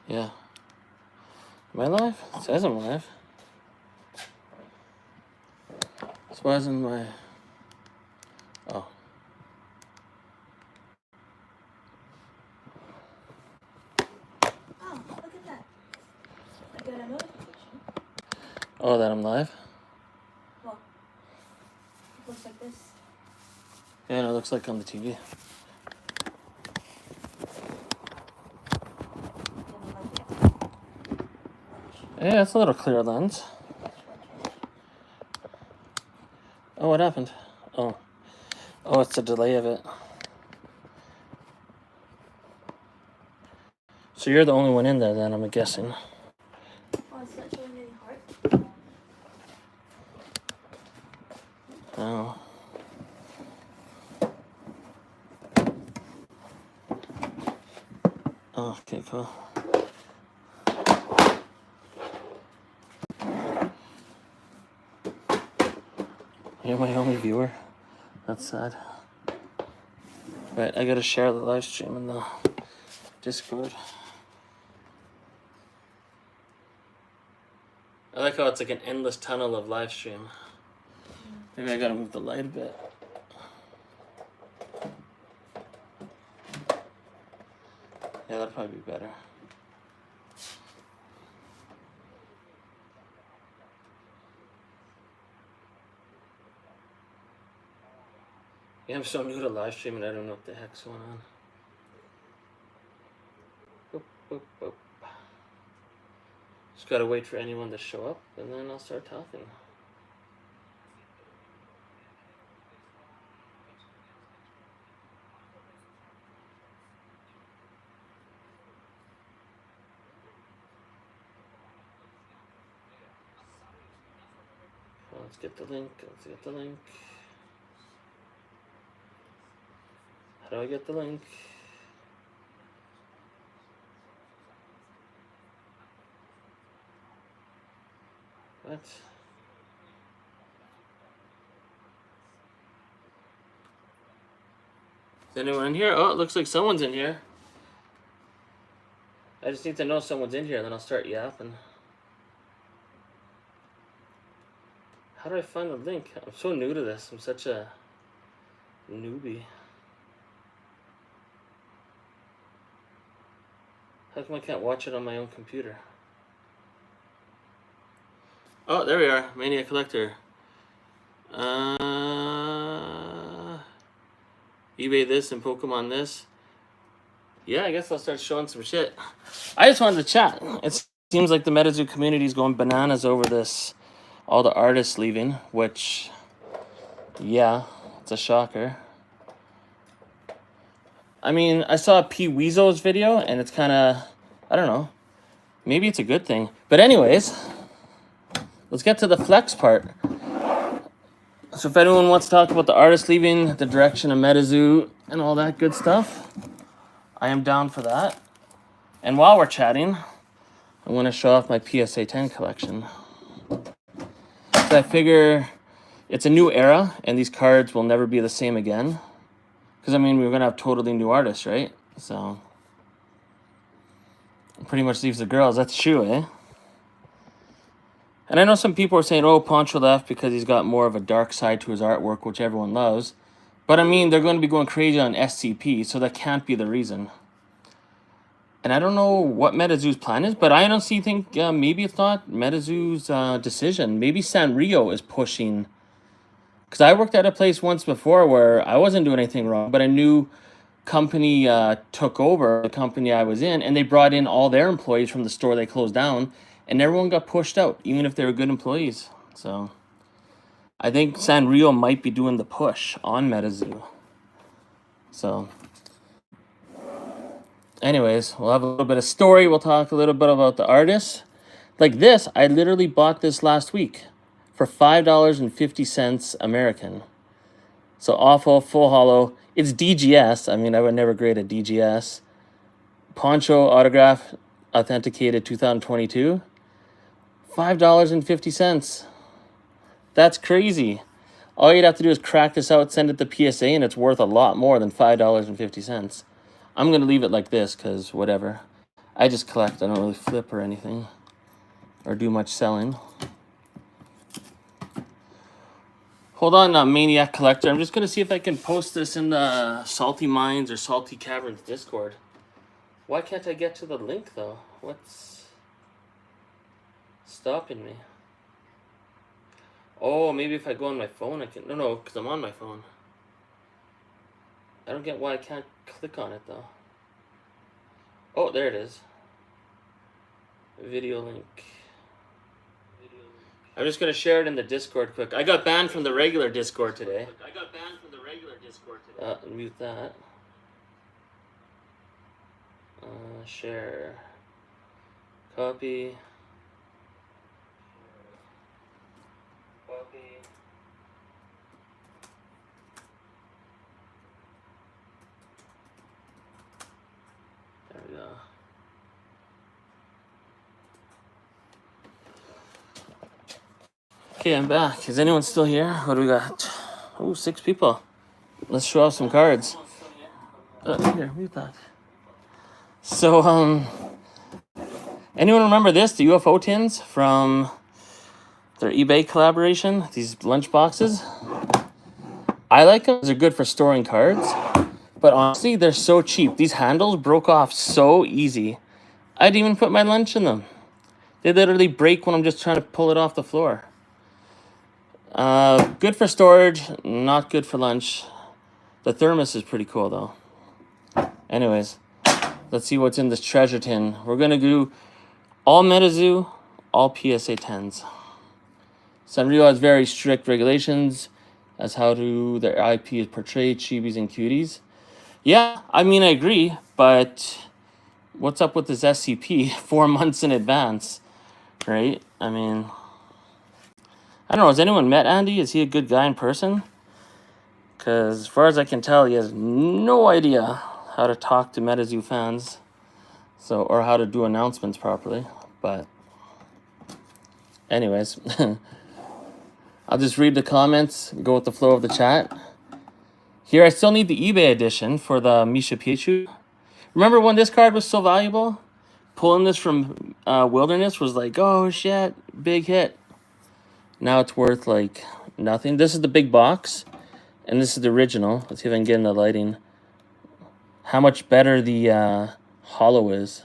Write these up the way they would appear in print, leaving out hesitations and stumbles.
Yeah. Am I live? It says I'm live. So why isn't my... Oh. Oh, look at that. I got a notification. Oh, that I'm live? Well, it looks like this. Yeah, it looks like on the TV. Yeah, it's a little clear lens. Oh, what happened? Oh. Oh, it's the delay of it. So you're the only one in there then, I'm guessing. Oh, it's not showing any heart. Oh. Oh, okay, cool. You're my only viewer. That's sad. Right, I gotta share the live stream in the Discord. I like how it's like an endless tunnel of live stream. Maybe I gotta move the light a bit. Yeah, that'd probably be better. Yeah, I'm so new to live streaming, I don't know what the heck's going on. Boop, boop, boop. Just gotta wait for anyone to show up, and then I'll start talking. Well, let's get the link, let's get the link. How do I get the link? What? Is anyone in here? Oh, it looks like someone's in here. I just need to know someone's in here, then I'll start yapping. How do I find the link? I'm so new to this. I'm such a newbie. How come I can't watch it on my own computer? Oh, there we are. Mania Collector. eBay this and Pokemon this. Yeah, I guess I'll start showing some shit. I just wanted to chat. It seems like the MetaZoo community is going bananas over this. All the artists leaving, which, yeah, it's a shocker. I mean, I saw P. Weasel's video, and it's kind of, I don't know. Maybe it's a good thing. But anyways, let's get to the flex part. So if anyone wants to talk about the artist leaving, the direction of MetaZoo, and all that good stuff, I am down for that. And while we're chatting, I want to show off my PSA 10 collection. So I figure it's a new era, and these cards will never be the same again. Because, I mean, we're going to have totally new artists, right? So, pretty much leaves the girls. That's true, eh? And I know some people are saying, oh, Poncho left because he's got more of a dark side to his artwork, which everyone loves. But, I mean, they're going to be going crazy on SCP, so that can't be the reason. And I don't know what MetaZoo's plan is, but I honestly think maybe it's not MetaZoo's decision. Maybe Sanrio is pushing. Because I worked at a place once before where I wasn't doing anything wrong, but a new company took over the company I was in, and they brought in all their employees from the store they closed down, and everyone got pushed out, even if they were good employees. So I think Sanrio might be doing the push on MetaZoo. So anyways, we'll have a little bit of story. We'll talk a little bit about the artists. Like this, I literally bought this last week for $5.50 American. So awful, full hollow. It's DGS. I mean, I would never grade a DGS. Poncho autograph, authenticated 2022. $5.50. That's crazy. All you'd have to do is crack this out, send it to PSA, and it's worth a lot more than $5.50. I'm going to leave it like this because whatever. I just collect. I don't really flip or anything or do much selling. Hold on, Maniac Collector. I'm just going to see if I can post this in the Salty Minds or Salty Caverns Discord. Why can't I get to the link, though? What's stopping me? Oh, maybe if I go on my phone, I can... No, because I'm on my phone. I don't get why I can't click on it, though. Oh, there it is. Video link. I'm just going to share it in the Discord quick. I got banned from the regular Discord today. Mute that. Share. Copy. There we go. Okay, I'm back. Is anyone still here? What do we got? Oh, 6 people. Let's show off some cards. Here, mute that. So, anyone remember this? The UFO tins from their eBay collaboration? These lunch boxes? I like them. They're good for storing cards. But honestly, they're so cheap. These handles broke off so easy. I didn't even put my lunch in them. They literally break when I'm just trying to pull it off the floor. Good for storage, not good for lunch. The thermos is pretty cool, though. Anyways, let's see what's in this treasure tin. We're going to do all MetaZoo, all PSA 10s. Sanrio has very strict regulations as how to their IP is portrayed, chibis and cuties. Yeah, I mean, I agree, but what's up with this SCP 4 months in advance, right? I mean, I don't know. Has anyone met Andy? Is he a good guy in person? Because as far as I can tell, he has no idea how to talk to MetaZoo fans, so, or how to do announcements properly. But anyways, I'll just read the comments, go with the flow of the chat. Here, I still need the eBay edition for the Misha Pichu. Remember when this card was so valuable? Pulling this from Wilderness was like, oh shit, big hit. Now it's worth like nothing. This is the big box, and this is the original. Let's see if I can get in the lighting. How much better the hollow is.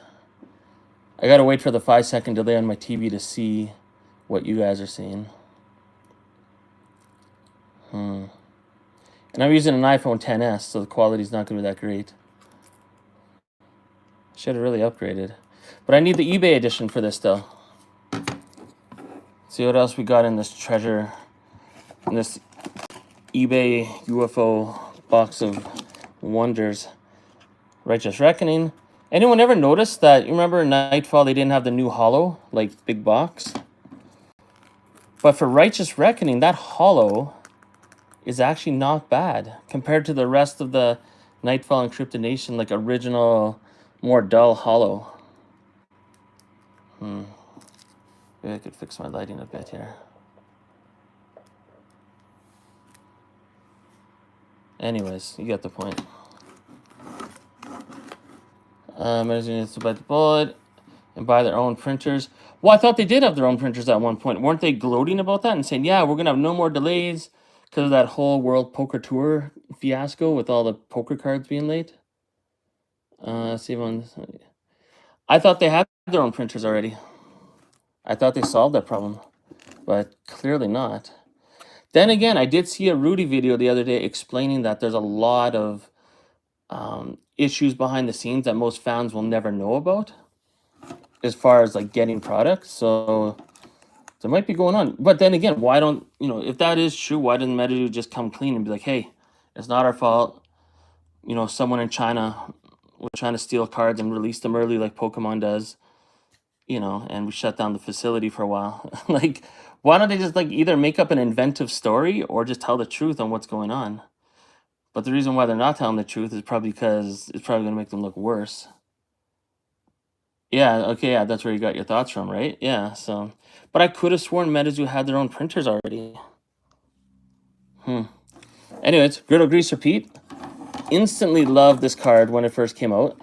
I gotta wait for the 5-second delay on my TV to see what you guys are seeing. And I'm using an iPhone XS, so the quality's not gonna be that great. Should have really upgraded. But I need the eBay edition for this, though. See what else we got in this treasure, in this eBay UFO box of wonders. Righteous Reckoning. Anyone ever notice that, you remember in Nightfall they didn't have the new hollow, like big box? But for Righteous Reckoning, that hollow is actually not bad compared to the rest of the Nightfall Encrypted Nation, like original, more dull hollow. Maybe I could fix my lighting a bit here. Anyways, you get the point. Managing to bite the bullet and buy their own printers. Well, I thought they did have their own printers at one point. Weren't they gloating about that and saying, yeah, we're going to have no more delays because of that whole World Poker Tour fiasco with all the poker cards being late? See one. I thought they had their own printers already. I thought they solved that problem, but clearly not. Then again, I did see a Rudy video the other day explaining that there's a lot of issues behind the scenes that most fans will never know about as far as like getting products. So there might be going on. But then again, why don't, if that is true, why doesn't MetaZoo just come clean and be like, hey, it's not our fault. Someone in China was trying to steal cards and release them early like Pokemon does, and we shut down the facility for a while. Like, why don't they just like either make up an inventive story or just tell the truth on what's going on? But the reason why they're not telling the truth is probably because it's probably going to make them look worse. Yeah, okay, yeah, that's where you got your thoughts from, right? Yeah, so... But I could have sworn MetaZoo had their own printers already. Anyways, Griddle Greaser Pete. instantly loved this card when it first came out.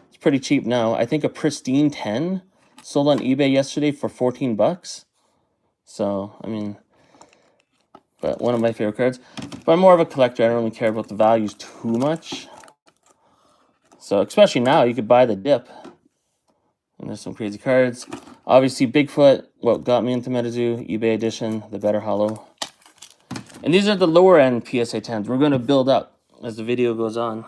It's pretty cheap now. I think a pristine 10 sold on eBay yesterday for 14 bucks. So, I mean, but one of my favorite cards. But I'm more of a collector. I don't really care about the values too much. So, especially now, you could buy the dip. And there's some crazy cards. Obviously, Bigfoot, what got me into MetaZoo, eBay edition, the better hollow. And these are the lower end PSA 10s. We're going to build up as the video goes on.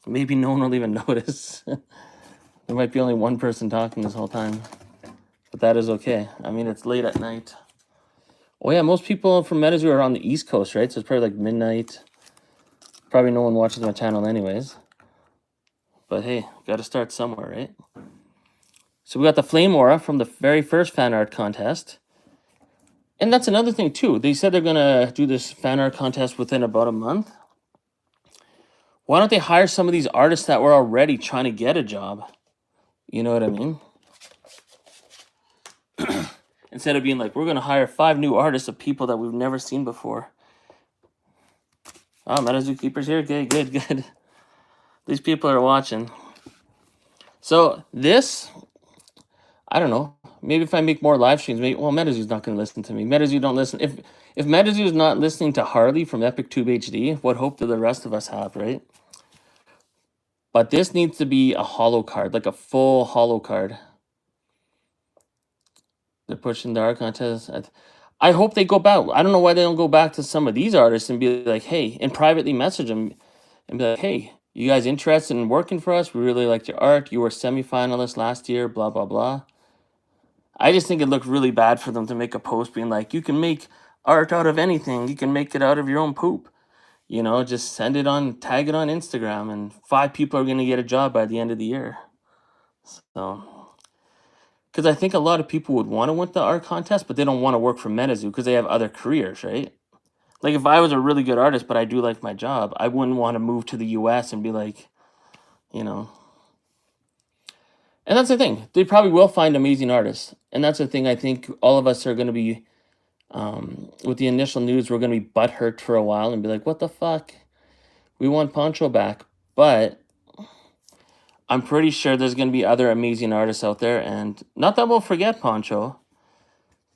Maybe no one will even notice. There might be only one person talking this whole time. But that is okay. I mean, it's late at night. Oh yeah, most people from MetaZoo are on the East Coast, right? So it's probably like midnight. Probably no one watches my channel anyways. But hey, got to start somewhere, right? So we got the Flame Aura from the very first fan art contest. And that's another thing too. They said they're going to do this fan art contest within about a month. Why don't they hire some of these artists that were already trying to get a job? You know what I mean? Instead of being like, we're going to hire 5 new artists of people that we've never seen before. Oh, MetaZoo Keeper's here. Okay, good. These people are watching. So this, I don't know. Maybe if I make more live streams, maybe, well, MetaZoo's not going to listen to me. MetaZoo don't listen. If MetaZoo is not listening to Harley from EpicTube HD, what hope do the rest of us have, right? But this needs to be a hollow card, like a full hollow card. They're pushing the art contest. I hope they go back. I don't know why they don't go back to some of these artists and be like, hey, and privately message them and be like, hey, you guys interested in working for us? We really liked your art. You were semifinalist last year, blah, blah, blah. I just think it looked really bad for them to make a post being like, you can make art out of anything. You can make it out of your own poop. You know, just send it on, tag it on Instagram, and 5 people are going to get a job by the end of the year. So, because I think a lot of people would want to win the art contest, but they don't want to work for MetaZoo because they have other careers, right? Like if I was a really good artist, but I do like my job, I wouldn't want to move to the US and be like, you know. And that's the thing. They probably will find amazing artists. And that's the thing I think all of us are going to be, with the initial news, we're going to be butthurt for a while and be like, what the fuck? We want Poncho back. But I'm pretty sure there's going to be other amazing artists out there. And not that we'll forget Poncho,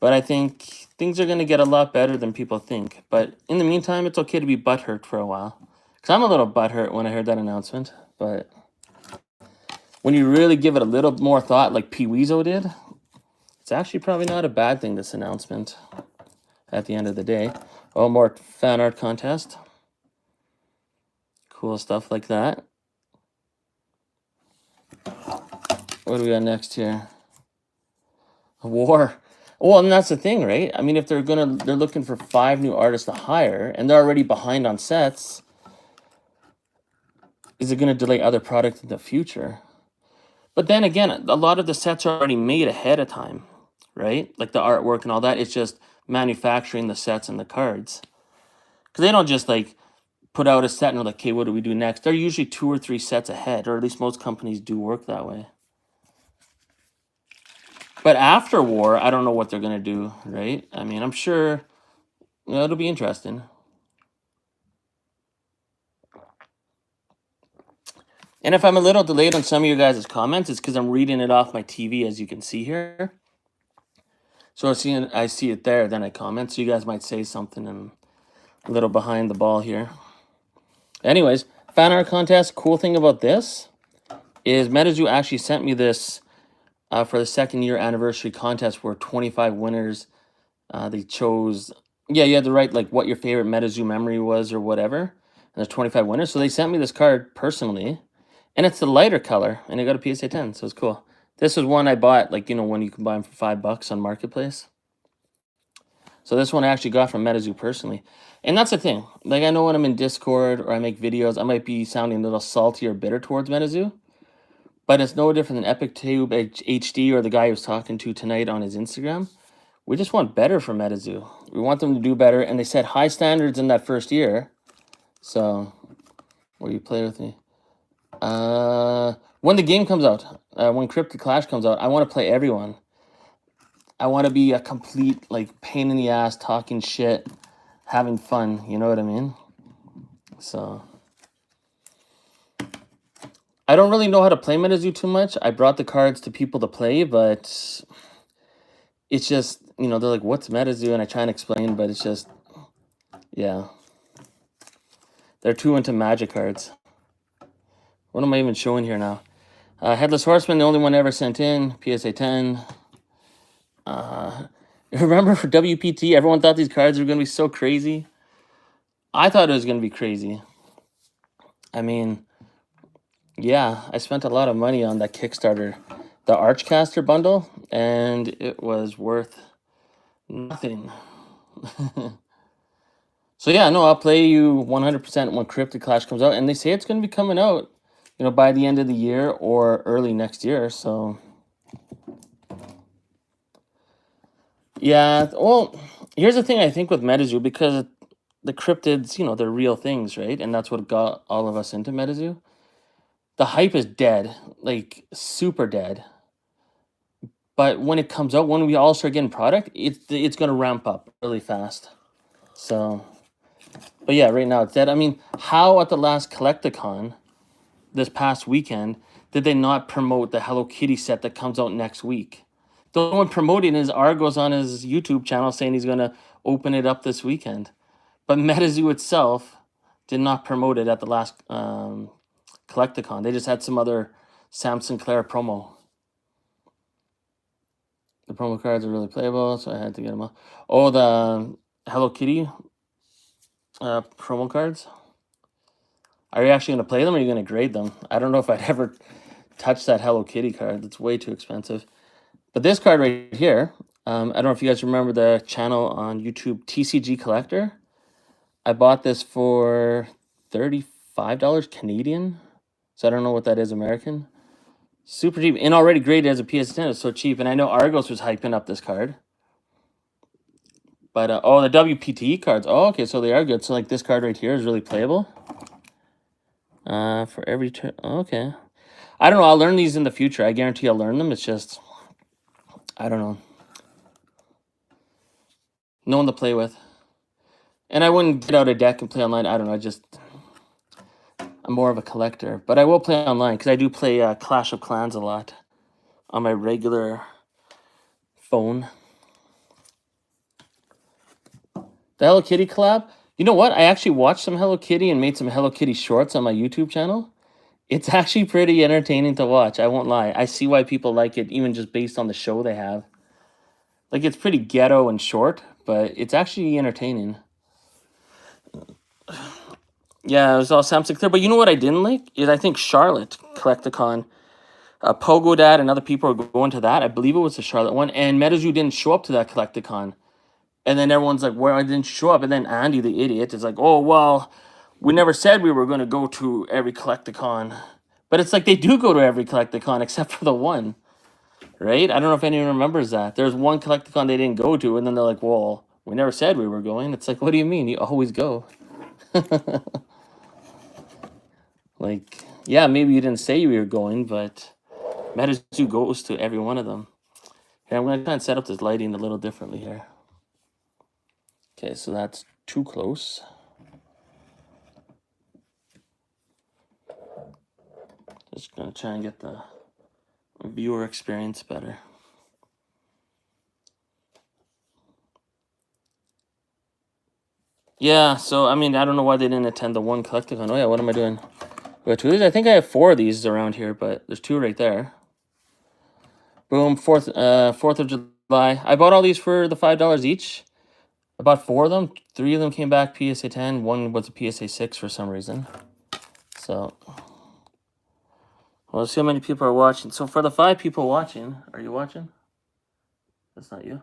but I think things are going to get a lot better than people think. But in the meantime, it's okay to be butthurt for a while. Because I'm a little butthurt when I heard that announcement. But when you really give it a little more thought, like Pee Weezo did, it's actually probably not a bad thing, this announcement, at the end of the day. Oh, more fan art contest. Cool stuff like that. What do we got next here? War. Well, and that's the thing, right? I mean, if they're looking for 5 new artists to hire, and they're already behind on sets, is it going to delay other products in the future? But then again, a lot of the sets are already made ahead of time, right? Like the artwork and all that. It's just manufacturing the sets and the cards. Because they don't just like put out a set and they're like, okay, what do we do next? They're usually 2 or 3 sets ahead, or at least most companies do work that way. But after war, I don't know what they're going to do, right? I mean, I'm sure it'll be interesting. And if I'm a little delayed on some of your guys' comments, it's because I'm reading it off my TV, as you can see here. So I see it there, then I comment. So you guys might say something, and I'm a little behind the ball here. Anyways, fan art contest. Cool thing about this is MetaZoo actually sent me this for the 2nd year anniversary contest where 25 winners, they chose, yeah, you had to write like what your favorite MetaZoo memory was or whatever. And there's 25 winners. So they sent me this card personally. And it's the lighter color, and it got a PSA 10, so it's cool. This was one I bought, like, you know, when you can buy them for $5 on Marketplace. So this one I actually got from MetaZoo personally. And that's the thing. Like, I know when I'm in Discord or I make videos, I might be sounding a little salty or bitter towards MetaZoo. But it's no different than EpicTube HD or the guy I was talking to tonight on his Instagram. We just want better for MetaZoo. We want them to do better, and they set high standards in that first year. So, will you play with me? When the game comes out, when Cryptic Clash comes out, I want to play everyone. I want to be a complete, like, pain in the ass, talking shit, having fun, you know what I mean? So, I don't really know how to play MetaZoo too much. I brought the cards to people to play, but it's just, you know, they're like, what's MetaZoo? And I try and explain, but it's just, yeah. They're too into magic cards. What am I even showing here now? Headless Horseman, the only one ever sent in. PSA 10. Remember for WPT, everyone thought these cards were going to be so crazy. I thought it was going to be crazy. I mean, yeah, I spent a lot of money on that Kickstarter, the Archcaster bundle, and it was worth nothing. So yeah, no, I'll play you 100% when Cryptid Clash comes out, and they say it's going to be coming out, you know, by the end of the year or early next year. So yeah, well, here's the thing I think with MetaZoo, because the cryptids, you know, they're real things, right? And that's what got all of us into MetaZoo. The hype is dead, like super dead. But when it comes out, when we all start getting product, it's going to ramp up really fast. So, but yeah, right now it's dead. I mean, how at the last Collecticon this past weekend did they not promote the Hello Kitty set that comes out next week? The only one promoting is Argos on his YouTube channel saying he's going to open it up this weekend. But MetaZoo itself did not promote it at the last Collecticon. They just had some other Sam Sinclair promo. The promo cards are really playable, so I had to get them all. Oh, the Hello Kitty promo cards. Are you actually going to play them, or are you going to grade them? I don't know if I'd ever touch that Hello Kitty card. It's way too expensive. But this card right here, I don't know if you guys remember the channel on YouTube, TCG Collector. I bought this for $35 Canadian. So I don't know what that is American. Super cheap. And already graded as a PS10. It's so cheap. And I know Argos was hyping up this card. But, oh, the WPTE cards. Oh, okay, so they are good. So, like, this card right here is really playable. For every turn. Oh, okay. I don't know. I'll learn these in the future. I guarantee I'll learn them. It's just, I don't know. No one to play with. And I wouldn't get out a deck and play online. I don't know. I'm more of a collector. But I will play online because I do play Clash of Clans a lot on my regular phone. The Hello Kitty collab. You know what? I actually watched some Hello Kitty and made some Hello Kitty shorts on my YouTube channel. It's actually pretty entertaining to watch. I won't lie. I see why people like it, even just based on the show they have. Like, it's pretty ghetto and short, but it's actually entertaining. Yeah, it was all Sam Sinclair. But you know what I didn't like? Is I think Charlotte Collecticon, Pogo Dad and other people are going to that. I believe it was the Charlotte one. And MetaZoo didn't show up to that Collecticon. And then everyone's like, well, I didn't show up. And then Andy, the idiot, is like, oh, well, we never said we were going to go to every Collecticon. But it's like they do go to every Collecticon except for the one, right? I don't know if anyone remembers that. There's one Collecticon they didn't go to, and then they're like, well, we never said we were going. It's like, what do you mean? You always go. Like, yeah, maybe you didn't say you were going, but MetaZoo goes to every one of them. Here, I'm going to try and set up this lighting a little differently here. Okay, so that's too close. Just going to try and get the viewer experience better. Yeah, so, I mean, I don't know why they didn't attend the one Collecticon. Oh, yeah, what am I doing? We got two of these? I think I have 4 of these around here, but there's 2 right there. Boom, 4th of July. I bought all these for the $5 each. I bought 4 of them. 3 of them came back PSA 10. 1 was a PSA 6 for some reason. So, well, let's see how many people are watching. So for the 5 people watching, are you watching? That's not you?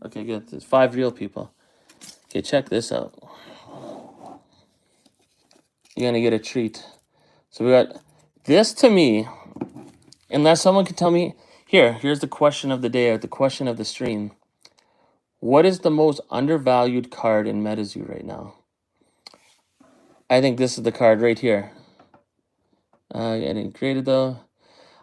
Okay, good. There's 5 real people. Okay, check this out. You're going to get a treat. So we got this. To me, unless someone can tell me, here's the question of the day, or the question of the stream. What is the most undervalued card in MetaZoo right now? I think this is the card right here. Getting graded though.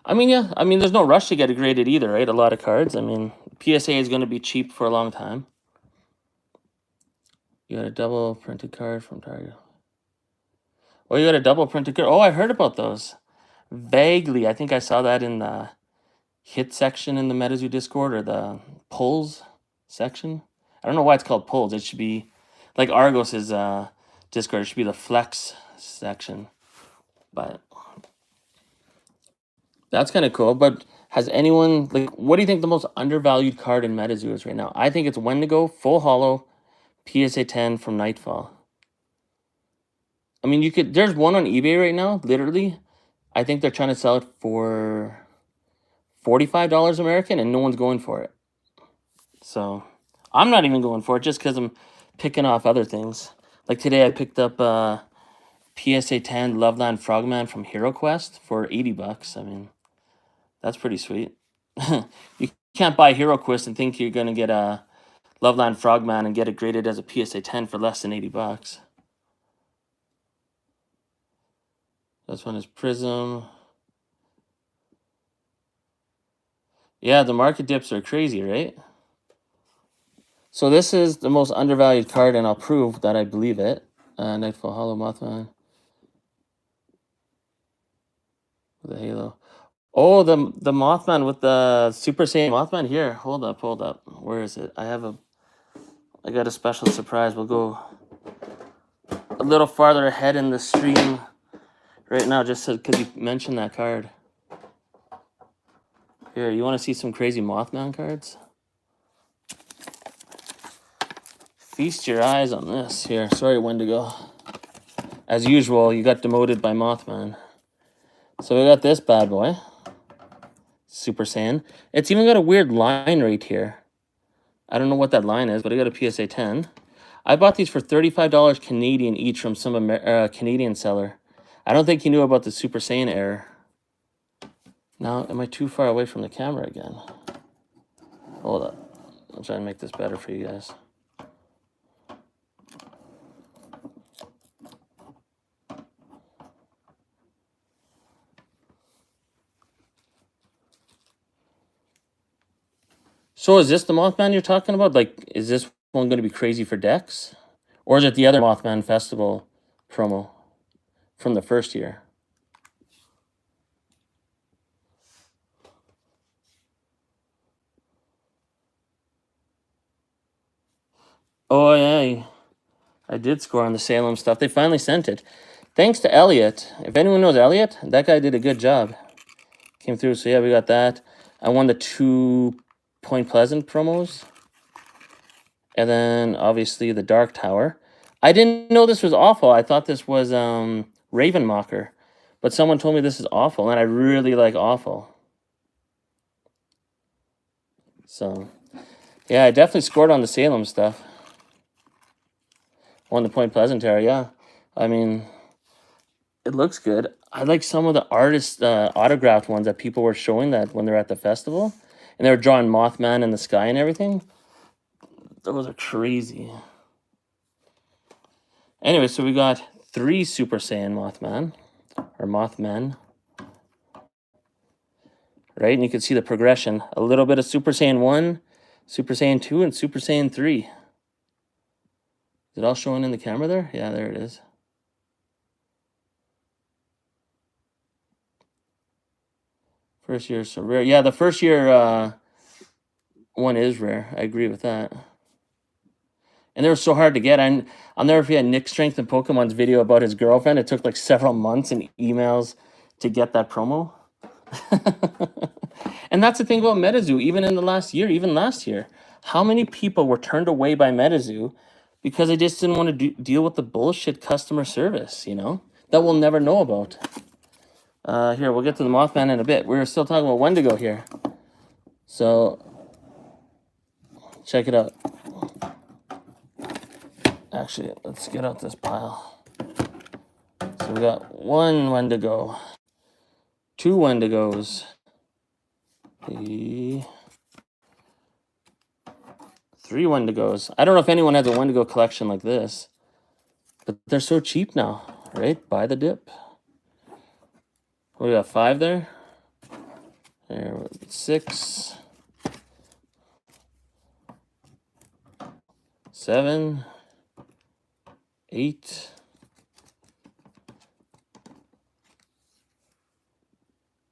I mean, yeah. I mean, there's no rush to get it graded either, right? A lot of cards. I mean, PSA is going to be cheap for a long time. You got a double printed card from Target. Oh, you got a double printed card. Oh, I heard about those. Vaguely, I think I saw that in the hit section in the MetaZoo Discord or the polls section. I don't know why it's called polls. It should be like Argos's Discord. It should be the flex section. But that's kind of cool. But has anyone like what do you think the most undervalued card in MetaZoo is right now? I think it's Wendigo full hollow PSA 10 from Nightfall. I mean, you could. There's one on eBay right now. Literally, I think they're trying to sell it for $45 American, and no one's going for it. So I'm not even going for it just because I'm picking off other things. Like today, I picked up PSA 10 Loveland Frogman from Hero Quest for $80. I mean, that's pretty sweet. You can't buy Hero Quest and think you're gonna get a Loveland Frogman and get it graded as a PSA 10 for less than $80. This one is Prism. Yeah, the market dips are crazy, right? So this is the most undervalued card, and I'll prove that I believe it. Nightfall Hollow Mothman with a halo. Oh, the Mothman with the Super Saiyan Mothman. Here, hold up. Where is it? I got a special surprise. We'll go a little farther ahead in the stream right now, just because you mentioned that card. Here, you want to see some crazy Mothman cards? Feast your eyes on this. Here, sorry, Wendigo. As usual, you got demoted by Mothman. So we got this bad boy. Super Saiyan. It's even got a weird line right here. I don't know what that line is, but I got a PSA 10. I bought these for $35 Canadian each from some Canadian seller. I don't think he knew about the Super Saiyan error. Now, am I too far away from the camera again? Hold up. I'll try and make this better for you guys. So is this the Mothman you're talking about? Like, is this one going to be crazy for decks? Or is it the other Mothman Festival promo from the first year? Oh, yeah. I did score on the Salem stuff. They finally sent it. Thanks to Elliot. If anyone knows Elliot, that guy did a good job. Came through. So, yeah, we got that. I won the 2 Point Pleasant promos. And then, obviously, the Dark Tower. I didn't know this was awful. I thought this was Ravenmocker. But someone told me this is awful, and I really like awful. So, yeah, I definitely scored on the Salem stuff. Won the Point Pleasant area, yeah. I mean, it looks good. I like some of the artist autographed ones that people were showing that when they're at the festival. And they were drawing Mothman in the sky and everything. Those are crazy. Anyway, so we got 3 Super Saiyan Mothman. Or Mothmen. Right? And you can see the progression. A little bit of Super Saiyan 1, Super Saiyan 2, and Super Saiyan 3. Is it all showing in the camera there? Yeah, there it is. First year is so rare. Yeah, the first year one is rare. I agree with that. And they were so hard to get. I'll never forget Nick Strength and Pokemon's video about his girlfriend. It took like several months and emails to get that promo. And that's the thing about MetaZoo, even in the last year, even last year. How many people were turned away by MetaZoo because they just didn't want to deal with the bullshit customer service, you know, that we'll never know about. Here, we'll get to the Mothman in a bit. We're still talking about Wendigo here. So, check it out. Actually, let's get out this pile. So we got 1 Wendigo, 2 Wendigos, 3 Wendigos. I don't know if anyone has a Wendigo collection like this, but they're so cheap now, right? Buy the dip. We got 5 there. There, 6, 7, 8,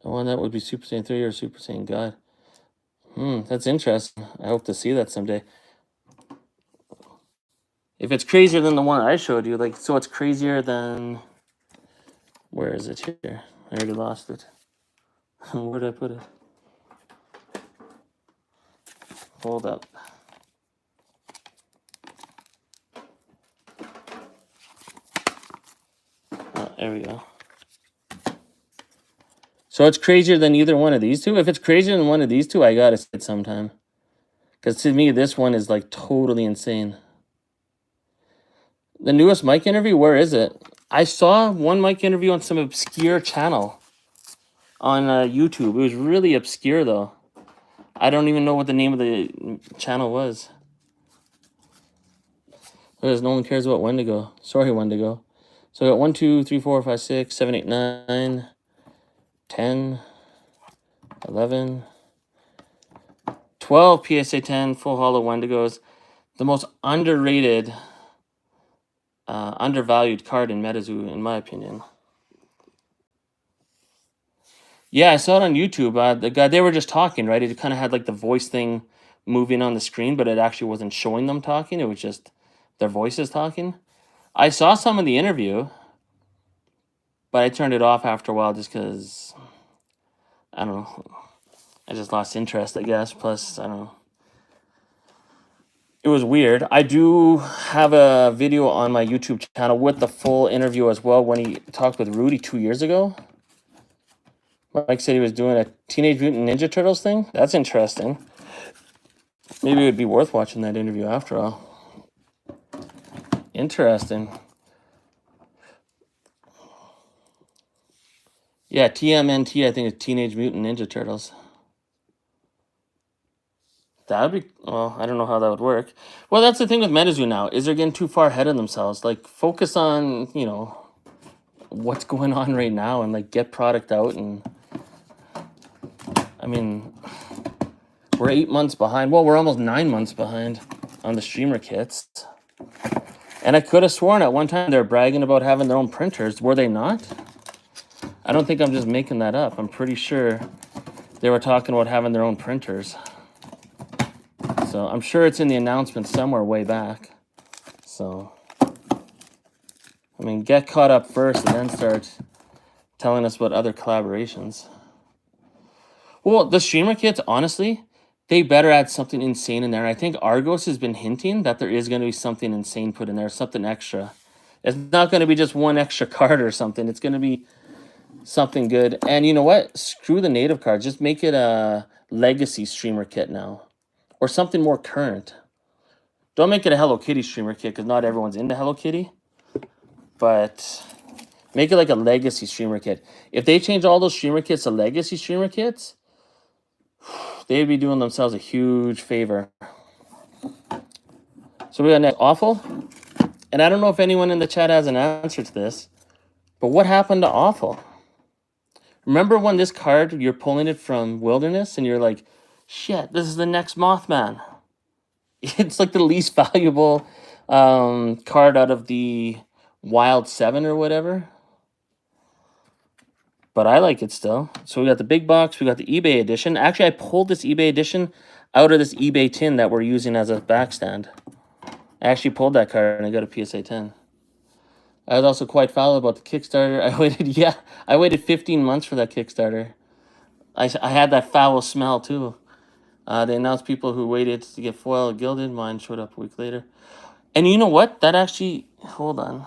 The one that would be Super Saiyan 3 or Super Saiyan God. That's interesting. I hope to see that someday. If it's crazier than the one I showed you, like, so it's crazier than... Where is it here? I already lost it. Where did I put it? Hold up. Oh, there we go. So it's crazier than either one of these two? If it's crazier than one of these two, I gotta see it sometime. Because to me, this one is like totally insane. The newest mic interview, where is it? I saw one mic interview on some obscure channel on YouTube. It was really obscure, though. I don't even know what the name of the channel was. Because no one cares about Wendigo. Sorry, Wendigo. So I got 1, 2, 3, 4, 5, 6, 7, 8, 9, 10, 11, 12 PSA 10 full hollow Wendigos. The most underrated, undervalued card in MetaZoo, in my opinion. Yeah, I saw it on YouTube. The guy, they were just talking, right? It kind of had like the voice thing moving on the screen, but it actually wasn't showing them talking. It was just their voices talking. I saw some of the interview, but I turned it off after a while just because, I don't know, I just lost interest, I guess. Plus, I don't know. It was weird. I do have a video on my YouTube channel with the full interview as well when he talked with Rudy 2 years ago. Mike said he was doing a Teenage Mutant Ninja Turtles thing. That's interesting. Maybe it would be worth watching that interview after all. Interesting. Yeah, TMNT, I think it's Teenage Mutant Ninja Turtles. That would be, well, I don't know how that would work. Well, that's the thing with MetaZoo now, is they're getting too far ahead of themselves. Like, focus on, you know, what's going on right now and, like, get product out. And, I mean, we're 8 months behind. Well, we're almost 9 months behind on the streamer kits. And I could have sworn at one time they were bragging about having their own printers. Were they not? I don't think I'm just making that up. I'm pretty sure they were talking about having their own printers. So I'm sure it's in the announcement somewhere way back. So, I mean, get caught up first and then start telling us about other collaborations. Well, the streamer kits, honestly, they better add something insane in there. I think Argos has been hinting that there is going to be something insane put in there, something extra. It's not going to be just one extra card or something. It's going to be something good. And you know what? Screw the native cards. Just make it a legacy streamer kit now. Or something more current. Don't make it a Hello Kitty streamer kit because not everyone's into Hello Kitty. But make it like a legacy streamer kit. If they change all those streamer kits to legacy streamer kits, they'd be doing themselves a huge favor. So we got next Awful. And I don't know if anyone in the chat has an answer to this. But what happened to Awful? Remember when this card, you're pulling it from Wilderness and you're like, shit, this is the next Mothman. It's like the least valuable card out of the Wild 7 or whatever. But I like it still. So we got the big box. We got the eBay edition. Actually, I pulled this eBay edition out of this eBay tin that we're using as a backstand. I actually pulled that card and I got a PSA 10. I was also quite foul about the Kickstarter. I waited 15 months for that Kickstarter. I had that foul smell too. They announced people who waited to get foil gilded. Mine showed up a week later. And you know what? That actually... Hold on.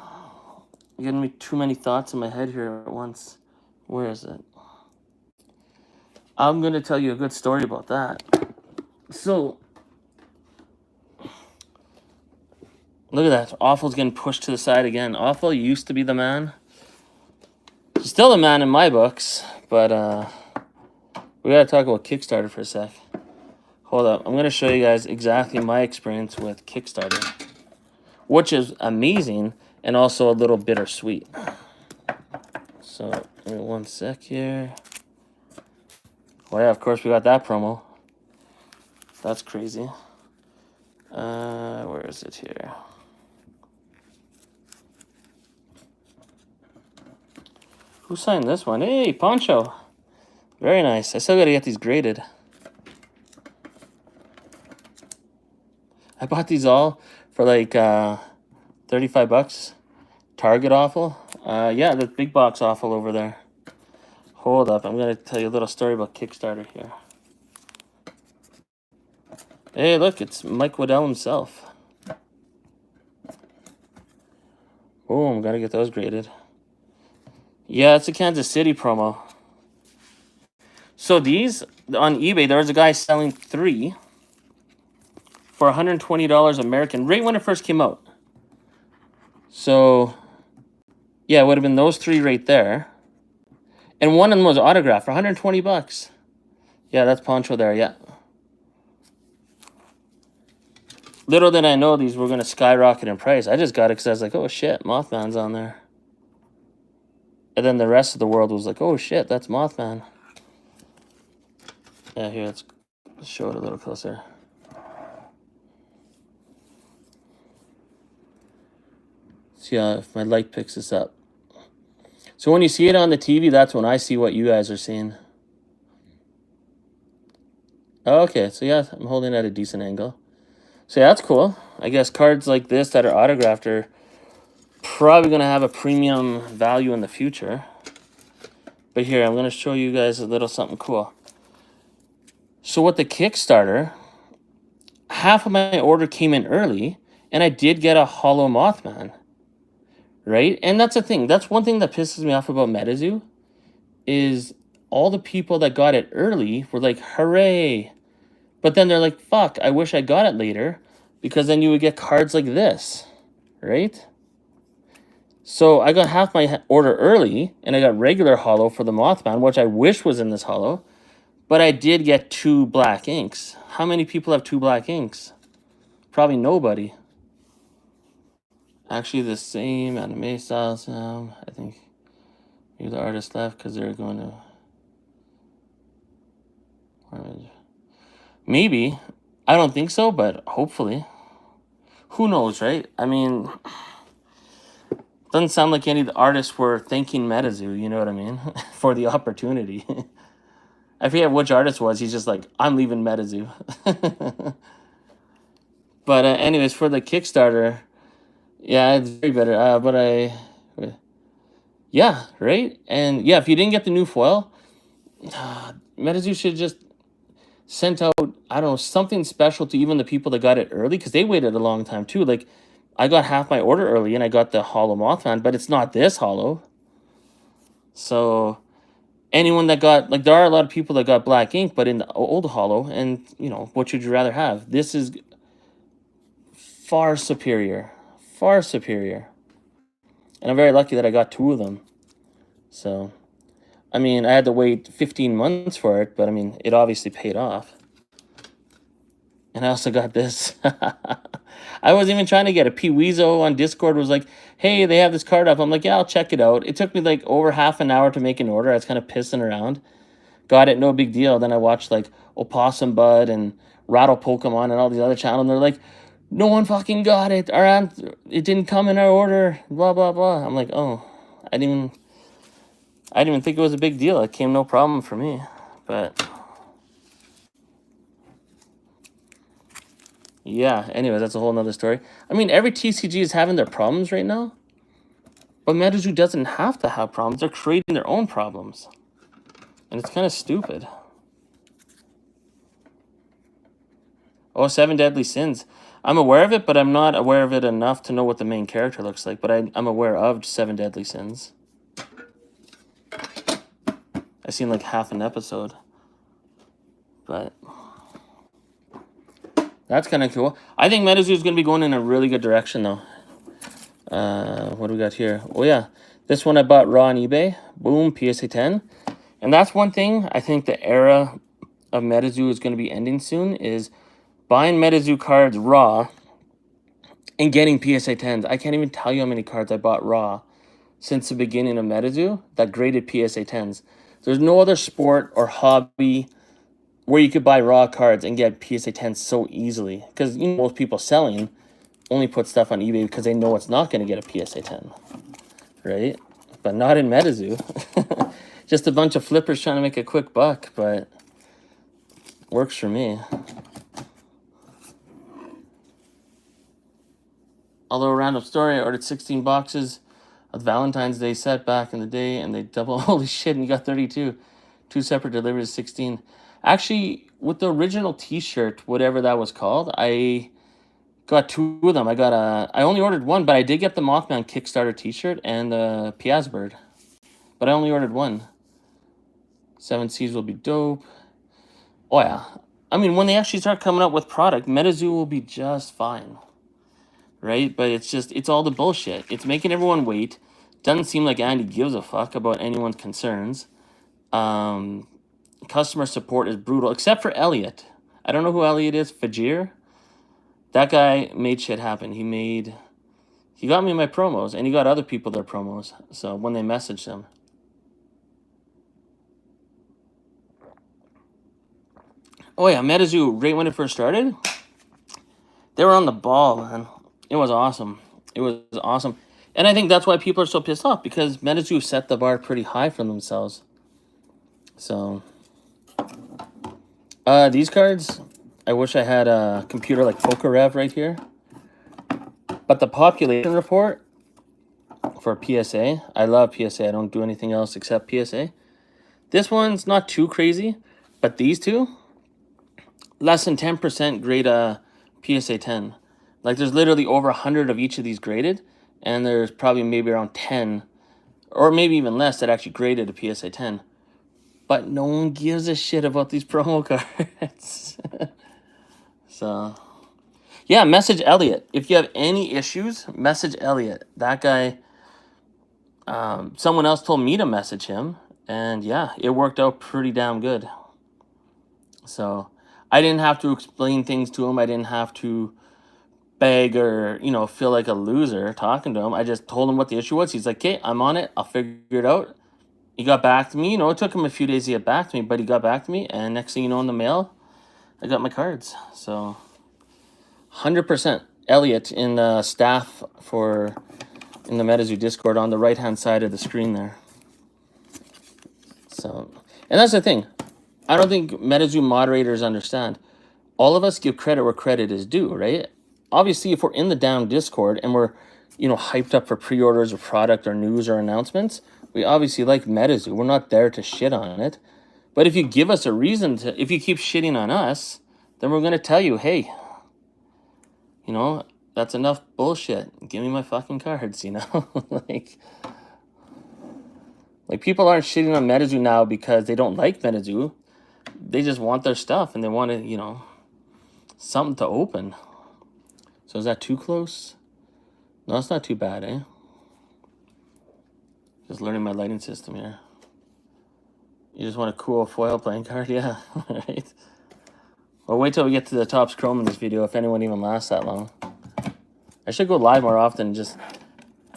You're giving me too many thoughts in my head here at once. Where is it? I'm going to tell you a good story about that. So... Look at that. Awful's getting pushed to the side again. Awful used to be the man. He's still the man in my books. But we got to talk about Kickstarter for a sec. Hold up. I'm going to show you guys exactly my experience with Kickstarter. Which is amazing and also a little bittersweet. So, give me 1 sec here. Oh yeah, of course we got that promo. That's crazy. Where is it here? Who signed this one? Hey, Poncho. Very nice. I still got to get these graded. I bought these all for like 35 bucks. Target awful. Yeah, the big box awful over there. Hold up. I'm going to tell you a little story about Kickstarter here. Hey, look. It's Mike Waddell himself. Boom. Got to get those graded. Yeah, it's a Kansas City promo. So these, on eBay, there was a guy selling 3 for $120 American, right when it first came out. So, yeah, it would have been those 3 right there. And one of them was autographed for 120 bucks. Yeah, that's Poncho there, yeah. Little did I know these were going to skyrocket in price. I just got it because I was like, oh shit, Mothman's on there. And then the rest of the world was like, oh shit, that's Mothman. Yeah, here, let's show it a little closer. See if my light picks this up. So when you see it on the TV, that's when I see what you guys are seeing. Okay, so yeah, I'm holding at a decent angle. So yeah, that's cool. I guess cards like this that are autographed are probably going to have a premium value in the future. But here, I'm going to show you guys a little something cool. So with the Kickstarter, half of my order came in early, and I did get a Hollow Mothman. Right? And that's the thing. That's one thing that pisses me off about MetaZoo, is all the people that got it early were like, hooray. But then they're like, fuck, I wish I got it later, because then you would get cards like this, right? So I got half my order early, and I got regular Hollow for the Mothman, which I wish was in this Hollow, but I did get 2 black inks. How many people have 2 black inks? Probably nobody. Actually, the same anime styles now. I think maybe the artist left because they're going to... Maybe. I don't think so, but hopefully. Who knows, right? I mean, doesn't sound like any of the artists were thanking MetaZoo, you know what I mean? For the opportunity. I forget which artist was. He's just like, I'm leaving MetaZoo. But anyways, for the Kickstarter, yeah, it's very better. Yeah, right? And yeah, if you didn't get the new foil, MetaZoo should just sent out, I don't know, something special to even the people that got it early, because they waited a long time too. Like, I got half my order early and I got the Hollow Mothman, but it's not this Hollow. So anyone that got, like, there are a lot of people that got black ink, but in the old Hollow, and, you know, what would you rather have? This is far superior. Far superior. And I'm very lucky that I got 2 of them. So, I mean, I had to wait 15 months for it, but, I mean, it obviously paid off. And I also got this. I wasn't even trying to get it. P. Weezo on Discord was like, hey, they have this card up. I'm like, yeah, I'll check it out. It took me like over half an hour to make an order. I was kind of pissing around. Got it, no big deal. Then I watched like Opossum Bud and Rattle Pokemon and all these other channels. And they're like, no one fucking got it. It didn't come in our order. Blah, blah, blah. I'm like, oh, I didn't even think it was a big deal. It came no problem for me. But yeah, anyway, that's a whole nother story. I mean, every TCG is having their problems right now. But MetaZoo doesn't have to have problems. They're creating their own problems. And it's kind of stupid. Oh, 7 Deadly Sins. I'm aware of it, but I'm not aware of it enough to know what the main character looks like. But I'm aware of 7 Deadly Sins. I've seen like half an episode. But that's kind of cool. I think MetaZoo is going to be going in a really good direction, though. What do we got here? Oh, yeah. This one I bought raw on eBay. Boom, PSA 10. And that's one thing I think the era of MetaZoo is going to be ending soon, is buying MetaZoo cards raw and getting PSA 10s. I can't even tell you how many cards I bought raw since the beginning of MetaZoo that graded PSA 10s. There's no other sport or hobby where you could buy raw cards and get PSA 10s so easily. Because, you know, most people selling only put stuff on eBay because they know it's not going to get a PSA 10. Right? But not in MetaZoo. Just a bunch of flippers trying to make a quick buck, but works for me. Although, a random story, I ordered 16 boxes of Valentine's Day set back in the day, and they double. Holy shit, and you got 32. 2 separate deliveries, 16. Actually, with the original t-shirt, whatever that was called, I got 2 of them. I only ordered 1, but I did get the Mothman Kickstarter t-shirt and the Piaz Bird. But I only ordered 1. 7 Seas will be dope. Oh, yeah. I mean, when they actually start coming up with product, MetaZoo will be just fine. Right? But it's all the bullshit. It's making everyone wait. Doesn't seem like Andy gives a fuck about anyone's concerns. Customer support is brutal, except for Elliot. I don't know who Elliot is. Fajir? That guy made shit happen. He got me my promos, and he got other people their promos. So when they messaged him. Oh yeah, MetaZoo, right when it first started, they were on the ball, man. It was awesome. It was awesome. And I think that's why people are so pissed off, because MetaZoo set the bar pretty high for themselves. So, these cards, I wish I had a computer like PokerRev right here. But the population report for PSA, I love PSA. I don't do anything else except PSA. This one's not too crazy, but these two, less than 10% grade PSA 10. Like, there's literally over 100 of each of these graded, and there's probably maybe around 10, or maybe even less, that actually graded a PSA 10. But no one gives a shit about these promo cards. So, yeah, message Elliot. If you have any issues, message Elliot. That guy, someone else told me to message him, and yeah, it worked out pretty damn good. So, I didn't have to explain things to him. I didn't have to beg or, feel like a loser talking to him. I just told him what the issue was. He's like, okay, I'm on it. I'll figure it out. He got back to me. It took him a few days to get back to me, but he got back to me. And next thing you know, in the mail, I got my cards. So 100% Elliot in the staff in the MetaZoo Discord on the right-hand side of the screen there. So, and that's the thing. I don't think MetaZoo moderators understand. All of us give credit where credit is due, right? Obviously, if we're in the damn Discord and we're, hyped up for pre-orders or product or news or announcements, we obviously like MetaZoo. We're not there to shit on it. But if you give us a reason to, if you keep shitting on us, then we're going to tell you, hey, that's enough bullshit. Give me my fucking cards, like people aren't shitting on MetaZoo now because they don't like MetaZoo. They just want their stuff and they want to, something to open. So is that too close? No, it's not too bad, eh? Just learning my lighting system here. You just want a cool foil playing card? Yeah, right. Well, wait till we get to the Topps Chrome in this video, if anyone even lasts that long. I should go live more often and just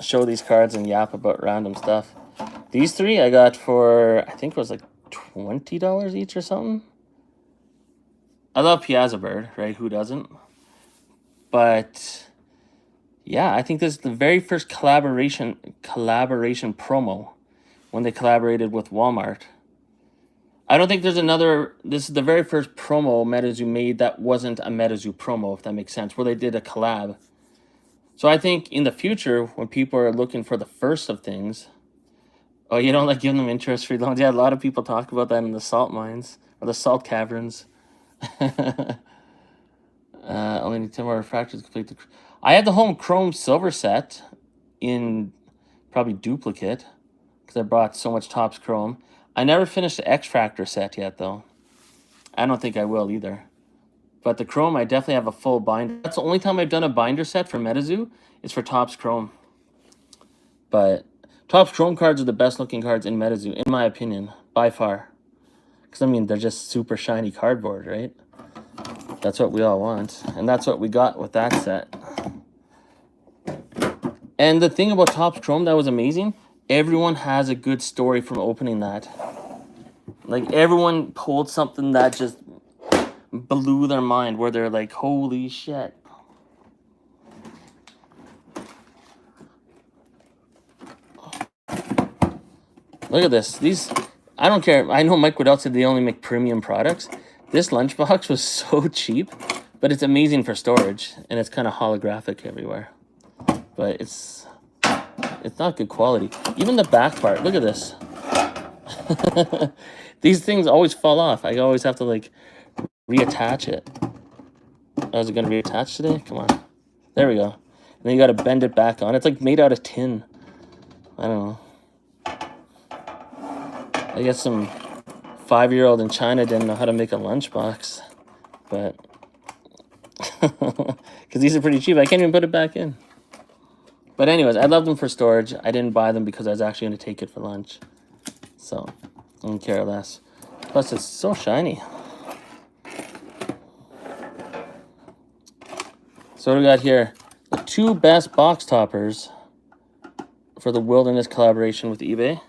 show these cards and yap about random stuff. These 3 I got for, I think it was like $20 each or something. I love Piazza Bird, right? Who doesn't? But yeah, I think this is the very first collaboration promo when they collaborated with Walmart. I don't think there's another. This is the very first promo MetaZoo made that wasn't a MetaZoo promo, if that makes sense, where they did a collab. So I think in the future, when people are looking for the first of things, oh, you don't like giving them interest-free loans? Yeah, a lot of people talk about that in the salt mines or the salt caverns. Only need 10 more refractors to complete the... I had the home chrome silver set in probably duplicate because I bought so much Topps Chrome. I never finished the X-Fractor set yet, though. I don't think I will either. But the Chrome, I definitely have a full binder. That's the only time I've done a binder set for MetaZoo is for Topps Chrome. But Topps Chrome cards are the best-looking cards in MetaZoo, in my opinion, by far. Because, I mean, they're just super shiny cardboard, right? That's what we all want. And that's what we got with that set. And the thing about Topps Chrome that was amazing, everyone has a good story from opening that. Like, everyone pulled something that just blew their mind, where they're like, holy shit. Look at this. These, I don't care. I know Mike Waddell said they only make premium products. This lunchbox was so cheap, but it's amazing for storage, and it's kind of holographic everywhere. But it's not good quality. Even the back part, look at this. These things always fall off. I always have to like reattach it. Oh, is it gonna reattach today? Come on. There we go. And then you gotta bend it back on. It's like made out of tin. I don't know. I guess some 5-year-old in China didn't know how to make a lunchbox, but because these are pretty cheap, I can't even put it back in. But anyways, I love them for storage. I didn't buy them because I was actually going to take it for lunch, so I don't care less. Plus, it's so shiny. So what do we got here? The 2 best box toppers for the Wilderness collaboration with eBay.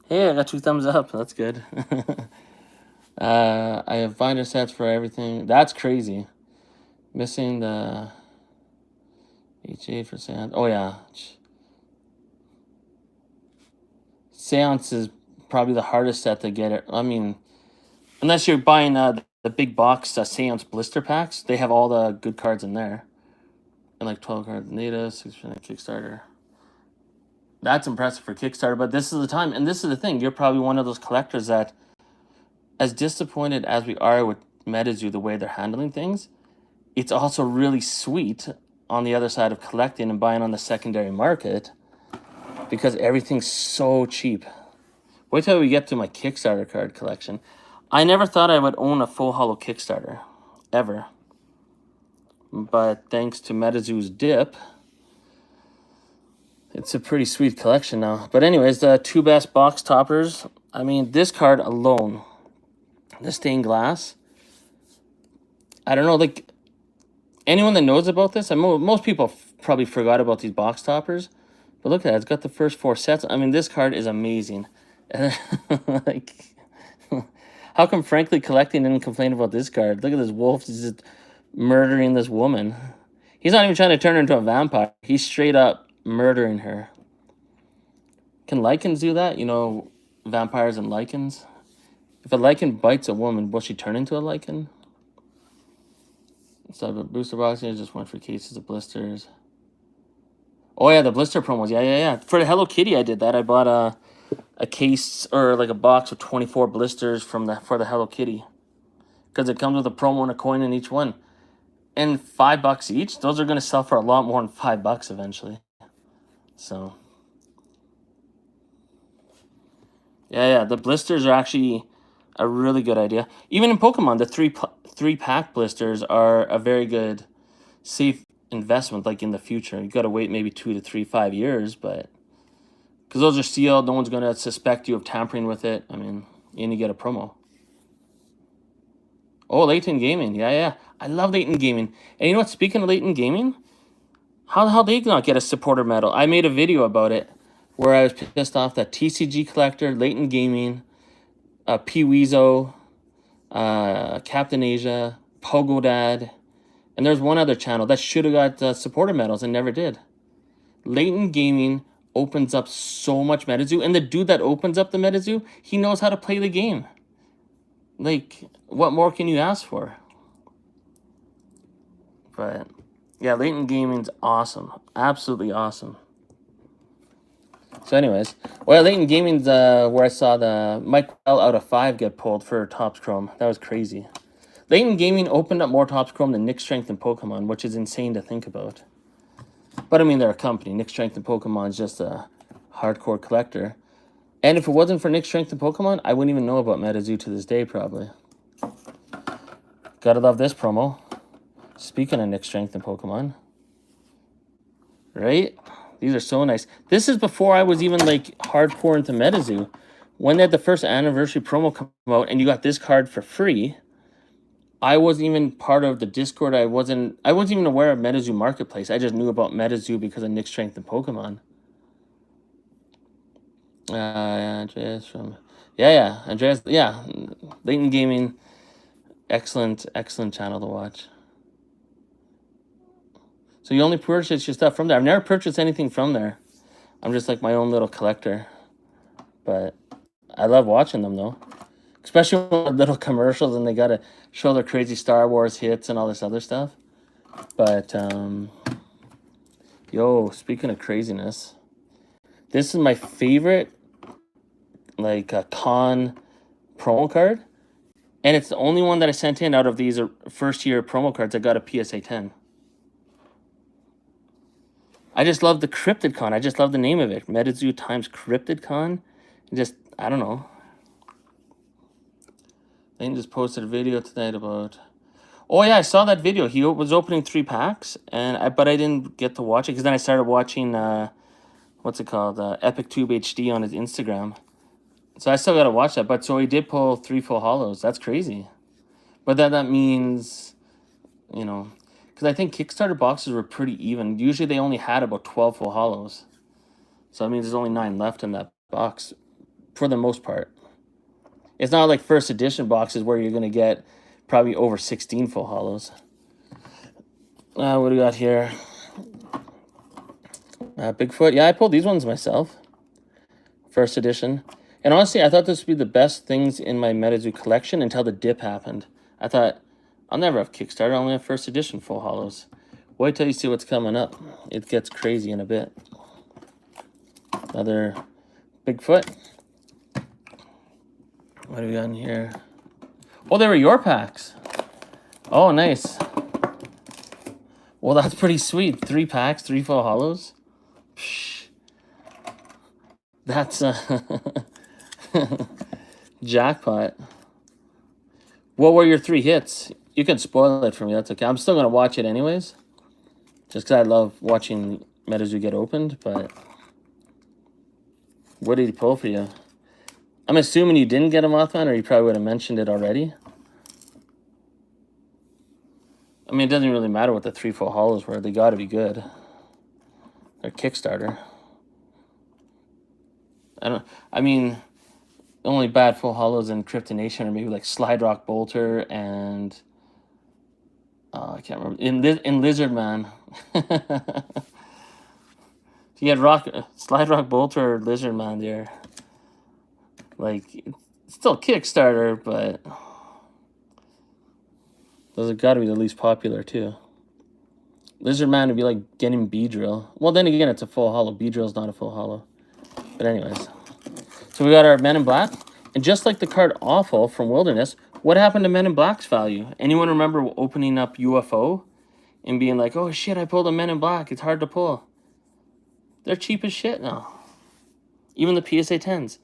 Hey, I got 2 thumbs up. That's good. I have binder sets for everything. That's crazy. Missing the HA for Seance. Oh, yeah. Seance is probably the hardest set to get it. I mean, unless you're buying the big box Seance blister packs, they have all the good cards in there. And like 12 cards native, 6% Kickstarter. That's impressive for Kickstarter, but this is the time. And this is the thing. You're probably one of those collectors that, as disappointed as we are with MetaZoo, the way they're handling things, it's also really sweet on the other side of collecting and buying on the secondary market because everything's so cheap. Wait till we get to my Kickstarter card collection. I never thought I would own a full holo Kickstarter, ever. But thanks to MetaZoo's dip, it's a pretty sweet collection now. But anyways, the 2 best box toppers. I mean, this card alone, the stained glass, I don't know, like, anyone that knows about this, most people probably forgot about these box toppers. But look at that, it's got the first 4 sets. I mean, this card is amazing. Like, how come Frankly Collecting didn't complain about this card? Look at this wolf just murdering this woman. He's not even trying to turn her into a vampire. He's straight up murdering her. Can lichens do that? You know, vampires and lichens? If a lichen bites a woman, will she turn into a lichen? So booster boxes, just went for cases of blisters. Oh yeah, the blister promos. Yeah. For the Hello Kitty, I did that. I bought a case or like a box with 24 blisters for the Hello Kitty, because it comes with a promo and a coin in each one, and $5 each. Those are going to sell for a lot more than $5 eventually. So yeah, the blisters are actually a really good idea. Even in Pokemon, the three pack blisters are a very good, safe investment. Like in the future, you got to wait maybe 2 to 3, 5 years, but because those are sealed, no one's going to suspect you of tampering with it. I mean, and you get a promo. Oh, Latent Gaming, yeah. I love Latent Gaming. And you know what? Speaking of Latent Gaming, how the hell they not get a supporter medal? I made a video about it where I was pissed off that TCG Collector, Latent Gaming, Pee-Weezo, Captain Asia, Pogo Dad, and there's one other channel that should have got supporter medals and never did. Latent Gaming opens up so much MetaZoo, and the dude that opens up the MetaZoo, he knows how to play the game. Like, what more can you ask for? But yeah, Latent Gaming's awesome. Absolutely awesome. So anyways, well, Latent Gaming's where I saw the Mike Bell out of 5 get pulled for Topps Chrome. That was crazy. Latent Gaming opened up more Topps Chrome than Nick Strength and Pokemon, which is insane to think about. But I mean, they're a company. Nick Strength and Pokemon is just a hardcore collector. And if it wasn't for Nick Strength and Pokemon, I wouldn't even know about MetaZoo to this day, probably. Gotta love this promo. Speaking of Nick Strength and Pokemon. Right? These are so nice. This is before I was even, like, hardcore into MetaZoo. When they had the first anniversary promo come out and you got this card for free, I wasn't even part of the Discord. I wasn't even aware of MetaZoo Marketplace. I just knew about MetaZoo because of Nick Strength and Pokemon. Andreas from... Yeah, Andreas... Yeah, Latent Gaming, excellent channel to watch. So you only purchase your stuff from there. I've never purchased anything from there. I'm just like my own little collector. But I love watching them though, especially with little commercials and they gotta show their crazy Star Wars hits and all this other stuff. But yo, speaking of craziness, this is my favorite like con promo card, and it's the only one that I sent in out of these first year promo cards. I got a PSA 10. I just love the Cryptid Con. I just love the name of it. MetaZoo times Cryptid Con. Just, I don't know. Lane just posted a video tonight about... Oh yeah, I saw that video. He was opening 3 packs, but I didn't get to watch it because then I started watching, what's it called? EpicTube HD on his Instagram. So I still got to watch that. But so he did pull 3 full holos. That's crazy. But that means, you know... Because I think Kickstarter boxes were pretty even. Usually they only had about 12 full holos. So that means there's only 9 left in that box for the most part. It's not like first edition boxes where you're going to get probably over 16 full holos. What do we got here? Bigfoot. Yeah, I pulled these ones myself. First edition. And honestly, I thought this would be the best things in my MetaZoo collection until the dip happened. I thought... I'll never have Kickstarter, I'll only have first edition full holos. Wait till you see what's coming up. It gets crazy in a bit. Another Bigfoot. What do we got in here? Oh, they were your packs. Oh, nice. Well, that's pretty sweet. 3 packs, 3 full holos. Psh. That's jackpot. What were your 3 hits? You can spoil it for me. That's okay. I'm still going to watch it anyways. Just because I love watching MetaZoo get opened. But what did he pull for you? I'm assuming you didn't get a Mothman, or you probably would have mentioned it already. I mean, it doesn't really matter what the 3 full holos were. They got to be good. They're Kickstarter. I mean, the only bad full holos in Cryptonation are maybe like Slide Rock Bolter and... I can't remember. In Lizard Man. You had Slide Rock Bolter or Lizard Man there. Like, it's still Kickstarter, but those have got to be the least popular too. Lizard Man would be like getting B-Drill. Well, then again, it's a full holo. B-Drill's not a full holo. But anyways. So we got our Men in Black. And just like the card Awful from Wilderness, what happened to Men in Black's value? Anyone remember opening up UFO and being like, oh shit, I pulled a Men in Black. It's hard to pull. They're cheap as shit now. Even the PSA 10s.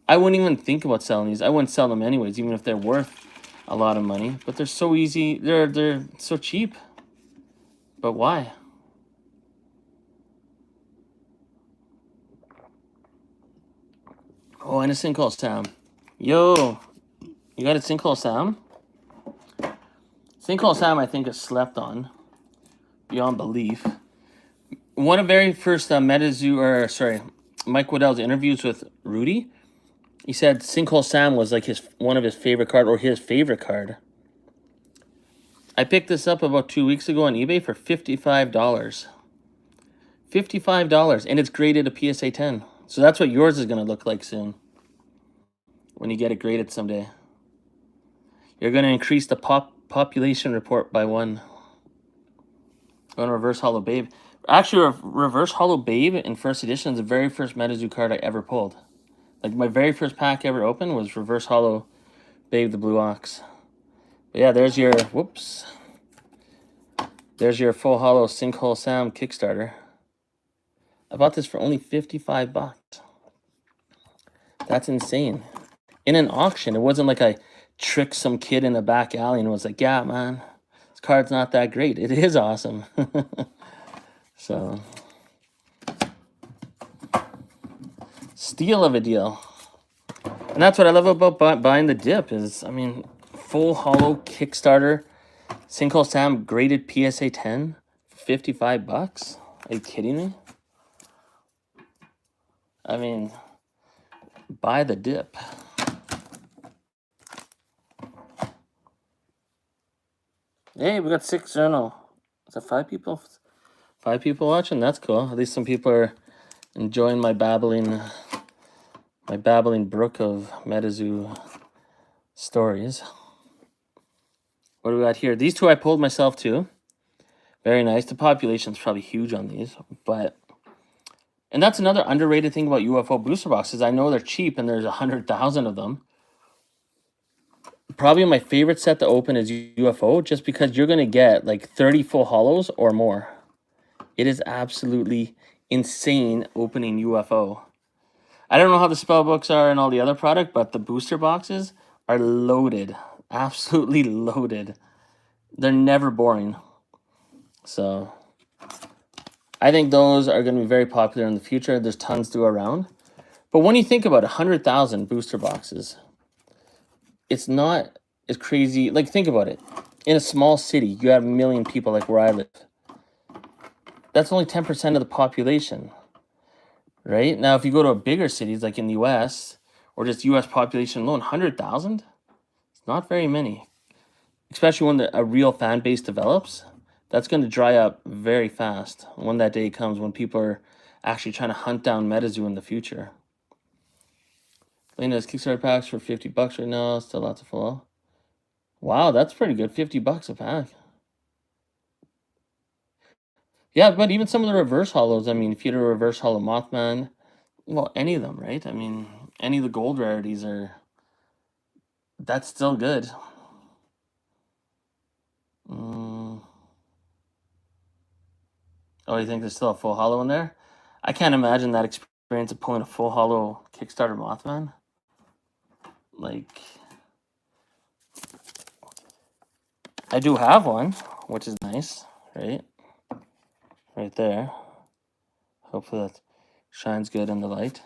I wouldn't even think about selling these. I wouldn't sell them anyways, even if they're worth a lot of money. But they're so easy. They're so cheap. But why? Oh, and a Sinkhole Sam. Yo, you got a Sinkhole Sam? Sinkhole Sam, I think, is slept on beyond belief. One of the very first Mike Waddell's interviews with Rudy, he said Sinkhole Sam was like one of his favorite card, or his favorite card. I picked this up about 2 weeks ago on eBay for $55. $55, and it's graded a PSA 10. So that's what yours is going to look like soon. When you get it graded someday. You're going to increase the population report by 1. Going to Reverse Holo Babe. Actually, Reverse Holo Babe in first edition is the very first MetaZoo card I ever pulled. Like, my very first pack ever opened was Reverse Holo Babe the Blue Ox. But yeah, there's your... Whoops. There's your full holo Sinkhole Sam Kickstarter. I bought this for only $55. That's insane. In an auction, it wasn't like I tricked some kid in the back alley and was like, yeah, man, this card's not that great. It is awesome. So, steal of a deal. And that's what I love about buying the dip is, I mean, full holo Kickstarter Sinkhole Sam graded PSA 10 for $55. Are you kidding me? I mean, buy the dip. Hey, we got 6 journal. Is that 5 people? 5 people watching? That's cool. At least some people are enjoying my babbling my babbling brook of MetaZoo stories. What do we got here? These two I pulled myself too. Very nice. The population's probably huge on these, but and that's another underrated thing about UFO booster boxes. I know they're cheap and there's 100,000 of them. Probably my favorite set to open is UFO, just because you're gonna get like 30 full hollows or more. It is absolutely insane opening UFO. I don't know how the spell books are and all the other product, but the booster boxes are loaded. Absolutely loaded. They're never boring. So I think those are going to be very popular in the future. There's tons to go around. But when you think about 100,000 booster boxes, it's not as crazy. Like, think about it. In a small city, you have 1 million people like where I live. That's only 10% of the population, right? Now, if you go to bigger cities like in the US or just US population alone, 100,000? It's not very many. Especially when a real fan base develops, that's going to dry up very fast when that day comes, when people are actually trying to hunt down MetaZoo in the future. Lena's Kickstarter packs for $50 right now. Still lots of full. Wow, that's pretty good. $50 a pack. Yeah, but even some of the reverse hollows, I mean, if you had a reverse hollow Mothman, well, any of them, right? I mean, any of the gold rarities are, that's still good. Oh, you think there's still a full hollow in there? I can't imagine that experience of pulling a full hollow Kickstarter Mothman. Like, I do have one, which is nice, right? Right there. Hopefully that shines good in the light.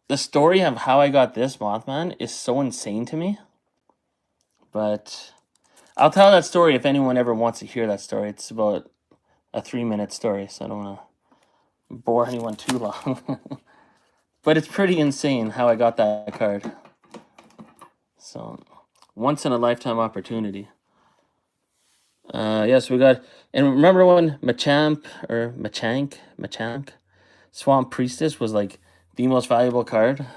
The story of how I got this Mothman is so insane to me. But I'll tell that story if anyone ever wants to hear that story. It's about a 3-minute story, so I don't want to bore anyone too long. But it's pretty insane how I got that card. So, once in a lifetime opportunity. Yes, we got, and remember when Machank, Swamp Priestess was like the most valuable card?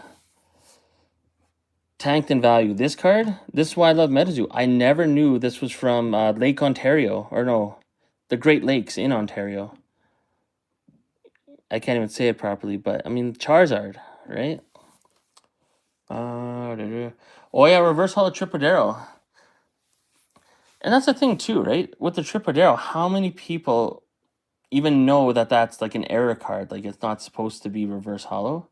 Tanked in value. This card, this is why I love MetaZoo. I never knew this was from Lake Ontario, or no, the Great Lakes in Ontario. I can't even say it properly, but I mean, Charizard, right? Oh yeah, Reverse Hollow Tripodero. And that's the thing too, right? With the Tripodero, how many people even know that that's like an error card? Like, it's not supposed to be Reverse Hollow.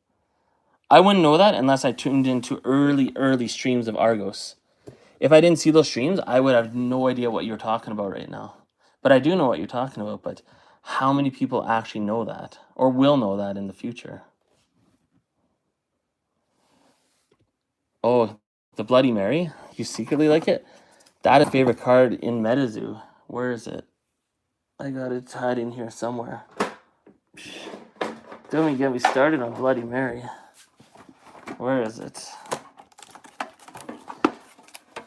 I wouldn't know that unless I tuned into early streams of Argos. If I didn't see those streams, I would have no idea what you're talking about right now. But I do know what you're talking about, but how many people actually know that or will know that in the future? Oh, the Bloody Mary? You secretly like it? That is a favorite card in MetaZoo. Where is it? I got it tied in here somewhere. Don't even get me started on Bloody Mary. Where is it?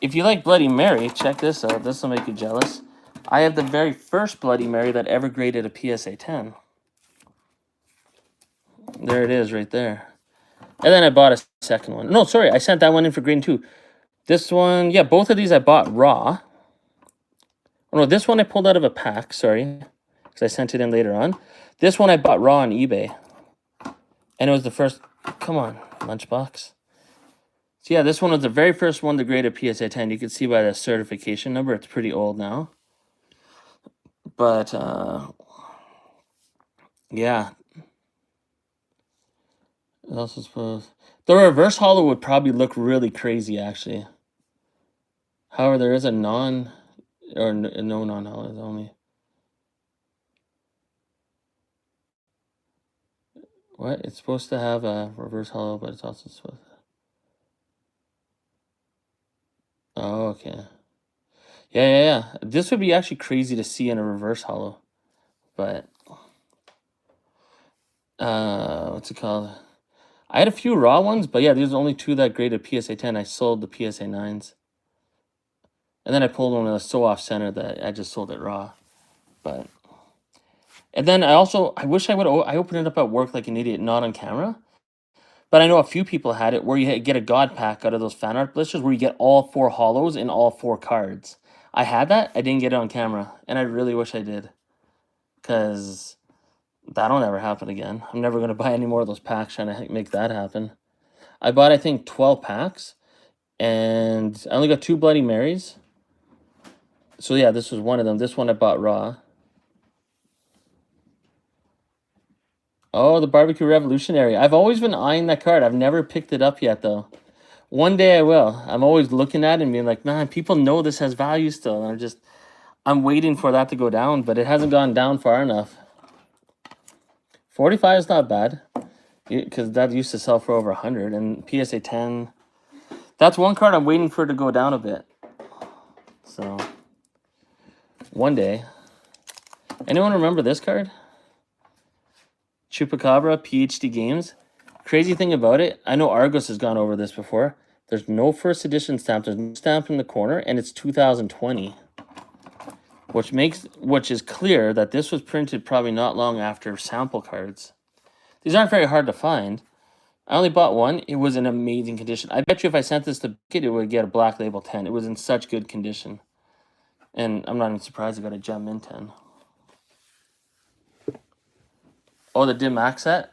If you like Bloody Mary, check this out. This will make you jealous. I have the very first Bloody Mary that ever graded a PSA 10. There it is right there. And then I bought a second one. No, sorry. I sent that one in for green too. This one, yeah, both of these I bought raw. Oh, no, this one I pulled out of a pack. Sorry. Because I sent it in later on. This one I bought raw on eBay. And it was the first... Come on, Lunchbox. So yeah, this one was the very first one to grade a PSA 10. You can see by the certification number, it's pretty old now. But, yeah. Also suppose the reverse hollow would probably look really crazy, actually. However, there is a no non-hollows only. What? It's supposed to have a reverse hollow, but it's also supposed to... Oh, okay. Yeah. This would be actually crazy to see in a reverse hollow. But, what's it called? I had a few raw ones, but yeah, there's only two that graded PSA 10. I sold the PSA 9s. And then I pulled one that was so off-center that I just sold it raw. But... And then I wish I would... I opened it up at work like an idiot, not on camera. But I know a few people had it where you get a God pack out of those fan art blisters where you get all 4 holos in all 4 cards. I had that. I didn't get it on camera, and I really wish I did, because that'll never happen again. I'm never going to buy any more of those packs trying to make that happen. I bought, I think, 12 packs, and I only got 2 Bloody Marys. So yeah, this was one of them. This one I bought raw. Oh, the Barbecue Revolutionary. I've always been eyeing that card. I've never picked it up yet, though. One day I will. I'm always looking at it and being like, man, people know this has value still. And I'm waiting for that to go down, but it hasn't gone down far enough. 45 is not bad, because that used to sell for over 100. And PSA 10, that's one card I'm waiting for it to go down a bit. So, one day. Anyone remember this card? Chupacabra, PhD Games. Crazy thing about it, I know Argos has gone over this before. There's no first edition stamp. There's no stamp in the corner, and it's 2020. Which is clear that this was printed probably not long after sample cards. These aren't very hard to find. I only bought one. It was in amazing condition. I bet you if I sent this to Kid, it would get a Black Label 10. It was in such good condition. And I'm not even surprised it got a Gem Mint 10. Oh, the Dim Max set?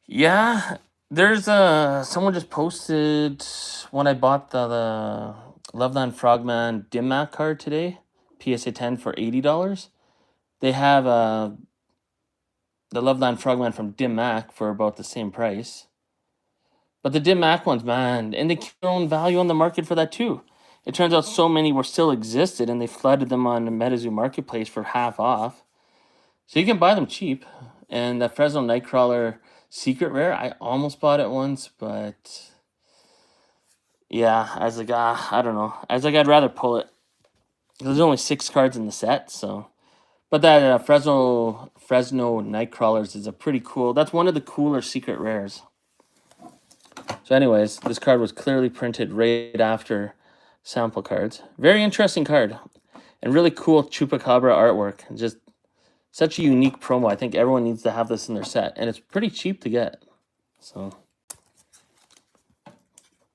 Yeah, there's someone just posted when I bought the Loveland Frogman Dim Mac card today, PSA 10 for $80. They have the Loveland Frogman from Dim Mac for about the same price. But the Dim Mac ones, man, and they keep their own value on the market for that too. It turns out so many were still existed, and they flooded them on the MetaZoo Marketplace for half off. So you can buy them cheap. And the Fresno Nightcrawler Secret Rare, I almost bought it once, but yeah, I was like, I don't know. I was like, I'd rather pull it. There's only 6 cards in the set, so. But that Fresno Nightcrawlers is a pretty cool. That's one of the cooler secret rares. So, anyways, this card was clearly printed right after sample cards. Very interesting card, and really cool Chupacabra artwork. Just such a unique promo. I think everyone needs to have this in their set, and it's pretty cheap to get. So,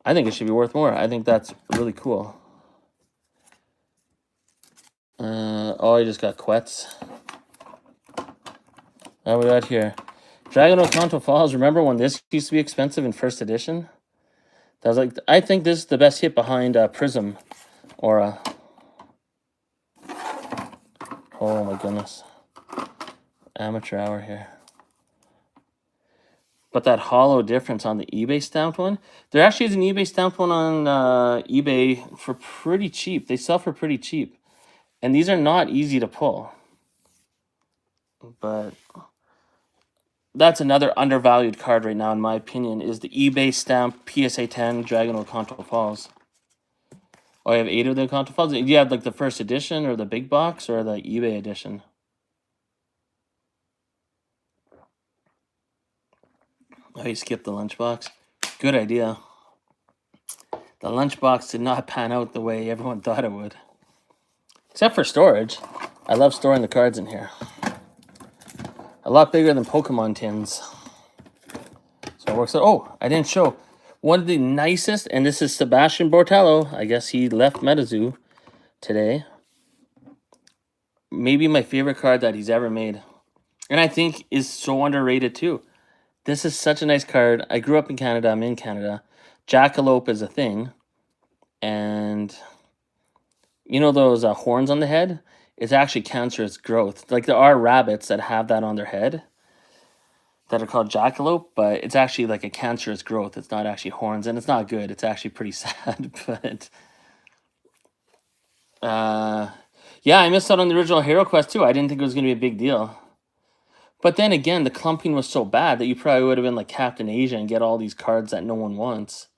I think it should be worth more. I think that's really cool. Oh, I just got Quets. Oh, we got here. Dragon Ocanto Falls. Remember when this used to be expensive in first edition? That was like, I think this is the best hit behind Prism Aura. Oh my goodness. Amateur hour here. But that hollow difference on the eBay stamped one, there actually is an eBay stamped one on eBay for pretty cheap. They sell for pretty cheap. And these are not easy to pull. But that's another undervalued card right now, in my opinion, is the eBay stamp PSA 10 Dragon Ocanto Falls. Oh, I have 8 of the Ocanto Falls? Do you have like the first edition or the big box or the eBay edition? Oh, you skipped the lunchbox? Good idea. The lunchbox did not pan out the way everyone thought it would. Except for storage. I love storing the cards in here. A lot bigger than Pokemon tins. So it works out. Oh, I didn't show. One of the nicest, and this is Sebastian Bortello. I guess he left MetaZoo today. Maybe my favorite card that he's ever made. And I think is so underrated too. This is such a nice card. I grew up in Canada. I'm in Canada. Jackalope is a thing. And you know those horns on the head? It's actually cancerous growth. Like there are rabbits that have that on their head that are called jackalope, but it's actually like a cancerous growth. It's not actually horns, and it's not good. It's actually pretty sad. But yeah, I missed out on the original Hero Quest too. I didn't think it was going to be a big deal. But then again, the clumping was so bad that you probably would have been like Captain Asia and get all these cards that no one wants.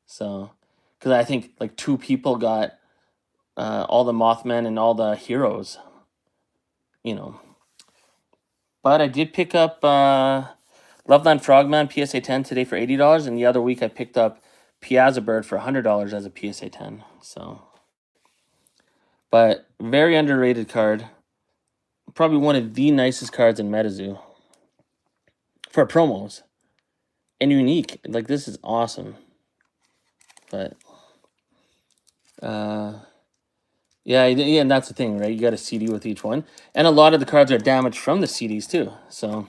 So, because I think like 2 people got all the Mothmen and all the heroes, you know. But I did pick up Loveland Frogman PSA 10 today for $80, and the other week I picked up Piazza Bird for $100 as a PSA 10. So, but very underrated card. Probably one of the nicest cards in MetaZoo for promos. and unique. Like, this is awesome. But yeah, and that's the thing, right? You got a CD with each one, and a lot of the cards are damaged from the CDs too. So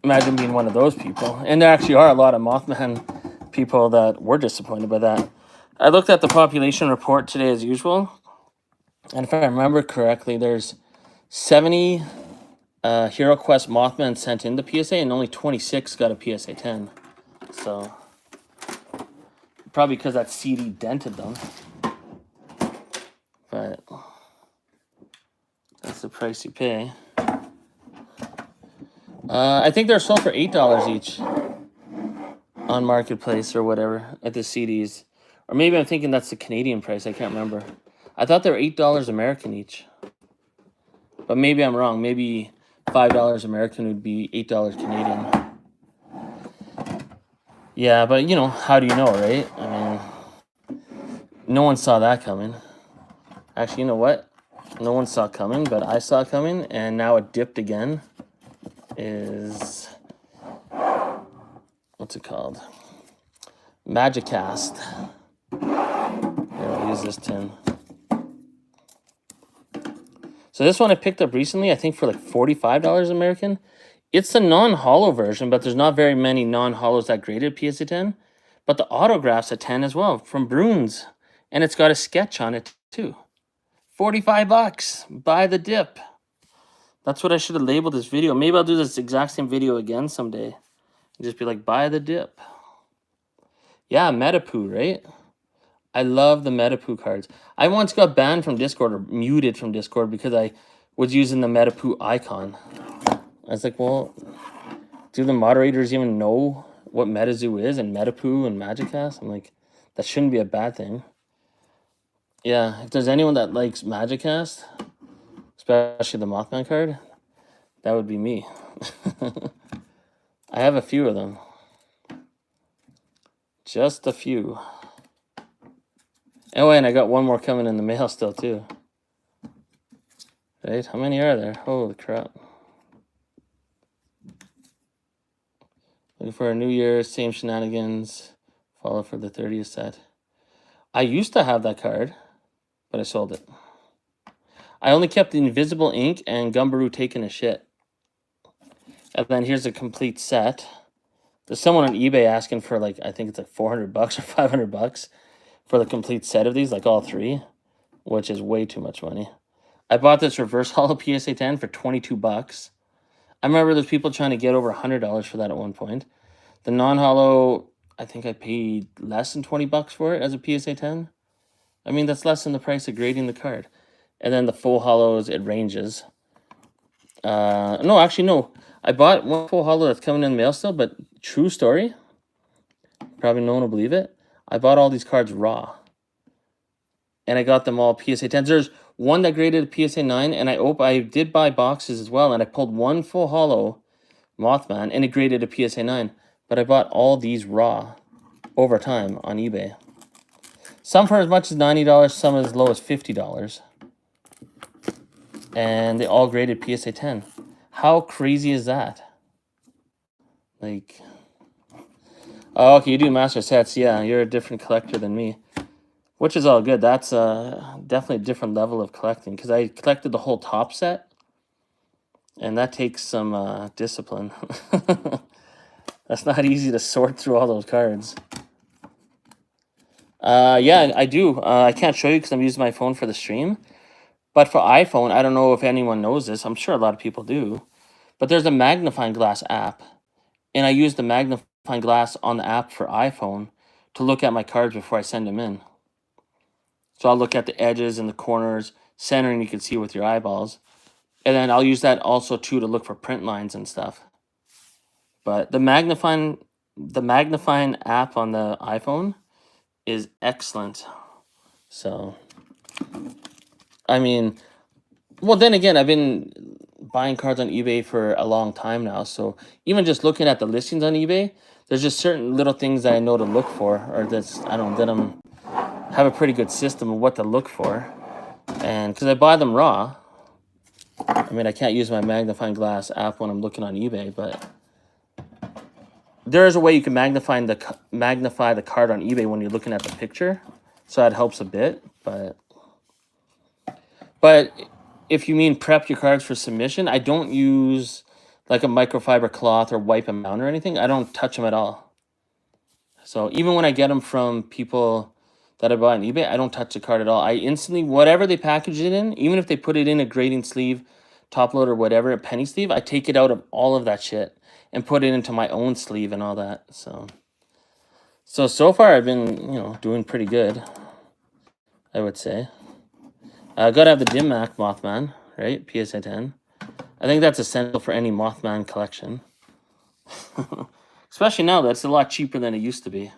imagine being one of those people. And there actually are a lot of Mothman people that were disappointed by that. I looked at the population report today as usual, and if I remember correctly, there's 70 Hero Quest Mothman sent into PSA, and only 26 got a PSA 10. So probably because that CD dented them. But that's the price you pay. I think they're sold for $8 each on Marketplace or whatever at the CDs. Or maybe I'm thinking that's the Canadian price. I can't remember. I thought they were $8 American each. But maybe I'm wrong. Maybe $5 American would be $8 Canadian. Yeah, but you know, how do you know, right? I mean, no one saw that coming. Actually, you know what? No one saw coming, but I saw coming, and now it dipped again. Is what's it called? Magicast. Here, I'll use this tin. So this one I picked up recently, I think for like $45 American. It's the non-hollow version, but there's not very many non-hollows that graded PSA 10. But the autograph's a 10 as well from Bruins, and it's got a sketch on it too. $45. Buy the dip. That's what I should have labeled this video. Maybe I'll do this exact same video again someday. And just be like, buy the dip. Yeah, MetaPoo, right? I love the MetaPoo cards. I once got banned from Discord or muted from Discord because I was using the MetaPoo icon. I was like, well, do the moderators even know what MetaZoo is and MetaPoo and Magicast? I'm like, that shouldn't be a bad thing. Yeah, if there's anyone that likes Magicast, especially the Mothman card, that would be me. I have a few of them. Just a few. Oh, and I got one more coming in the mail still, too. Right? How many are there? Holy crap. Looking for a New Year, same shenanigans. Follow for the 30th set. I used to have that card, but I sold it. I only kept the Invisible Ink and Gumbaroo taking a shit. And then here's a complete set. There's someone on eBay asking for like, I think it's like $400 or $500 for the complete set of these, like all three, which is way too much money. I bought this reverse hollow PSA 10 for $22. I remember there's people trying to get over $100 for that at one point. The non-hollow, I think I paid less than $20 for it as a PSA 10. I mean, that's less than the price of grading the card. And then the full hollows, it ranges. No, actually, no. I bought one full hollow that's coming in the mail still, but true story, probably no one will believe it, I bought all these cards raw. And I got them all PSA 10s. There's one that graded PSA 9, and I did buy boxes as well, and I pulled one full hollow Mothman, and it graded a PSA 9. But I bought all these raw over time on eBay. Some for as much as $90, some as low as $50. And they all graded PSA 10. How crazy is that? Like, oh, okay, you do master sets. Yeah, you're a different collector than me. Which is all good. That's definitely a different level of collecting. Because I collected the whole top set. And that takes some discipline. That's not easy to sort through all those cards. Yeah, I do. I can't show you because I'm using my phone for the stream. But for iPhone, I don't know if anyone knows this. I'm sure a lot of people do. But there's a magnifying glass app. And I use the magnifying glass on the app for iPhone to look at my cards before I send them in. So I'll look at the edges and the corners, centering you can see with your eyeballs. And then I'll use that also too to look for print lines and stuff. But the magnifying app on the iPhone is excellent. So, I mean, well, then again, I've been buying cards on eBay for a long time now. So even just looking at the listings on eBay, there's just certain little things that I know to look for, or that's, I don't know, that I'm have a pretty good system of what to look for. And because I buy them raw, I mean, I can't use my magnifying glass app when I'm looking on eBay, but there is a way you can magnify the card on eBay when you're looking at the picture, so that helps a bit. But if you mean prep your cards for submission, I don't use like a microfiber cloth or wipe them down or anything. I don't touch them at all. So even when I get them from people that I buy on eBay, I don't touch the card at all. I instantly, whatever they package it in, even if they put it in a grading sleeve, top load or whatever, a penny sleeve, I take it out of all of that shit and put it into my own sleeve and all that. So far I've been, doing pretty good, I would say. Gotta have the Dim Mak Mothman, right? PSA 10. I think that's essential for any Mothman collection. Especially now, that's a lot cheaper than it used to be.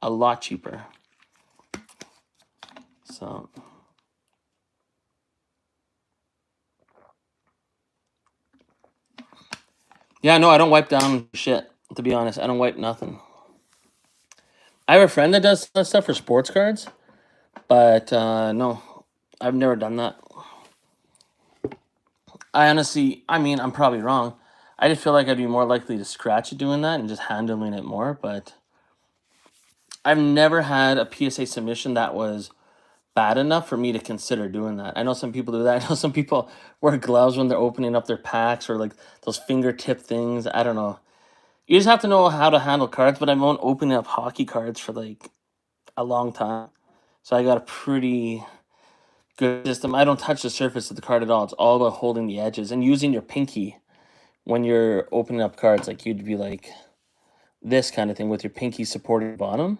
A lot cheaper. So. Yeah, no, I don't wipe down shit, to be honest. I don't wipe nothing. I have a friend that does that stuff for sports cards, but no, I've never done that. I'm probably wrong. I just feel like I'd be more likely to scratch it doing that and just handling it more, but I've never had a PSA submission that was bad enough for me to consider doing that. I know some people do that. I know some people wear gloves when they're opening up their packs or like those fingertip things. I don't know. You just have to know how to handle cards, but I won't open up hockey cards for like a long time. So I got a pretty good system. I don't touch the surface of the card at all. It's all about holding the edges and using your pinky when you're opening up cards. Like you'd be like this kind of thing with your pinky supporting the bottom.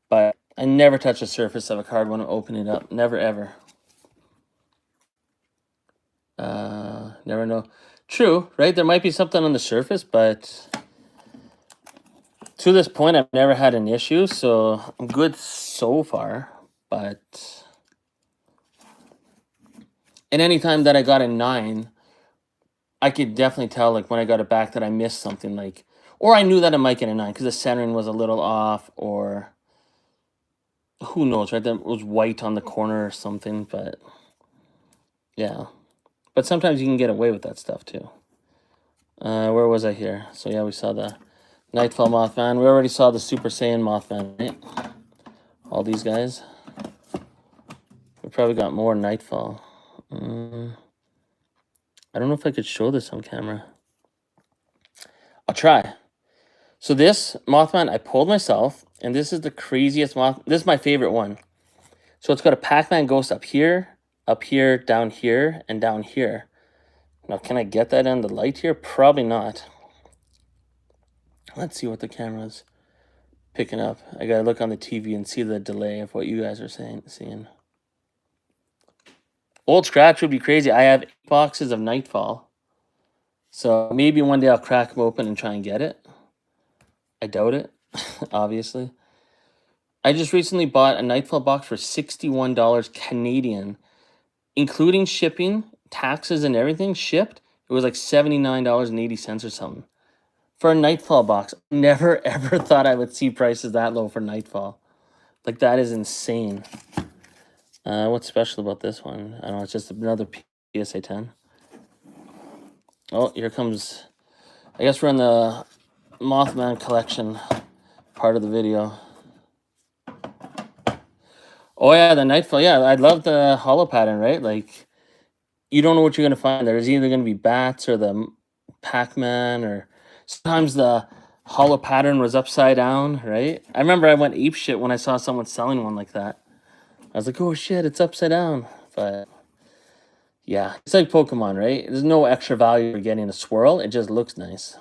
But I never touch the surface of a card when I'm opening it up. Never, ever. Never know. True, right? There might be something on the surface, but to this point, I've never had an issue, so I'm good so far. But and any time that I got a 9, I could definitely tell, like when I got it back, that I missed something, like, or I knew that I might get a 9 because the centering was a little off, or who knows, right? That was white on the corner or something, but yeah. But sometimes you can get away with that stuff too. Where was I here? So yeah, we saw the Nightfall Mothman. We already saw the Super Saiyan Mothman, right? All these guys. We probably got more Nightfall. I don't know if I could show this on camera. I'll try. So this Mothman I pulled myself, and this is the craziest moth. This is my favorite one. So it's got a Pac-Man ghost up here, down here, and down here. Now, can I get that in the light here? Probably not. Let's see what the camera's picking up. I gotta look on the TV and see the delay of what you guys are seeing. Old scratch would be crazy. I have 8 boxes of Nightfall. So maybe one day I'll crack them open and try and get it. I doubt it, obviously. I just recently bought a Nightfall box for $61 Canadian, including shipping, taxes, and everything shipped. It was like $79.80 or something. For a Nightfall box, never ever thought I would see prices that low for Nightfall. Like, that is insane. What's special about this one? I don't know, it's just another PSA 10. Oh, here comes... I guess we're in the Mothman collection part of the video. Oh yeah, the Nightfall. Yeah, I love the hollow pattern, right? Like, you don't know what you're going to find. There's either going to be bats or the Pac-Man, or sometimes the hollow pattern was upside down, right? I remember I went apeshit when I saw someone selling one like that. I was like, oh shit, it's upside down. But yeah, it's like Pokemon, right? There's no extra value for getting a swirl. It just looks nice.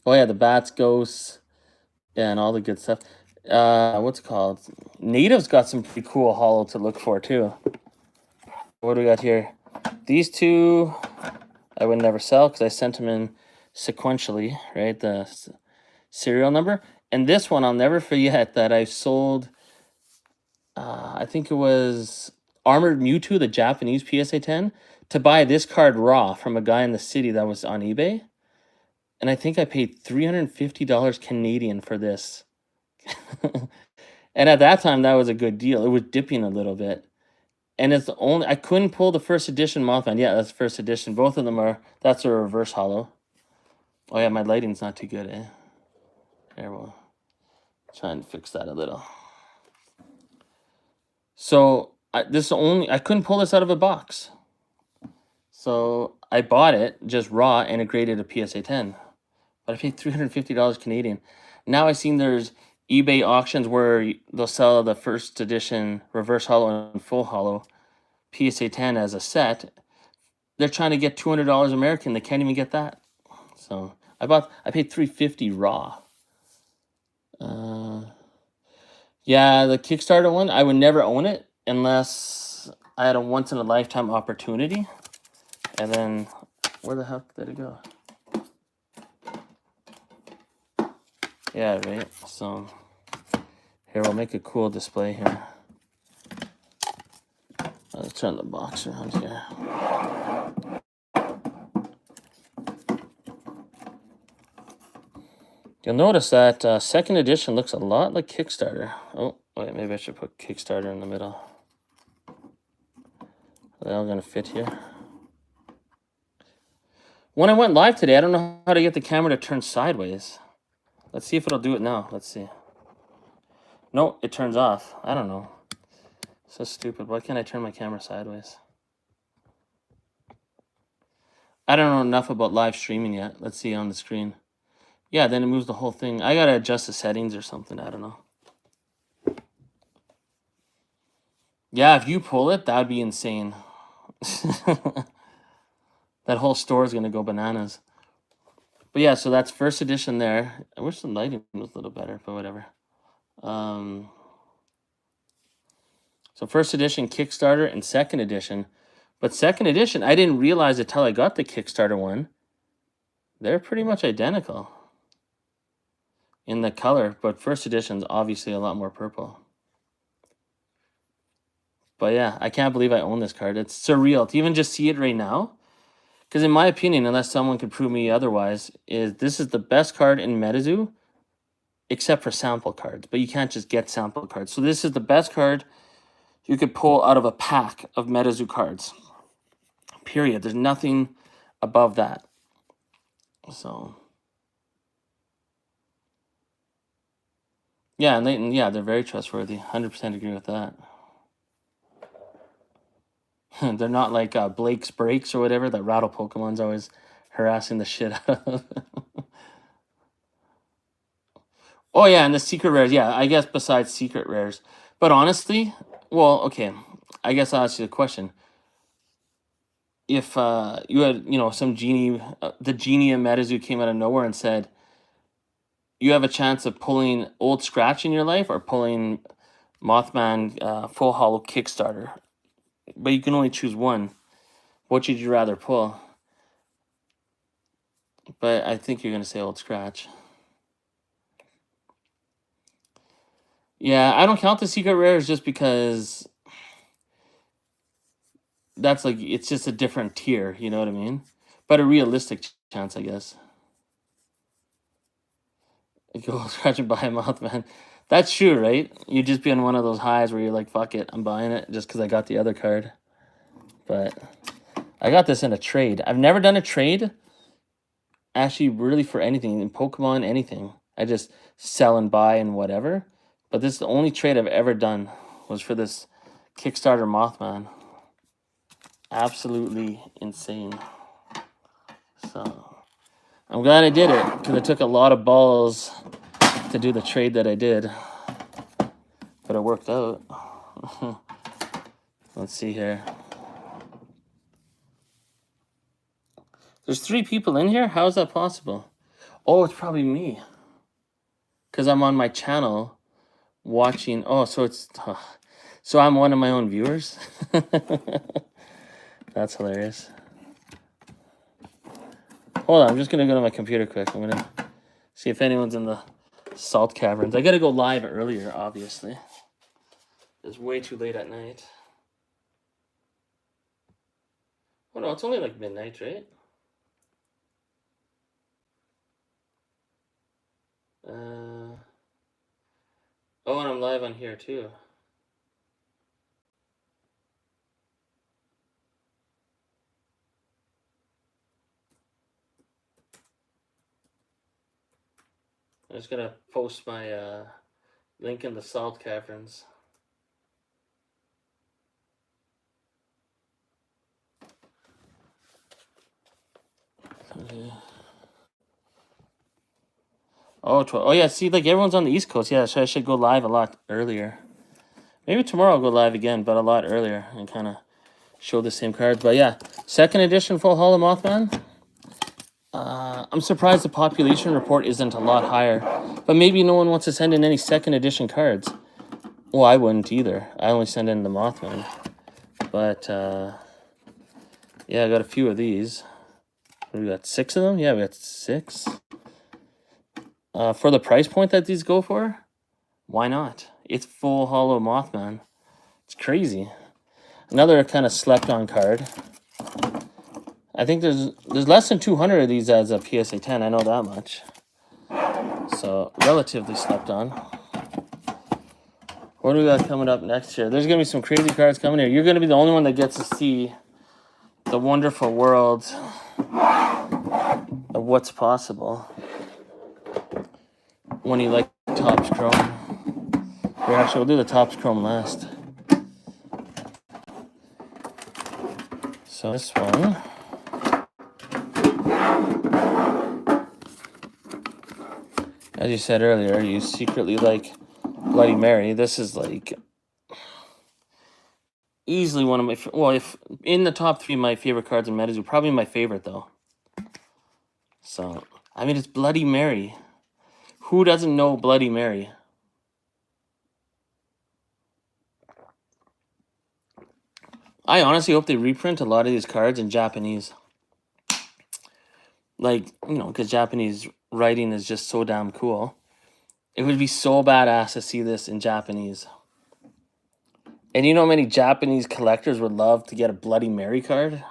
Oh yeah, the bats, ghosts, yeah, and all the good stuff. What's it called? Native's got some pretty cool hollow to look for too. What do we got here? These two I would never sell because I sent them in sequentially, right? The serial number. And this one I'll never forget that I sold, I think it was Armored Mewtwo, the Japanese PSA 10, to buy this card raw from a guy in the city that was on eBay. And I think I paid $350 Canadian for this. And at that time, that was a good deal. It was dipping a little bit. And it's the only... I couldn't pull the first edition Mothman. Yeah, that's first edition. Both of them are... That's a reverse hollow. Oh yeah, my lighting's not too good, eh? Here, we'll try and fix that a little. So I couldn't pull this out of a box. So I bought it just raw and it graded a PSA 10. But I paid $350 Canadian. Now I've seen there's eBay auctions where they'll sell the first edition reverse hollow and full hollow PSA 10 as a set. They're trying to get $200 American. They can't even get that. So I paid $350 raw. Yeah, the Kickstarter one, I would never own it unless I had a once in a lifetime opportunity. And then where the heck did it go? Yeah, right. So here, we'll make a cool display here. Let's turn the box around here. You'll notice that second edition looks a lot like Kickstarter. Oh, wait, maybe I should put Kickstarter in the middle. Are they all going to fit here? When I went live today, I don't know how to get the camera to turn sideways. Let's see if it'll do it now. Let's see. No, it turns off. I don't know. So stupid. Why can't I turn my camera sideways? I don't know enough about live streaming yet. Let's see on the screen. Yeah, then it moves the whole thing. I gotta adjust the settings or something. I don't know. Yeah, if you pull it, that would be insane. That whole store is gonna go bananas. But yeah, so that's first edition there. I wish the lighting was a little better, but whatever. So first edition Kickstarter and second edition. But second edition, I didn't realize it till I got the Kickstarter one. They're pretty much identical in the color, but first edition's obviously a lot more purple. But yeah, I can't believe I own this card. It's surreal to even just see it right now. Because in my opinion, unless someone could prove me otherwise, this is the best card in MetaZoo, except for sample cards. But you can't just get sample cards. So this is the best card you could pull out of a pack of MetaZoo cards. Period. There's nothing above that. So yeah, and they're very trustworthy. 100% agree with that. They're not like Blake's Breaks or whatever that rattle Pokemon's always harassing the shit out of. Oh yeah, and the secret rares. Yeah, I guess besides secret rares. But honestly, well, okay. I guess I'll ask you a question. If you had, some genie, the genie in MetaZoo came out of nowhere and said, you have a chance of pulling Old Scratch in your life or pulling Mothman Full Hollow Kickstarter, but you can only choose one. What would you rather pull? But I think you're going to say Old Scratch. Yeah, I don't count the secret rares just because that's like, it's just a different tier, you know what I mean? But a realistic chance, I guess. Go scratch and buy a Mothman. That's true, right? You'd just be on one of those highs where you're like, fuck it, I'm buying it just because I got the other card. But I got this in a trade. I've never done a trade, actually, really for anything. In Pokemon, anything. I just sell and buy and whatever. But this is the only trade I've ever done was for this Kickstarter Mothman. Absolutely insane. So I'm glad I did it because it took a lot of balls to do the trade that I did. But it worked out. Let's see here. There's 3 people in here? How is that possible? Oh, it's probably me. Because I'm on my channel watching. Oh, so it's... so I'm one of my own viewers? That's hilarious. Hold on, I'm just going to go to my computer quick. I'm going to see if anyone's in the salt caverns. I got to go live earlier, obviously. It's way too late at night. Oh, no, it's only like midnight, right? Oh, and I'm live on here, too. I'm just gonna post my link in the Salt Caverns. Okay. Oh, 12. Oh yeah, see, like everyone's on the East Coast. Yeah, so I should go live a lot earlier. Maybe tomorrow I'll go live again, but a lot earlier and kind of show the same cards. But yeah, second edition Full Hollow Mothman. I'm surprised the population report isn't a lot higher, but maybe no one wants to send in any second edition cards. Well, I wouldn't either. I only send in the Mothman. But yeah, I got a few of these. We got 6 of them. Yeah, we got 6. For the price point that these go for, why not? It's Full Hollow Mothman. It's crazy. Another kind of slept on card. I think there's less than 200 of these as a PSA 10. I know that much. So relatively slept on. What do we got coming up next year? There's gonna be some crazy cards coming here. You're gonna be the only one that gets to see the wonderful world of what's possible when you like Topps Chrome. Here, actually, we'll do the Topps Chrome last. So this one. As you said earlier, you secretly like Bloody Mary. This is like easily one of my... Well, if in the top 3 of my favorite cards in MetaZoo, probably my favorite, though. So, I mean, it's Bloody Mary. Who doesn't know Bloody Mary? I honestly hope they reprint a lot of these cards in Japanese. Like, you know, because Japanese writing is just so damn cool. It would be so badass to see this in Japanese. And you know how many Japanese collectors would love to get a Bloody Mary card?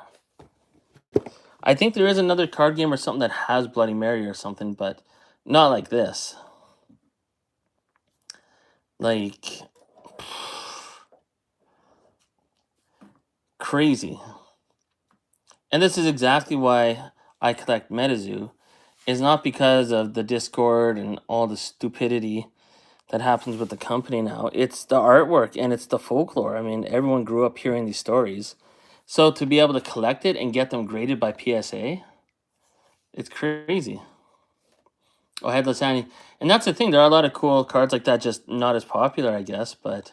I think there is another card game or something that has Bloody Mary or something, but not like this. Like, crazy. And this is exactly why I collect MetaZoo. It's not because of the Discord and all the stupidity that happens with the company now. It's the artwork and it's the folklore. I mean, everyone grew up hearing these stories. So to be able to collect it and get them graded by PSA, it's crazy. Oh, Headless Annie. And that's the thing. There are a lot of cool cards like that, just not as popular, I guess. But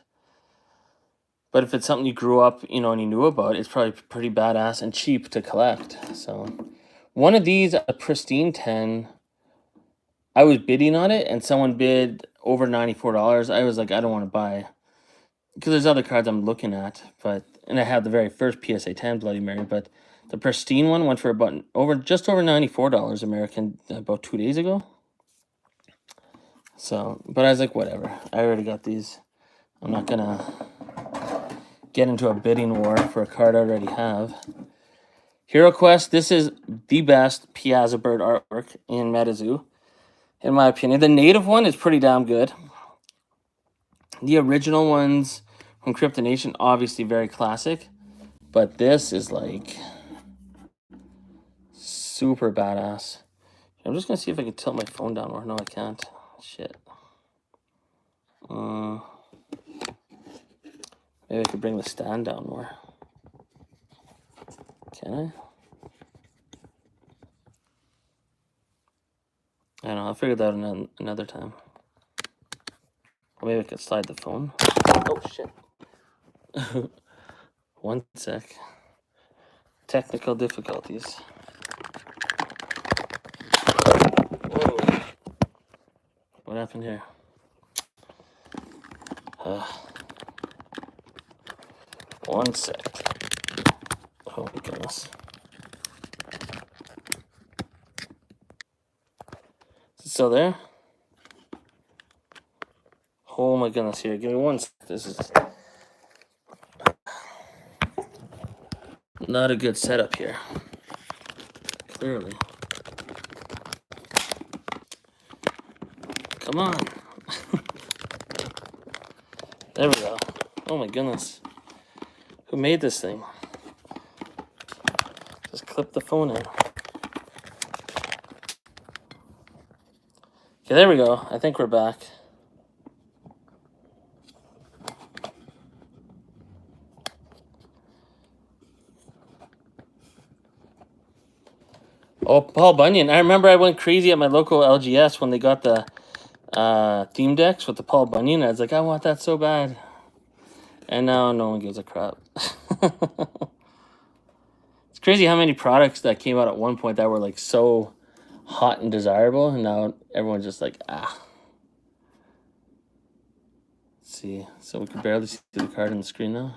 if it's something you grew up, you know, and you knew about, it's probably pretty badass and cheap to collect. So one of these, a pristine 10, I was bidding on it, and someone bid over $94. I was like, I don't want to buy. Because there's other cards I'm looking at. And I have the very first PSA 10 Bloody Mary. But the pristine one went for about just over $94 American about 2 days ago. So, but I was like, whatever. I already got these. I'm not going to get into a bidding war for a card I already have. Hero Quest, this is the best Piazza Bird artwork in MetaZoo, in my opinion. The native one is pretty damn good. The original ones from Crypto Nation, obviously very classic. But this is like super badass. I'm just going to see if I can tilt my phone down more. No, I can't. Shit. Maybe I could bring the stand down more. Can I? I don't know. I'll figure that out another time. Or maybe I could slide the phone. Oh, shit. One sec. Technical difficulties. Whoa. What happened here? One sec. Oh my goodness. Is it still there? Oh my goodness, here. Give me one sec. This is not a good setup here. Clearly. Come on. There we go. Oh my goodness. Who made this thing? Just clip the phone in. Okay, there we go. I think we're back. Oh, Paul Bunyan. I remember I went crazy at my local LGS when they got the theme decks with the Paul Bunyan. I was like, I want that so bad. And now no one gives a crap. It's crazy how many products that came out at one point that were like so hot and desirable, and now everyone's just like, ah. Let's see. So we can barely see the card on the screen now.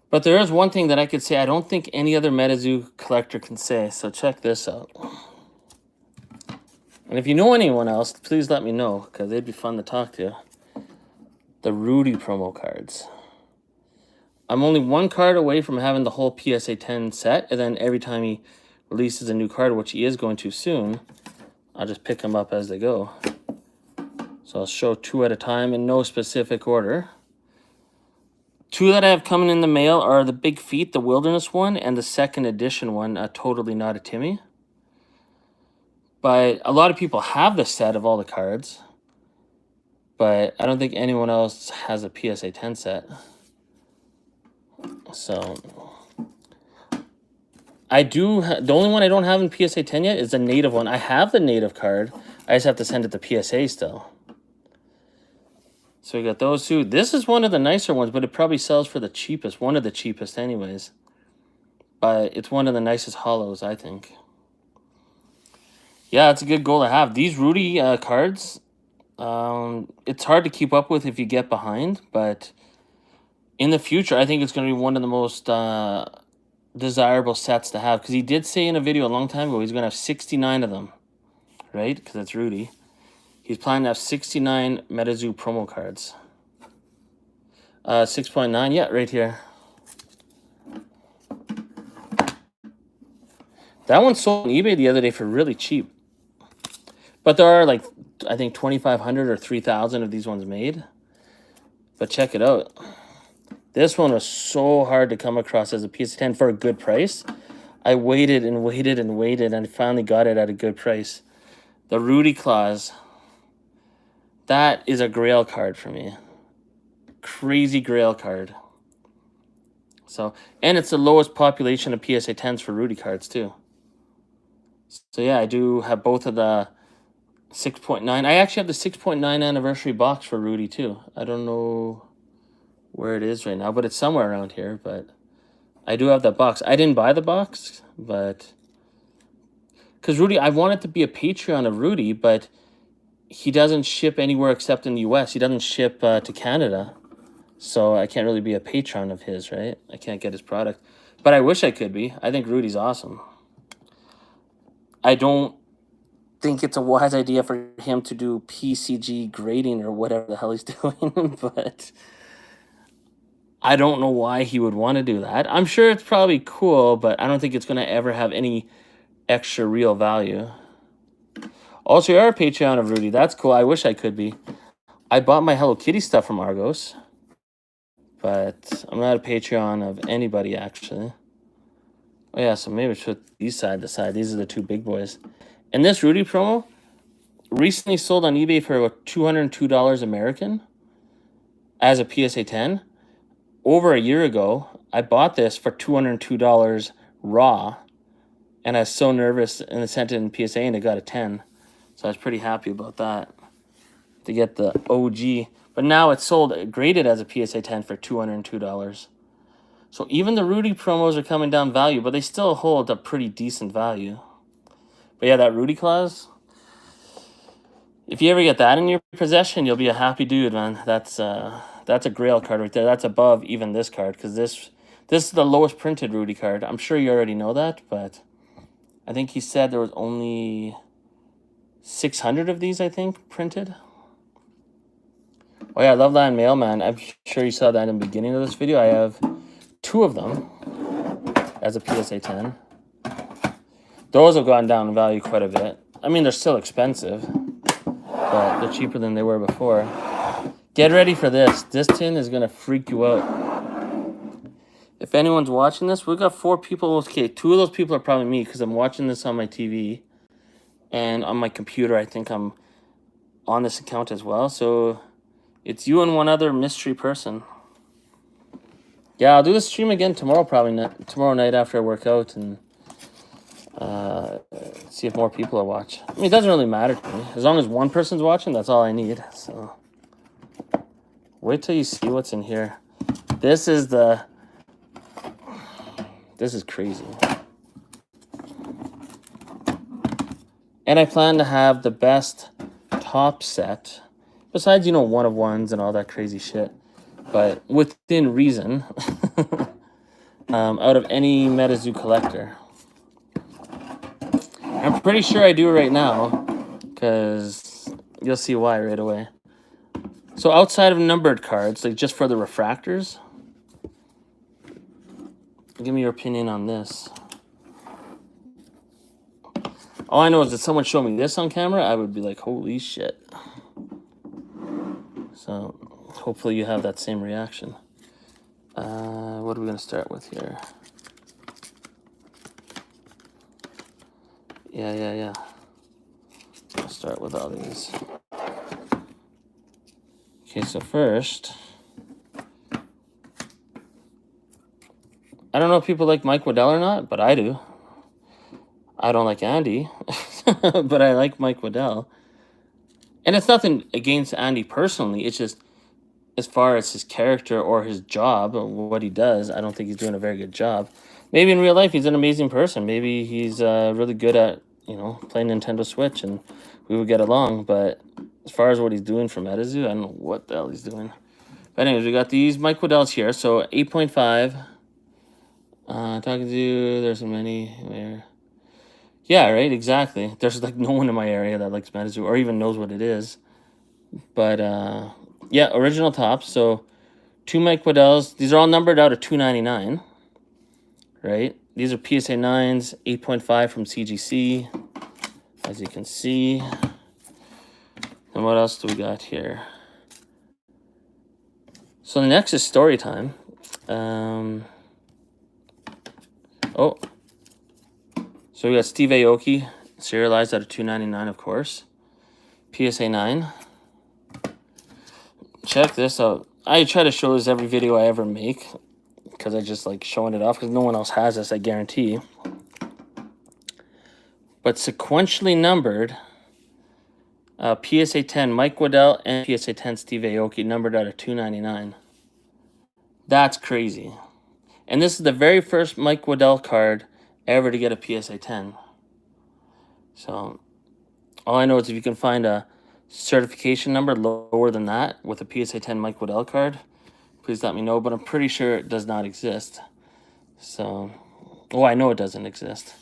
But there is one thing that I could say I don't think any other MetaZoo collector can say. So check this out. And if you know anyone else, please let me know, because they'd be fun to talk to. The Rudy promo cards. I'm only one card away from having the whole PSA 10 set, and then every time he releases a new card, which he is going to soon, I'll just pick them up as they go. So I'll show 2 at a time in no specific order. 2 that I have coming in the mail are the Big Feet, the Wilderness one, and the second edition one, Totally Not a Timmy. But a lot of people have the set of all the cards, but I don't think anyone else has a PSA 10 set. So I do. The only one I don't have in PSA 10 yet is the native one. I have the native card. I just have to send it to PSA still. So we got those 2. This is one of the nicer ones, but it probably sells for the cheapest. One of the cheapest anyways. But it's one of the nicest hollows, I think. Yeah, it's a good goal to have. These Rudy cards, it's hard to keep up with if you get behind, but in the future, I think it's going to be one of the most desirable sets to have, because he did say in a video a long time ago he's going to have 69 of them, right? Because it's Rudy. He's planning to have 69 MetaZoo promo cards. 6.9, yeah, right here. That one sold on eBay the other day for really cheap. But there are, like, I think 2,500 or 3,000 of these ones made. But check it out. This one was so hard to come across as a PSA 10 for a good price. I waited and waited and waited, and finally got it at a good price. The Rudy Claus. That is a grail card for me. Crazy grail card. So, and it's the lowest population of PSA 10s for Rudy cards too. So yeah, I do have both of the 6.9. I actually have the 6.9 anniversary box for Rudy too. I don't know where it is right now, but it's somewhere around here. But I do have that box. I didn't buy the box, but because Rudy, I want it to be a Patreon of Rudy, but he doesn't ship anywhere except in the US. He doesn't ship to Canada. So I can't really be a patron of his, right? I can't get his product. But I wish I could be. I think Rudy's awesome. I don't think it's a wise idea for him to do PCG grading or whatever the hell he's doing. But I don't know why he would want to do that. I'm sure it's probably cool, but I don't think it's going to ever have any extra real value. Also, you are a Patreon of Rudy. That's cool. I wish I could be. I bought my Hello Kitty stuff from Argos, but I'm not a Patreon of anybody, actually. Oh, yeah, so maybe I should put these side to side. These are the 2 big boys. And this Rudy promo recently sold on eBay for about $202 American as a PSA 10. Over a year ago, I bought this for $202 raw, and I was so nervous, and I sent it in PSA, and it got a 10. So I was pretty happy about that, to get the OG. But now it's sold, graded as a PSA 10 for $202. So even the Rudy promos are coming down value, but they still hold a pretty decent value. But yeah, that Rudy Claus, if you ever get that in your possession, you'll be a happy dude, man. That's a grail card right there. That's above even this card, because this is the lowest printed Rudy card. I'm sure you already know that, but I think he said there was only 600 of these, I think, printed. Oh yeah, Love Line Mailman. I'm sure you saw that in the beginning of this video. I have 2 of them as a PSA 10. Those have gone down in value quite a bit. I mean, they're still expensive, but they're cheaper than they were before. Get ready for this. This tin is going to freak you out. If anyone's watching this, we've got 4 people. Okay, 2 of those people are probably me, because I'm watching this on my TV. And on my computer, I think I'm on this account as well. So it's you and one other mystery person. Yeah, I'll do the stream again tomorrow, probably tomorrow night after I work out, and see if more people are watching. I mean, it doesn't really matter to me. As long as one person's watching, that's all I need. So wait till you see what's in here. This is crazy. And I plan to have the best top set, besides, one of ones and all that crazy shit, but within reason, out of any MetaZoo collector. I'm pretty sure I do right now, because you'll see why right away. So outside of numbered cards, like just for the refractors, give me your opinion on this. All I know is that someone showed me this on camera, I would be like, holy shit. So hopefully you have that same reaction. What are we going to start with here? Yeah. I'll start with all these. Okay, so first, I don't know if people like Mike Waddell or not, but I do. I don't like Andy, but I like Mike Waddell. And it's nothing against Andy personally. It's just, as far as his character or his job or what he does, I don't think he's doing a very good job. Maybe in real life he's an amazing person. Maybe he's really good at, playing Nintendo Switch and we would get along. But as far as what he's doing for MetaZoo, I don't know what the hell he's doing. But anyways, we got these Mike Waddell's here. So 8.5. Talking to you, there's so many where... Yeah, right, exactly. There's like no one in my area that likes MetaZoo or even knows what it is. But yeah, original tops. So 2 Mike Waddells. These are all numbered out of 299. Right? These are PSA 9s, 8.5 from CGC, as you can see. And what else do we got here? So the next is story time. Oh. So we got Steve Aoki, serialized out of 299, of course. PSA 9. Check this out. I try to show this every video I ever make, because I just like showing it off, because no one else has this, I guarantee. But sequentially numbered, PSA 10 Mike Waddell and PSA 10 Steve Aoki, numbered out of 299. That's crazy. And this is the very first Mike Waddell card ever to get a PSA 10. So all I know is if you can find a certification number lower than that with a PSA 10 Mike Waddell card, please let me know. But I'm pretty sure it does not exist. So, I know it doesn't exist.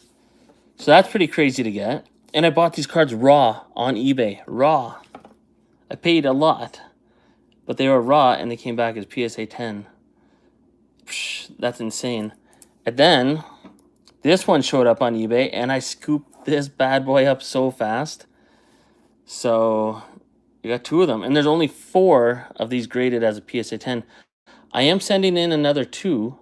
So that's pretty crazy to get. And I bought these cards raw on eBay. Raw. I paid a lot. But they were raw and they came back as PSA 10. Psh, that's insane. And then this one showed up on eBay and I scooped this bad boy up so fast. So you got 2 of them. And there's only 4 of these graded as a PSA 10. I am sending in another 2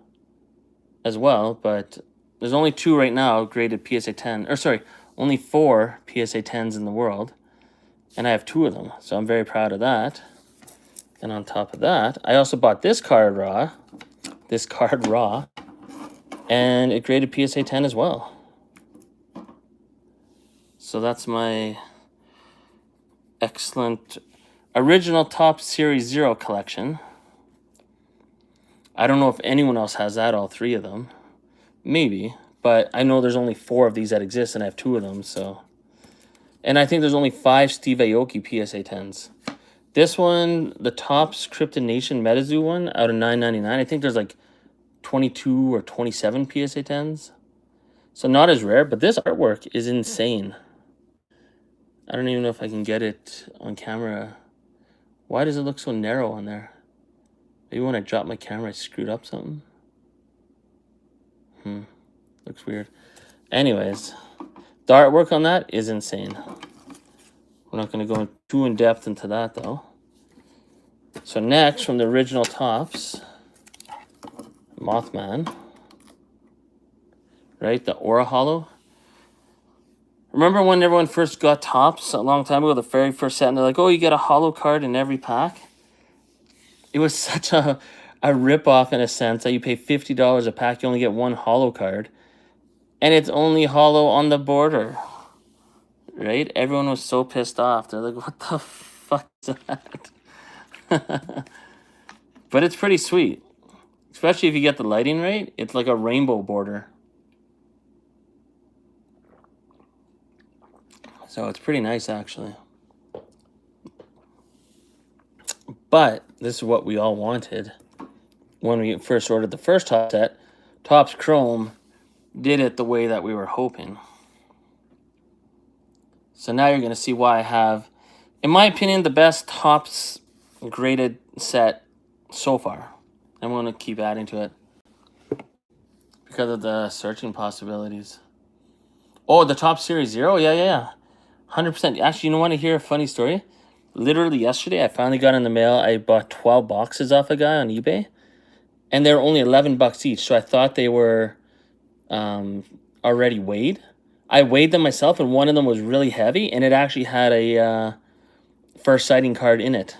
as well, but there's only 2 right now graded PSA 10. Or sorry, only 4 PSA 10s in the world. And I have 2 of them. So I'm very proud of that. And on top of that, I also bought this card raw. And it graded PSA 10 as well. So that's my excellent original Top Series 0 collection. I don't know if anyone else has that, all 3 of them. Maybe. But I know there's only 4 of these that exist, and I have 2 of them, so... And I think there's only 5 Steve Aoki PSA 10s. This one, the Topps Cryptid Nation MetaZoo one, out of $9.99, I think there's like 22 or 27 PSA 10s. So not as rare, but this artwork is insane. I don't even know if I can get it on camera. Why does it look so narrow on there? Maybe when I dropped my camera, I screwed up something. Looks weird. Anyways, the artwork on that is insane. We're not going to go too in depth into that, though. So next, from the original Topps, Mothman. Right, the Aura Hollow. Remember when everyone first got Tops a long time ago, the very first set, and they're like, oh, you get a holo card in every pack? It was such a rip-off in a sense that you pay $50 a pack, you only get one holo card. And it's only holo on the border. Right? Everyone was so pissed off. They're like, what the fuck is that? But it's pretty sweet. Especially if you get the lighting right. It's like a rainbow border. So it's pretty nice, actually. But this is what we all wanted when we first ordered the first top set. Topps Chrome did it the way that we were hoping. So now you're going to see why I have, in my opinion, the best Topps graded set so far. I'm going to keep adding to it because of the searching possibilities. Oh, the Topps Series 0? Yeah. 100%. Actually, you want to hear a funny story? Literally yesterday, I finally got in the mail. I bought 12 boxes off a guy on eBay, and they were only $11 each. So I thought they were already weighed. I weighed them myself, and one of them was really heavy, and it actually had a first sighting card in it.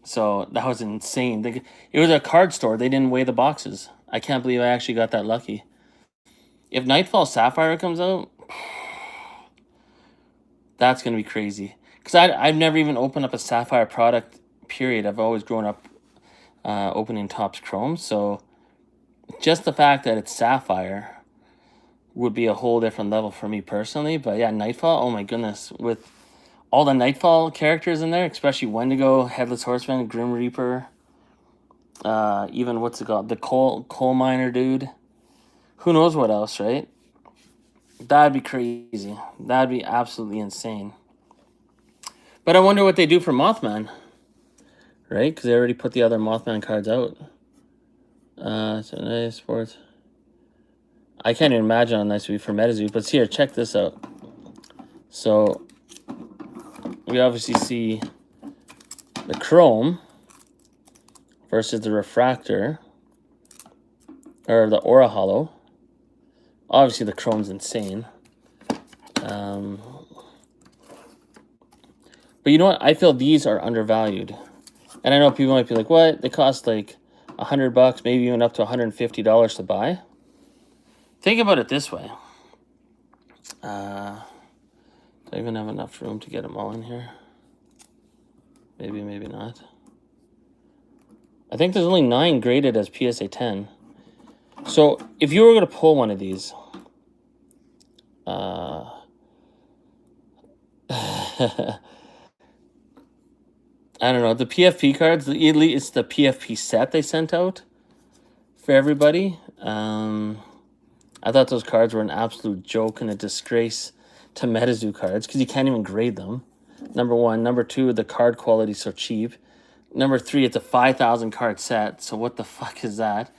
So that was insane. It was a card store. They didn't weigh the boxes. I can't believe I actually got that lucky. If Nightfall Sapphire comes out, that's going to be crazy. Because I've never even opened up a Sapphire product, period. I've always grown up opening Topps Chrome. So just the fact that it's Sapphire would be a whole different level for me personally. But yeah, Nightfall, oh my goodness. With all the Nightfall characters in there, especially Wendigo, Headless Horseman, Grim Reaper, even what's it called? The coal miner dude. Who knows what else, right? That'd be crazy. That'd be absolutely insane. But I wonder what they do for Mothman, right? Because they already put the other Mothman cards out. So nice sports. I can't even imagine how nice it would be for MetaZoo. But here, check this out. So we obviously see the Chrome versus the Refractor, or the Aura Holo. Obviously, the Chrome's insane. But you know what? I feel these are undervalued. And I know people might be like, what? They cost like $100, maybe even up to $150 to buy. Think about it this way. Do I even have enough room to get them all in here? Maybe, maybe not. I think there's only 9 graded as PSA 10. So if you were going to pull one of these, I don't know, the PFP cards, it's the PFP set they sent out for everybody. I thought those cards were an absolute joke and a disgrace to MetaZoo cards because you can't even grade them. Number one. Number two, the card quality is so cheap. Number three, it's a 5,000 card set, so what the fuck is that?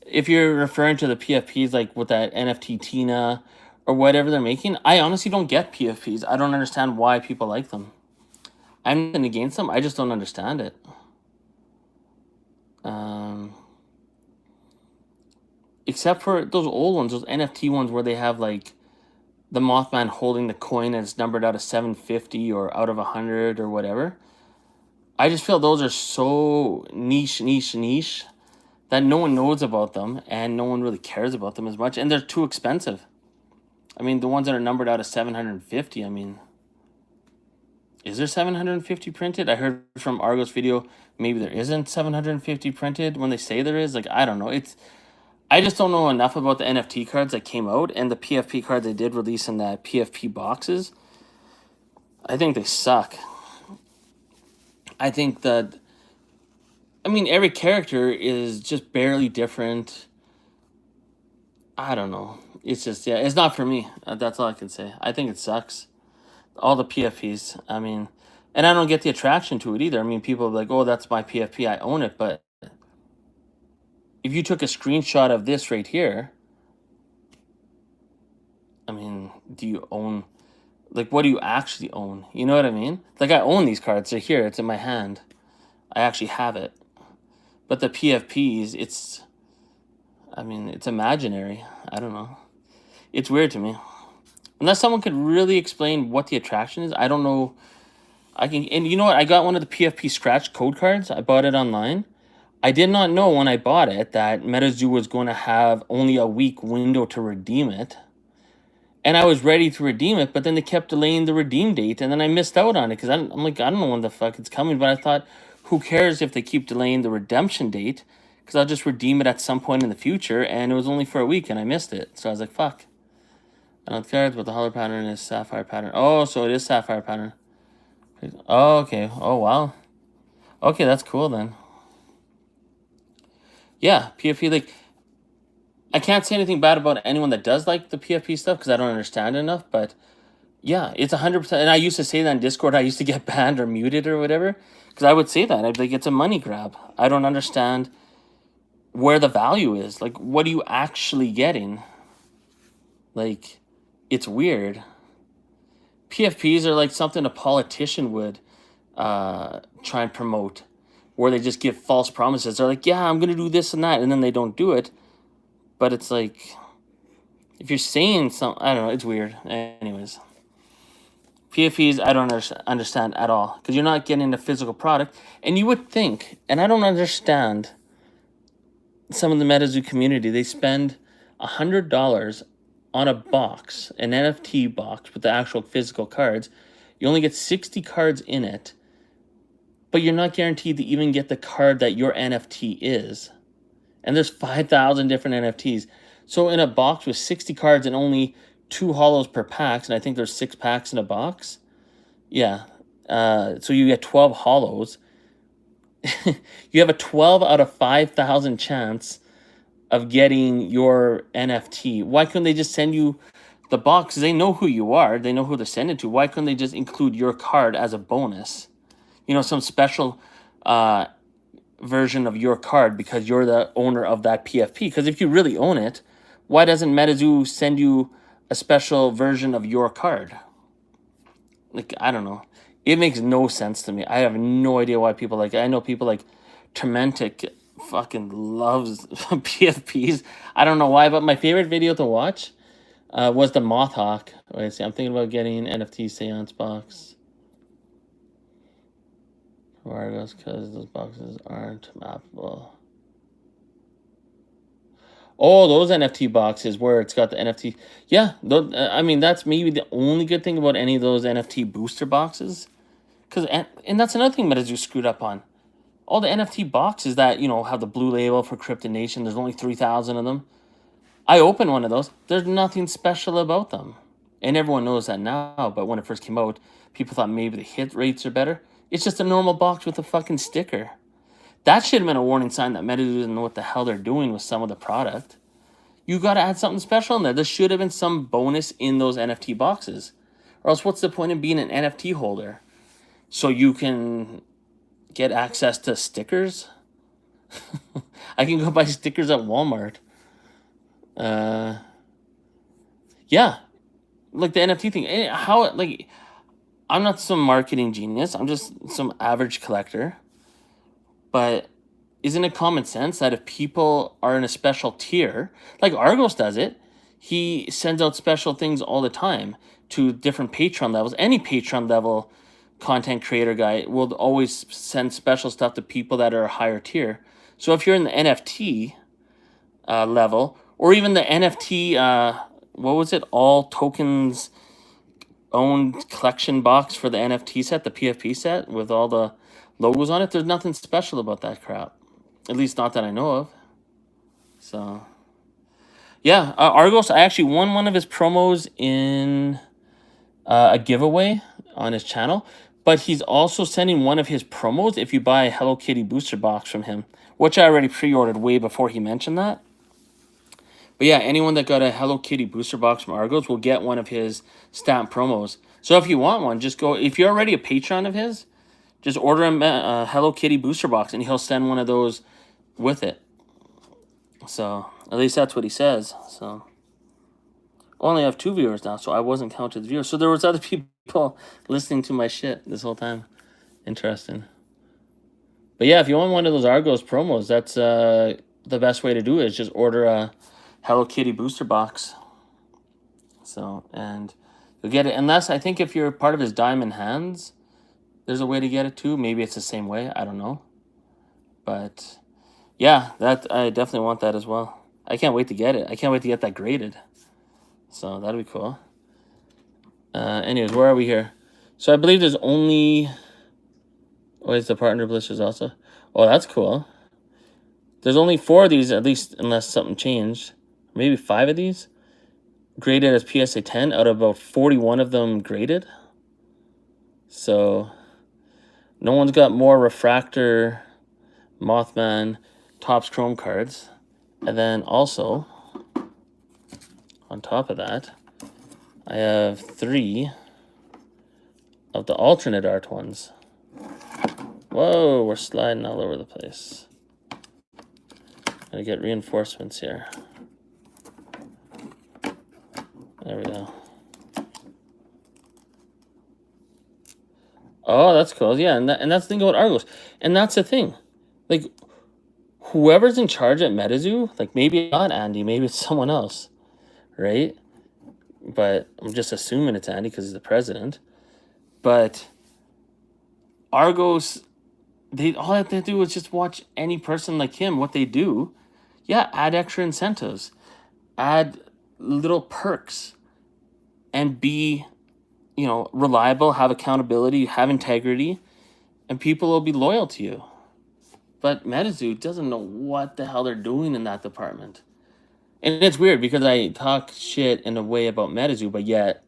If you're referring to the PFPs like with that NFT Tina or whatever they're making, I honestly don't get PFPs. I don't understand why people like them. I'm nothing against them. I just don't understand it. Except for those old ones, those NFT ones where they have like the Mothman holding the coin and it's numbered out of 750 or out of 100 or whatever. I just feel those are so niche that no one knows about them and no one really cares about them as much. And they're too expensive. I mean, the ones that are numbered out of 750, I mean, is there 750 printed? I heard from Argo's video, maybe there isn't 750 printed when they say there is. Like, I don't know. I just don't know enough about the NFT cards that came out and the PFP cards they did release in the PFP boxes. I think they suck. I think that, I mean, every character is just barely different. I don't know. It's just, yeah, it's not for me. That's all I can say. I think it sucks. All the PFPs. I mean, and I don't get the attraction to it either. I mean, people are like, oh, that's my PFP. I own it. But if you took a screenshot of this right here, I mean, do you own, like, what do you actually own? You know what I mean? Like, I own these cards. They're here. It's in my hand. I actually have it. But the PFPs, it's, I mean, it's imaginary. I don't know. It's weird to me. Unless someone could really explain what the attraction is, I don't know. I can, and you know what? I got one of the PFP scratch code cards. I bought it online. I did not know when I bought it that MetaZoo was going to have only a week window to redeem it. And I was ready to redeem it, but then they kept delaying the redeem date, and then I missed out on it because I'm like, I don't know when the fuck it's coming. But I thought, who cares if they keep delaying the redemption date? Because I'll just redeem it at some point in the future, and it was only for a week, and I missed it. So I was like, fuck. I don't care, but the hollow pattern is sapphire pattern. Oh, so it is sapphire pattern. Oh, okay. Oh, wow. Okay, that's cool then. Yeah, PFP, like, I can't say anything bad about anyone that does like the PFP stuff because I don't understand enough, but yeah, it's 100%. And I used to say that in Discord. I used to get banned or muted or whatever because I would say that. I'd be like, it's a money grab. I don't understand where the value is. Like, what are you actually getting? Like, it's weird. PFPs are like something a politician would try and promote, where they just give false promises. They're like, yeah, I'm going to do this and that, and then they don't do it. But it's like, if you're saying something, I don't know, it's weird. Anyways. PFPs, I don't understand at all because you're not getting the physical product. And you would think, and I don't understand some of the MetaZoo community, they spend $100 on a box, an NFT box with the actual physical cards. You only get 60 cards in it, but you're not guaranteed to even get the card that your NFT is. And there's 5,000 different NFTs. So in a box with 60 cards and only 2 hollows per packs, and I think there's 6 packs in a box. Yeah. So you get 12 hollows. You have a 12 out of 5,000 chance of getting your NFT. Why couldn't they just send you the box? They know who you are. They know who to send it to. Why couldn't they just include your card as a bonus? You know, some special version of your card because you're the owner of that PFP. Because if you really own it, why doesn't MetaZoo send you a special version of your card? Like, I don't know. It makes no sense to me. I have no idea why people like it. I know people like Tormentic fucking loves PFPs. I don't know why, but my favorite video to watch was the Moth Hawk. Wait, see, I'm thinking about getting NFT seance box. Argos, because those boxes aren't mappable. Oh, those NFT boxes where it's got the NFT. Yeah, I mean, that's maybe the only good thing about any of those NFT booster boxes. And that's another thing MetaZoo screwed up on. All the NFT boxes that, you know, have the blue label for Cryptid Nation, there's only 3,000 of them. I opened one of those. There's nothing special about them. And everyone knows that now, but when it first came out, people thought maybe the hit rates are better. It's just a normal box with a fucking sticker. That should have been a warning sign that MetaZoo doesn't know what the hell they're doing with some of the product. You got to add something special in there. There should have been some bonus in those NFT boxes. Or else what's the point of being an NFT holder? So you can get access to stickers? I can go buy stickers at Walmart. Yeah. Like the NFT thing. How, like, I'm not some marketing genius. I'm just some average collector. But isn't it common sense that if people are in a special tier, like Argos does it, he sends out special things all the time to different Patreon levels. Any Patreon level content creator guy will always send special stuff to people that are a higher tier. So if you're in the NFT level, or even the NFT, what was it, all tokens owned collection box for the NFT set, the PFP set with all the logos on it, there's nothing special about that crap. At least not that I know of. So, yeah, Argos, I actually won one of his promos in a giveaway on his channel. But he's also sending one of his promos if you buy a Hello Kitty booster box from him, which I already pre-ordered way before he mentioned that. But yeah, anyone that got a Hello Kitty booster box from Argos will get one of his stamp promos. So if you want one, just go. If you're already a patron of his, just order him a Hello Kitty booster box, and he'll send one of those with it. So at least that's what he says. So only have 2 viewers now, so I wasn't counted as viewers. So there was other people listening to my shit this whole time. Interesting. But yeah, if you want one of those Argos promos, that's the best way to do it is just order a Hello Kitty booster box. So, and You'll get it, unless I think if you're part of his Diamond Hands, there's a way to get it too. Maybe it's the same way. I don't know. But yeah, that I definitely want that as well. I can't wait to get it. I can't wait to get that graded. So that'll be cool. Anyways, where are we here? So I believe there's only... Oh, it's the partner blisters also. Oh, that's cool. There's only 4 of these, at least, unless something changed. Maybe 5 of these graded as PSA 10 out of about 41 of them graded. So no one's got more Refractor, Mothman, Topps Chrome cards. And then also, on top of that, I have 3 of the alternate art ones. Whoa, we're sliding all over the place. Gotta get reinforcements here. There we go. Oh, that's cool. Yeah, and that's the thing about Argos. And that's the thing. Like, whoever's in charge at MetaZoo, like, maybe not Andy, maybe it's someone else, right? But I'm just assuming it's Andy because he's the president. But Argos, all they have to do is just watch any person like him, what they do. Yeah, add extra incentives. Add little perks. And be, reliable, have accountability, have integrity, and people will be loyal to you. But MetaZoo doesn't know what the hell they're doing in that department. And it's weird because I talk shit in a way about MetaZoo, but yet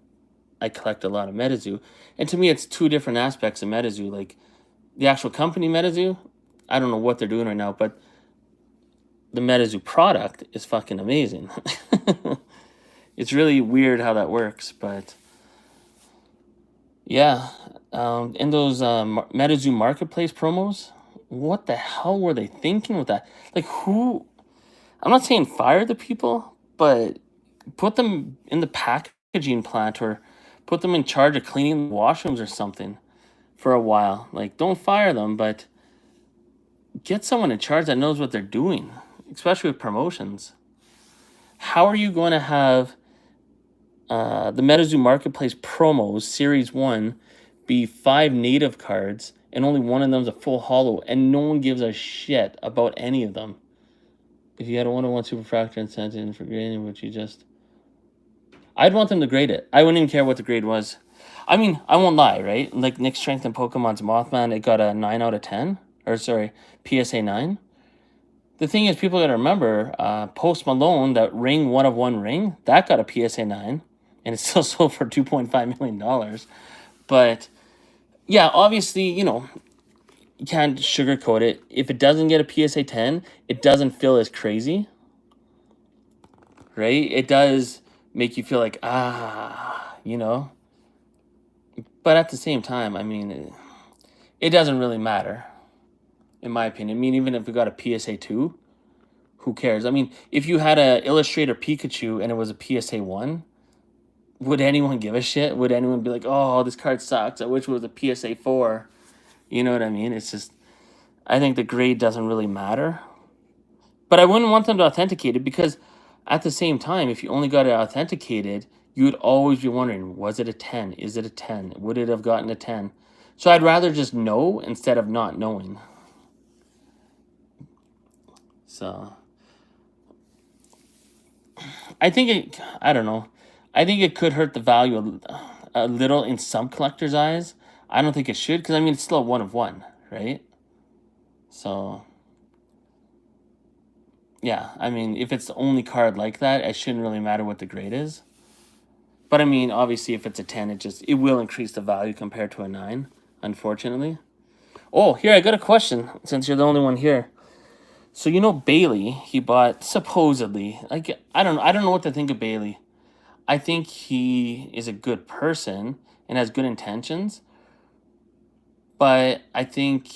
I collect a lot of MetaZoo. And to me, it's 2 different aspects of MetaZoo. Like, the actual company MetaZoo, I don't know what they're doing right now, but the MetaZoo product is fucking amazing. It's really weird how that works, but... Yeah, in those MetaZoo Marketplace promos, what the hell were they thinking with that? Like, who... I'm not saying fire the people, but put them in the packaging plant or put them in charge of cleaning the washrooms or something for a while. Like, don't fire them, but get someone in charge that knows what they're doing, especially with promotions. How are you going to have the MetaZoo Marketplace promos, Series 1, be 5 native cards, and only one of them is a full holo, and no one gives a shit about any of them? If you had a 101 Superfractor incentive for grading, would you just... I'd want them to grade it. I wouldn't even care what the grade was. I mean, I won't lie, right? Like, Nick Strength and Pokemon's Mothman, it got a 9 out of 10. Or, sorry, PSA 9. The thing is, people got to remember, Post Malone, that ring, 1 of 1 ring, that got a PSA 9. And it still sold for $2.5 million. But, yeah, obviously, you can't sugarcoat it. If it doesn't get a PSA 10, it doesn't feel as crazy. Right? It does make you feel like, But at the same time, I mean, it doesn't really matter, in my opinion. I mean, even if we got a PSA 2, who cares? I mean, if you had a Illustrator Pikachu and it was a PSA 1... would anyone give a shit? Would anyone be like, oh, this card sucks, I wish it was a PSA 4? You know what I mean? It's just, I think the grade doesn't really matter. But I wouldn't want them to authenticate it because at the same time, if you only got it authenticated, you would always be wondering, was it a 10? Is it a 10? Would it have gotten a 10? So I'd rather just know instead of not knowing. So I think I don't know. I think it could hurt the value a little in some collectors' eyes. I don't think it should, because, I mean, it's still a 1 of 1, right? So, yeah, I mean, if it's the only card like that, it shouldn't really matter what the grade is. But, I mean, obviously, if it's a 10, it will increase the value compared to a 9, unfortunately. Oh, here, I got a question, since you're the only one here. So, Bailey, he bought, supposedly, like, I don't know what to think of Bailey. I think he is a good person and has good intentions. But I think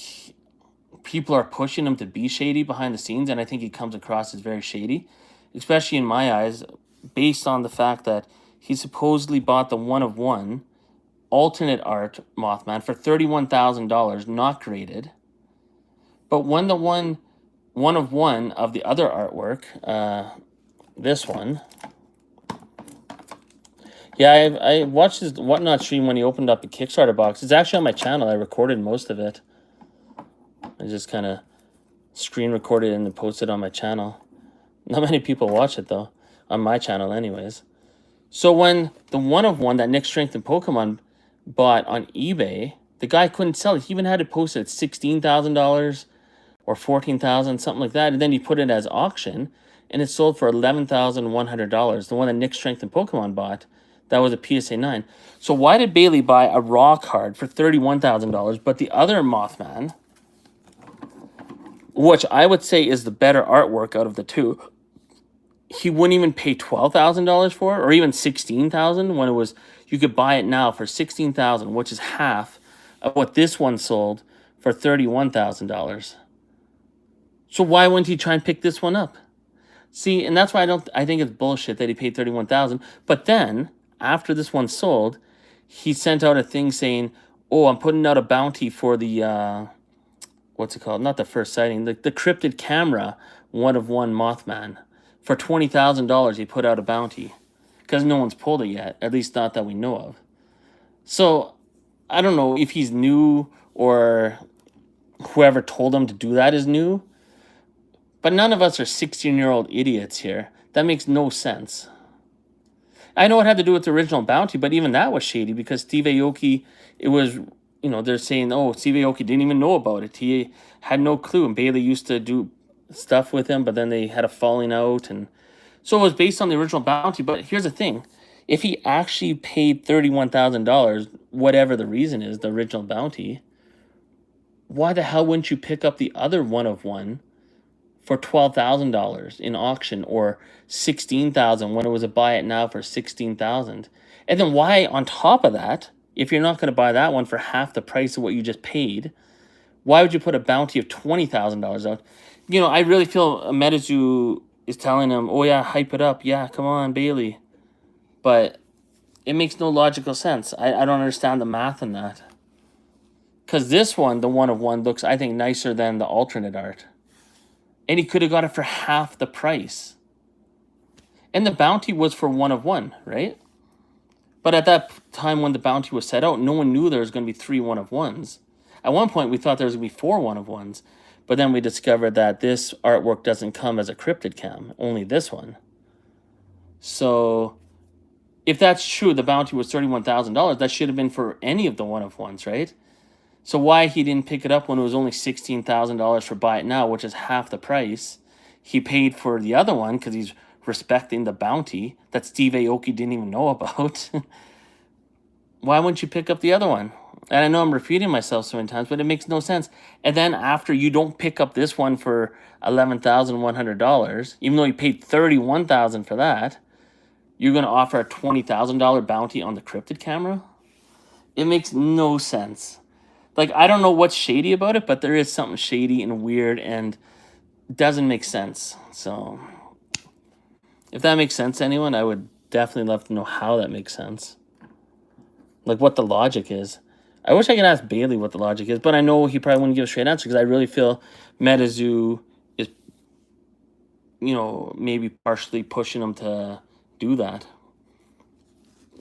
people are pushing him to be shady behind the scenes, and I think he comes across as very shady, especially in my eyes, based on the fact that he supposedly bought the 1 of 1 alternate art Mothman for $31,000, not graded. But when the 1 of 1 of the other artwork, this one, Yeah, I watched his Whatnot stream when he opened up the Kickstarter box. It's actually on my channel. I recorded most of it. I just kind of screen recorded and posted on my channel. Not many people watch it though, on my channel anyways. So when the one of one that Nick Strength and Pokemon bought on eBay, the guy couldn't sell it. He even had it posted at $16,000 or $14,000, something like that. And then he put it as auction, and it sold for $11,100. The one that Nick Strength and Pokemon bought, that was a PSA 9. So why did Bailey buy a raw card for $31,000, but the other Mothman, which I would say is the better artwork out of the two, he wouldn't even pay $12,000 for it, or even $16,000 when it was, you could buy it now for $16,000, which is half of what this one sold for $31,000. So why wouldn't he try and pick this one up? See, and that's why I think it's bullshit that he paid $31,000. But then after this one sold, he sent out a thing saying, "Oh, I'm putting out a bounty for the what's it called? Not the first sighting, the cryptid camera one of one Mothman." For $20,000, he put out a bounty because no one's pulled it yet, at least not that we know of. So I don't know if he's new or whoever told him to do that is new, but none of us are 16-year-old idiots here. That makes no sense. I know it had to do with the original bounty, but even that was shady because Steve Aoki, it was, they're saying, oh, Steve Aoki didn't even know about it. He had no clue, and Bailey used to do stuff with him, but then they had a falling out, and so it was based on the original bounty. But here's the thing: if he actually paid $31,000, whatever the reason is, the original bounty, why the hell wouldn't you pick up the other one of one for $12,000 in auction, or $16,000 when it was a buy it now for $16,000? And then why, on top of that, if you're not going to buy that one for half the price of what you just paid, why would you put a bounty of $20,000 out? I really feel MetaZoo is telling him, oh yeah, hype it up. Yeah, come on, Bailey. But it makes no logical sense. I don't understand the math in that. Because this one, the one of one, looks, I think, nicer than the alternate art. And he could have got it for half the price. And the bounty was for one of one, right? But at that time when the bounty was set out, no one knew there was going to be 3 one of ones. At one point, we thought there was going to be 4 one of ones. But then we discovered that this artwork doesn't come as a cryptid cam, only this one. So if that's true, the bounty was $31,000. That should have been for any of the one of ones, right? So why he didn't pick it up when it was only $16,000 for buy it now, which is half the price he paid for the other one, because he's respecting the bounty that Steve Aoki didn't even know about. Why wouldn't you pick up the other one? And I know I'm repeating myself so many times, but it makes no sense. And then after you don't pick up this one for $11,100, even though you paid $31,000 for that, you're going to offer a $20,000 bounty on the cryptid camera? It makes no sense. Like, I don't know what's shady about it, but there is something shady and weird and doesn't make sense. So if that makes sense to anyone, I would definitely love to know how that makes sense. Like, what the logic is. I wish I could ask Bailey what the logic is, but I know he probably wouldn't give a straight answer because I really feel MetaZoo is, maybe partially pushing him to do that.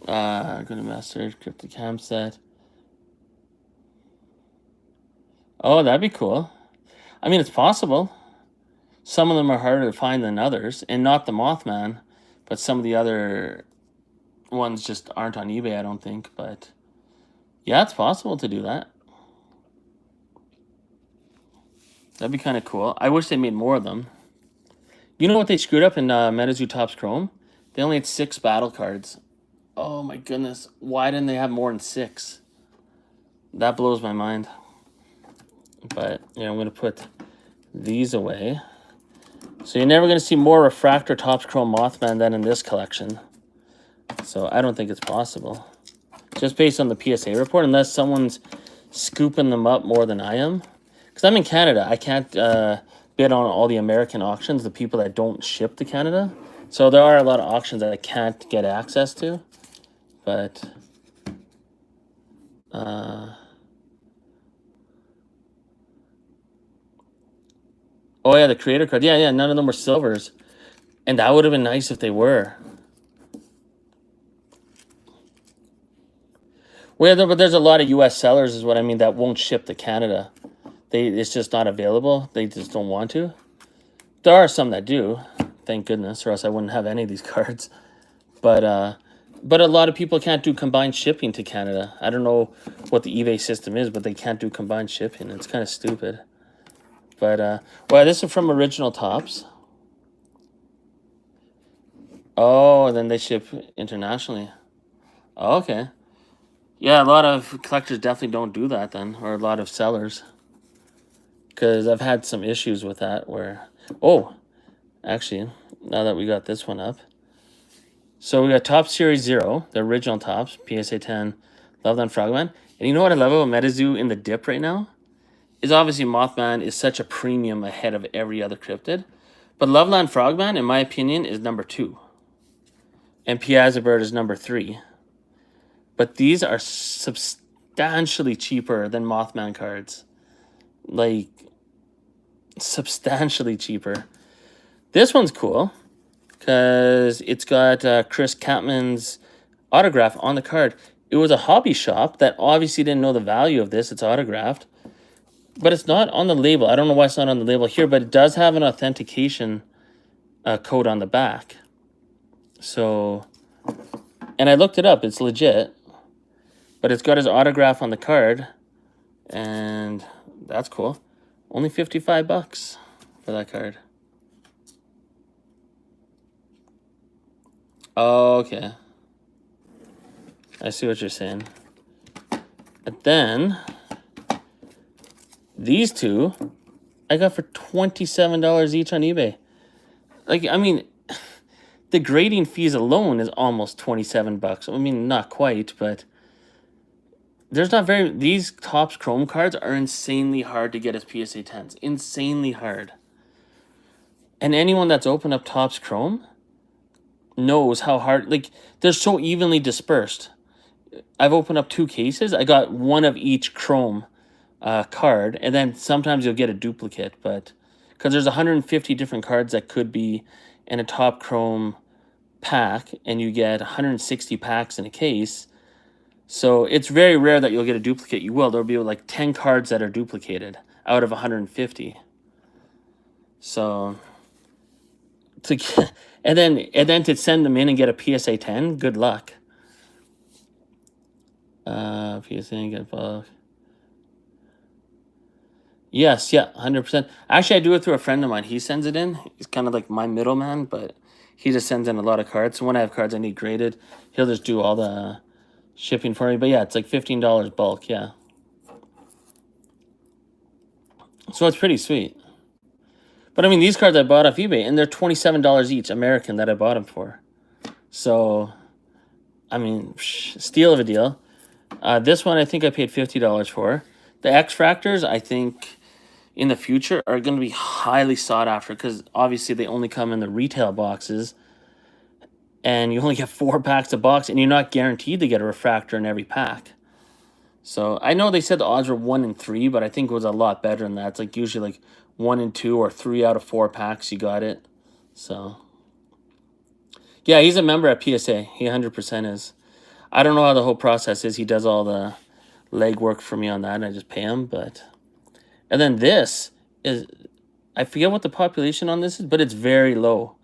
Go to Master Cryptic Cam set. Oh, that'd be cool. I mean, it's possible. Some of them are harder to find than others, and not the Mothman, but some of the other ones just aren't on eBay, I don't think. But yeah, it's possible to do that. That'd be kind of cool. I wish they made more of them. You know what they screwed up in MetaZoo Topps Chrome? They only had 6 battle cards. Oh my goodness. Why didn't they have more than 6? That blows my mind. But yeah, I'm going to put these away. So you're never going to see more Refractor Topps Chrome Mothman than in this collection. So I don't think it's possible. Just based on the PSA report, unless someone's scooping them up more than I am. Because I'm in Canada. I can't bid on all the American auctions, the people that don't ship to Canada. So there are a lot of auctions that I can't get access to. But oh yeah, the creator card. Yeah, none of them were silvers. And that would have been nice if they were. Well, yeah, but there's a lot of U.S. sellers, is what I mean, that won't ship to Canada. It's just not available. They just don't want to. There are some that do, thank goodness, or else I wouldn't have any of these cards. But a lot of people can't do combined shipping to Canada. I don't know what the eBay system is, but they can't do combined shipping. It's kind of stupid. But well, this is from Original Tops. Oh, and then they ship internationally. Oh, okay. Yeah, a lot of collectors definitely don't do that then, or a lot of sellers. Because I've had some issues with that where... Oh, actually, now that we got this one up. So we got Top Series 0, the original Tops, PSA 10, Loveland Frogman. And you know what I love about MetaZoo in the dip right now? Is obviously Mothman is such a premium ahead of every other cryptid. But Loveland Frogman, in my opinion, is number 2. And Piazza Bird is number 3. But these are substantially cheaper than Mothman cards. Like, substantially cheaper. This one's cool because it's got Chris Catman's autograph on the card. It was a hobby shop that obviously didn't know the value of this. It's autographed. But it's not on the label. I don't know why it's not on the label here, but it does have an authentication code on the back. So, and I looked it up. It's legit. But it's got his autograph on the card. And that's cool. Only $55 for that card. Okay. I see what you're saying. And then these two I got for $27 each on eBay. Like, I mean, the grading fees alone is almost $27. I mean, not quite, but there's not very... These Topps Chrome cards are insanely hard to get as PSA 10s. Insanely hard. And anyone that's opened up Topps Chrome knows how hard... Like, they're so evenly dispersed. I've opened up 2 cases. I got one of each Chrome card, and then sometimes you'll get a duplicate, but because there's 150 different cards that could be in a Top Chrome pack, and you get 160 packs in a case, so it's very rare that you'll get a duplicate. You will. There'll be like 10 cards that are duplicated out of 150. So to get, and then to send them in and get a PSA 10, good luck. PSA get bulk. Yes, yeah, 100%. Actually, I do it through a friend of mine. He sends it in. He's kind of like my middleman, but he just sends in a lot of cards. So when I have cards I need graded, he'll just do all the shipping for me. But yeah, it's like $15 bulk, yeah. So it's pretty sweet. But I mean, these cards I bought off eBay, and they're $27 each, American, that I bought them for. So, I mean, steal of a deal. This one I think I paid $50 for. The X-Fractors, I think, in the future are going to be highly sought after because obviously they only come in the retail boxes and you only get 4 packs a box and you're not guaranteed to get a refractor in every pack. So I know they said the odds were 1 in 3, but I think it was a lot better than that. It's like usually like 1 in 2 or 3 out of 4 packs you got it. So yeah, he's a member at PSA. He 100% is. I don't know how the whole process is. He does all the legwork for me on that and I just pay him, but... And then this is, I forget what the population on this is, but it's very low.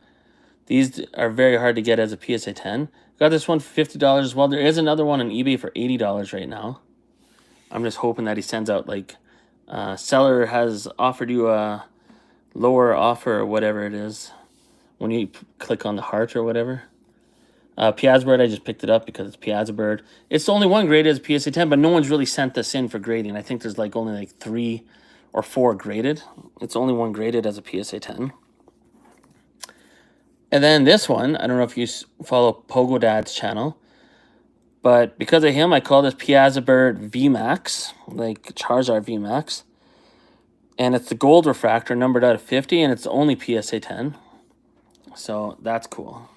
These are very hard to get as a PSA 10. Got this one for $50 as well. There is another one on eBay for $80 right now. I'm just hoping that he sends out, like, seller has offered you a lower offer or whatever it is when you click on the heart or whatever. Piazza Bird, I just picked it up because it's Piazza Bird. It's the only one graded as a PSA 10, but no one's really sent this in for grading. I think there's like only like 3 or 4 graded. It's only one graded as a PSA 10. And then this one, I don't know if you follow Pogo Dad's channel, but because of him, I call this Piazza Bird VMAX, like Charizard VMAX. And it's the gold refractor, numbered out of 50, and it's only PSA 10. So that's cool.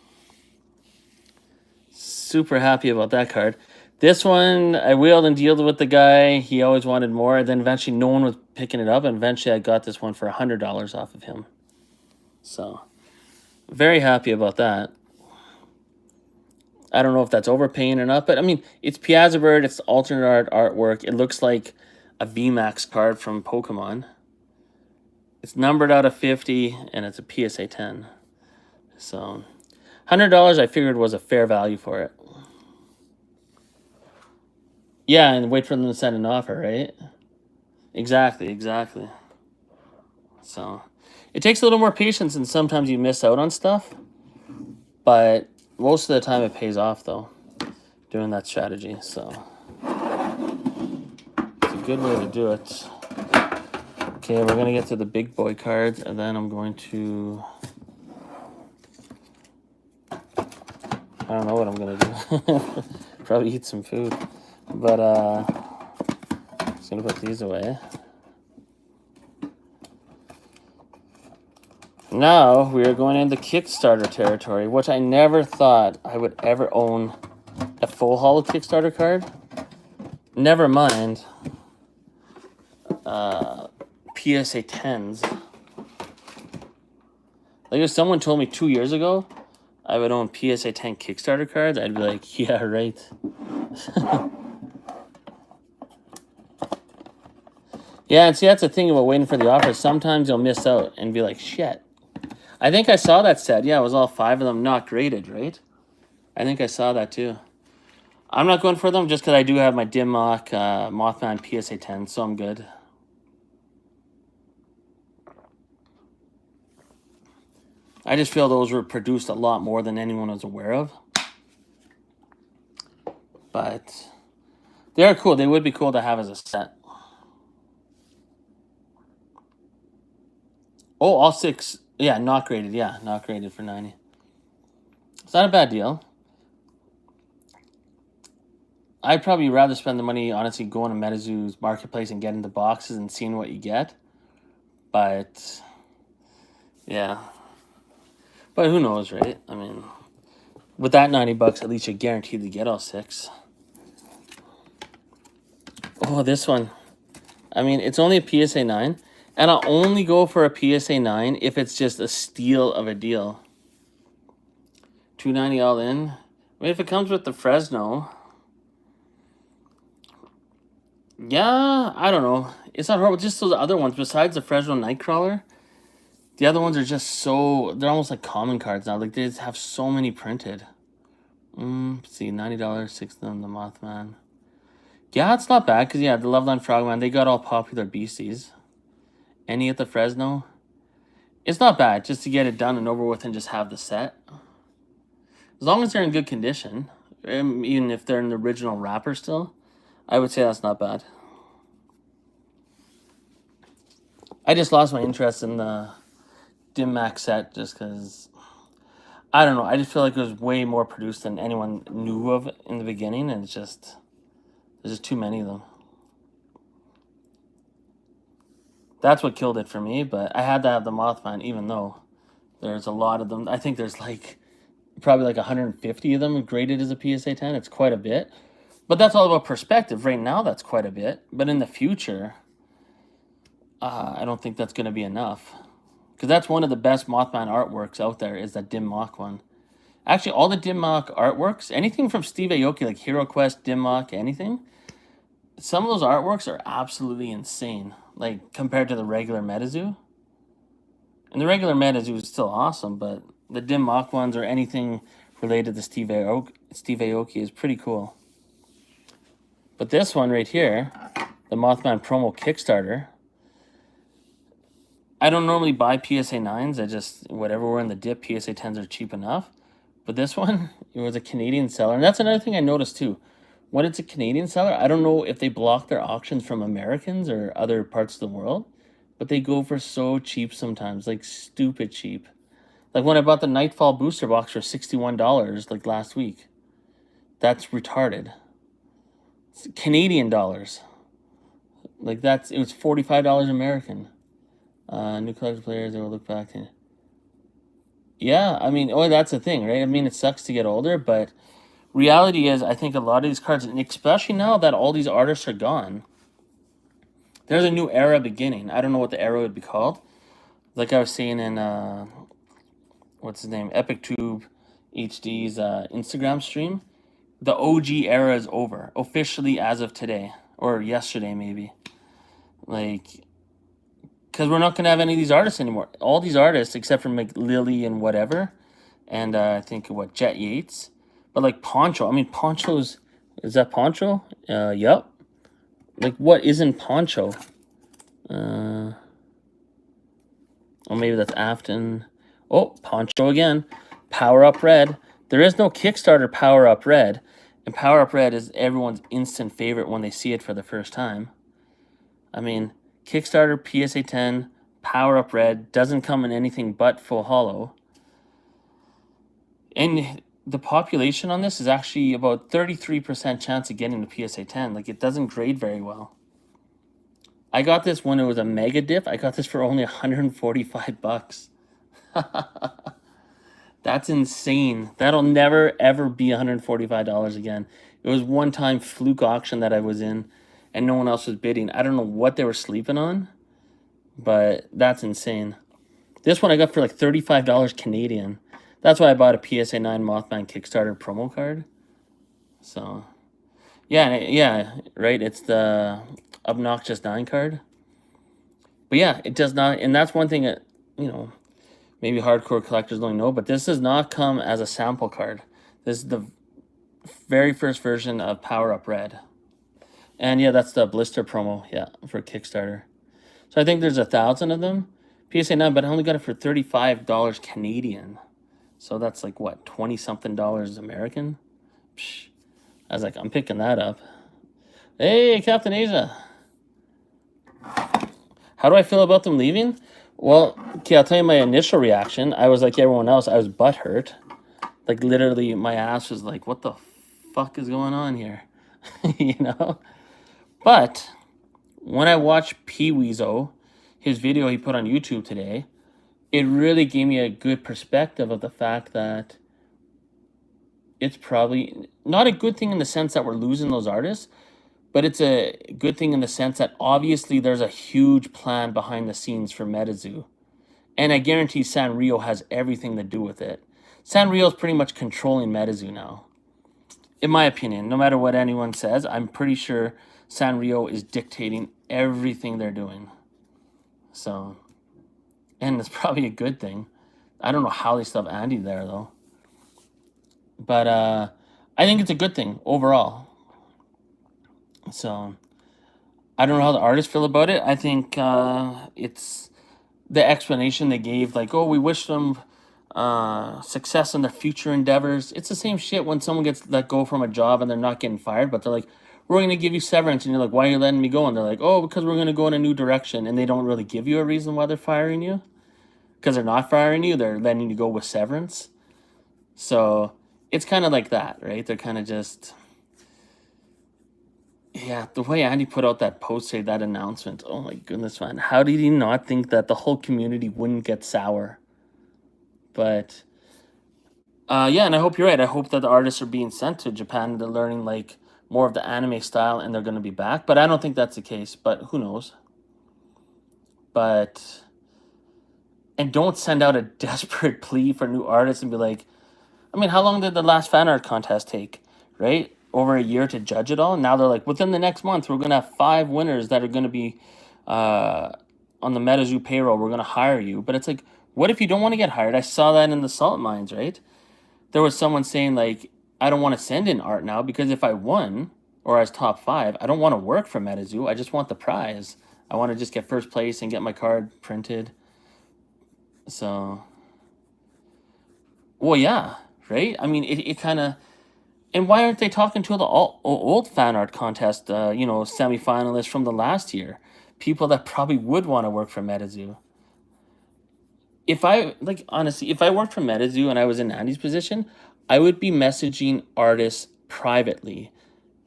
Super happy about that card. This one, I wheeled and dealed with the guy. He always wanted more. Then eventually no one was picking it up. And eventually I got this one for $100 off of him. So, very happy about that. I don't know if that's overpaying or not, but I mean, it's Piazza Bird, it's alternate art artwork. It looks like a VMAX card from Pokemon. It's numbered out of 50, and it's a PSA 10. So, $100 I figured was a fair value for it. Yeah, and wait for them to send an offer, right? Exactly. So, it takes a little more patience, and sometimes you miss out on stuff. But most of the time it pays off, though, doing that strategy. So, it's a good way to do it. Okay, we're going to get to the big boy cards, and then I'm going to... I don't know what I'm going to do. Probably eat some food. But, just going to put these away. Now, we are going into Kickstarter territory, which I never thought I would ever own a full holo Kickstarter card. Never mind PSA 10s. Like, if someone told me 2 years ago I would own PSA 10 Kickstarter cards, I'd be like, yeah, right. Yeah, and see, that's the thing about waiting for the offer. Sometimes you'll miss out and be like, shit. I think I saw that set. Yeah, it was all 5 of them not graded, right? I think I saw that too. I'm not going for them just because I do have my Dim Mak Mothman PSA 10, so I'm good. I just feel those were produced a lot more than anyone was aware of. But they're cool. They would be cool to have as a set. Oh, all 6. Yeah, not graded. Yeah, not graded for 90. It's not a bad deal. I'd probably rather spend the money, honestly, going to MetaZoo's marketplace and getting the boxes and seeing what you get. But, yeah. But who knows, right? I mean, with that $90, at least you're guaranteed to get all 6. Oh, this one. I mean, it's only a PSA 9. And I'll only go for a PSA 9 if it's just a steal of a deal. $290 all in. I mean, if it comes with the Fresno... Yeah, I don't know. It's not horrible. Just those other ones, besides the Fresno Nightcrawler, the other ones are just so... They're almost like common cards now. Like, they just have so many printed. See, $90, 6 of them, the Mothman. Yeah, it's not bad, because, yeah, the Loveline Frogman, they got all popular beasties. Any at the Fresno? It's not bad, just to get it done and over with and just have the set. As long as they're in good condition, even if they're in the original wrapper still, I would say that's not bad. I just lost my interest in the Dim Mak set just because, I don't know, I just feel like it was way more produced than anyone knew of in the beginning, and it's just, there's just too many of them. That's what killed it for me, but I had to have the Mothman even though there's a lot of them. I think there's like, probably like 150 of them graded as a PSA 10. It's quite a bit. But that's all about perspective. Right now, that's quite a bit. But in the future, I don't think that's going to be enough. Because that's one of the best Mothman artworks out there, is that Dim Mak one. Actually, all the Dim Mak artworks, anything from Steve Aoki, like Hero Quest, Dim Mak, anything, some of those artworks are absolutely insane. Like, compared to the regular MetaZoo. And the regular MetaZoo is still awesome, but the Dim Mak ones or anything related to Steve Aoki is pretty cool. But this one right here, the Mothman promo Kickstarter, I don't normally buy PSA 9s. I just, whatever we're in the dip, PSA 10s are cheap enough. But this one, it was a Canadian seller. And that's another thing I noticed too. When it's a Canadian seller, I don't know if they block their auctions from Americans or other parts of the world, but they go for so cheap sometimes, like stupid cheap. Like when I bought the Nightfall booster box for $61 like last week. That's retarded. It's Canadian dollars. Like it was $45 American. New collector players, they will look back to. Yeah, I mean, that's the thing, right? I mean, it sucks to get older, but reality is, I think a lot of these cards, and especially now that all these artists are gone, there's a new era beginning. I don't know what the era would be called. Like I was saying in, what's his name, Epic Tube, HD's Instagram stream. The OG era is over officially as of today or yesterday maybe. Like, because we're not gonna have any of these artists anymore. All these artists except for Lily and whatever, and I think what Jet Yates, but like Poncho. I mean, Poncho's is that Poncho? Yep. Like, what isn't Poncho? Or maybe that's Afton. Oh, Poncho again. Power Up Red. There is no Kickstarter Power Up Red. And Power Up Red is everyone's instant favorite when they see it for the first time. I mean, Kickstarter PSA 10, Power Up Red, doesn't come in anything but full holo. And the population on this is actually about 33% chance of getting the PSA 10. Like, it doesn't grade very well. I got this when it was a mega dip. I got this for only 145 bucks. That's insane. That'll never, ever be $145 again. It was one time fluke auction that I was in and no one else was bidding. I don't know what they were sleeping on, but that's insane. This one I got for like $35 Canadian. That's why I bought a PSA 9 Mothman Kickstarter promo card. So, yeah, right? It's the Obnoxious 9 card. But yeah, it does not, and that's one thing that, maybe hardcore collectors don't know, but this does not come as a sample card. This is the very first version of Power Up Red. And yeah, that's the blister promo, for Kickstarter. So I think there's 1,000 of them. PSA 9, but I only got it for $35 Canadian. So that's like, what, 20-something dollars American? Psh. I was like, I'm picking that up. Hey, Captain Asia. How do I feel about them leaving? Well, okay, I'll tell you my initial reaction. I was like everyone else. I was butthurt. Like, literally, my ass was like, what the fuck is going on here? But when I watched Pee Weezo, his video he put on YouTube today, it really gave me a good perspective of the fact that it's probably not a good thing in the sense that we're losing those artists, but it's a good thing in the sense that obviously there's a huge plan behind the scenes for MetaZoo. And I guarantee Sanrio has everything to do with it. Sanrio is pretty much controlling MetaZoo now. In my opinion, no matter what anyone says, I'm pretty sure Sanrio is dictating everything they're doing. So, and it's probably a good thing. I don't know how they still have Andy there, though. But I think it's a good thing overall. So, I don't know how the artists feel about it. I think it's the explanation they gave, like, oh, we wish them success in their future endeavors. It's the same shit when someone gets let go from a job and they're not getting fired, but they're like, we're going to give you severance. And you're like, why are you letting me go? And they're like, oh, because we're going to go in a new direction. And they don't really give you a reason why they're firing you. Because they're not firing you. They're letting you go with severance. So it's kind of like that, right? They're kind of just... Yeah, the way Andy put out that post, that announcement, oh my goodness, man. How did he not think that the whole community wouldn't get sour? But, yeah, and I hope you're right. I hope that the artists are being sent to Japan and they're learning, like, more of the anime style and they're going to be back. But I don't think that's the case, but who knows? But, and don't send out a desperate plea for new artists and be like, I mean, how long did the last fan art contest take, right? Over a year to judge it all. And now they're like, within the next month, we're going to have 5 winners that are going to be on the MetaZoo payroll. We're going to hire you. But it's like, what if you don't want to get hired? I saw that in the salt mines, right? There was someone saying, like, I don't want to send in art now because if I won or I was top 5, I don't want to work for MetaZoo. I just want the prize. I want to just get first place and get my card printed. So, well, yeah, right? I mean, it kind of... And why aren't they talking to the old fan art contest, semifinalists from the last year? People that probably would want to work for MetaZoo. Honestly, if I worked for MetaZoo and I was in Andy's position, I would be messaging artists privately.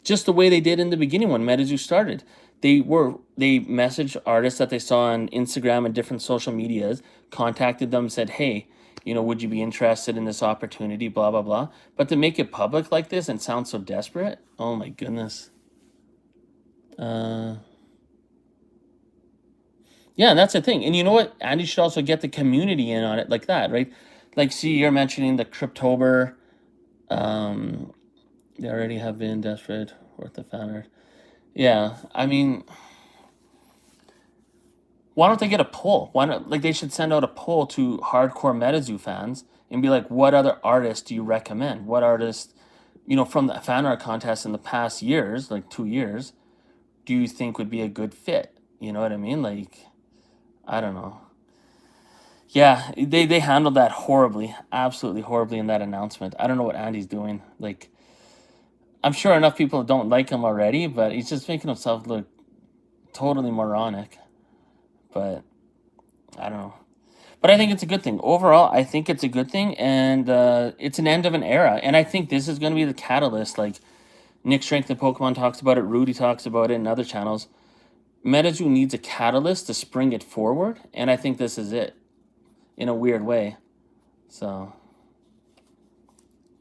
Just the way they did in the beginning when MetaZoo started. They messaged artists that they saw on Instagram and different social medias, contacted them, said, hey, would you be interested in this opportunity, blah, blah, blah. But to make it public like this and sound so desperate, oh my goodness. Yeah, and that's the thing. And you know what? Andy should also get the community in on it like that, right? Like, see, you're mentioning the Cryptober. They already have been desperate worth the founder. Yeah, I mean, why don't they get a poll? Why not? Like, they should send out a poll to hardcore MetaZoo fans and be like, what other artists do you recommend? What artists, from the fan art contest in the past years, like 2 years, do you think would be a good fit? You know what I mean? Like, I don't know. Yeah, they handled that horribly, absolutely horribly in that announcement. I don't know what Andy's doing. Like, I'm sure enough people don't like him already, but he's just making himself look totally moronic. But I don't know. But I think it's a good thing. Overall, I think it's a good thing, and it's an end of an era. And I think this is going to be the catalyst. Like Nick Strength and Pokemon talks about it, Rudy talks about it, and other channels. MetaZoo needs a catalyst to spring it forward, and I think this is it, in a weird way. So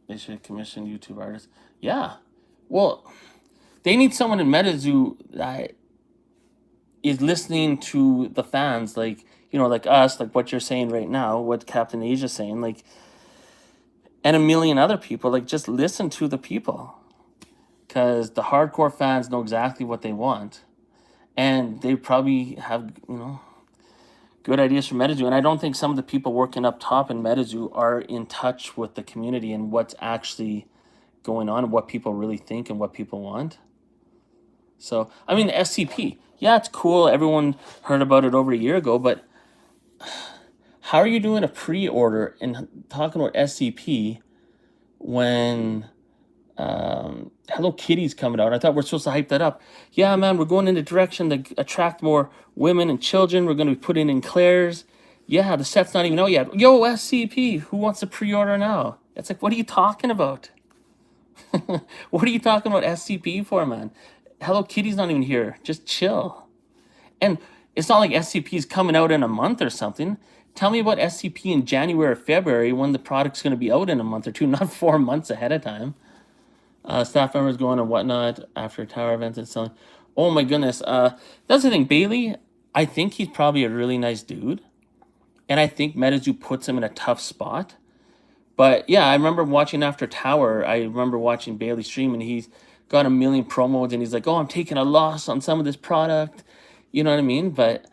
they should commission YouTube artists. Yeah, well, they need someone in MetaZoo that is listening to the fans, like like us, like what you're saying right now, what Captain Asia's saying, like, and a million other people. Like, just listen to the people, because the hardcore fans know exactly what they want, and they probably have good ideas for MetaZoo. And I don't think some of the people working up top in MetaZoo are in touch with the community and what's actually going on and what people really think and what people want. So, I mean, the SCP, yeah, it's cool. Everyone heard about it over a year ago, but how are you doing a pre-order and talking about SCP when Hello Kitty's coming out? I thought we're supposed to hype that up. Yeah, man, we're going in the direction to attract more women and children. We're going to be putting in Claire's. Yeah, the set's not even out yet. Yo, SCP, who wants to pre-order now? It's like, what are you talking about? What are you talking about SCP for, man? Hello Kitty's not even here. Just chill. And it's not like SCP is coming out in a month or something. Tell me about SCP in January or February when the product's going to be out in a month or two, not 4 months ahead of time. Staff members going and whatnot after tower events and selling. Oh my goodness. That's the thing. Bailey, I think he's probably a really nice dude. And I think MetaZoo puts him in a tough spot. But yeah, I remember watching after Tower. I remember watching Bailey stream, and he's got a million promos, and he's like, oh, I'm taking a loss on some of this product. You know what I mean? But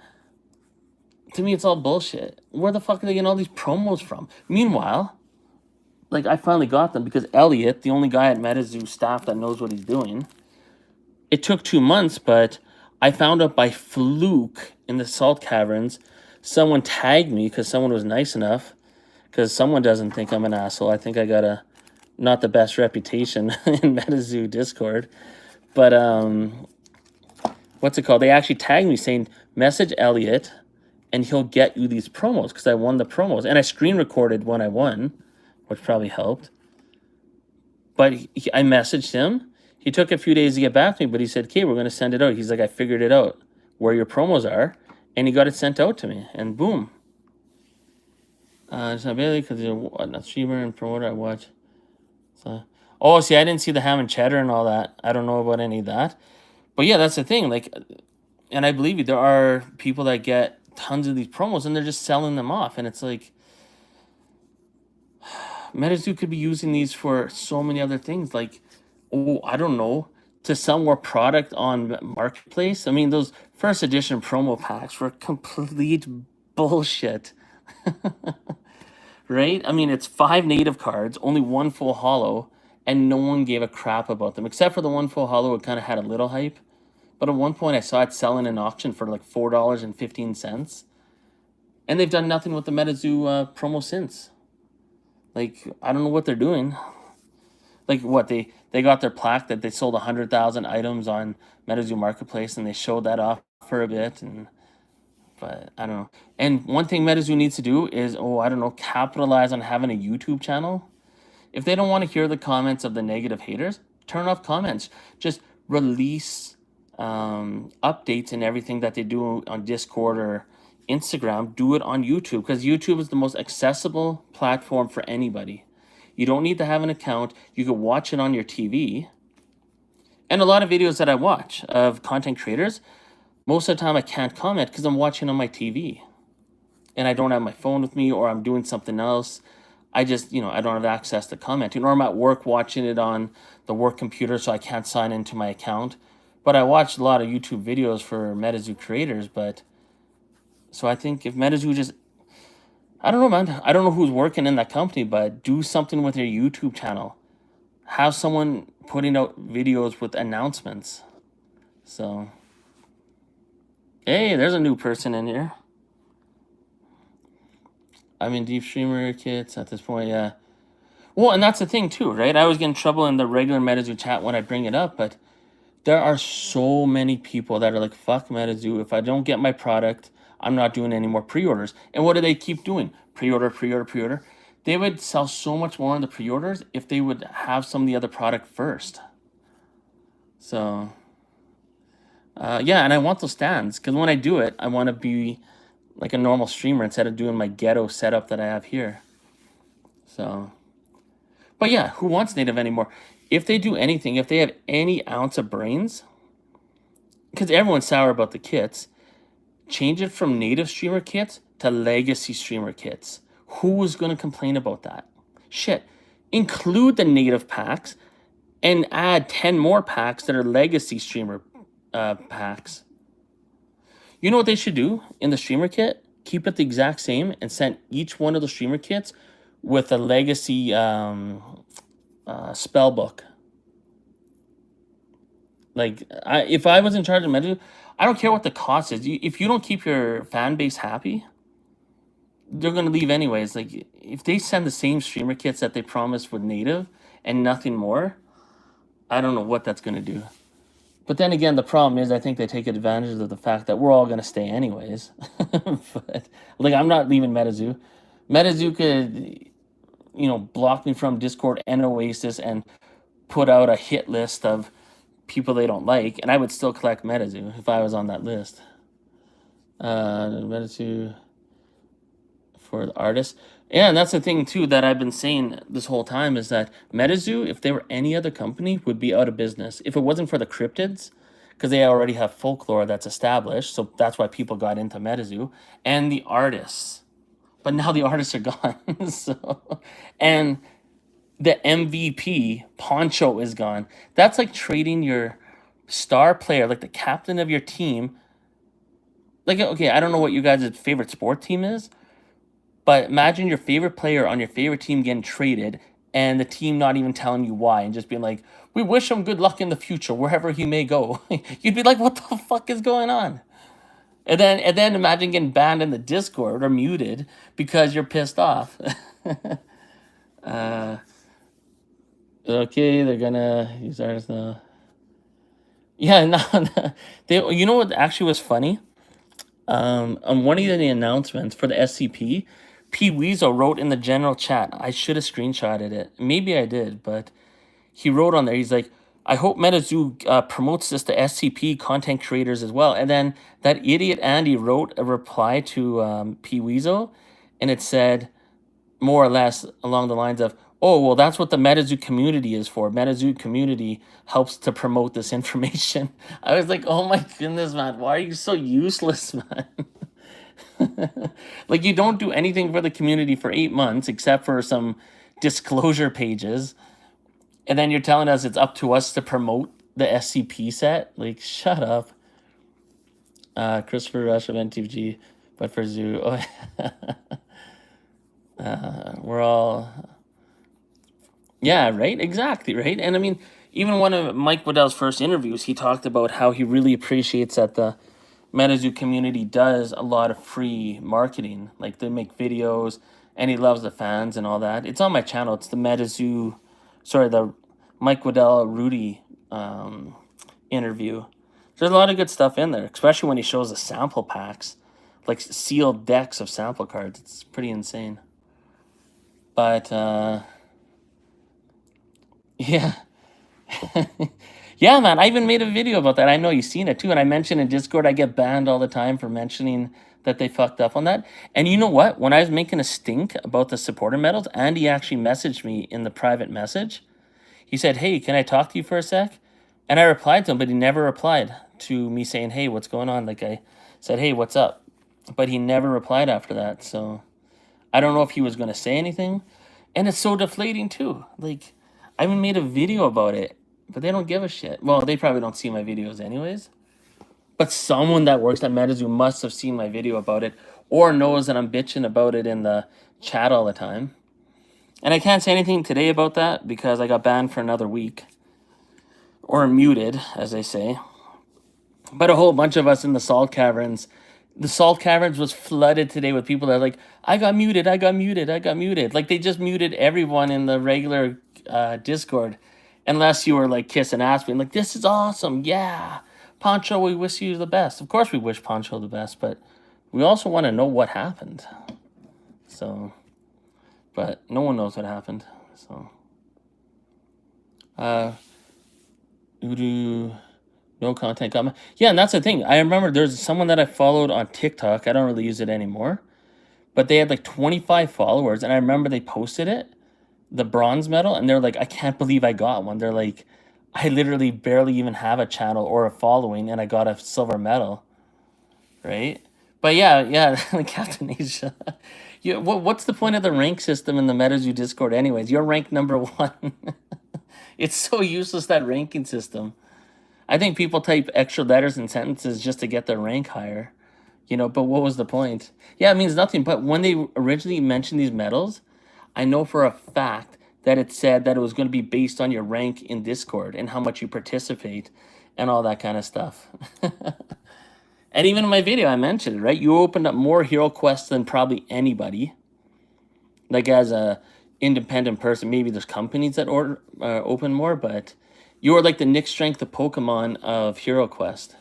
to me, it's all bullshit. Where the fuck are they getting all these promos from? Meanwhile, like, I finally got them because Elliot, the only guy at MetaZoo staff that knows what he's doing, it took 2 months, but I found out by fluke in the salt caverns. Someone tagged me because someone was nice enough, because someone doesn't think I'm an asshole. I think I got a not the best reputation in MetaZoo Discord. But what's it called? They actually tagged me saying, message Elliot and he'll get you these promos, because I won the promos. And I screen recorded when I won, which probably helped. But I messaged him. He took a few days to get back to me, but he said, okay, we're going to send it out. He's like, I figured it out, where your promos are. And he got it sent out to me. And boom. It's not Bailey because he's a streamer and promoter I watch. So, oh, see, I didn't see the ham and cheddar and all that. I don't know about any of that. But yeah, that's the thing. Like, and I believe you, there are people that get tons of these promos and they're just selling them off. And it's like, MetaZoo could be using these for so many other things. Like, oh, I don't know, to sell more product on Marketplace. I mean, those first edition promo packs were complete bullshit. Right? I mean, it's 5 native cards, only 1 full holo, and no one gave a crap about them, except for the 1 full holo. It kind of had a little hype. But at one point, I saw it selling in auction for like $4.15. And they've done nothing with the MetaZoo promo since. Like, I don't know what they're doing. Like, what, they got their plaque that they sold 100,000 items on MetaZoo Marketplace, and they showed that off for a bit, but I don't know. And one thing MetaZoo needs to do is, I don't know, capitalize on having a YouTube channel. If they don't want to hear the comments of the negative haters, turn off comments. Just release updates and everything that they do on Discord or Instagram. Do it on YouTube, because YouTube is the most accessible platform for anybody. You don't need to have an account. You can watch it on your TV. And a lot of videos that I watch of content creators, most of the time I can't comment because I'm watching on my TV. And I don't have my phone with me, or I'm doing something else. I just, I don't have access to commenting, or I'm at work watching it on the work computer, so I can't sign into my account. But I watched a lot of YouTube videos for MetaZoo creators, but so I think if MetaZoo just, I don't know, man. I don't know who's working in that company, but do something with your YouTube channel. Have someone putting out videos with announcements. So, hey, there's a new person in here. I'm in deep streamer kits at this point, yeah. Well, and that's the thing too, right? I always get in trouble in the regular MetaZoo chat when I bring it up, but there are so many people that are like, fuck MetaZoo. If I don't get my product, I'm not doing any more pre-orders. And what do they keep doing? Pre-order, pre-order, pre-order. They would sell so much more on the pre-orders if they would have some of the other product first. So, yeah, and I want those stands because when I do it, I want to be like a normal streamer instead of doing my ghetto setup that I have here. So, but yeah, who wants native anymore? If they do anything, if they have any ounce of brains, because everyone's sour about the kits, change it from native streamer kits to legacy streamer kits. Who is going to complain about that? Shit. Include the native packs and add 10 more packs that are legacy streamer packs. You know what they should do in the streamer kit? Keep it the exact same and send each one of the streamer kits with a legacy spell book. Like, if I was in charge of MetaZoo, I don't care what the cost is. If you don't keep your fan base happy, they're going to leave anyways. Like, if they send the same streamer kits that they promised with native and nothing more, I don't know what that's going to do. But then again, the problem is I think they take advantage of the fact that we're all going to stay anyways. But, like, I'm not leaving MetaZoo. MetaZoo could, block me from Discord and Oasis and put out a hit list of people they don't like, and I would still collect MetaZoo if I was on that list. MetaZoo for the artists. Yeah, and that's the thing too that I've been saying this whole time is that MetaZoo, if they were any other company, would be out of business. If it wasn't for the cryptids, because they already have folklore that's established, so that's why people got into MetaZoo, and the artists. But now the artists are gone. So, and the MVP Poncho is gone. That's like trading your star player, like the captain of your team. Like, okay, I don't know what you guys' favorite sport team is, but imagine your favorite player on your favorite team getting traded and the team not even telling you why and just being like, we wish him good luck in the future, wherever he may go. You'd be like, what the fuck is going on? And then imagine getting banned in the Discord or muted because you're pissed off. Okay, they're gonna use ours now. Yeah, no, no. You know what actually was funny? On one of the announcements for the SCP, P. Weasel wrote in the general chat. I should have screenshotted it. Maybe I did, but he wrote on there. He's like, I hope MetaZoo promotes this to SCP content creators as well. And then that idiot Andy wrote a reply to P. Weasel, and it said more or less along the lines of, oh, well, that's what the MetaZoo community is for. MetaZoo community helps to promote this information. I was like, oh my goodness, man, why are you so useless, man? Like, you don't do anything for the community for 8 months except for some disclosure pages. And then you're telling us it's up to us to promote the SCP set? Like, shut up. Christopher Rush of NTG, but for Zoo. Oh, we're all... Yeah, right? Exactly, right? And I mean, even one of Mike Waddell's first interviews, he talked about how he really appreciates that the MetaZoo community does a lot of free marketing. Like, they make videos, and he loves the fans and all that. It's on my channel. It's the the Mike Waddell Rudy interview. There's a lot of good stuff in there, especially when he shows the sample packs, like sealed decks of sample cards. It's pretty insane. But, yeah. Yeah, man, I even made a video about that. I know you've seen it too. And I mentioned in Discord, I get banned all the time for mentioning that they fucked up on that. And you know what? When I was making a stink about the supporter medals, Andy actually messaged me in the private message. He said, hey, can I talk to you for a sec? And I replied to him, but he never replied to me saying, hey, what's going on? Like, I said, hey, what's up? But he never replied after that. So I don't know if he was going to say anything. And it's so deflating too. Like, I even made a video about it, but they don't give a shit. Well, they probably don't see my videos anyways. But someone that works at MetaZoo must have seen my video about it or knows that I'm bitching about it in the chat all the time. And I can't say anything today about that because I got banned for another week. Or muted, as they say. But a whole bunch of us in the Salt Caverns, was flooded today with people that are like, I got muted. Like, they just muted everyone in the regular Discord. Unless you were like kissing ass, being like, this is awesome. Yeah. Poncho, we wish you the best. Of course we wish Poncho the best, but we also want to know what happened. So, but no one knows what happened. So, Udu, no content comment. Yeah, and that's the thing. I remember there's someone that I followed on TikTok. I don't really use it anymore, but they had like 25 followers, and I remember they posted it, the bronze medal, and they're like, I can't believe I got one. They're like, I literally barely even have a channel or a following, and I got a silver medal, right? But yeah, Captain Asia. What's the point of the rank system in the MetaZoo Discord anyways? You're ranked #1. It's so useless, that ranking system. I think people type extra letters and sentences just to get their rank higher. But what was the point? Yeah, it means nothing. But when they originally mentioned these medals, I know for a fact that it said that it was going to be based on your rank in Discord and how much you participate and all that kind of stuff. And even in my video, I mentioned it, right? You opened up more hero quests than probably anybody. Like, as a independent person, maybe there's companies that open more, but you are like the Nick Strength of Pokemon of Hero Quest.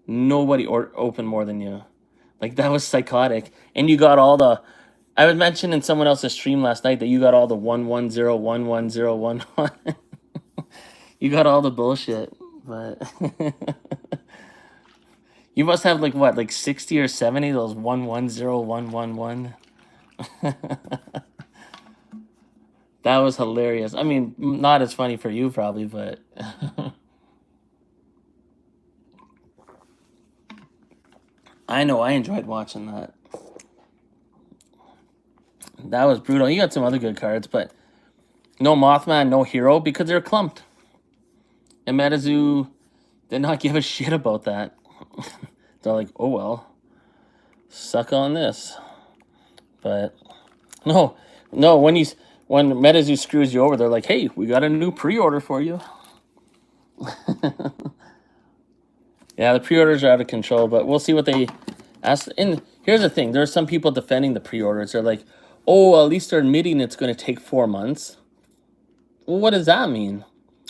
Nobody opened more than you. Like, that was psychotic. And you got all the... I was mentioning in someone else's stream last night that you got all the 1101111. You got all the bullshit, but... You must have, like, what, like 60 or 70 of those 110111. That was hilarious. I mean, not as funny for you probably, but... I know, I enjoyed watching that. That was brutal. You got some other good cards, but no Mothman, no Hero, because they're clumped. And MetaZoo did not give a shit about that. They're like, oh well, suck on this. But no, when MetaZoo screws you over, they're like, hey, we got a new pre-order for you. Yeah, the pre-orders are out of control, but we'll see what they ask. And here's the thing. There's some people defending the pre-orders. They're like, oh, at least they're admitting it's going to take 4 months. Well, what does that mean?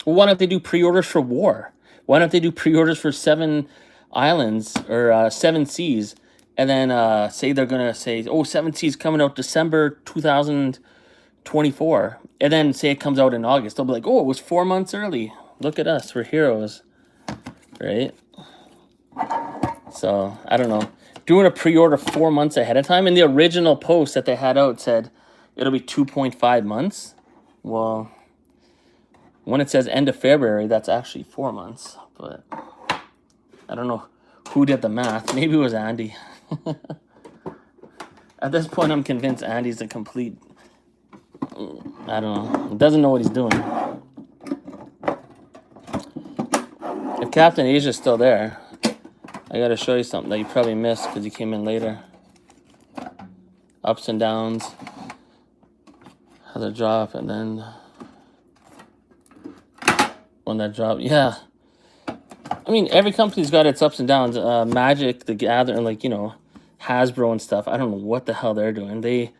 Well, why don't they do pre-orders for War? Why don't they do pre-orders for 7 islands or 7 seas? And then say they're going to say, oh, 7 seas coming out December 2024. And then say it comes out in August. They'll be like, oh, it was 4 months early. Look at us. We're heroes. Right? So, I don't know. Doing a pre-order 4 months ahead of time. And the original post that they had out said it'll be 2.5 months. Well, when it says end of February, that's actually 4 months. But I don't know who did the math. Maybe it was Andy. At this point, I'm convinced Andy's a complete... I don't know. Doesn't know what he's doing. If Captain Asia's still there... I gotta show you something that you probably missed because you came in later. Ups and downs. How the drop, and then when that drop, yeah. I mean, every company's got its ups and downs. Magic, the Gathering, like, Hasbro and stuff. I don't know what the hell they're doing.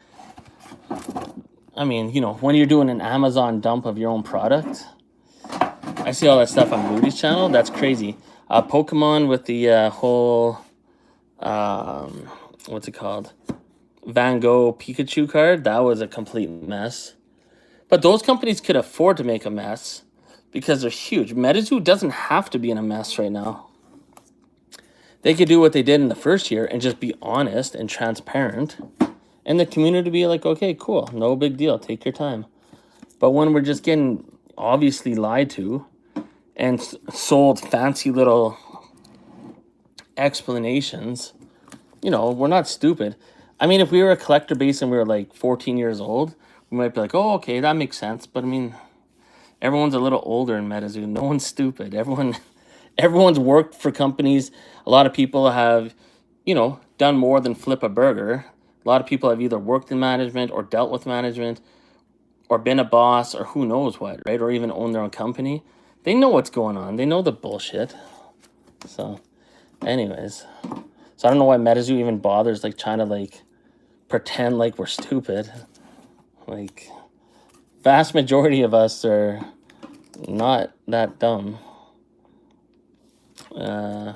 I mean, when you're doing an Amazon dump of your own product, I see all that stuff on Rudy's channel. That's crazy. Pokemon with the whole, what's it called? Van Gogh Pikachu card. That was a complete mess. But those companies could afford to make a mess because they're huge. MetaZoo doesn't have to be in a mess right now. They could do what they did in the first year and just be honest and transparent. And the community be like, okay, cool. No big deal. Take your time. But when we're just getting obviously lied to and sold fancy little explanations, we're not stupid. I mean, if we were a collector base and we were like 14 years old, You might be like, oh, okay, that makes sense. But I mean, everyone's a little older in MetaZoo. No one's stupid. Everyone's worked for companies. A lot of people have, done more than flip a burger. A lot of people have either worked in management or dealt with management or been a boss or who knows what, right? Or even own their own company. They know what's going on. They know the bullshit. So, anyways. So I don't know why MetaZoo even bothers trying to pretend like we're stupid. Vast majority of us are not that dumb. Here,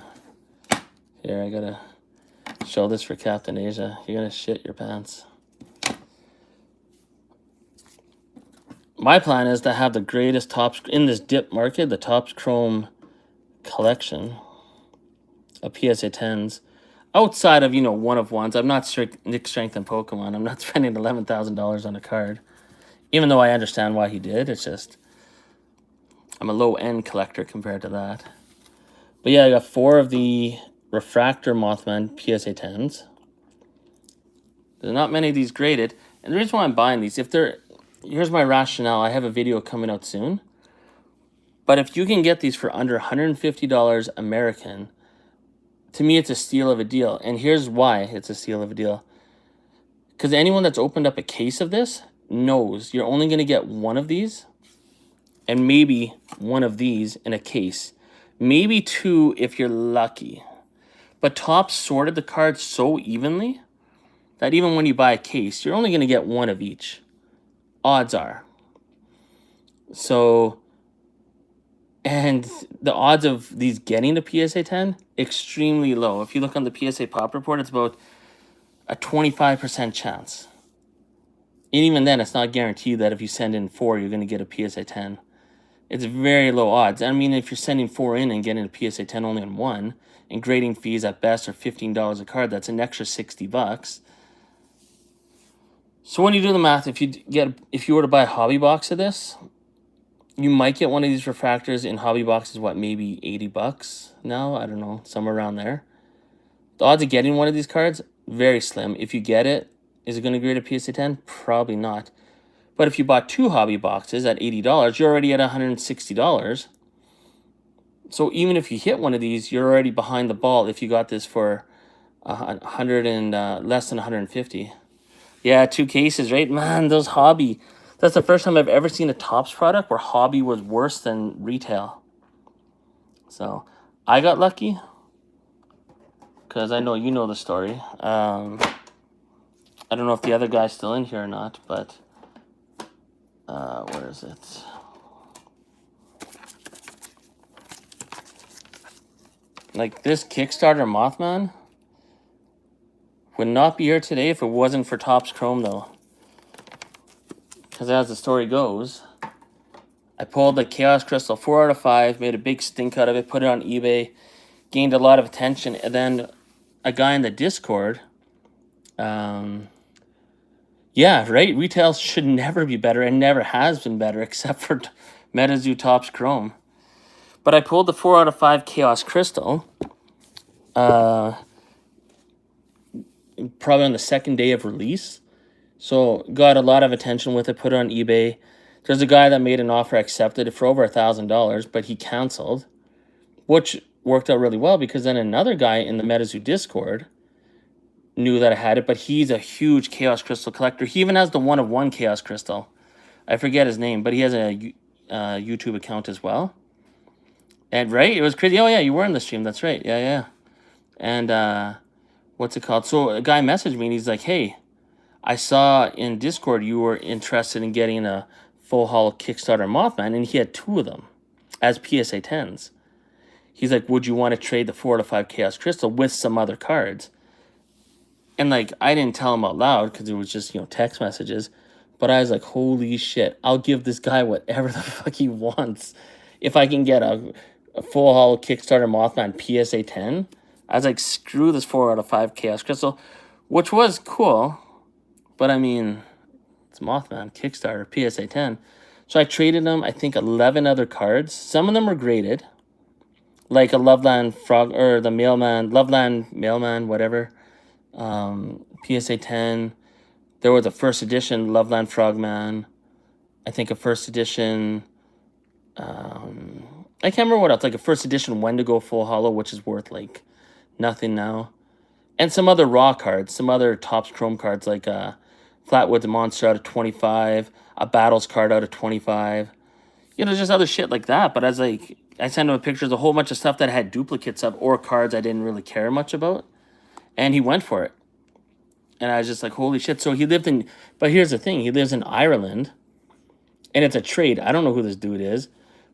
I gotta show this for Captain Asia. You're gonna shit your pants. My plan is to have the greatest Topps in this dip market, the Topps Chrome collection of PSA 10s. Outside of, one of ones. I'm not Nick Strength and Pokemon. I'm not spending $11,000 on a card. Even though I understand why he did. It's just, I'm a low-end collector compared to that. But yeah, I got 4 of the Refractor Mothman PSA 10s. There's not many of these graded. And the reason why I'm buying these, here's my rationale. I have a video coming out soon. But if you can get these for under $150 American, to me, it's a steal of a deal. And here's why it's a steal of a deal. Because anyone that's opened up a case of this knows you're only going to get one of these and maybe one of these in a case. Maybe 2 if you're lucky. But Topps sorted the cards so evenly that even when you buy a case, you're only going to get one of each. Odds are. So, and the odds of these getting to PSA 10, extremely low. If you look on the PSA Pop Report, it's about a 25% chance. And even then, it's not guaranteed that if you send in 4, you're going to get a PSA 10. It's very low odds. I mean, if you're sending 4 in and getting a PSA 10 only on 1, and grading fees at best are $15 a card, that's an extra $60. So when you do the math, if you were to buy a hobby box of this, you might get one of these refractors in hobby boxes, maybe $80 now? I don't know, somewhere around there. The odds of getting one of these cards, very slim. If you get it, is it going to grade a PSA 10? Probably not. But if you bought 2 hobby boxes at $80, you're already at $160. So even if you hit one of these, you're already behind the ball if you got this for 100 and less than 150. Yeah, 2 cases, right? Man, those hobby. That's the first time I've ever seen a Topps product where hobby was worse than retail. So I got lucky because I know you know the story. I don't know if the other guy's still in here or not, but where is it? This Kickstarter Mothman would not be here today if it wasn't for Topps Chrome, though. Because as the story goes, I pulled the Chaos Crystal 4 out of 5, made a big stink out of it, put it on eBay, gained a lot of attention, and then a guy in the Discord, yeah, right, retail should never be better and never has been better except for MetaZoo Topps Chrome. But I pulled the 4 out of 5 Chaos Crystal, probably on the second day of release. So got a lot of attention with it, put it on eBay. There's a guy that made an offer, accepted it for over $1,000, but he canceled, which worked out really well because then another guy in the MetaZoo Discord knew that I had it, but he's a huge Chaos Crystal collector. He even has the 1 of 1 Chaos Crystal. I forget his name, but he has a YouTube account as well. And right, it was crazy. Oh yeah, you were in the stream. That's right. Yeah. And what's it called? So a guy messaged me and he's like, "Hey, I saw in Discord you were interested in getting a full haul Kickstarter Mothman," and he had 2 of them as PSA 10s. He's like, "Would you want to trade the 4 out of 5 Chaos Crystal with some other cards?" And I didn't tell him out loud because it was just text messages, but I was like, "Holy shit! I'll give this guy whatever the fuck he wants if I can get a full haul Kickstarter Mothman PSA 10." I was like, "Screw this 4 out of 5 Chaos Crystal," which was cool. But I mean, it's Mothman, Kickstarter, PSA 10. So I traded them, I think, 11 other cards. Some of them were graded. Like a Loveland Frog, or the Mailman, Loveland Mailman, whatever. PSA 10. There was a first edition Loveland Frogman. I think a first edition. I can't remember what else. Like a first edition Wendigo Full Hollow, which is worth like nothing now. And some other raw cards, some other Topps Chrome cards, like Flatwood's Monster out of 25, a Battles card out of 25. You know, just other shit like that. But as like, I sent him pictures, a whole bunch of stuff that had duplicates of or cards I didn't really care much about. And he went for it. And I was just like, holy shit. So he lived in, but here's the thing, he lives in Ireland. And it's a trade. I don't know who this dude is.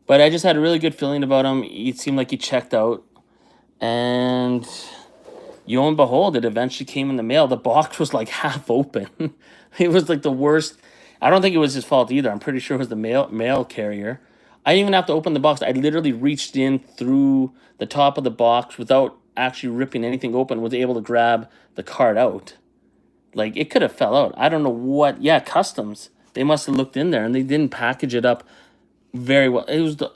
But I just had a really good feeling about him. He seemed like he checked out. And lo and behold, it eventually came in the mail. The box was like half open. It was like the worst. I don't think it was his fault either. I'm pretty sure it was the mail carrier. I didn't even have to open the box. I literally reached in through the top of the box without actually ripping anything open. Was able to grab the card out. Like, it could have fell out. I don't know what. Yeah, customs. They must have looked in there, and they didn't package it up very well. It was the...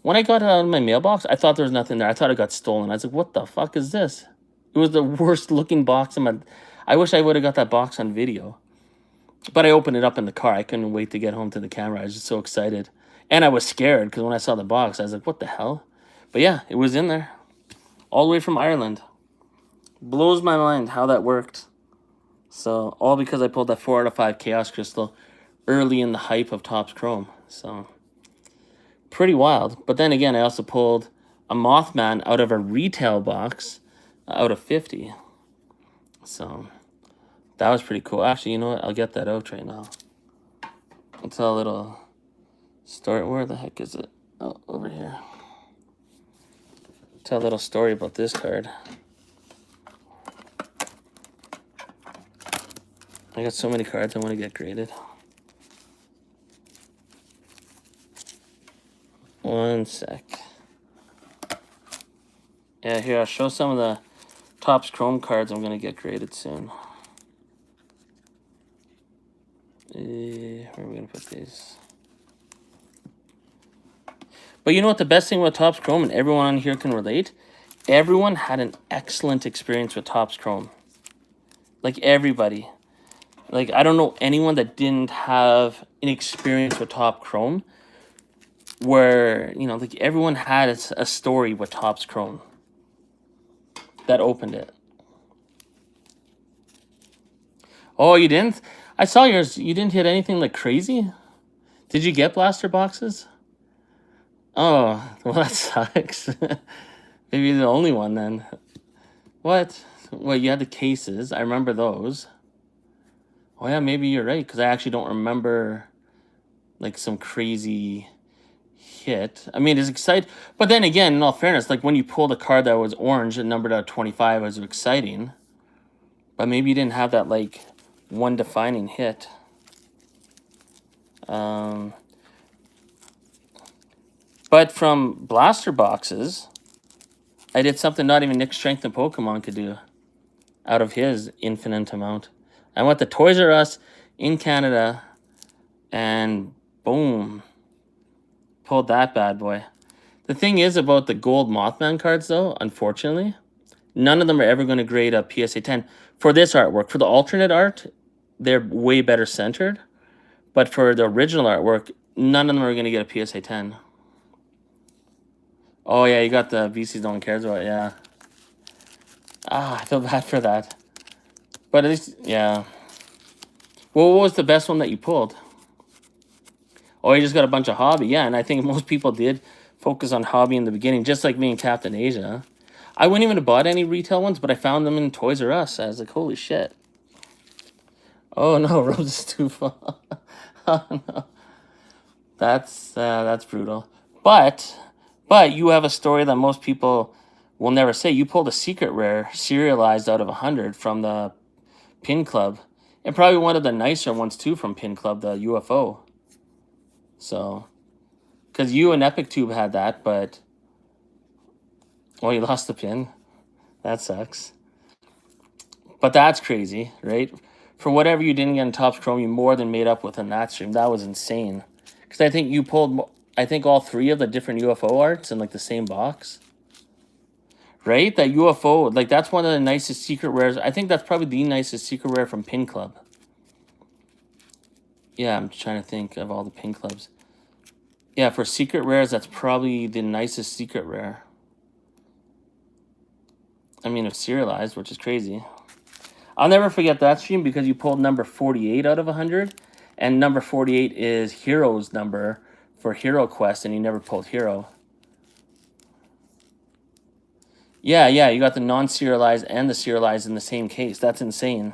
When I got it out of my mailbox, I thought there was nothing there. I thought it got stolen. I was like, what the fuck is this? It was the worst looking box in my... I wish I would have got that box on video. But I opened it up in the car. I couldn't wait to get home to the camera. I was just so excited. And I was scared, because when I saw the box, I was like, what the hell? But yeah, it was in there. All the way from Ireland. Blows my mind how that worked. So, all because I pulled that 4 out of 5 Chaos Crystal early in the hype of Topps Chrome. So, pretty wild. But then again, I also pulled a Mothman out of a retail box out of 50. So, that was pretty cool. Actually, you know what? I'll get that out right now. I'll tell a little story. Where the heck is it? Oh, over here. Tell a little story about this card. I got so many cards I want to get graded. One sec. Yeah, here, I'll show some of the Topps Chrome cards I'm going to get graded soon. Where are we going to put these? But you know what the best thing with Topps Chrome, and everyone on here can relate? Everyone had an excellent experience with Topps Chrome. Like, everybody. Like, I don't know anyone that didn't have an experience with Topps Chrome where, you know, like, everyone had a story with Topps Chrome that opened it. Oh, you didn't? I saw yours. You didn't hit anything, like, crazy? Did you get blaster boxes? Oh, well, that sucks. Maybe you're the only one, then. What? Well, you had the cases. I remember those. Oh, yeah, maybe you're right, because I actually don't remember, like, some crazy hit. I mean, it's exciting. But then again, in all fairness, like, when you pulled a card that was orange and numbered out 25, it was exciting. But maybe you didn't have that, like, one defining hit. But from blaster boxes, I did something not even Nick Strength and Pokemon could do out of his infinite amount. I went to Toys R Us in Canada and boom, pulled that bad boy. The thing is about the gold Mothman cards, though, unfortunately, none of them are ever going to grade a PSA 10. For this artwork, for the alternate art, they're way better centered. But for the original artwork, none of them are going to get a PSA 10. Oh, yeah, you got the VCs no one cares about, yeah. Ah, I feel bad for that. But at least, yeah. Well, what was the best one that you pulled? Oh, you just got a bunch of hobby. Yeah, and I think most people did focus on hobby in the beginning, just like me and Captain Asia. I wouldn't even have bought any retail ones, but I found them in Toys R Us. I was like, holy shit. Oh, no, Rose is too full. Oh, no. That's brutal. But you have a story that most people will never say. You pulled a secret rare, serialized out of 100 from the Pin Club. And probably one of the nicer ones, too, from Pin Club, the UFO. So, because you and Epic Tube had that, but... Oh, you lost the pin? That sucks. But that's crazy, right? For whatever you didn't get in Topps Chrome, you more than made up with in that stream. That was insane. Because I think you pulled, I think, all 3 of the different UFO arts in, like, the same box. Right? That UFO, like, that's one of the nicest secret rares. I think that's probably the nicest secret rare from Pin Club. Yeah, I'm trying to think of all the pin clubs. Yeah, for secret rares, that's probably the nicest secret rare. I mean, it's serialized, which is crazy. I'll never forget that stream because you pulled number 48 out of 100. And number 48 is Hero's number for Hero Quest, and you never pulled Hero. Yeah, you got the non-serialized and the serialized in the same case. That's insane.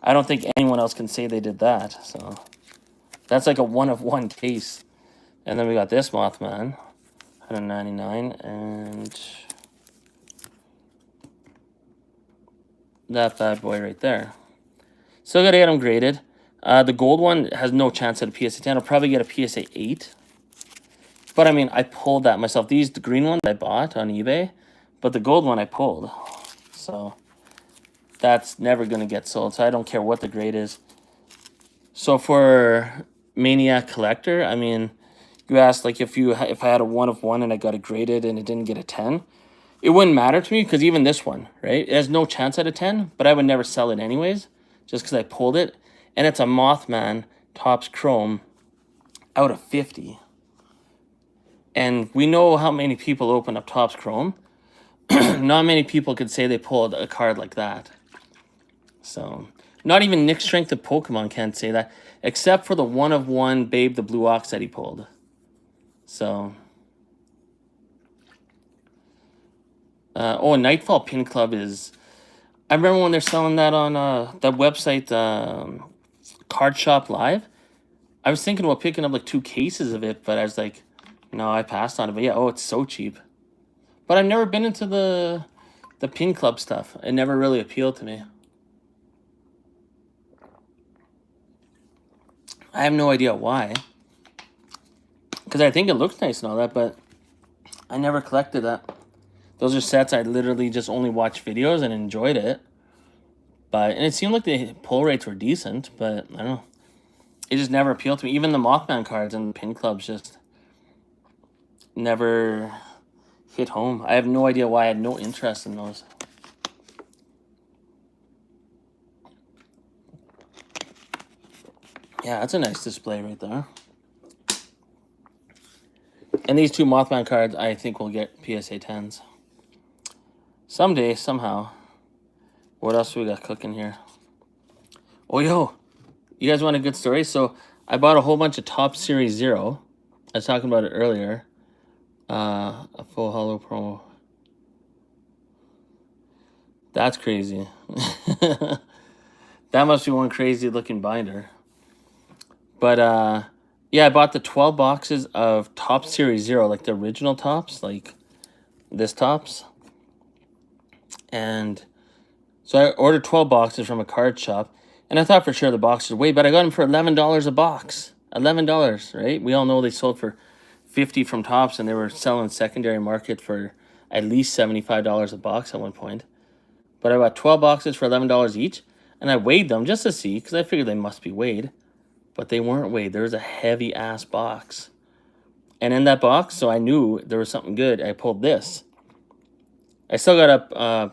I don't think anyone else can say they did that. So that's like a one-of-one case. And then we got this Mothman, 199, and that bad boy right there. Still got to get them graded. The gold one has no chance at a PSA 10. I'll probably get a PSA 8. But I mean, I pulled that myself. The green ones I bought on eBay, but the gold one I pulled. So that's never going to get sold. So I don't care what the grade is. So for Maniac Collector, I mean, you asked like if I had a 1-of-1 and I got it graded and it didn't get a 10, it wouldn't matter to me because even this one, right, it has no chance at a 10, but I would never sell it anyways just because I pulled it. And it's a Mothman Topps Chrome out of 50. And we know how many people open up Topps Chrome. Not many people could say they pulled a card like that. So, not even Nick Strength of Pokemon can't say that, except for the 1-of-1 Babe the Blue Ox that he pulled. So, Nightfall Pin Club is... I remember when they're selling that on that website, Card Shop Live. I was thinking about picking up like 2 cases of it, but I was like, no, I passed on it. But yeah, it's so cheap. But I've never been into the pin club stuff. It never really appealed to me. I have no idea why. Because I think it looks nice and all that, but I never collected that. Those are sets I literally just only watched videos and enjoyed it. And it seemed like the pull rates were decent, but I don't know. It just never appealed to me. Even the Mothman cards and the pin clubs just never hit home. I have no idea why I had no interest in those. Yeah, that's a nice display right there. And these 2 Mothman cards, I think will get PSA 10s. Someday, somehow. What else do we got cooking here? Oh, yo. You guys want a good story? So, I bought a whole bunch of Top Series 0. I was talking about it earlier. A full hollow promo. That's crazy. That must be one crazy looking binder. But, yeah, I bought the 12 boxes of Top Series 0, like the original Tops, like this Tops. And so I ordered 12 boxes from a card shop, and I thought for sure the boxes were way, but I got them for $11 a box. $11, right? We all know they sold for $50 from Tops, and they were selling secondary market for at least $75 a box at one point. But I bought 12 boxes for $11 each, and I weighed them just to see, because I figured they must be weighed. But they weren't weighed. There was a heavy-ass box. And in that box, so I knew there was something good, I pulled this. I still got to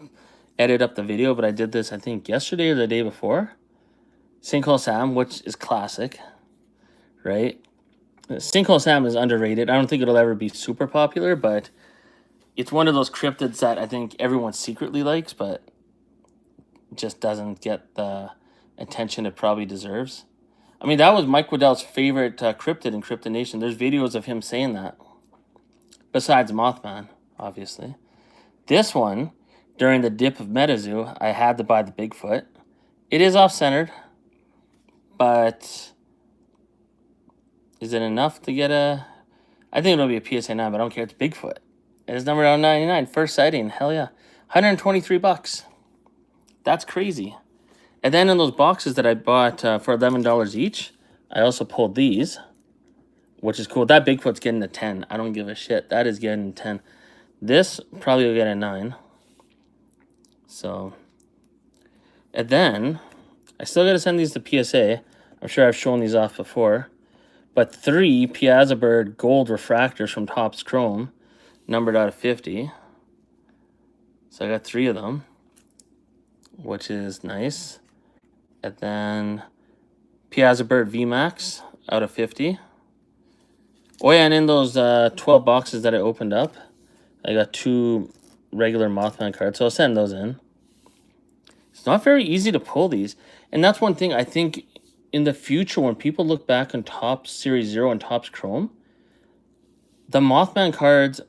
edit up the video, but I did this, I think, yesterday or the day before. Sinkhole Sam, which is classic, right? Sinkhole Sam is underrated. I don't think it'll ever be super popular, but it's one of those cryptids that I think everyone secretly likes, but just doesn't get the attention it probably deserves. I mean, that was Mike Waddell's favorite cryptid in Cryptid Nation. There's videos of him saying that. Besides Mothman, obviously. This one, during the dip of MetaZoo, I had to buy the Bigfoot. It is off-centered, but is it enough to get a... I think it'll be a PSA 9, but I don't care. It's Bigfoot. It is number 99. First sighting. Hell yeah. $123. That's crazy. And then in those boxes that I bought for $11 each, I also pulled these, which is cool. That Bigfoot's getting a 10. I don't give a shit. That is getting a 10. This probably will get a 9. So, and then I still got to send these to PSA. I'm sure I've shown these off before. But 3 Piazza Bird gold refractors from Topps Chrome, numbered out of 50. So I got 3 of them, which is nice. And then Piazza Bird VMAX out of 50. Oh yeah, and in those 12 boxes that I opened up, I got 2 regular Mothman cards, so I'll send those in. It's not very easy to pull these. And that's one thing I think in the future when people look back on Topps Series 0 and Topps Chrome, the Mothman cards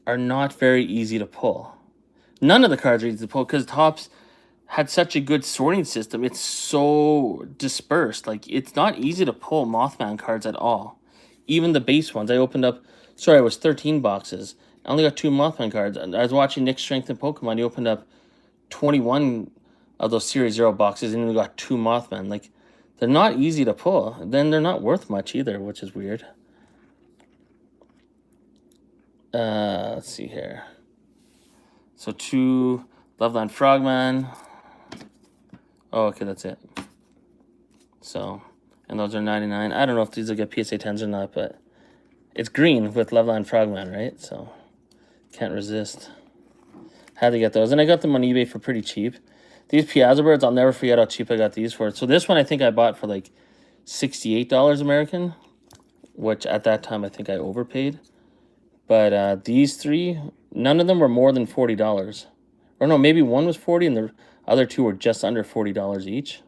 are not very easy to pull. None of the cards are easy to pull because Topps had such a good sorting system. It's so dispersed. Like, it's not easy to pull Mothman cards at all. Even the base ones. I opened up, sorry, it was 13 boxes. I only got 2 Mothman cards. I was watching Nick Strength and Pokemon. He opened up 21 of those Series 0 boxes and we got 2 Mothman. Like, they're not easy to pull. Then they're not worth much either, which is weird. Let's see here. So 2 Loveland Frogman. Oh, okay, that's it. So, and those are 99. I don't know if these will get PSA 10s or not, but it's green with Loveland Frogman, right? So, can't resist. Had to get those. And I got them on eBay for pretty cheap. These Piazza Birds, I'll never forget how cheap I got these for. So this one I think I bought for like $68 American, which at that time I think I overpaid. But these 3, none of them were more than $40. Or no, maybe one was 40 and the other 2 were just under $40 each.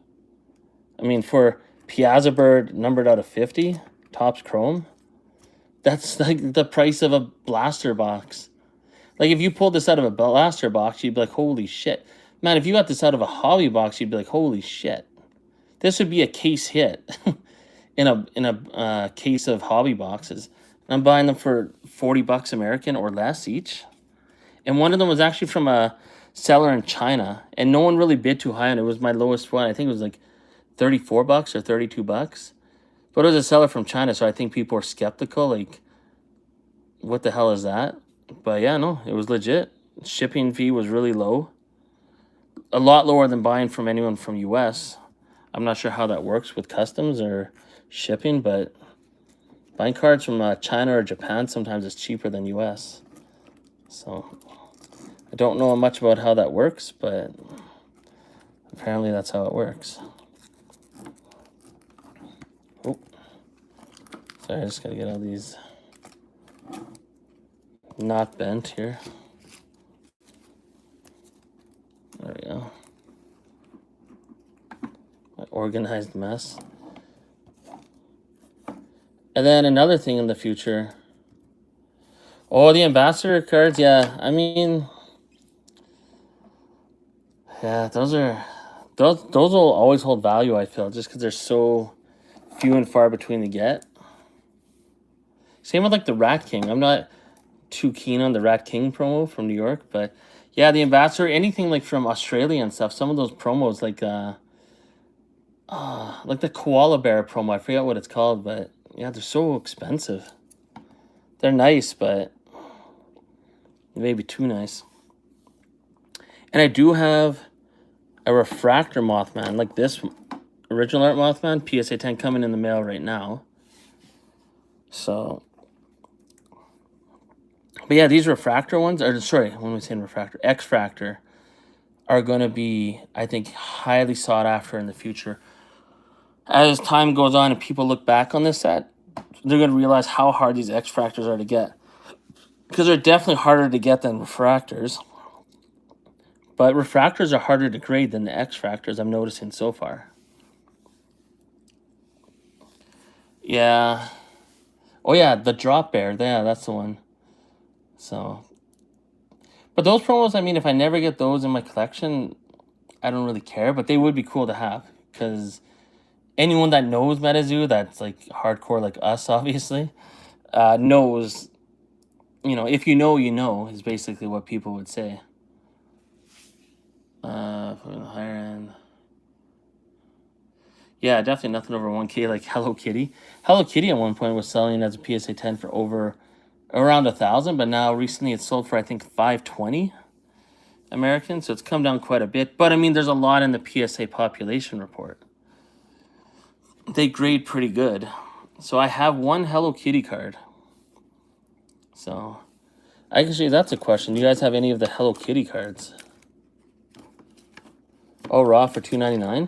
I mean, for Piazza Bird numbered out of 50, Topps Chrome, that's like the price of a blaster box. Like, if you pulled this out of a blaster box, you'd be like, holy shit. Man, if you got this out of a hobby box, you'd be like, holy shit. This would be a case hit in a case of hobby boxes. And I'm buying them for $40 American or less each. And one of them was actually from a seller in China. And no one really bid too high on it. It was my lowest one. I think it was like $34 or $32. But it was a seller from China, so I think people are skeptical. Like, what the hell is that? But yeah, no, it was legit. Shipping fee was really low. A lot lower than buying from anyone from US. I'm not sure how that works with customs or shipping, but buying cards from China or Japan sometimes is cheaper than US. So I don't know much about how that works, but apparently that's how it works. Oh, sorry, I just gotta get all these not bent here. There we go. My organized mess. And then another thing in the future. Oh, the ambassador cards. Yeah, I mean, yeah, those will always hold value, I feel, just because they're so few and far between to get. Same with like the Rat King. I'm not too keen on the Rat King promo from New York, but yeah, the ambassador, anything like from Australia and stuff, some of those promos like the koala bear promo, I forget what it's called, but yeah, they're so expensive. They're nice, but maybe too nice. And I do have a refractor Mothman, like this original art Mothman, PSA 10 coming in the mail right now. So, but yeah, these refractor ones, or sorry, when we say refractor, X-Fractor, are going to be, I think, highly sought after in the future. As time goes on and people look back on this set, they're going to realize how hard these X-Fractors are to get. Because they're definitely harder to get than refractors. But refractors are harder to grade than the X-Fractors, I'm noticing so far. Yeah. Oh yeah, the drop bear. Yeah, that's the one. So, but those promos, I mean, if I never get those in my collection, I don't really care. But they would be cool to have. Because anyone that knows MetaZoo, that's like hardcore like us, obviously, knows, you know, if you know, is basically what people would say. For the higher end. Yeah, definitely nothing over 1K like Hello Kitty. Hello Kitty at one point was selling as a PSA 10 for over around 1,000, but now recently it's sold for I think 520 American, so it's come down quite a bit. But I mean, there's a lot in the PSA population report. They grade pretty good. So I have one Hello Kitty card. So actually, that's a question. Do you guys have any of the Hello Kitty cards? Oh, raw for $2.99.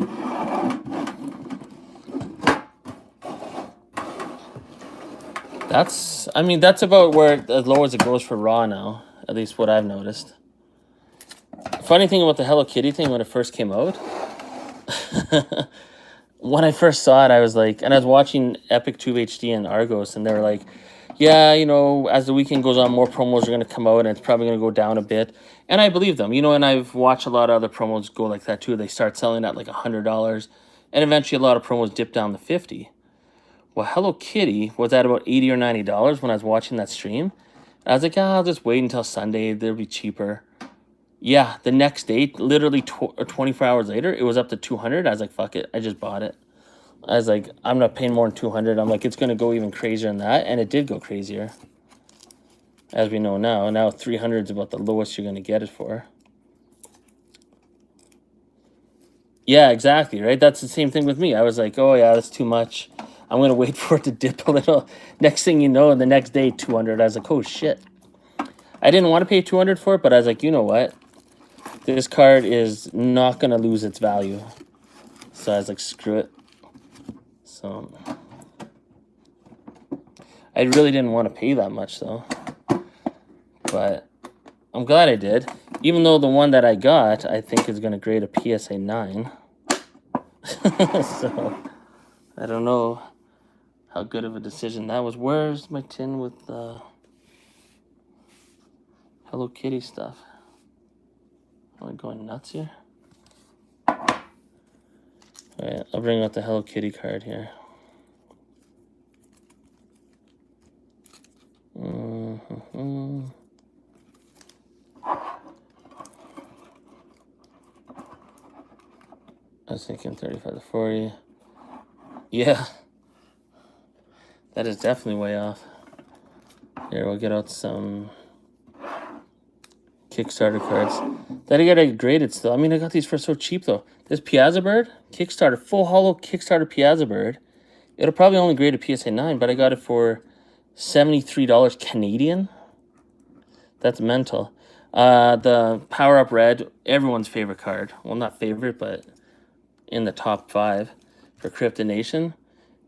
I mean, that's about where as low as it goes for raw now. At least what I've noticed. Funny thing about the Hello Kitty thing when it first came out. When I first saw it, I was like, and I was watching Epic Tube HD and Argos, and they were like, yeah, you know, as the weekend goes on, more promos are going to come out, and it's probably going to go down a bit. And I believe them, you know, and I've watched a lot of other promos go like that too. They start selling at like $100, and eventually a lot of promos dip down to 50. Well, Hello Kitty was at about $80 or $90 when I was watching that stream. I was like, I'll just wait until Sunday. They'll be cheaper. Yeah, the next day, literally 24 hours later, it was up to 200. I was like, fuck it. I just bought it. I was like, I'm not paying more than 200. I'm like, it's going to go even crazier than that. And it did go crazier. As we know now. Now 300 is about the lowest you're going to get it for. Yeah, exactly, right? That's the same thing with me. I was like, oh, yeah, that's too much. I'm going to wait for it to dip a little. Next thing you know, the next day, 200. I was like, oh, shit. I didn't want to pay 200 for it, but I was like, you know what? This card is not going to lose its value. So I was like, screw it. So I really didn't want to pay that much, though. But I'm glad I did. Even though the one that I got, I think is going to grade a PSA 9. So I don't know how good of a decision that was. Where's my tin with the Hello Kitty stuff? Am I going nuts here? Alright, I'll bring out the Hello Kitty card here. I was thinking 35 to 40. Yeah. That is definitely way off. Here, we'll get out some Kickstarter cards. That I gotta grade it still. I mean, I got these for so cheap, though. This Piazza Bird, Kickstarter, full hollow Kickstarter Piazza Bird. It'll probably only grade a PSA 9, but I got it for $73 Canadian. That's mental. The Power Up Red, everyone's favorite card. Well, not favorite, but in the top 5 for Crypto Nation.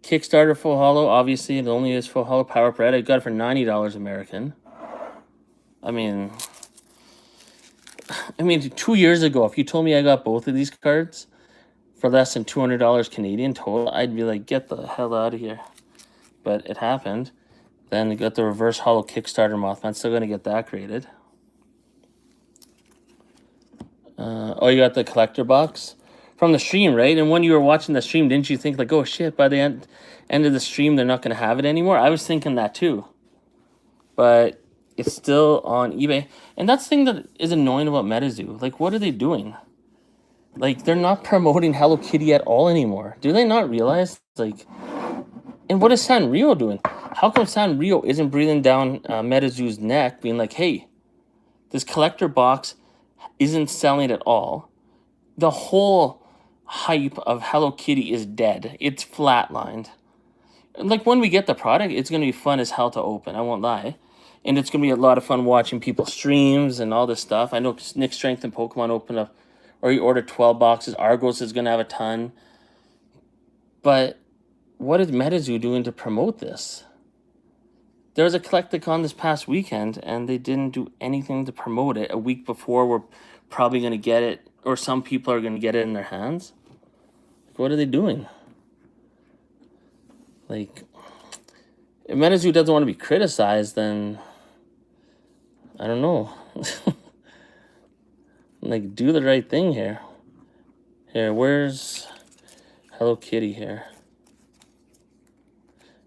Kickstarter full hollow, obviously, it only is full hollow Power Up Red. I got it for $90 American. I mean, 2 years ago, if you told me I got both of these cards for less than $200 Canadian total, I'd be like, get the hell out of here. But it happened. Then you got the reverse hollow Kickstarter Mothman. Still going to get that graded. Oh, you got the collector box from the stream, right? And when you were watching the stream, didn't you think like, oh shit, by the end of the stream, they're not going to have it anymore? I was thinking that too. But it's still on eBay. And that's the thing that is annoying about MetaZoo. Like, what are they doing? Like, they're not promoting Hello Kitty at all anymore. Do they not realize? Like, and what is Sanrio doing? How come Sanrio isn't breathing down MetaZoo's neck, being like, hey, this collector box isn't selling at all. The whole hype of Hello Kitty is dead. It's flatlined. Like, when we get the product, it's going to be fun as hell to open. I won't lie. And it's going to be a lot of fun watching people's streams and all this stuff. I know Nick Strength and Pokemon opened up, or he ordered 12 boxes. Argos is going to have a ton. But what is MetaZoo doing to promote this? There was a Collecticon this past weekend, and they didn't do anything to promote it. A week before, we're probably going to get it, or some people are going to get it in their hands. Like, what are they doing? Like, if MetaZoo doesn't want to be criticized, then I don't know. Like, do the right thing here. Here, where's Hello Kitty here?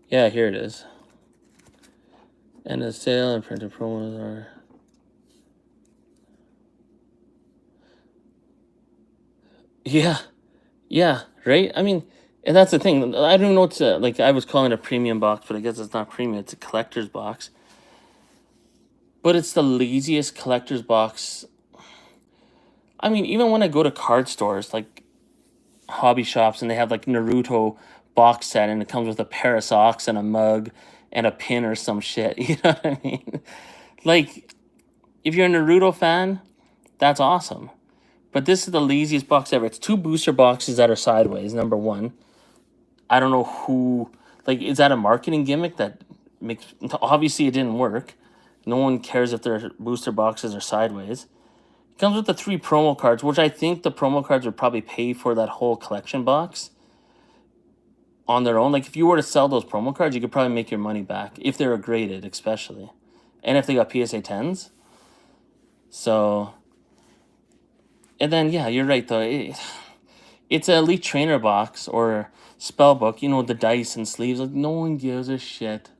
Yeah, here it is. End of sale and printed promos are... Yeah, right? I mean, and that's the thing. I don't know what's like, I was calling it a premium box, but I guess it's not premium. It's a collector's box. But it's the laziest collector's box. I mean, even when I go to card stores, like hobby shops, and they have like Naruto box set, and it comes with a pair of socks and a mug and a pin or some shit. You know what I mean? Like, if you're a Naruto fan, that's awesome. But this is the laziest box ever. It's 2 booster boxes that are sideways, number 1. I don't know who... Like, is that a marketing gimmick that obviously it didn't work. No one cares if their booster boxes are sideways. It comes with the 3 promo cards, which I think the promo cards would probably pay for that whole collection box on their own. Like, if you were to sell those promo cards, you could probably make your money back, if they were graded, especially. And if they got PSA 10s. So, and then, yeah, you're right, though. It's an Elite Trainer box or spell book, you know, the dice and sleeves. Like, no one gives a shit.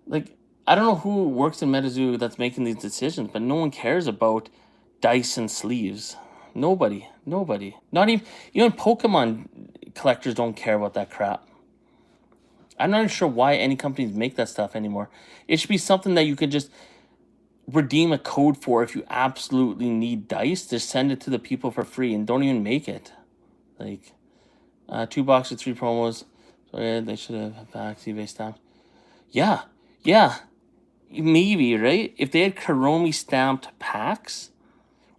Like, I don't know who works in MetaZoo that's making these decisions, but no one cares about dice and sleeves. Nobody. Not even Pokemon collectors don't care about that crap. I'm not even sure why any companies make that stuff anymore. It should be something that you could just redeem a code for if you absolutely need dice. Just send it to the people for free and don't even make it. Like, 2 boxes, 3 promos. So yeah, they should have packs, eBay stamps. Yeah, maybe, right? If they had Karomi stamped packs,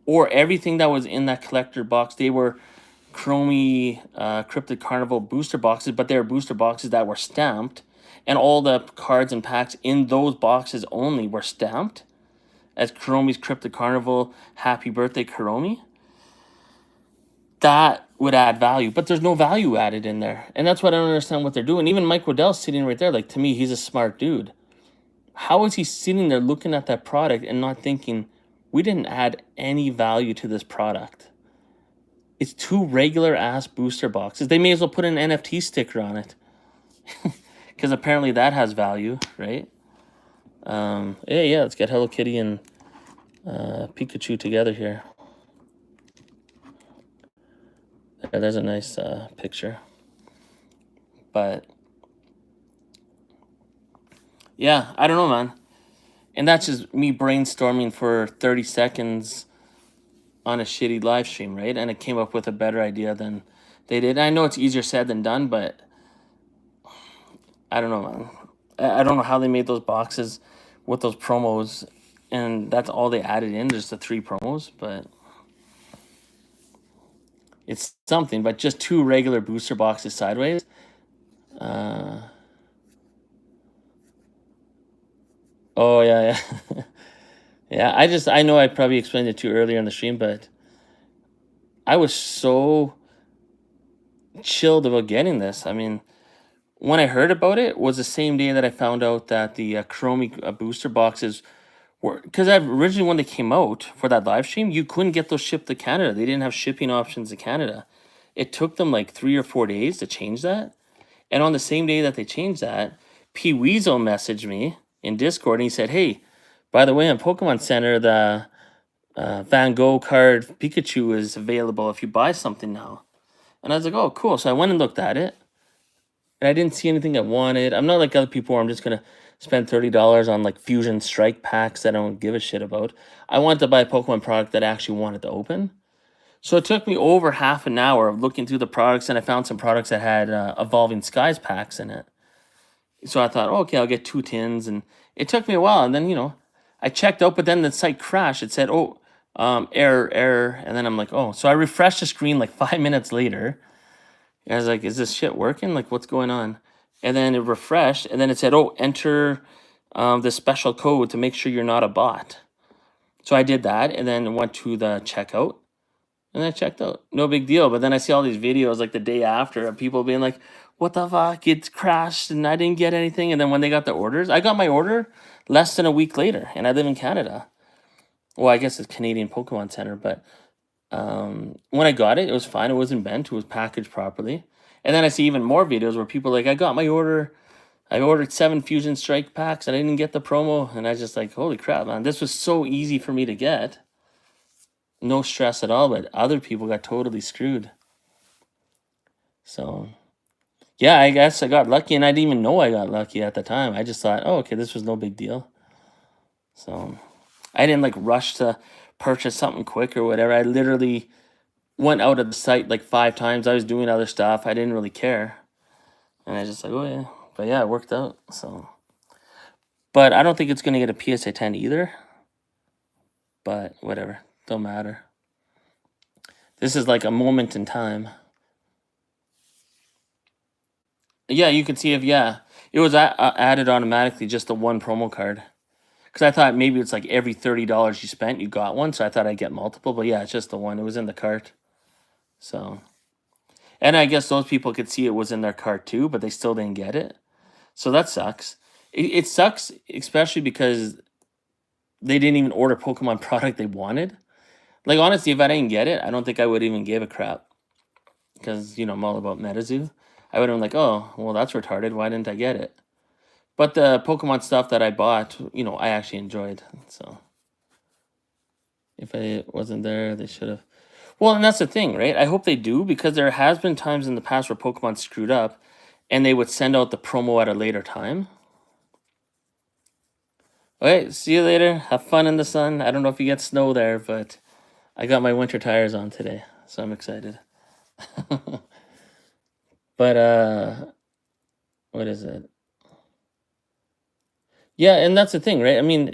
or everything that was in that collector box, they were Chromie Cryptid Carnival booster boxes, but they were booster boxes that were stamped, and all the cards and packs in those boxes only were stamped as Chromie's Cryptid Carnival Happy Birthday Karomi. That would add value, but there's no value added in there, and that's what I don't understand what they're doing. Even Mike Waddell's sitting right there. Like, to me, he's a smart dude. How is he sitting there looking at that product and not thinking, we didn't add any value to this product? It's 2 regular ass booster boxes. They may as well put an NFT sticker on it. Because apparently that has value, right? Yeah, let's get Hello Kitty and Pikachu together here. There's a nice picture. But yeah, I don't know, man. And that's just me brainstorming for 30 seconds on a shitty live stream, right? And it came up with a better idea than they did. I know it's easier said than done, but I don't know, man. I don't know how they made those boxes with those promos, and that's all they added in, just the 3 promos, but it's something. But just 2 regular booster boxes sideways. Oh, yeah. Yeah, I know I probably explained it to you earlier in the stream, but I was so chilled about getting this. I mean, when I heard about it was the same day that I found out that the Chromie booster boxes were, because originally when they came out for that live stream, you couldn't get those shipped to Canada. They didn't have shipping options to Canada. It took them like 3 or 4 days to change that. And on the same day that they changed that, P Weasel messaged me in Discord and he said, "Hey, by the way, on Pokemon Center, the Van Gogh card Pikachu is available if you buy something now." And I was like, "Oh, cool." So I went and looked at it. And I didn't see anything I wanted. I'm not like other people where I'm just going to spend $30 on like Fusion Strike packs that I don't give a shit about. I wanted to buy a Pokemon product that I actually wanted to open. So it took me over half an hour of looking through the products, and I found some products that had Evolving Skies packs in it. So I thought, oh, okay, I'll get 2 tins. And it took me a while. And then, I checked out, but then the site crashed. It said, oh, error. And then I'm like, oh. So I refreshed the screen like 5 minutes later. And I was like, is this shit working? Like, what's going on? And then it refreshed, and then it said, oh, enter the special code to make sure you're not a bot. So I did that, and then went to the checkout, and I checked out. No big deal. But then I see all these videos like the day after of people being like, what the fuck? It crashed, and I didn't get anything. And then when they got the orders, I got my order less than a week later, and I live in Canada. Well, I guess it's Canadian Pokemon Center, but when I got it, it was fine. It wasn't bent. It was packaged properly. And then I see even more videos where people are like, I got my order. I ordered 7 Fusion Strike packs and I didn't get the promo. And I was just like, holy crap, man. This was so easy for me to get. No stress at all. But other people got totally screwed. So, yeah, I guess I got lucky. And I didn't even know I got lucky at the time. I just thought, oh, okay, this was no big deal. So, I didn't like rush to purchase something quick or whatever. I literally went out of the site like 5 times. I was doing other stuff. I didn't really care. And I was just like, oh yeah. But yeah, it worked out. So, but I don't think it's going to get a PSA 10 either. But whatever. Don't matter. This is like a moment in time. Yeah, you can see if, yeah. It was added automatically, just the one promo card. Because I thought maybe it's like every $30 you spent, you got one. So I thought I'd get multiple. But yeah, it's just the one. It was in the cart. So, and I guess those people could see it was in their cart too, but they still didn't get it. So that sucks. It sucks, especially because they didn't even order Pokemon product they wanted. Like, honestly, if I didn't get it, I don't think I would even give a crap. Because, I'm all about MetaZoo. I would have been like, oh, well, that's retarded. Why didn't I get it? But the Pokemon stuff that I bought, I actually enjoyed. So if I wasn't there, they should have. Well, and that's the thing, right? I hope they do, because there has been times in the past where Pokemon screwed up and they would send out the promo at a later time. Okay, see you later. Have fun in the sun. I don't know if you get snow there, but I got my winter tires on today, so I'm excited. But what is it? Yeah, and that's the thing, right? I mean,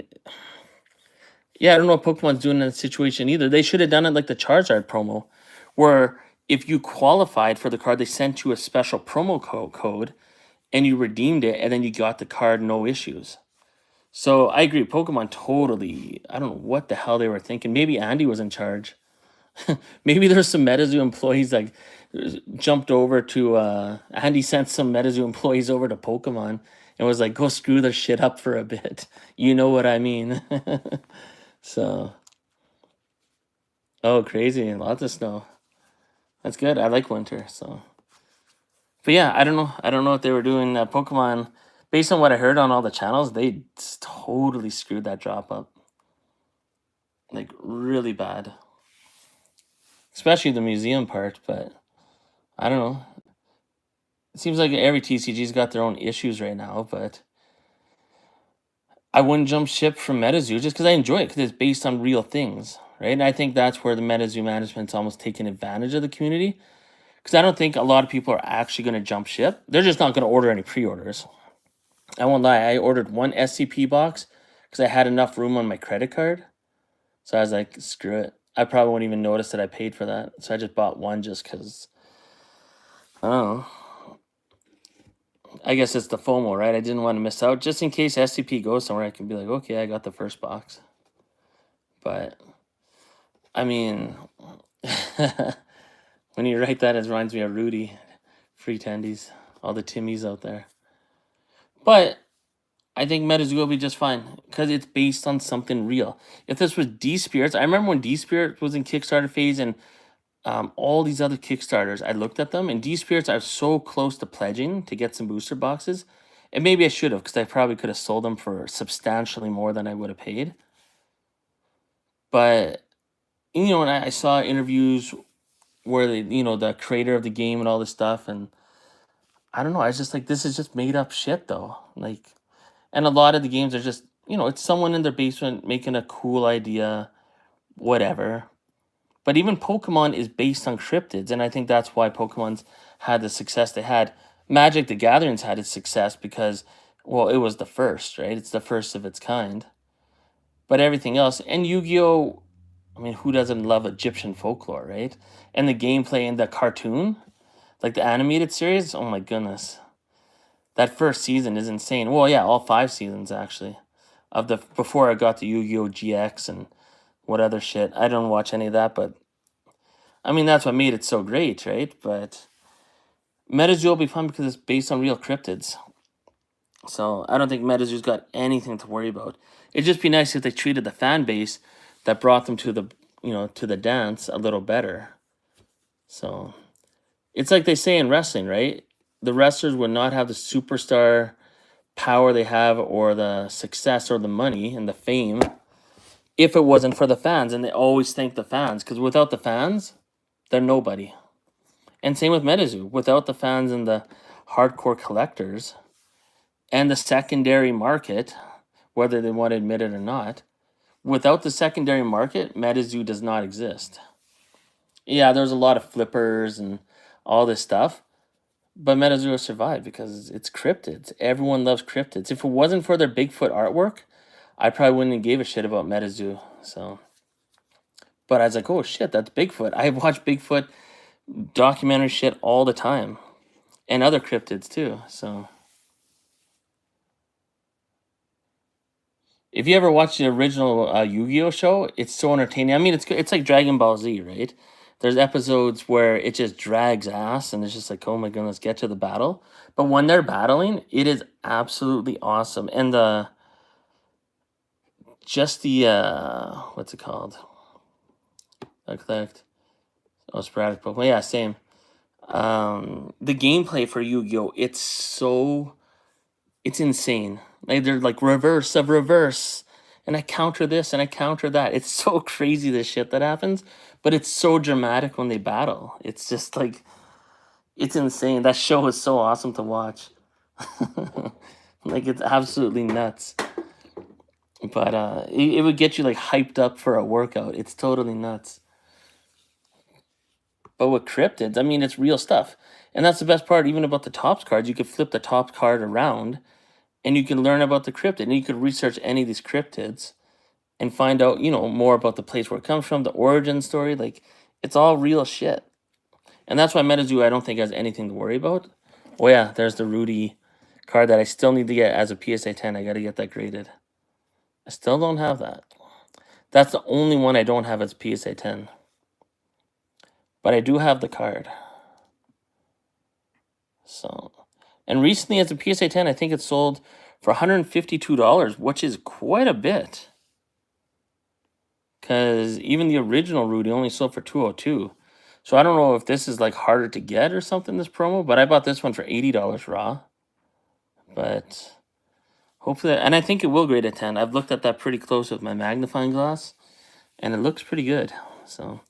yeah, I don't know what Pokemon's doing in that situation either. They should have done it like the Charizard promo, where if you qualified for the card, they sent you a special promo code and you redeemed it, and then you got the card, no issues. So I agree, Pokemon totally. I don't know what the hell they were thinking. Maybe Andy was in charge. Maybe there's some MetaZoo employees like jumped over to Andy sent some MetaZoo employees over to Pokemon and was like, go screw their shit up for a bit. You know what I mean? So, oh, crazy. Lots of snow. That's good. I like winter. So, but yeah, I don't know. I don't know what they were doing. Pokemon, based on what I heard on all the channels, they totally screwed that drop up. Like, really bad. Especially the museum part, but I don't know. It seems like every TCG's got their own issues right now, but I wouldn't jump ship from MetaZoo just because I enjoy it, because it's based on real things, right? And I think that's where the MetaZoo management's almost taking advantage of the community, because I don't think a lot of people are actually going to jump ship. They're just not going to order any pre-orders. I won't lie, I ordered one SCP box because I had enough room on my credit card. So I was like, screw it. I probably won't even notice that I paid for that. So I just bought one just because, I don't know. I guess it's the FOMO, right? I didn't want to miss out. Just in case SCP goes somewhere, I can be like, okay, I got the first box. But, I mean, when you write that, it reminds me of Rudy. Free tendies. All the Timmies out there. But I think MetaZoo will be just fine because it's based on something real. If this was D-Spirits, I remember when D-Spirit was in Kickstarter phase and all these other Kickstarters, I looked at them, and D-Spirits, I was so close to pledging to get some booster boxes. And maybe I should have, because I probably could have sold them for substantially more than I would have paid. But, when I saw interviews where the creator of the game and all this stuff, and I don't know, I was just like, this is just made up shit though. Like, and a lot of the games are just, it's someone in their basement making a cool idea, whatever. But even Pokemon is based on cryptids, and I think that's why Pokemon's had the success they had. Magic the Gathering's had its success because, well, it was the first, right? It's the first of its kind. But everything else, and Yu-Gi-Oh! I mean, who doesn't love Egyptian folklore, right? And the gameplay in the cartoon, like the animated series, oh my goodness. That first season is insane. Well, yeah, all 5 seasons actually. Before I got to Yu-Gi-Oh! GX and what other shit. I don't watch any of that, but I mean, that's what made it so great, right? But MetaZoo will be fun because it's based on real cryptids. So I don't think MetaZoo's got anything to worry about. It'd just be nice if they treated the fan base that brought them to the dance a little better. So it's like they say in wrestling, right? The wrestlers would not have the superstar power they have, or the success, or the money and the fame, if it wasn't for the fans. And they always thank the fans, because without the fans, they're nobody. And same with MetaZoo. Without the fans and the hardcore collectors and the secondary market, whether they want to admit it or not, without the secondary market, MetaZoo does not exist. Yeah, there's a lot of flippers and all this stuff, but MetaZoo survived because it's cryptids. Everyone loves cryptids. If it wasn't for their Bigfoot artwork, I probably wouldn't give a shit about MetaZoo. So, but I was like, oh shit, that's Bigfoot. I watch Bigfoot documentary shit all the time, and other cryptids too. So, If you ever watch the original Yu-Gi-Oh show, it's so entertaining. I mean, it's like Dragon Ball Z, right? There's episodes where it just drags ass, and it's just like, oh my goodness, get to the battle. But when they're battling, it is absolutely awesome. And the what's it called? Collect. Oh, sporadic Pokemon. Yeah, same. The gameplay for Yu-Gi-Oh, it's insane. Like they're like reverse of reverse, and I counter this and I counter that. It's so crazy the shit that happens, but it's so dramatic when they battle. It's just like it's insane. That show is so awesome to watch. Like it's absolutely nuts. But it would get you like hyped up for a workout. It's totally nuts. But with cryptids, I mean, it's real stuff. And that's the best part, even about the tops cards. You could flip the top card around and you can learn about the cryptid. And you could research any of these cryptids and find out, more about the place where it comes from, the origin story. Like, it's all real shit. And that's why MetaZoo, I don't think, has anything to worry about. Oh, yeah, there's the Rudy card that I still need to get as a PSA 10. I got to get that graded. I still don't have that. That's the only one I don't have as PSA 10. But I do have the card. So, and recently as a PSA 10, I think it sold for $152, which is quite a bit. Because even the original Rudy only sold for $202. So I don't know if this is like harder to get or something, this promo, but I bought this one for $80 raw. But hopefully, and I think it will grade a 10. I've looked at that pretty close with my magnifying glass, and it looks pretty good. So,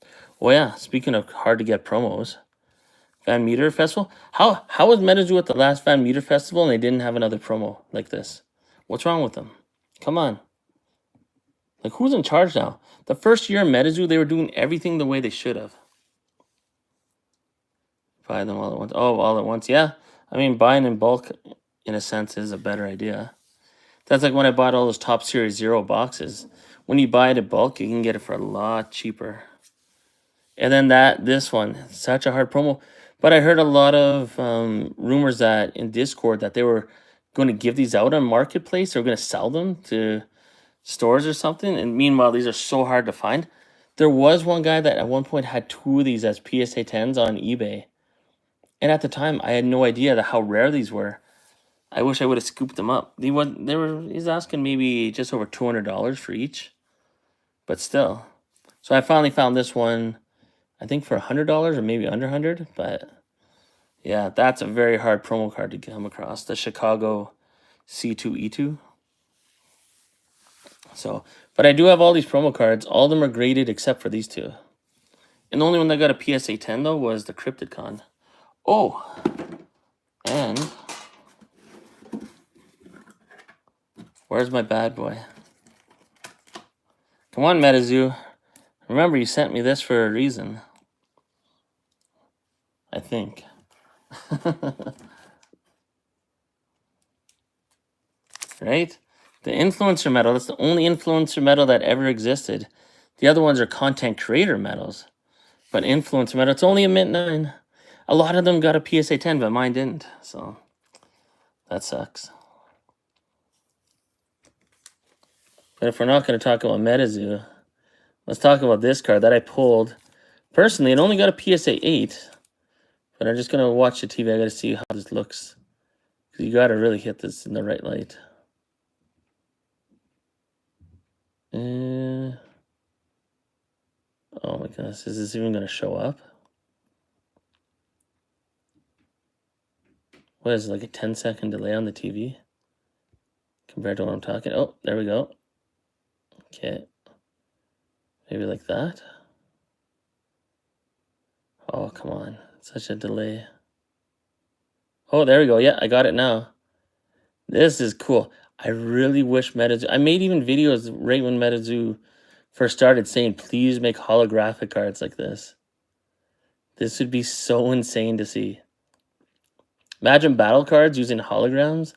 well, yeah, speaking of hard to get promos, Fan Meter Festival. How was MetaZoo at the last Fan Meter Festival and they didn't have another promo like this? What's wrong with them? Come on. Like, who's in charge now? The first year in MetaZoo, they were doing everything the way they should have. Buy them all at once. Oh, all at once. Yeah. I mean, buying in bulk, in a sense, is a better idea. That's like when I bought all those Top Series Zero boxes. When you buy it in bulk, you can get it for a lot cheaper. And then this one, such a hard promo. But I heard a lot of rumors that in Discord that they were going to give these out on Marketplace. They were going to sell them to stores or something. And meanwhile, these are so hard to find. There was one guy that at one point had 2 of these as PSA 10s on eBay. And at the time, I had no idea how rare these were. I wish I would have scooped them up. He's asking maybe just over $200 for each. But still. So I finally found this one, I think for $100 or maybe under 100, but yeah, that's a very hard promo card to come across. The Chicago C2E2. So, but I do have all these promo cards. All of them are graded except for these 2. And the only one that got a PSA 10 though was the Cryptid Con. Oh, and where's my bad boy? Come on, MetaZoo. Remember, you sent me this for a reason. I think. Right? The influencer medal, that's the only influencer medal that ever existed. The other ones are content creator medals. But influencer medal, it's only a mint 9. A lot of them got a PSA 10, but mine didn't. So that sucks. But if we're not going to talk about MetaZoo, let's talk about this card that I pulled. Personally, it only got a PSA 8. But I'm just going to watch the TV. I got to see how this looks. You got to really hit this in the right light. Oh my goodness, is this even going to show up? What is it, like a 10-second delay on the TV? Compared to what I'm talking. Oh, there we go. Okay. Maybe like that. Oh, come on. Such a delay. Oh, there we go. Yeah, I got it now. This is cool. I really wish MetaZoo... I made even videos right when MetaZoo first started saying, please make holographic cards like this. This would be so insane to see. Imagine battle cards using holograms,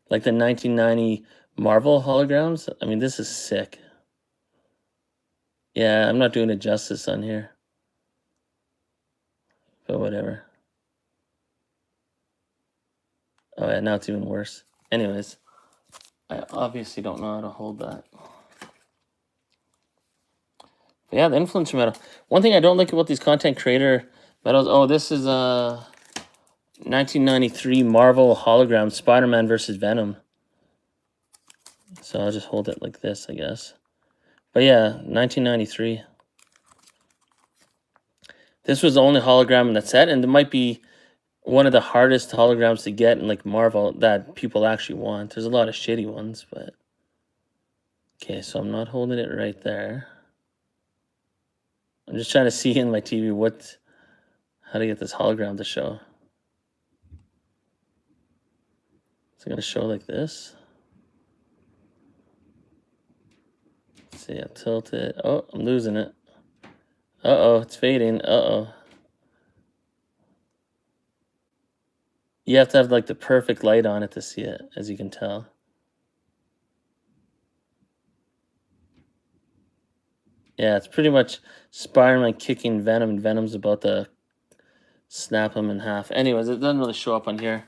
like the 1990 Marvel holograms. I mean, this is sick. Yeah, I'm not doing it justice on here. But whatever. Oh yeah, now it's even worse. Anyways. I obviously don't know how to hold that. But yeah, the influencer medal. One thing I don't like about these content creator medals. Oh, this is 1993 Marvel hologram Spider-Man versus Venom. So I'll just hold it like this, I guess. But yeah, 1993. This was the only hologram in that set, and it might be one of the hardest holograms to get in like Marvel that people actually want. There's a lot of shitty ones, but okay, so I'm not holding it right there. I'm just trying to see in my TV how to get this hologram to show. Is it gonna show like this? Let's see, I'll tilt it. Oh, I'm losing it. Uh-oh, it's fading. Uh-oh. You have to have like the perfect light on it to see it, as you can tell. Yeah, it's pretty much Spider-Man kicking Venom, and Venom's about to snap him in half. Anyways, it doesn't really show up on here.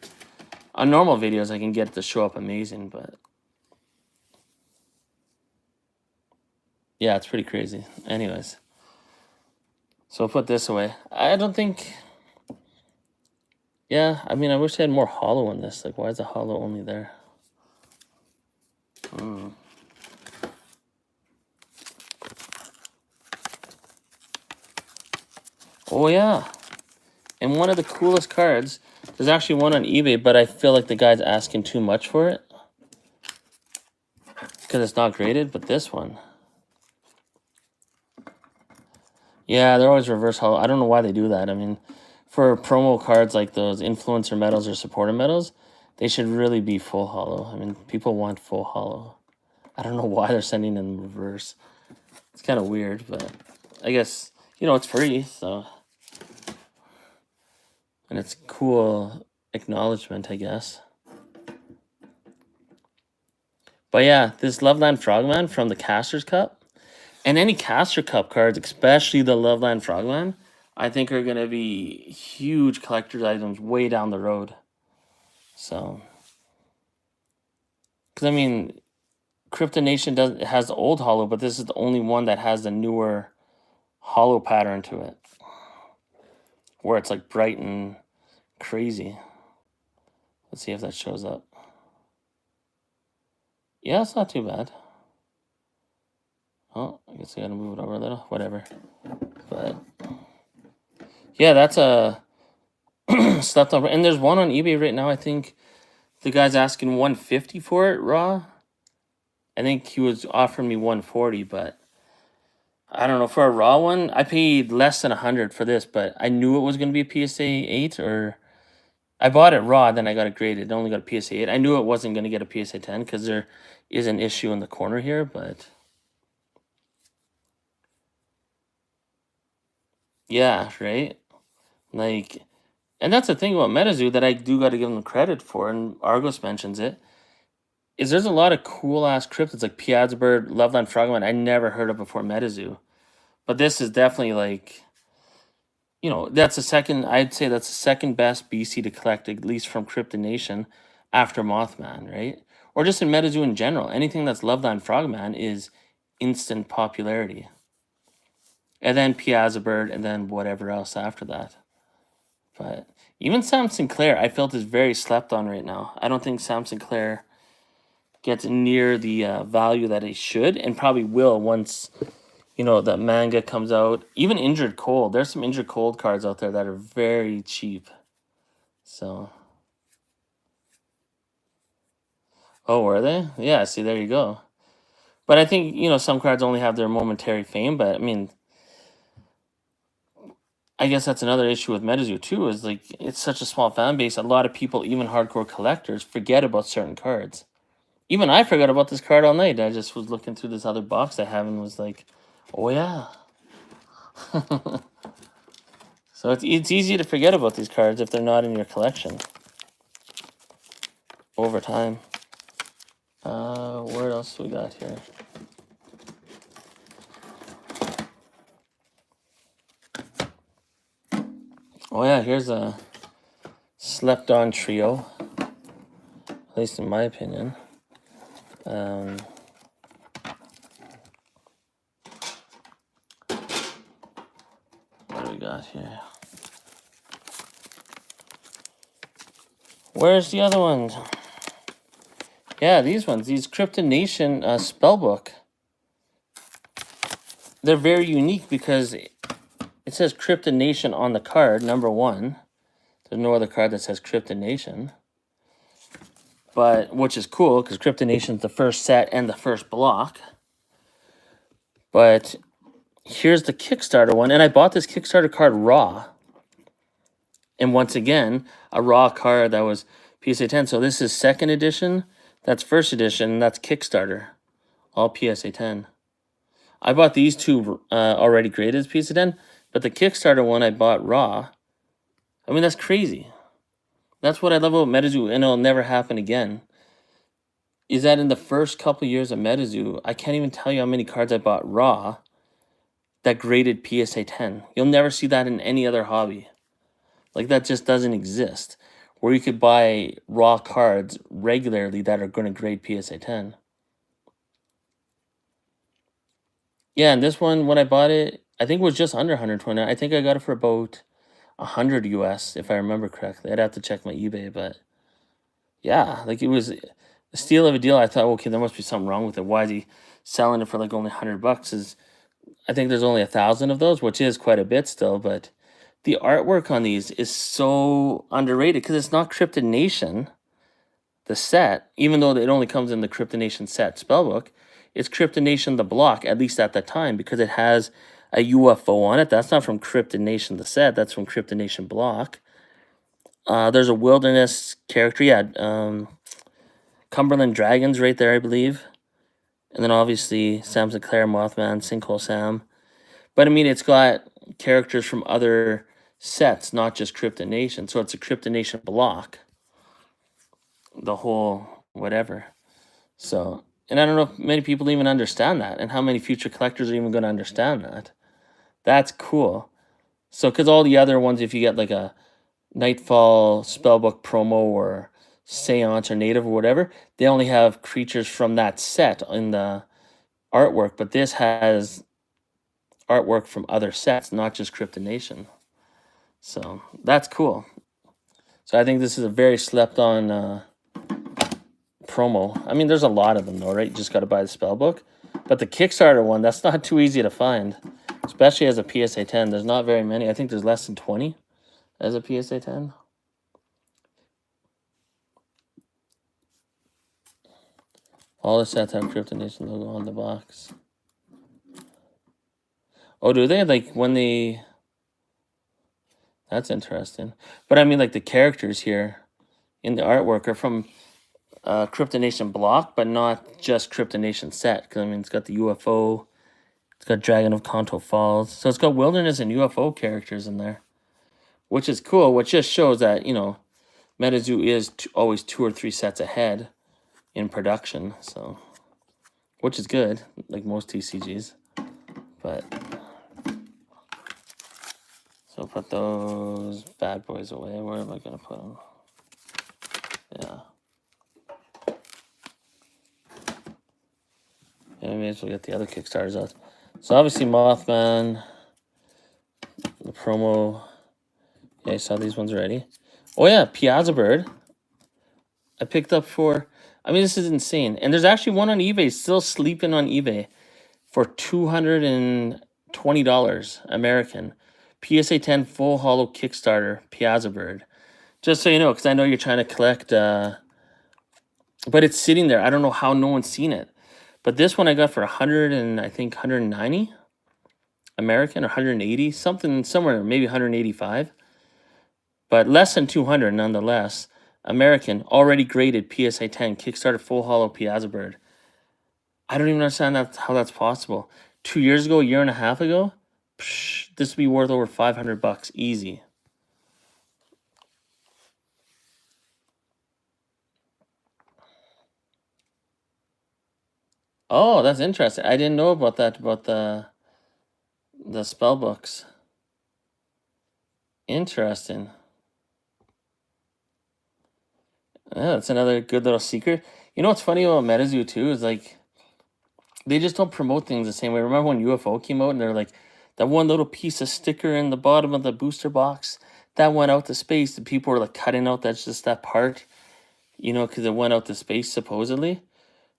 On normal videos, I can get it to show up amazing, but yeah, it's pretty crazy. Anyways, so I'll put this away. I don't think... Yeah, I mean, I wish I had more hollow in this. Like, why is the hollow only there? Oh, yeah. And one of the coolest cards, there's actually one on eBay, but I feel like the guy's asking too much for it. Because it's not graded, but this one. Yeah, they're always reverse hollow. I don't know why they do that. I mean, for promo cards like those influencer medals or supporter medals, they should really be full hollow. I mean, people want full hollow. I don't know why they're sending in reverse. It's kind of weird, but I guess, you know, it's free, so. And it's cool acknowledgement, I guess. But yeah, this Loveland Frogman from the Caster's Cup, and any Caster Cup cards, especially the Loveland Frogman, I think are going to be huge collector's items way down the road. So, because I mean, Crypto Nation has the old hollow, but this is the only one that has the newer hollow pattern to it, where it's like bright and crazy. Let's see if that shows up. Yeah, it's not too bad. Oh, I guess I gotta move it over a little. Whatever. But yeah, that's a slept on. And there's one on eBay right now. I think the guy's asking 150 for it raw. I think he was offering me 140, but I don't know. For a raw one, I paid less than 100 for this, but I knew it was gonna be a PSA 8, or I bought it raw, then I got it graded. It only got a PSA 8. I knew it wasn't gonna get a PSA 10 because there is an issue in the corner here, but yeah, right? Like, and that's the thing about MetaZoo that I do got to give them credit for, and Argos mentions it, is there's a lot of cool-ass cryptids like Piazzabird, Loveland Frogman I never heard of before MetaZoo. But this is definitely like, you know, that's the second, I'd say that's the second best BC to collect, at least from Cryptid Nation, after Mothman, right? Or just in MetaZoo in general. Anything that's Loveland Frogman is instant popularity. And then Piazzabird, and then whatever else after that. But even Sam Sinclair, I felt is very slept on right now. I don't think Sam Sinclair gets near the value that it should, and probably will once, you know, the manga comes out. Even Injured Cold. There's some Injured Cold cards out there that are very cheap. So. Oh, were they? Yeah, see, there you go. But I think, you know, some cards only have their momentary fame, but I mean, I guess that's another issue with MetaZoo too, is like, it's such a small fan base. A lot of people, even hardcore collectors, forget about certain cards. Even I forgot about this card all night. I just was looking through this other box I have and was like, oh yeah. So it's easy to forget about these cards if they're not in your collection over time. What else we got here? Oh yeah, here's a slept on trio, at least in my opinion. What do we got here? Where's the other ones? Yeah, these ones. These Krypton Nation spellbook. They're very unique because it says Krypton Nation on the card, number 1. There's no other card that says Krypton Nation. But, which is cool, because Krypton Nation's the first set and the first block. But here's the Kickstarter one. And I bought this Kickstarter card raw. And once again, a raw card that was PSA 10. So this is 2nd edition, that's 1st edition, and that's Kickstarter. All PSA 10. I bought these two already graded as PSA 10, but the Kickstarter one I bought raw. I mean, that's crazy. That's what I love about MetaZoo, and it'll never happen again. Is that in the first couple years of MetaZoo, I can't even tell you how many cards I bought raw that graded PSA 10. You'll never see that in any other hobby. Like, that just doesn't exist. Where you could buy raw cards regularly that are going to grade PSA 10. Yeah, and this one, when I bought it, I think it was just under 120. I think I got it for about 100 US, if I remember correctly. I'd have to check my eBay, but yeah, like, it was a steal of a deal. I thought, okay, there must be something wrong with it. Why is he selling it for like only $100? Is I think there's only 1,000 of those, which is quite a bit still, but the artwork on these is so underrated because it's not Krypton Nation, the set, even though it only comes in the Krypton Nation set spellbook. It's Krypton Nation the block, at least at the time, because it has a UFO on it. That's not from Krypton Nation the set, that's from Krypton Nation block. There's a wilderness character, yeah, Cumberland Dragons right there, I believe. And then obviously Sam Sinclair, Mothman, Sinkhole Sam. But I mean, it's got characters from other sets, not just Krypton Nation. So it's a Krypton Nation block. The whole whatever. So, and I don't know if many people even understand that, and how many future collectors are even going to understand that. That's cool. So, because all the other ones, if you get like a Nightfall spellbook promo or Seance or Native or whatever, they only have creatures from that set in the artwork. But this has artwork from other sets, not just Krypton Nation. So that's cool. So I think this is a very slept on promo. I mean, there's a lot of them though, right? You just got to buy the spellbook. But the Kickstarter one, that's not too easy to find, especially as a PSA 10. There's not very many. I think there's less than 20 as a PSA 10. All the sets have Krypton Nation logo on the box. Oh, do they? Like when they... That's interesting. But I mean, like the characters here in the artwork are from Krypton Nation block, but not just Krypton Nation set. Because I mean, it's got the UFO, it's got Dragon of Kanto Falls, so it's got wilderness and UFO characters in there, which is cool. Which just shows that, you know, MetaZoo is always 2 or 3 sets ahead in production. So, which is good, like most TCGs. But so put those bad boys away. Where am I gonna put them? Yeah. Yeah, I may as well get the other Kickstarters out. So obviously Mothman, the promo. Yeah, I saw these ones already. Oh yeah, Piazza Bird. I picked up for, I mean, this is insane. And there's actually one on eBay, still sleeping on eBay for $220 American. PSA 10 full hollow Kickstarter Piazza Bird. Just so you know, because I know you're trying to collect, but it's sitting there. I don't know how no one's seen it. But this one I got for 100 and I think 190 American or 180, something somewhere, maybe 185. But less than 200 nonetheless. American, already graded PSA 10 Kickstarter full hollow Piazza Bird. I don't even understand how that's possible. 2 years ago, a year and a half ago, this would be worth over $500 easy. Oh, that's interesting. I didn't know about that, about the spell books. Interesting. Yeah, that's another good little secret. You know what's funny about MetaZoo too is like they just don't promote things the same way. Remember when UFO came out and they're like that one little piece of sticker in the bottom of the booster box that went out to space, and people were like cutting out that's just that part, because it went out to space supposedly.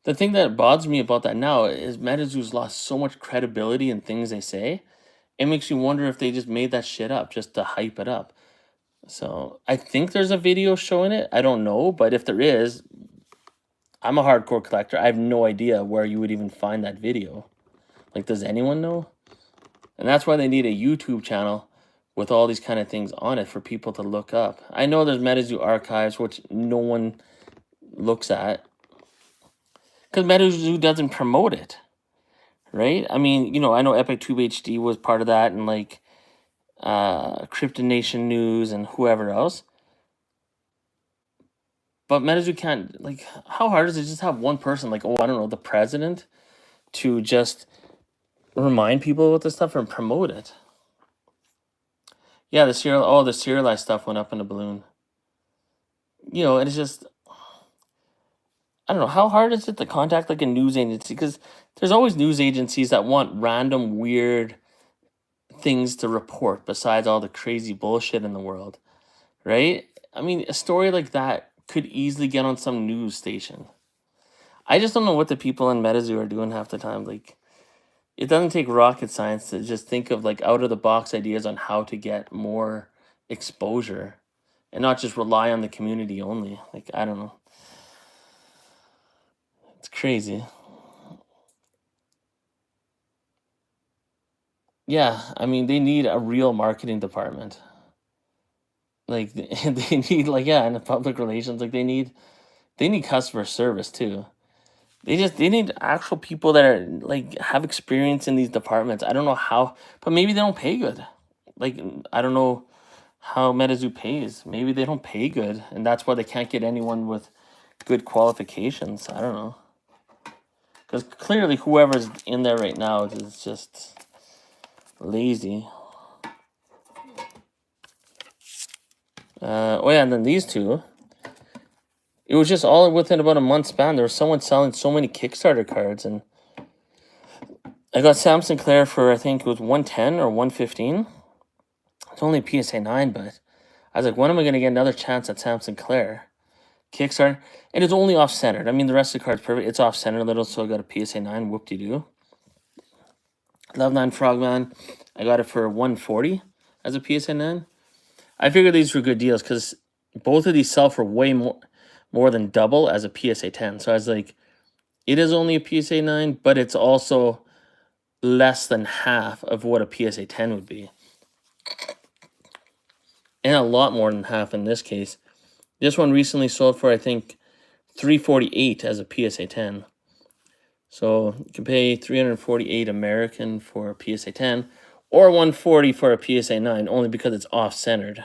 The thing that bothers me about that now is MetaZoo's lost so much credibility in things they say. It makes you wonder if they just made that shit up just to hype it up. So I think there's a video showing it. I don't know, but if there is, I'm a hardcore collector. I have no idea where you would even find that video. Like, does anyone know? And that's why they need a YouTube channel with all these kind of things on it for people to look up. I know there's MetaZoo archives, which no one looks at. Because MetaZoo doesn't promote it. Right? I mean, I know EpicTube HD was part of that, and like Crypto Nation News and whoever else. But MetaZoo can't, like, how hard is it just have one person, like, I don't know, the president, to just remind people about this stuff and promote it? Yeah, the serialized stuff went up in a balloon. And it's just, I don't know, how hard is it to contact like a news agency? Because there's always news agencies that want random, weird things to report besides all the crazy bullshit in the world, right? I mean, a story like that could easily get on some news station. I just don't know what the people in MetaZoo are doing half the time. Like, it doesn't take rocket science to just think of like out of the box ideas on how to get more exposure and not just rely on the community only. Like, I don't know. It's crazy. Yeah, I mean, they need a real marketing department. Like, they need, like, yeah, and public relations. Like, they need customer service too. They need actual people that are like have experience in these departments. I don't know how, but maybe they don't pay good. Like, I don't know how MetaZoo pays. Maybe they don't pay good, and that's why they can't get anyone with good qualifications. I don't know. Because clearly, whoever's in there right now is just lazy. Oh yeah, and then these two. It was just all within about a month span. There was someone selling so many Kickstarter cards, and I got Sam Sinclair for, I think it was 110 or 115. It's only PSA 9, but I was like, when am I going to get another chance at Sam Sinclair? Kickstarter, and it's only off-centered. I mean, the rest of the card's perfect. It's off-centered a little, so I got a PSA 9. Whoop-de-doo. Love 9 Frogman. I got it for 140 as a PSA 9. I figured these were good deals because both of these sell for way more than double as a PSA 10. So I was like, it is only a PSA 9, but it's also less than half of what a PSA 10 would be. And a lot more than half in this case. This one recently sold for, I think, $348 as a PSA 10. So you can pay $348 American for a PSA 10 or $140 for a PSA 9 only because it's off-centered.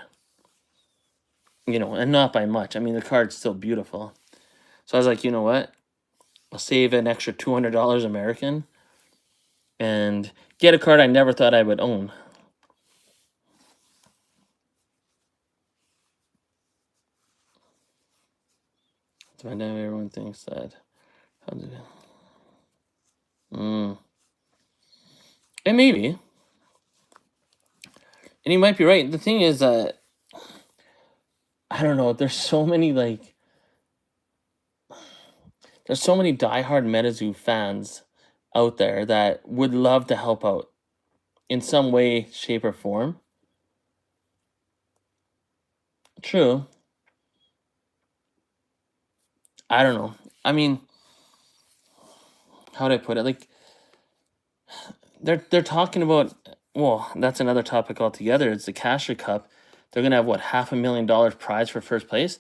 And not by much. I mean, the card's still beautiful. So I was like, you know what? I'll save an extra $200 American and get a card I never thought I would own. To find out everyone thinks that. How did it? And maybe. And you might be right. The thing is that I don't know. There's so many diehard MetaZoo fans out there that would love to help out in some way, shape, or form. True. I don't know. I mean, how do I put it? Like, they're talking about. Well, that's another topic altogether. It's the Casher Cup. They're gonna have what, $500,000 prize for first place.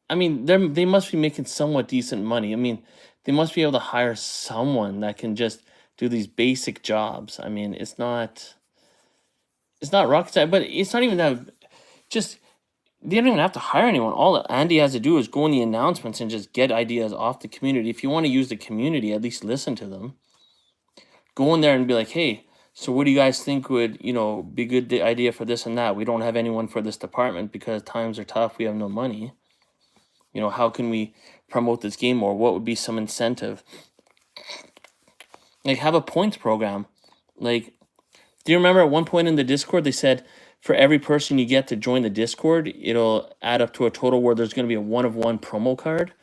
I mean, they must be making somewhat decent money. I mean, they must be able to hire someone that can just do these basic jobs. I mean, it's not rocket science, but it's not even that. Just they don't even have to hire anyone. All that Andy has to do is go in the announcements and just get ideas off the community. If you want to use the community, at least listen to them. Go in there and be like, hey, So what do you guys think would, be good idea for this and that? We don't have anyone for this department because times are tough. We have no money. How can we promote this game more? What would be some incentive? Like, have a points program. Like, do you remember at one point in the Discord they said for every person you get to join the Discord, it'll add up to a total where there's going to be a 1-of-1 promo card,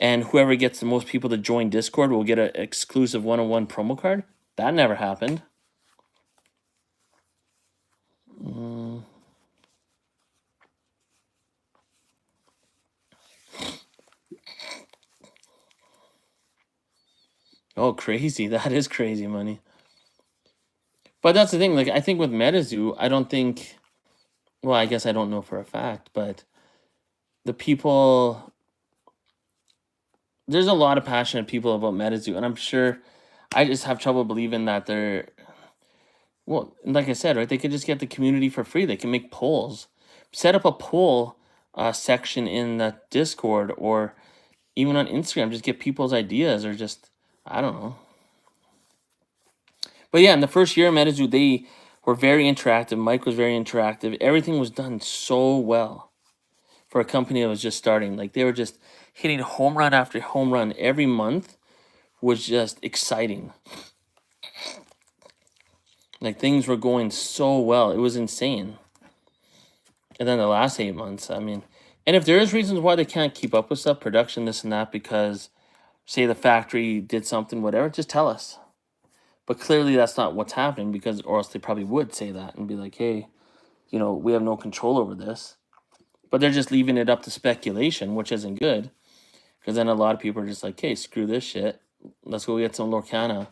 and whoever gets the most people to join Discord will get an exclusive 1-of-1 promo card? That never happened. Oh, crazy. That is crazy money. But that's the thing. Like, I think with MetaZoo, I don't think... Well, I guess I don't know for a fact, but the people... There's a lot of passionate people about MetaZoo, and I'm sure I just have trouble believing that they're... Well, like I said, right, they could just get the community for free. They can make polls. Set up a poll section in the Discord or even on Instagram. Just get people's ideas or just... I don't know. But yeah, in the first year of MetaZoo, they were very interactive. Mike was very interactive. Everything was done so well for a company that was just starting. Like, they were just hitting home run after home run every month. Was just exciting. Like, things were going so well. It was insane. And then the last 8 months, I mean... And if there is reasons why they can't keep up with stuff, production, this and that, because, say, the factory did something, whatever, just tell us. But clearly that's not what's happening, because, or else they probably would say that and be like, hey, we have no control over this. But they're just leaving it up to speculation, which isn't good. Because then a lot of people are just like, hey, screw this shit. Let's go get some Lorcana.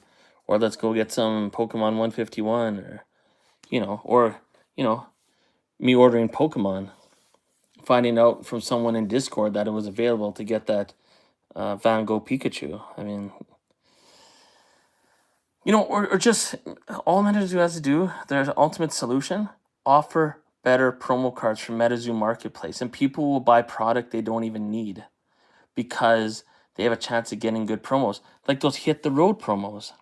Or let's go get some Pokemon 151. Or, me ordering Pokemon. Finding out from someone in Discord that it was available to get that Van Gogh Pikachu. I mean... or just all MetaZoo has to do, their ultimate solution, offer better promo cards from MetaZoo Marketplace. And people will buy product they don't even need because they have a chance of getting good promos. Like those Hit the Road promos.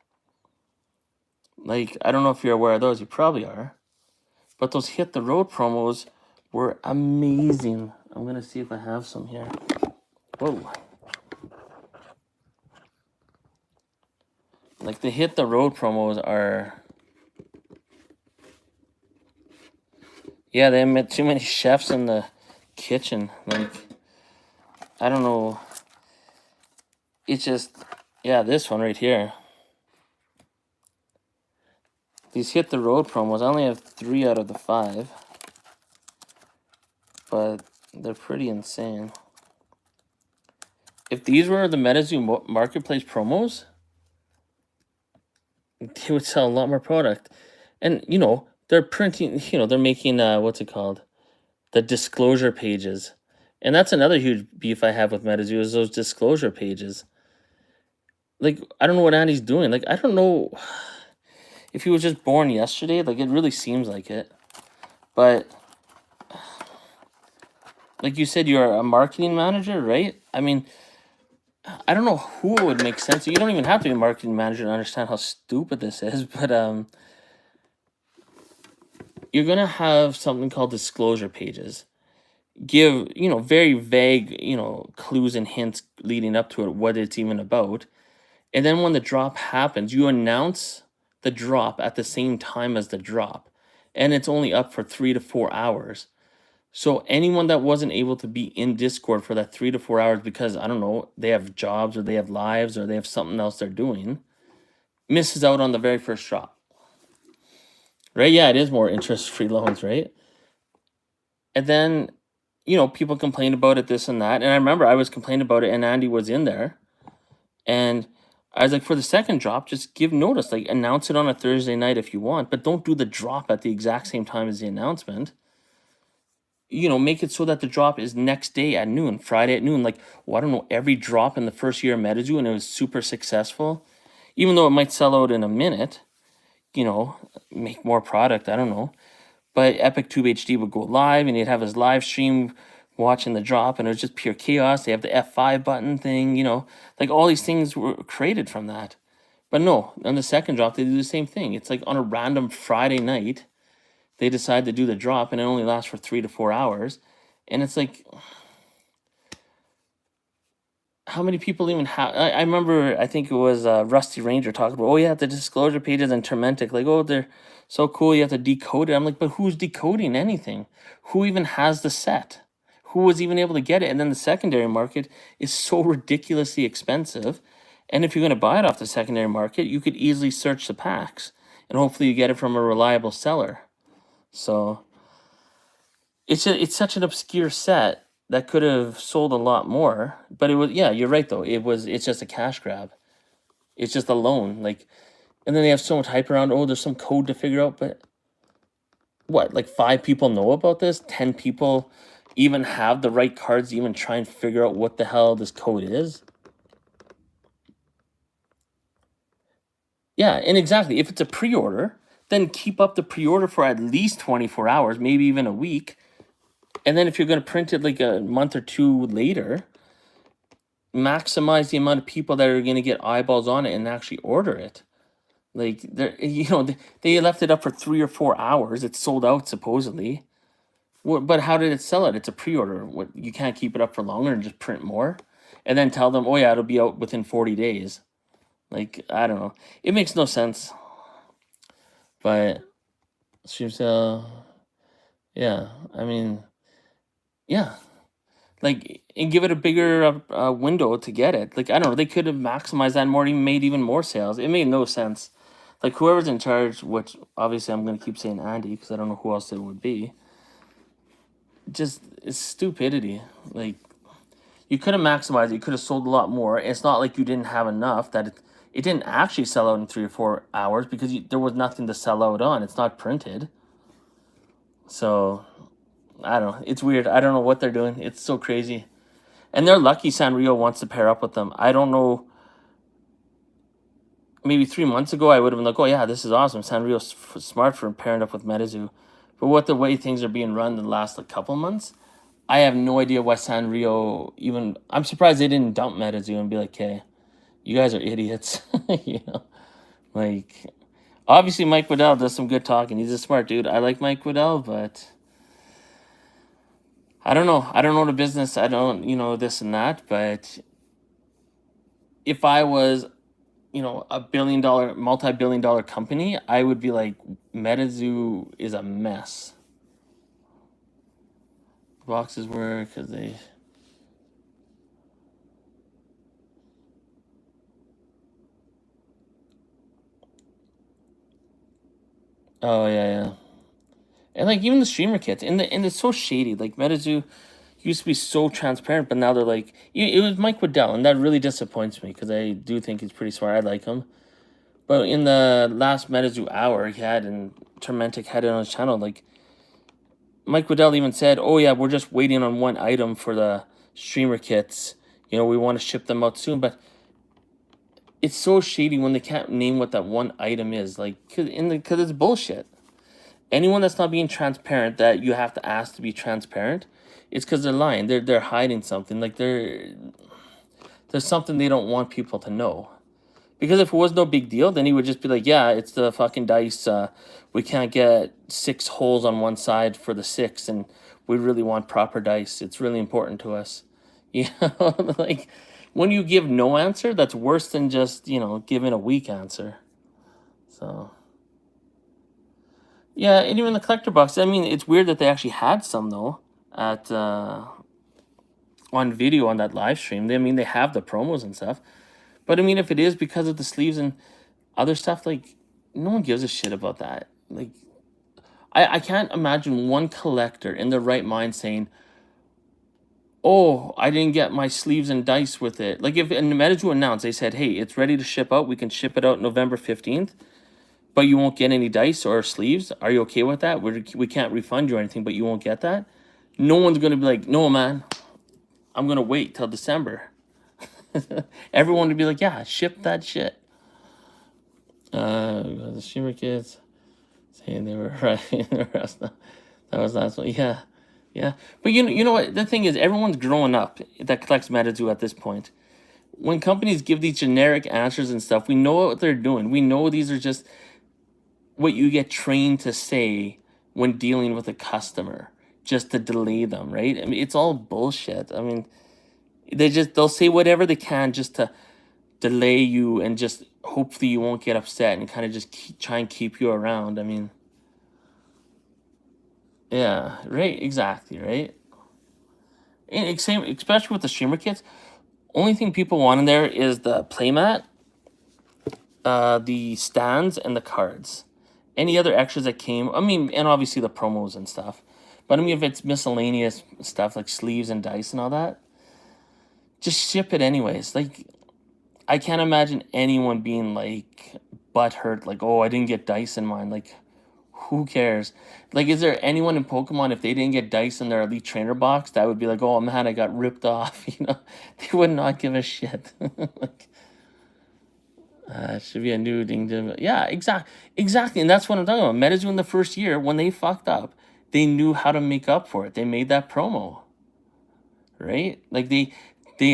Like, I don't know if you're aware of those. You probably are. But those Hit the Road promos were amazing. I'm going to see if I have some here. Whoa. Like, the Hit the Road promos are... Yeah, they met too many chefs in the kitchen. Like, I don't know. It's just... Yeah, this one right here. These Hit the Road promos, I only have 3 out of the 5. But they're pretty insane. If these were the MetaZoo Marketplace promos... they would sell a lot more product. And, they're printing, they're making, what's it called? The disclosure pages. And that's another huge beef I have with MetaZoo is those disclosure pages. Like, I don't know what Andy's doing. Like, I don't know if he was just born yesterday. Like, it really seems like it. But, like you said, you're a marketing manager, right? I mean... I don't know who it would make sense. You don't even have to be a marketing manager to understand how stupid this is, but you're going to have something called disclosure pages. Give, very vague, clues and hints leading up to it, what it's even about. And then when the drop happens, you announce the drop at the same time as the drop. And it's only up for 3 to 4 hours. So anyone that wasn't able to be in Discord for that 3 to 4 hours because, I don't know, they have jobs or they have lives or they have something else they're doing, misses out on the very first drop. Right? Yeah, it is more interest-free loans, right? And then, people complain about it, this and that. And I remember I was complaining about it and Andy was in there. And I was like, for the second drop, just give notice. Like, announce it on a Thursday night if you want. But don't do the drop at the exact same time as the announcement. Make it so that the drop is next day at noon, Friday at noon. Like, I don't know, every drop in the first year of MetaZoo, and it was super successful. Even though it might sell out in a minute, make more product, I don't know. But EpicTube HD would go live, and he'd have his live stream watching the drop, and it was just pure chaos. They have the F5 button thing, like all these things were created from that. But no, on the second drop, they do the same thing. It's like on a random Friday night, they decide to do the drop, and it only lasts for 3 to 4 hours. And it's like, how many people even have? I remember, I think it was Rusty Ranger talking about, oh yeah, the disclosure pages in Tormentic, like, oh, they're so cool, you have to decode it. I'm like, but who's decoding anything? Who even has the set? Who was even able to get it? And then the secondary market is so ridiculously expensive. And if you're going to buy it off the secondary market, you could easily search the packs, and hopefully you get it from a reliable seller. So it's such an obscure set that could have sold a lot more. But it was, yeah, you're right though. It's just a cash grab. It's just a loan. Like, and then they have so much hype around, oh, there's some code to figure out, but what, like 5 people know about this? 10 people even have the right cards to even try and figure out what the hell this code is? Yeah, and exactly. If it's a pre-order, then keep up the pre-order for at least 24 hours, maybe even a week. And then if you're going to print it like a month or 2 later, maximize the amount of people that are going to get eyeballs on it and actually order it. Like, they left it up for 3 or 4 hours. It's sold out supposedly. But how did it sell it? It's a pre-order. What, you can't keep it up for longer and just print more, and then tell them, oh yeah, it'll be out within 40 days. Like, I don't know. It makes no sense. But stream sale, yeah. I mean, yeah. Like, and give it a bigger window to get it. Like, I don't know. They could have maximized that more, even made even more sales. It made no sense. Like, whoever's in charge, which obviously I'm going to keep saying Andy because I don't know who else it would be. Just, it's stupidity. Like, you could have maximized it. You could have sold a lot more. It's not like you didn't have enough that it didn't actually sell out in 3 or 4 hours because there was nothing to sell out on. It's not printed. So, I don't know. It's weird. I don't know what they're doing. It's so crazy. And they're lucky Sanrio wants to pair up with them. I don't know. Maybe 3 months ago, I would have been like, oh, yeah, this is awesome. Sanrio's smart for pairing up with MetaZoo. But with the way things are being run in the last couple months, I have no idea why Sanrio even... I'm surprised they didn't dump MetaZoo and be like, hey, you guys are idiots. You know? Like, obviously Mike Waddell does some good talking. He's a smart dude. I like Mike Waddell, but... I don't know. I don't know the business. I don't, this and that. But if I was, a billion-dollar, multi-billion-dollar company, I would be like, MetaZoo is a mess. Boxes were because they... Oh, yeah. And like even the streamer kits, and it's so shady. Like MetaZoo used to be so transparent, but now they're like, it was Mike Waddell, and that really disappoints me because I do think he's pretty smart. I like him. But in the last MetaZoo hour he had, and Tormentic had it on his channel, like Mike Waddell even said, oh yeah, we're just waiting on one item for the streamer kits. We want to ship them out soon, but it's so shady when they can't name what that one item is. Like, because it's bullshit. Anyone that's not being transparent, that you have to ask to be transparent, it's because they're lying. They're hiding something. Like, there's something they don't want people to know. Because if it was no big deal, then he would just be like, yeah, it's the fucking dice. We can't get 6 holes on one side for the 6, and we really want proper dice. It's really important to us. Like, when you give no answer, that's worse than just, giving a weak answer. So... yeah, and even the collector box. I mean, it's weird that they actually had some though at on video on that live stream. I mean, they have the promos and stuff. But I mean, if it is because of the sleeves and other stuff, like, no one gives a shit about that. Like, I can't imagine one collector in their right mind saying, oh, I didn't get my sleeves and dice with it. Like, if in MetaZoo announced, they said, hey, it's ready to ship out. We can ship it out November 15th. But you won't get any dice or sleeves. Are you okay with that? We can't refund you or anything, but you won't get that? No one's going to be like, no, man, I'm going to wait till December. Everyone would be like, yeah, ship that shit. The streamer kids saying they were right. That was last one. Yeah. But you know what? The thing is, everyone's growing up that collects MetaZoo at this point. when companies give these generic answers and stuff, we know what they're doing. We know these are just what you get trained to say when dealing with a customer, just to delay them, right? I mean, it's all bullshit. I mean, they'll say whatever they can just to delay you and just hopefully you won't get upset and kind of just try and keep you around. I mean, yeah, right, exactly, right. And same, especially with the streamer kits. Only thing people want in there is the playmat, the stands, and the cards. Any other extras that came, I mean, and obviously the promos and stuff. But I mean, if it's miscellaneous stuff like sleeves and dice and all that, just ship it anyways. Like, I can't imagine anyone being like butthurt, like, oh, I didn't get dice in mine. Like, who cares? Like, is there anyone in Pokemon, if they didn't get dice in their Elite Trainer box, that would be like, oh man, I got ripped off? You know, they would not give a shit. Like, it should be a new thing. Yeah, exactly. And that's what I'm talking about. MetaZoo in the first year, when they fucked up, they knew how to make up for it. They made that promo, right? Like they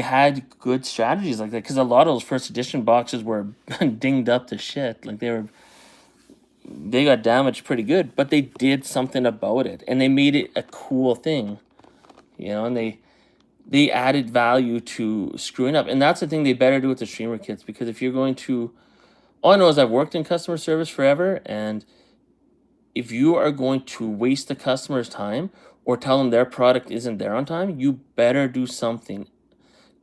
had good strategies like that because a lot of those first edition boxes were dinged up to shit. Like they got damaged pretty good, but they did something about it and they made it a cool thing, you know. And they added value to screwing up, and that's the thing they better do with the streamer kits, because if you're going to, all I know is I've worked in customer service forever, and if you are going to waste the customer's time or tell them their product isn't there on time, you better do something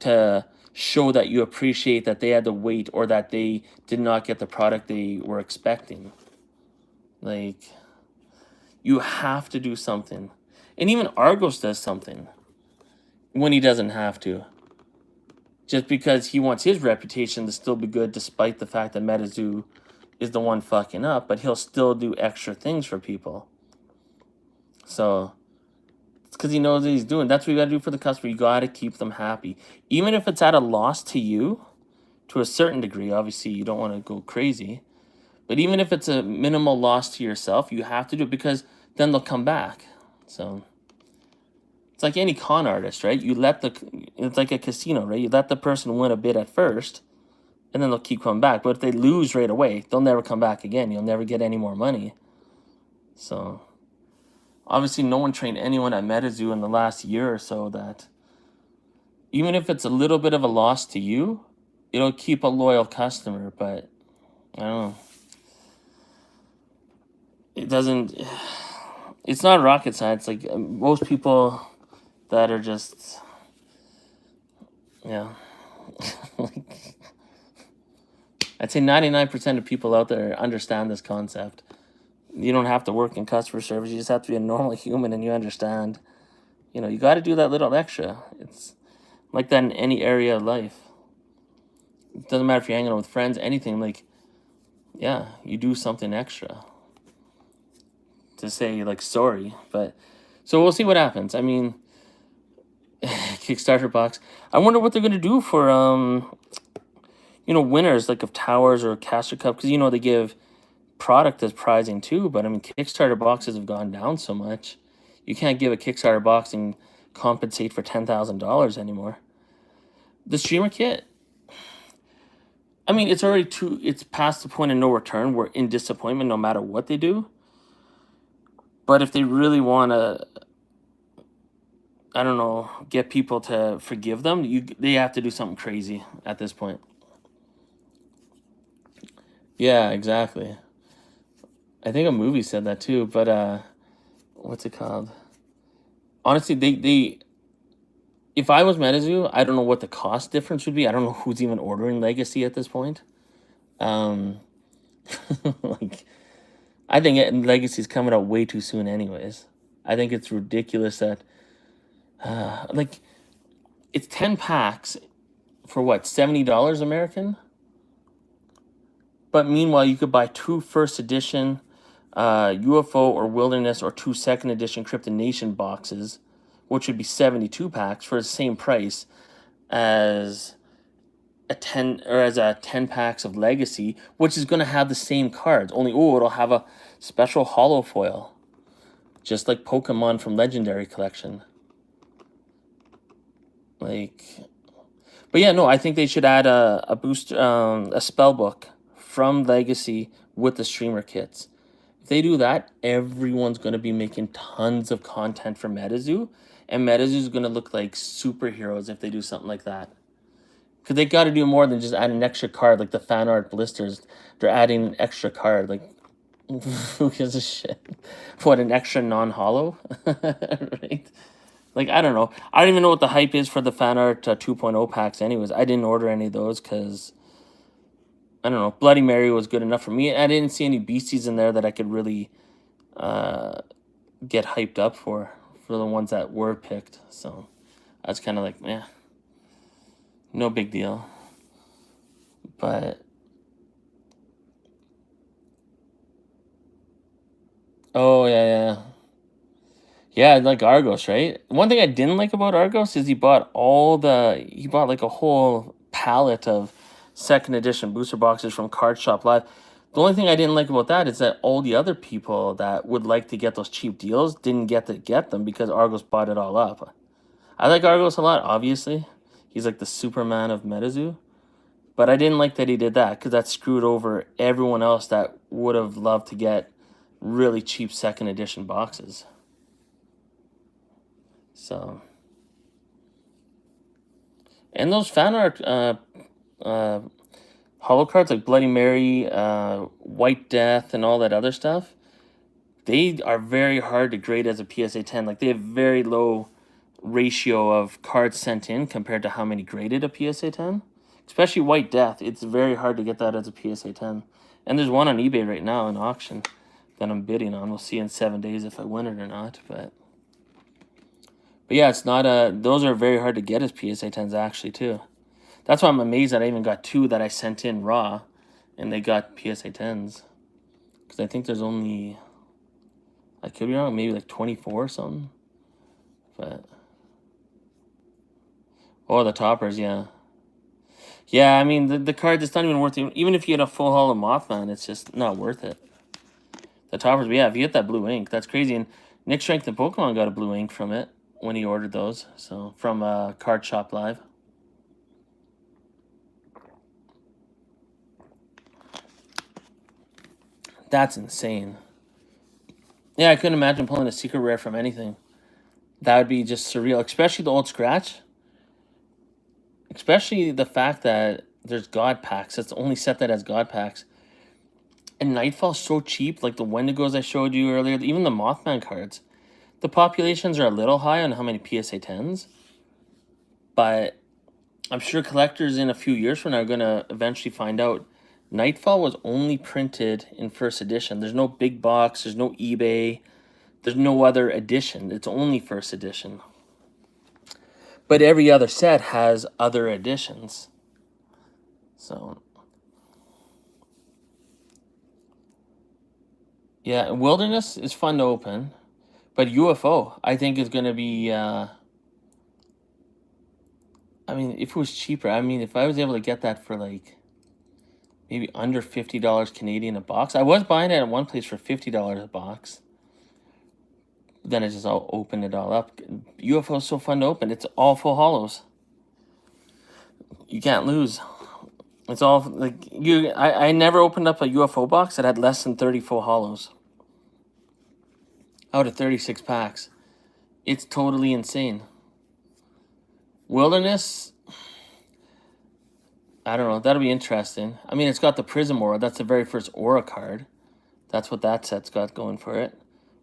to show that you appreciate that they had to wait or that they did not get the product they were expecting. Like, you have to do something. And even Argos does something when he doesn't have to. Just because he wants his reputation to still be good despite the fact that MetaZoo is the one fucking up, but he'll still do extra things for people. So it's because he knows what he's doing. That's what you got to do for the customer. You got to keep them happy. Even if it's at a loss to you, to a certain degree, obviously you don't want to go crazy. But even if it's a minimal loss to yourself, you have to do it because then they'll come back. So it's like any con artist, right? It's like a casino, right? You let the person win a bit at first, and then they'll keep coming back. But if they lose right away, they'll never come back again. You'll never get any more money. So obviously no one trained anyone at MetaZoo in the last year or so that even if it's a little bit of a loss to you, it'll keep a loyal customer. But I don't know. It doesn't, it's not rocket science. Like most people that are just, yeah. Like, I'd say 99% of people out there understand this concept. You don't have to work in customer service. You just have to be a normal human and you understand. You know, you got to do that little extra. It's like that in any area of life. It doesn't matter if you're hanging out with friends, anything. Like, yeah, you do something extra to say, like, sorry. But, so we'll see what happens. I mean, Kickstarter box. I wonder what they're going to do for, you know, winners, like, of Towers or Caster Cup. Because, you know, they give product as prizing too. But, I mean, Kickstarter boxes have gone down so much. You can't give a Kickstarter box and compensate for $10,000 anymore. The streamer kit, I mean, it's past the point of no return. We're in disappointment no matter what they do. But if they really want to, I don't know, get people to forgive them, they have to do something crazy at this point. Yeah, exactly. I think a movie said that too, but what's it called? Honestly, they if I was MetaZoo, I don't know what the cost difference would be. I don't know who's even ordering Legacy at this point. Um, like, I think Legacy's coming out way too soon, anyways. I think it's ridiculous that, like, it's 10 packs for what, $70 American? But meanwhile, you could buy two first edition UFO or Wilderness or two second edition Cryptid Nation boxes, which would be 72 packs for the same price as a 10 packs of Legacy, which is going to have the same cards. Only, it'll have a special holo foil, just like Pokemon from Legendary Collection. Like, But yeah, no, I think they should add a booster, a spell book from Legacy with the streamer kits. If they do that, everyone's going to be making tons of content for MetaZoo, and MetaZoo is going to look like superheroes if they do something like that. Because they got to do more than just add an extra card, like the fan art blisters. They're adding an extra card. Like, who gives a shit? What, an extra non-hollow? Right? Like, I don't know. I don't even know what the hype is for the fan art 2.0 packs anyways. I didn't order any of those because, I don't know, Bloody Mary was good enough for me. I didn't see any beasties in there that I could really get hyped up for the ones that were picked. So I was kind of like, yeah, no big deal. But oh yeah, like Argos, right? One thing I didn't like about Argos is he bought like a whole pallet of second edition booster boxes from Card Shop Live. The only thing I didn't like about that is that all the other people that would like to get those cheap deals didn't get to get them because Argos bought it all up. I like Argos a lot, obviously. He's like the Superman of MetaZoo. But I didn't like that he did that because that screwed over everyone else that would have loved to get really cheap second edition boxes. So, and those fan art hollow cards like Bloody Mary, White Death, and all that other stuff, they are very hard to grade as a PSA 10. Like, they have very low ratio of cards sent in compared to how many graded a PSA 10. Especially White Death. It's very hard to get that as a PSA 10. And there's one on eBay right now in auction that I'm bidding on. We'll see in 7 days if I win it or not. But yeah, it's not those are very hard to get as PSA 10s actually too. That's why I'm amazed that I even got 2 that I sent in raw and they got PSA 10s. Because I think there's only, I could be wrong, maybe like 24 or something. But, oh, the toppers, yeah. Yeah, I mean, the card, it's not even worth it. Even if you get a full haul of Mothman, it's just not worth it. The toppers, but yeah, if you get that blue ink, that's crazy. And Nick Strength and Pokemon got a blue ink from it when he ordered those. So, from Card Shop Live. That's insane. Yeah, I couldn't imagine pulling a secret rare from anything. That would be just surreal, especially the old scratch. Especially the fact that there's God packs. That's the only set that has God packs. And Nightfall's so cheap, like the Wendigos I showed you earlier, even the Mothman cards. The populations are a little high on how many PSA 10s. But I'm sure collectors in a few years from now are going to eventually find out Nightfall was only printed in first edition. There's no big box, there's no eBay, there's no other edition. It's only first edition. But every other set has other editions. So, yeah, Wilderness is fun to open. But UFO, I think, is going to be... I mean, if it was cheaper, I mean, if I was able to get that for, like, maybe under $50 Canadian a box. I was buying it at one place for $50 a box. Then I just all opened it all up. UFO is so fun to open. It's all full hollows. You can't lose. It's all like I never opened up a UFO box that had less than 30 full hollows out of 36 packs. It's totally insane. Wilderness, I don't know. That'll be interesting. I mean, it's got the Prism Aura. That's the very first Aura card. That's what that set's got going for it.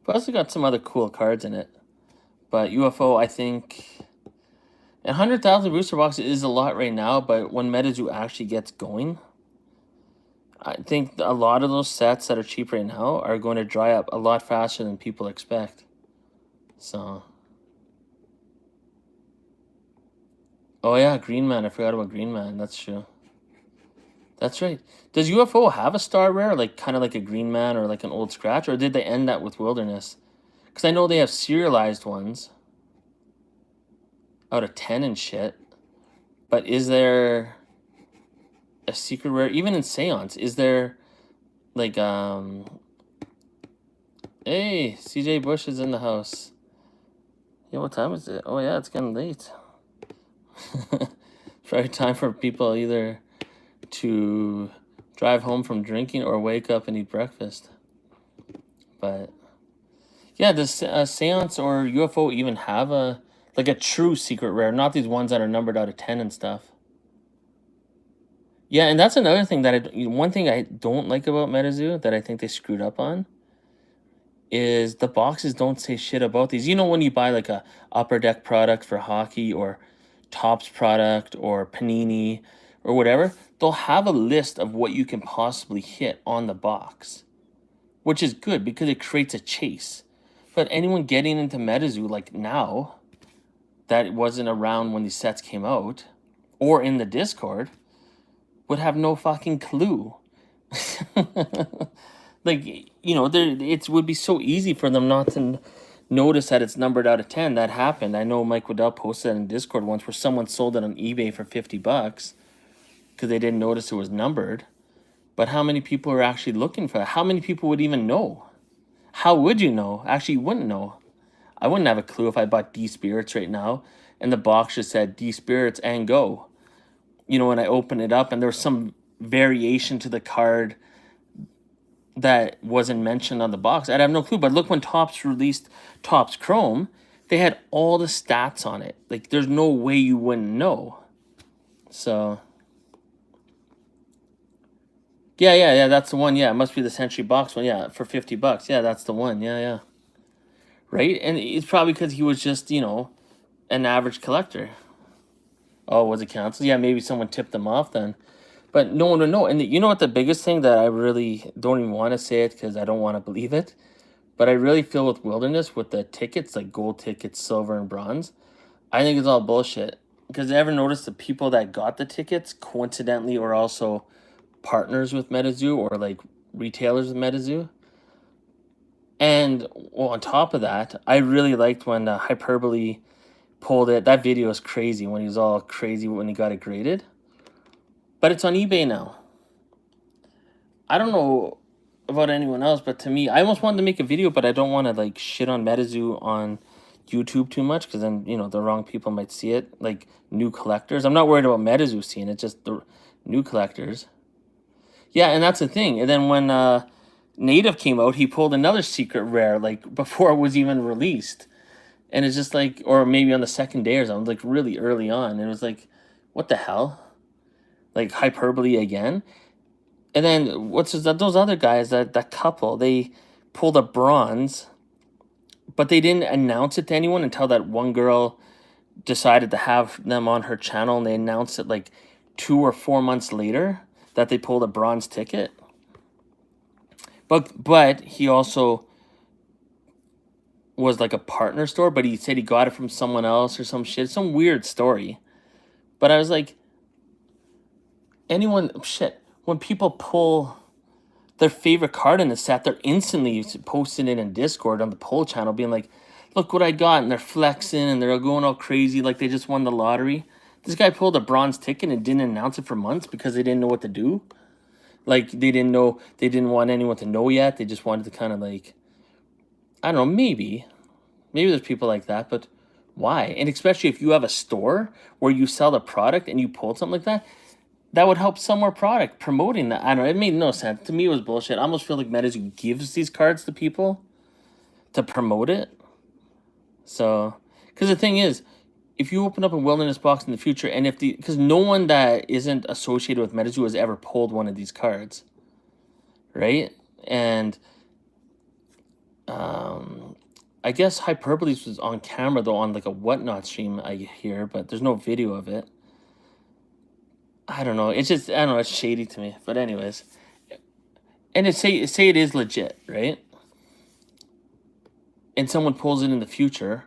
But also got some other cool cards in it. But UFO, I think... 100,000 booster boxes is a lot right now, but when MetaZoo actually gets going, I think a lot of those sets that are cheap right now are going to dry up a lot faster than people expect. So... Oh yeah, Green Man. I forgot about Green Man. That's true. That's right. Does UFO have a star rare, like kind of like a Green Man or like an old scratch, or did they end that with Wilderness? Because I know they have serialized ones out of 10 and shit. But is there a secret rare? Even in Seance, is there like hey, CJ Bush is in the house. Yeah, what time is it? Oh yeah, it's getting late. Probably time for people either to drive home from drinking or wake up and eat breakfast. But yeah, does seance or UFO even have a true secret rare? Not these ones that are numbered out of 10 and stuff. Yeah, and that's another thing that one thing I don't like about MetaZoo that I think they screwed up on is the boxes don't say shit about these. You know, when you buy like a Upper Deck product for hockey or Topps product or Panini or whatever, they'll have a list of what you can possibly hit on the box, which is good because it creates a chase. But anyone getting into MetaZoo like now that wasn't around when these sets came out or in the Discord would have no fucking clue. Like, you know, it would be so easy for them not to notice that it's numbered out of 10. That happened. I know Mike Waddell posted that in Discord once where someone sold it on eBay for $50 because they didn't notice it was numbered. But how many people are actually looking for that? How many people would even know? How would you know? Actually, you wouldn't know. I wouldn't have a clue if I bought D Spirits right now and the box just said D Spirits and go. You know, when I open it up and there was some variation to the card that wasn't mentioned on the box, I'd have no clue. But look, when Topps released Topps Chrome, they had all the stats on it. Like, there's no way you wouldn't know. So, yeah, that's the one. Yeah, it must be the Century Box one. Yeah, for $50. Yeah, that's the one. Yeah. Right? And it's probably because he was just, you know, an average collector. Oh, was it canceled? Yeah, maybe someone tipped them off then. But no one would know. And you know what the biggest thing that I really don't even want to say it because I don't want to believe it. But I really feel with Wilderness, with the tickets, like gold tickets, silver, and bronze, I think it's all bullshit. Because I ever noticed the people that got the tickets, coincidentally, or also partners with MetaZoo or like retailers with MetaZoo. And well, on top of that, I really liked when Hyperbole pulled it. That video is crazy when he was all crazy when he got it graded. But it's on eBay now. I don't know about anyone else, but to me, I almost wanted to make a video, but I don't want to like shit on MetaZoo on YouTube too much because then, you know, the wrong people might see it. Like new collectors. I'm not worried about MetaZoo seeing it, just the new collectors. Yeah, and that's the thing. And then when Native came out, he pulled another secret rare, like before it was even released. And it's just like, or maybe on the second day or something, like really early on. And it was like, what the hell? Like Hyperbole again? And then those other guys, that couple, they pulled a bronze, but they didn't announce it to anyone until that one girl decided to have them on her channel, and they announced it like 2 or 4 months later that they pulled a bronze ticket. But he also was like a partner store, but he said he got it from someone else or some shit, some weird story. But I was like, when people pull their favorite card in the set, they're instantly posting it in Discord on the poll channel, being like, look what I got, and they're flexing and they're going all crazy like they just won the lottery. This guy pulled a bronze ticket and didn't announce it for months because they didn't know what to do. Like, they didn't want anyone to know yet. They just wanted to kind of like, I don't know, maybe there's people like that, but why? And especially if you have a store where you sell the product and you pulled something like that, that would help sell more product, promoting that. I don't know, it made no sense. To me, it was bullshit. I almost feel like MetaZoo gives these cards to people to promote it. So, because the thing is, if you open up a Wilderness box in the future, and because no one that isn't associated with MetaZoo has ever pulled one of these cards, right? And I guess Hyperboles was on camera, though, on like a Whatnot stream, I hear, but there's no video of it. I don't know. It's just, I don't know, it's shady to me. But anyways. And say it is legit, right? And someone pulls it in the future.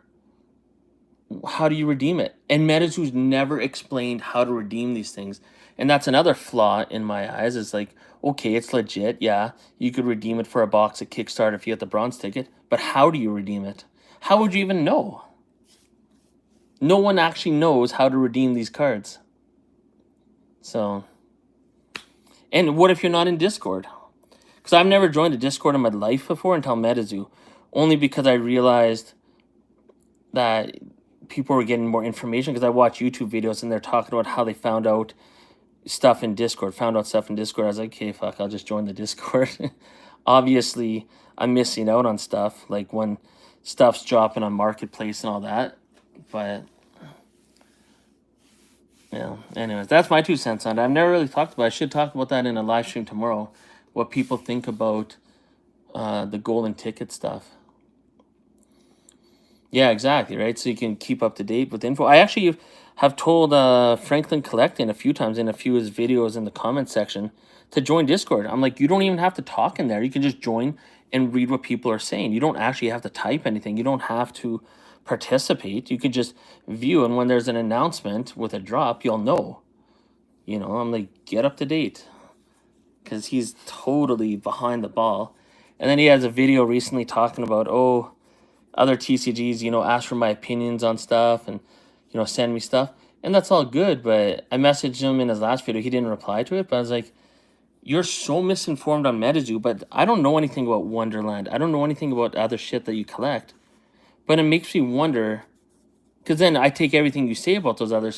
How do you redeem it? And MetaZoo's never explained how to redeem these things. And that's another flaw in my eyes. It's like, okay, it's legit. Yeah, you could redeem it for a box at Kickstarter if you get the bronze ticket. But how do you redeem it? How would you even know? No one actually knows how to redeem these cards. So, and what if you're not in Discord? Because I've never joined a Discord in my life before until MetaZoo. Only because I realized that people were getting more information because I watch YouTube videos and they're talking about how they found out stuff in Discord. I was like, okay, fuck, I'll just join the Discord. Obviously, I'm missing out on stuff, like when stuff's dropping on Marketplace and all that. But, yeah, anyways, that's my 2 cents on it. I've never really talked about it. I should talk about that in a live stream tomorrow, what people think about the golden ticket stuff. Yeah, exactly, right? So you can keep up to date with info. I actually have told Franklin Collecting a few times in a few of his videos in the comment section to join Discord. I'm like, you don't even have to talk in there. You can just join and read what people are saying. You don't actually have to type anything. You don't have to participate. You can just view, and when there's an announcement with a drop, you'll know. You know, I'm like, get up to date. Because he's totally behind the ball. And then he has a video recently talking about, oh, other TCGs, you know, ask for my opinions on stuff and, you know, send me stuff. And that's all good, but I messaged him in his last video. He didn't reply to it, but I was like, you're so misinformed on MetaZoo, but I don't know anything about Wonderland. I don't know anything about other shit that you collect. But it makes me wonder, because then I take everything you say about those other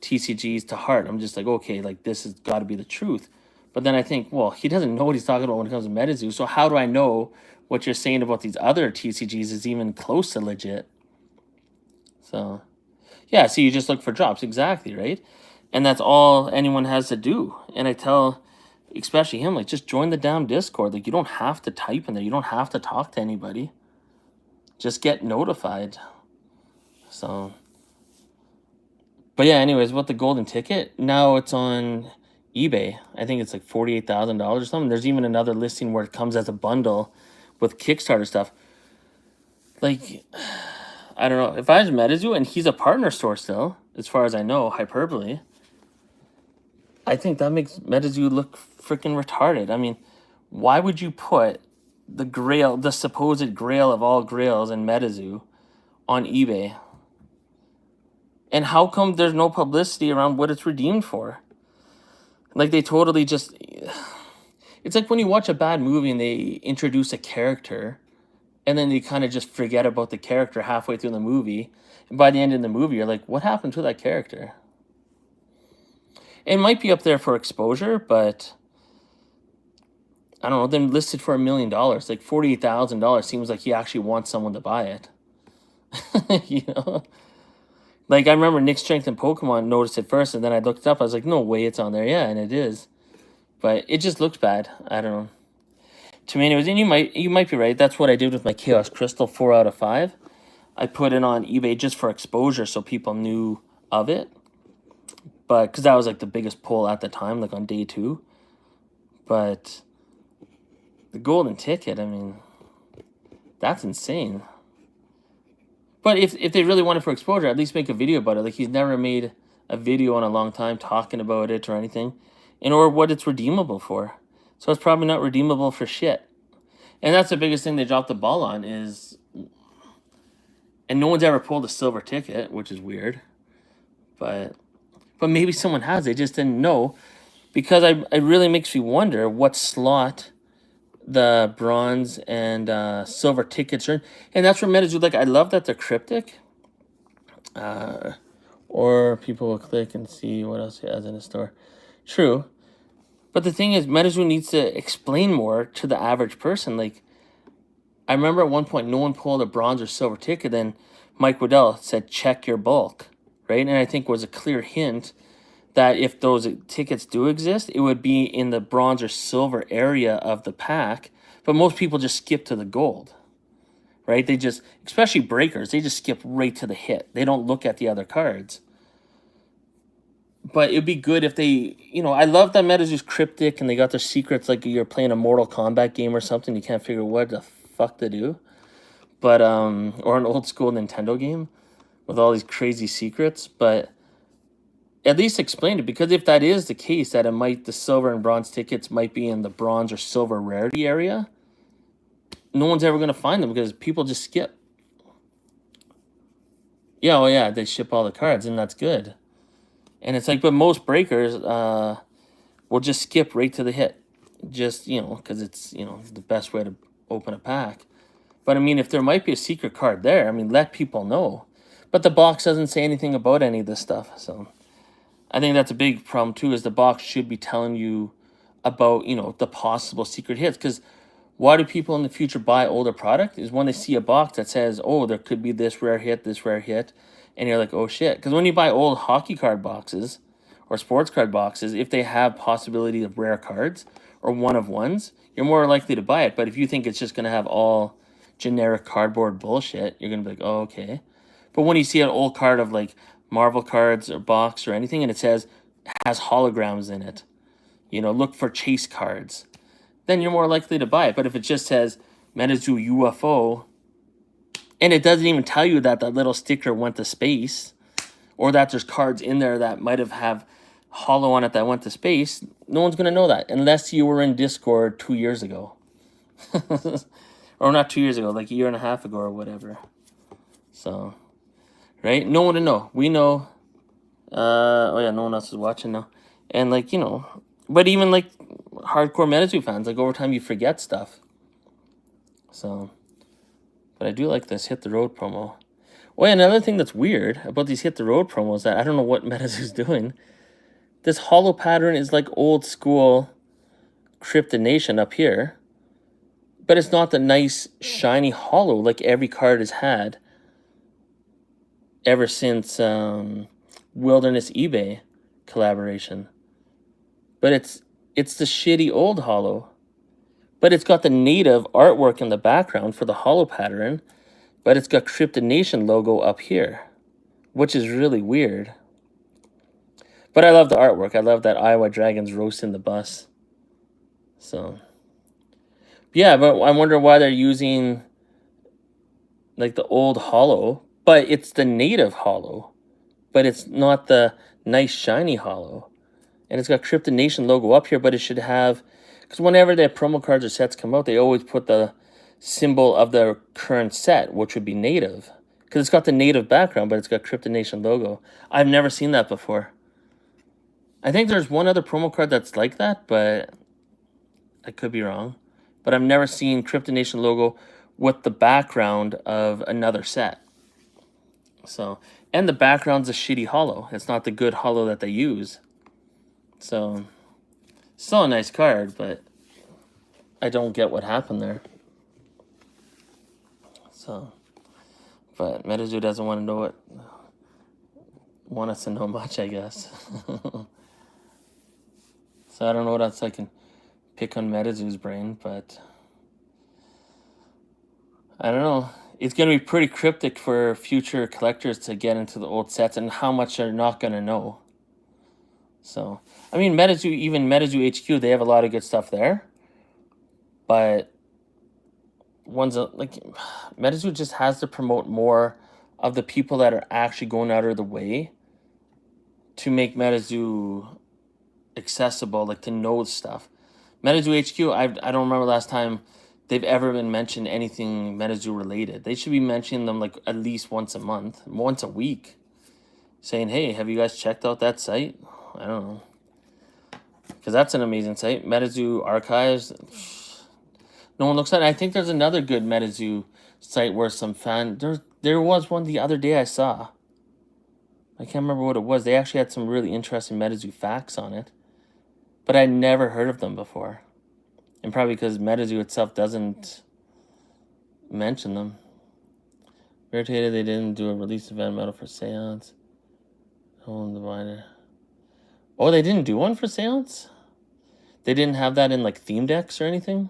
TCGs to heart. I'm just like, okay, like this has got to be the truth. But then I think, well, he doesn't know what he's talking about when it comes to MetaZoo. So how do I know what you're saying about these other TCGs is even close to legit? So, yeah, so you just look for drops. Exactly, right? And that's all anyone has to do. And I tell, especially him, like, just join the damn Discord. Like, you don't have to type in there. You don't have to talk to anybody. Just get notified. So, but yeah, anyways, what the golden ticket? Now it's on eBay. I think it's like $48,000 or something. There's even another listing where it comes as a bundle with Kickstarter stuff. Like, I don't know. If I was MetaZoo and he's a partner store still, as far as I know, Hyperbole, I think that makes MetaZoo look freaking retarded. I mean, why would you put the grail, the supposed grail of all grails in MetaZoo on eBay? And how come there's no publicity around what it's redeemed for? Like, they totally just... It's like when you watch a bad movie and they introduce a character and then they kind of just forget about the character halfway through the movie. And by the end of the movie, you're like, what happened to that character? It might be up there for exposure, but I don't know. Then listed for $1 million, like $48,000 seems like he actually wants someone to buy it. You know? Like, I remember Nick Strength and Pokemon noticed it first, and then I looked it up. I was like, no way it's on there. Yeah, and it is. But it just looks bad. I don't know. To me, anyways, and you might be right. That's what I did with my Chaos Crystal 4 out of 5. I put it on eBay just for exposure so people knew of it. But, because that was like the biggest pull at the time, like on day 2. But the golden ticket, I mean, that's insane. But if they really want it for exposure, at least make a video about it. Like, he's never made a video in a long time talking about it or anything. And or what it's redeemable for. So it's probably not redeemable for shit. And that's the biggest thing they dropped the ball on is... And no one's ever pulled a silver ticket, which is weird. But maybe someone has. They just didn't know. Because it really makes me wonder what slot the bronze and silver tickets are in. And that's where MetaZoo, like, I love that they're cryptic. Or people will click and see what else he has in his store. True. But the thing is, MetaZoo needs to explain more to the average person. Like, I remember at one point, no one pulled a bronze or silver ticket. Then Mike Waddell said, check your bulk. Right? And I think was a clear hint that if those tickets do exist, it would be in the bronze or silver area of the pack. But most people just skip to the gold, right? They just, especially breakers, they just skip right to the hit. They don't look at the other cards. But it'd be good if they, you know, I love that MetaZoo's cryptic and they got their secrets like you're playing a Mortal Kombat game or something. You can't figure what the fuck to do. But, or an old school Nintendo game with all these crazy secrets. But at least explain it, because if that is the case, that the silver and bronze tickets might be in the bronze or silver rarity area, no one's ever going to find them because people just skip. Yeah, oh yeah, they ship all the cards, and that's good. And it's like, but most breakers will just skip right to the hit. Just, you know, because it's, you know, the best way to open a pack. But I mean, if there might be a secret card there, I mean, let people know. But the box doesn't say anything about any of this stuff. So I think that's a big problem too, is the box should be telling you about, you know, the possible secret hits. Because why do people in the future buy older product? Is when they see a box that says, oh, there could be this rare hit, and you're like, oh shit. Because when you buy old hockey card boxes or sports card boxes, if they have possibility of rare cards or one of ones, you're more likely to buy it. But if you think it's just going to have all generic cardboard bullshit, you're going to be like, oh, okay. But when you see an old card of like Marvel cards or box or anything, and it says has holograms in it, you know, look for chase cards, then you're more likely to buy it. But if it just says MetaZoo UFO, and it doesn't even tell you that that little sticker went to space, or that there's cards in there that might have hollow on it that went to space, no one's going to know that unless you were in Discord 2 years ago. Or not 2 years ago, like a year and a half ago or whatever. So, right? No one to know. We know. Oh yeah, no one else is watching now. And like, you know, but even like hardcore MetaZoo fans, like over time you forget stuff. So, but I do like this Hit the Road promo. Oh yeah, another thing that's weird about these Hit the Road promos that I don't know what MetaZoo's doing. This hollow pattern is like old school Kryptonation up here. But it's not the nice, shiny hollow like every card has had ever since Wilderness eBay collaboration. But it's the shitty old hollow. But it's got the native artwork in the background for the hollow pattern. But it's got Kryptonation logo up here, which is really weird. But I love the artwork. I love that Iowa Dragons roasting the bus. So, yeah, but I wonder why they're using like the old hollow, but it's the native hollow, but it's not the nice shiny hollow. And it's got Kryptonation logo up here, but it should have, because whenever their promo cards or sets come out, they always put the symbol of the current set, which would be native. Because it's got the native background, but it's got Kryptonation logo. I've never seen that before. I think there's one other promo card that's like that, but I could be wrong. But I've never seen Kryptonation logo with the background of another set. So, and the background's a shitty hollow. It's not the good hollow that they use. So, still a nice card, but I don't get what happened there. So, but MetaZoo doesn't want to know it. Want us to know much, I guess. So I don't know what else I can pick on MetaZoo's brain, but I don't know. It's going to be pretty cryptic for future collectors to get into the old sets and how much they're not going to know. So, I mean, MetaZoo, even MetaZoo HQ, they have a lot of good stuff there. But ones like MetaZoo just has to promote more of the people that are actually going out of the way to make MetaZoo accessible, like to know stuff. MetaZoo HQ, I don't remember last time they've ever been mentioned anything MetaZoo related. They should be mentioning them like at least once a month, once a week, saying, hey, have you guys checked out that site? I don't know. Because that's an amazing site. MetaZoo Archives. No one looks at it. I think there's another good MetaZoo site where some fan... There was one the other day I saw. I can't remember what it was. They actually had some really interesting MetaZoo facts on it. But I'd never heard of them before. And probably because MetaZoo itself doesn't mention them. Irritated they didn't do a release event metal for Seance. Home Diviner. Oh, they didn't do one for Seance? They didn't have that in like theme decks or anything?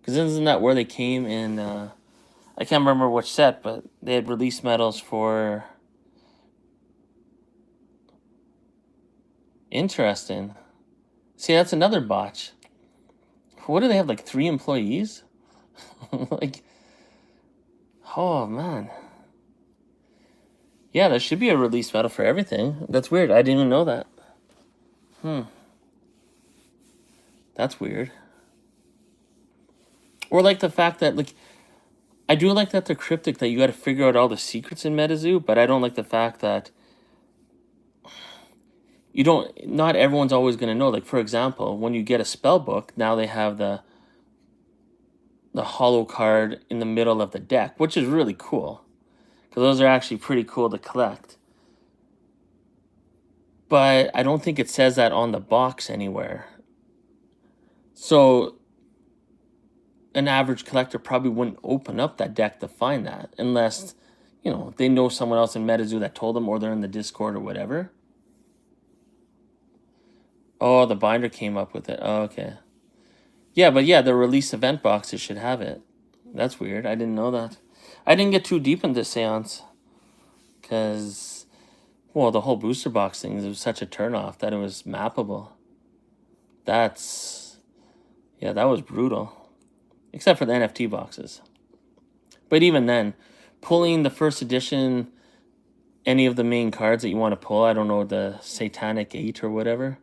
Because isn't that where they came in... I can't remember which set, but they had release medals for... Interesting. See, that's another botch. What do they have, like 3 employees? Like, oh man. Yeah, there should be a release medal for everything. That's weird. I didn't even know that. That's weird. Or like the fact that, like, I do like that they're cryptic, that you got to figure out all the secrets in MetaZoo, but I don't like the fact that you don't, not everyone's always going to know. Like, for example, when you get a spell book, now they have the hollow card in the middle of the deck, which is really cool. because those are actually pretty cool to collect. But I don't think it says that on the box anywhere. So an average collector probably wouldn't open up that deck to find that unless, they know someone else in MetaZoo that told them, or they're in the Discord or whatever. Oh, the binder came up with it. Oh, okay. Yeah, but yeah, the release event boxes should have it. That's weird. I didn't know that. I didn't get too deep into Seance because, well, the whole booster box thing, it was such a turnoff that it was mappable. That was brutal. Except for the NFT boxes. But even then, pulling the first edition, any of the main cards that you want to pull, I don't know, the Satanic 8 or whatever,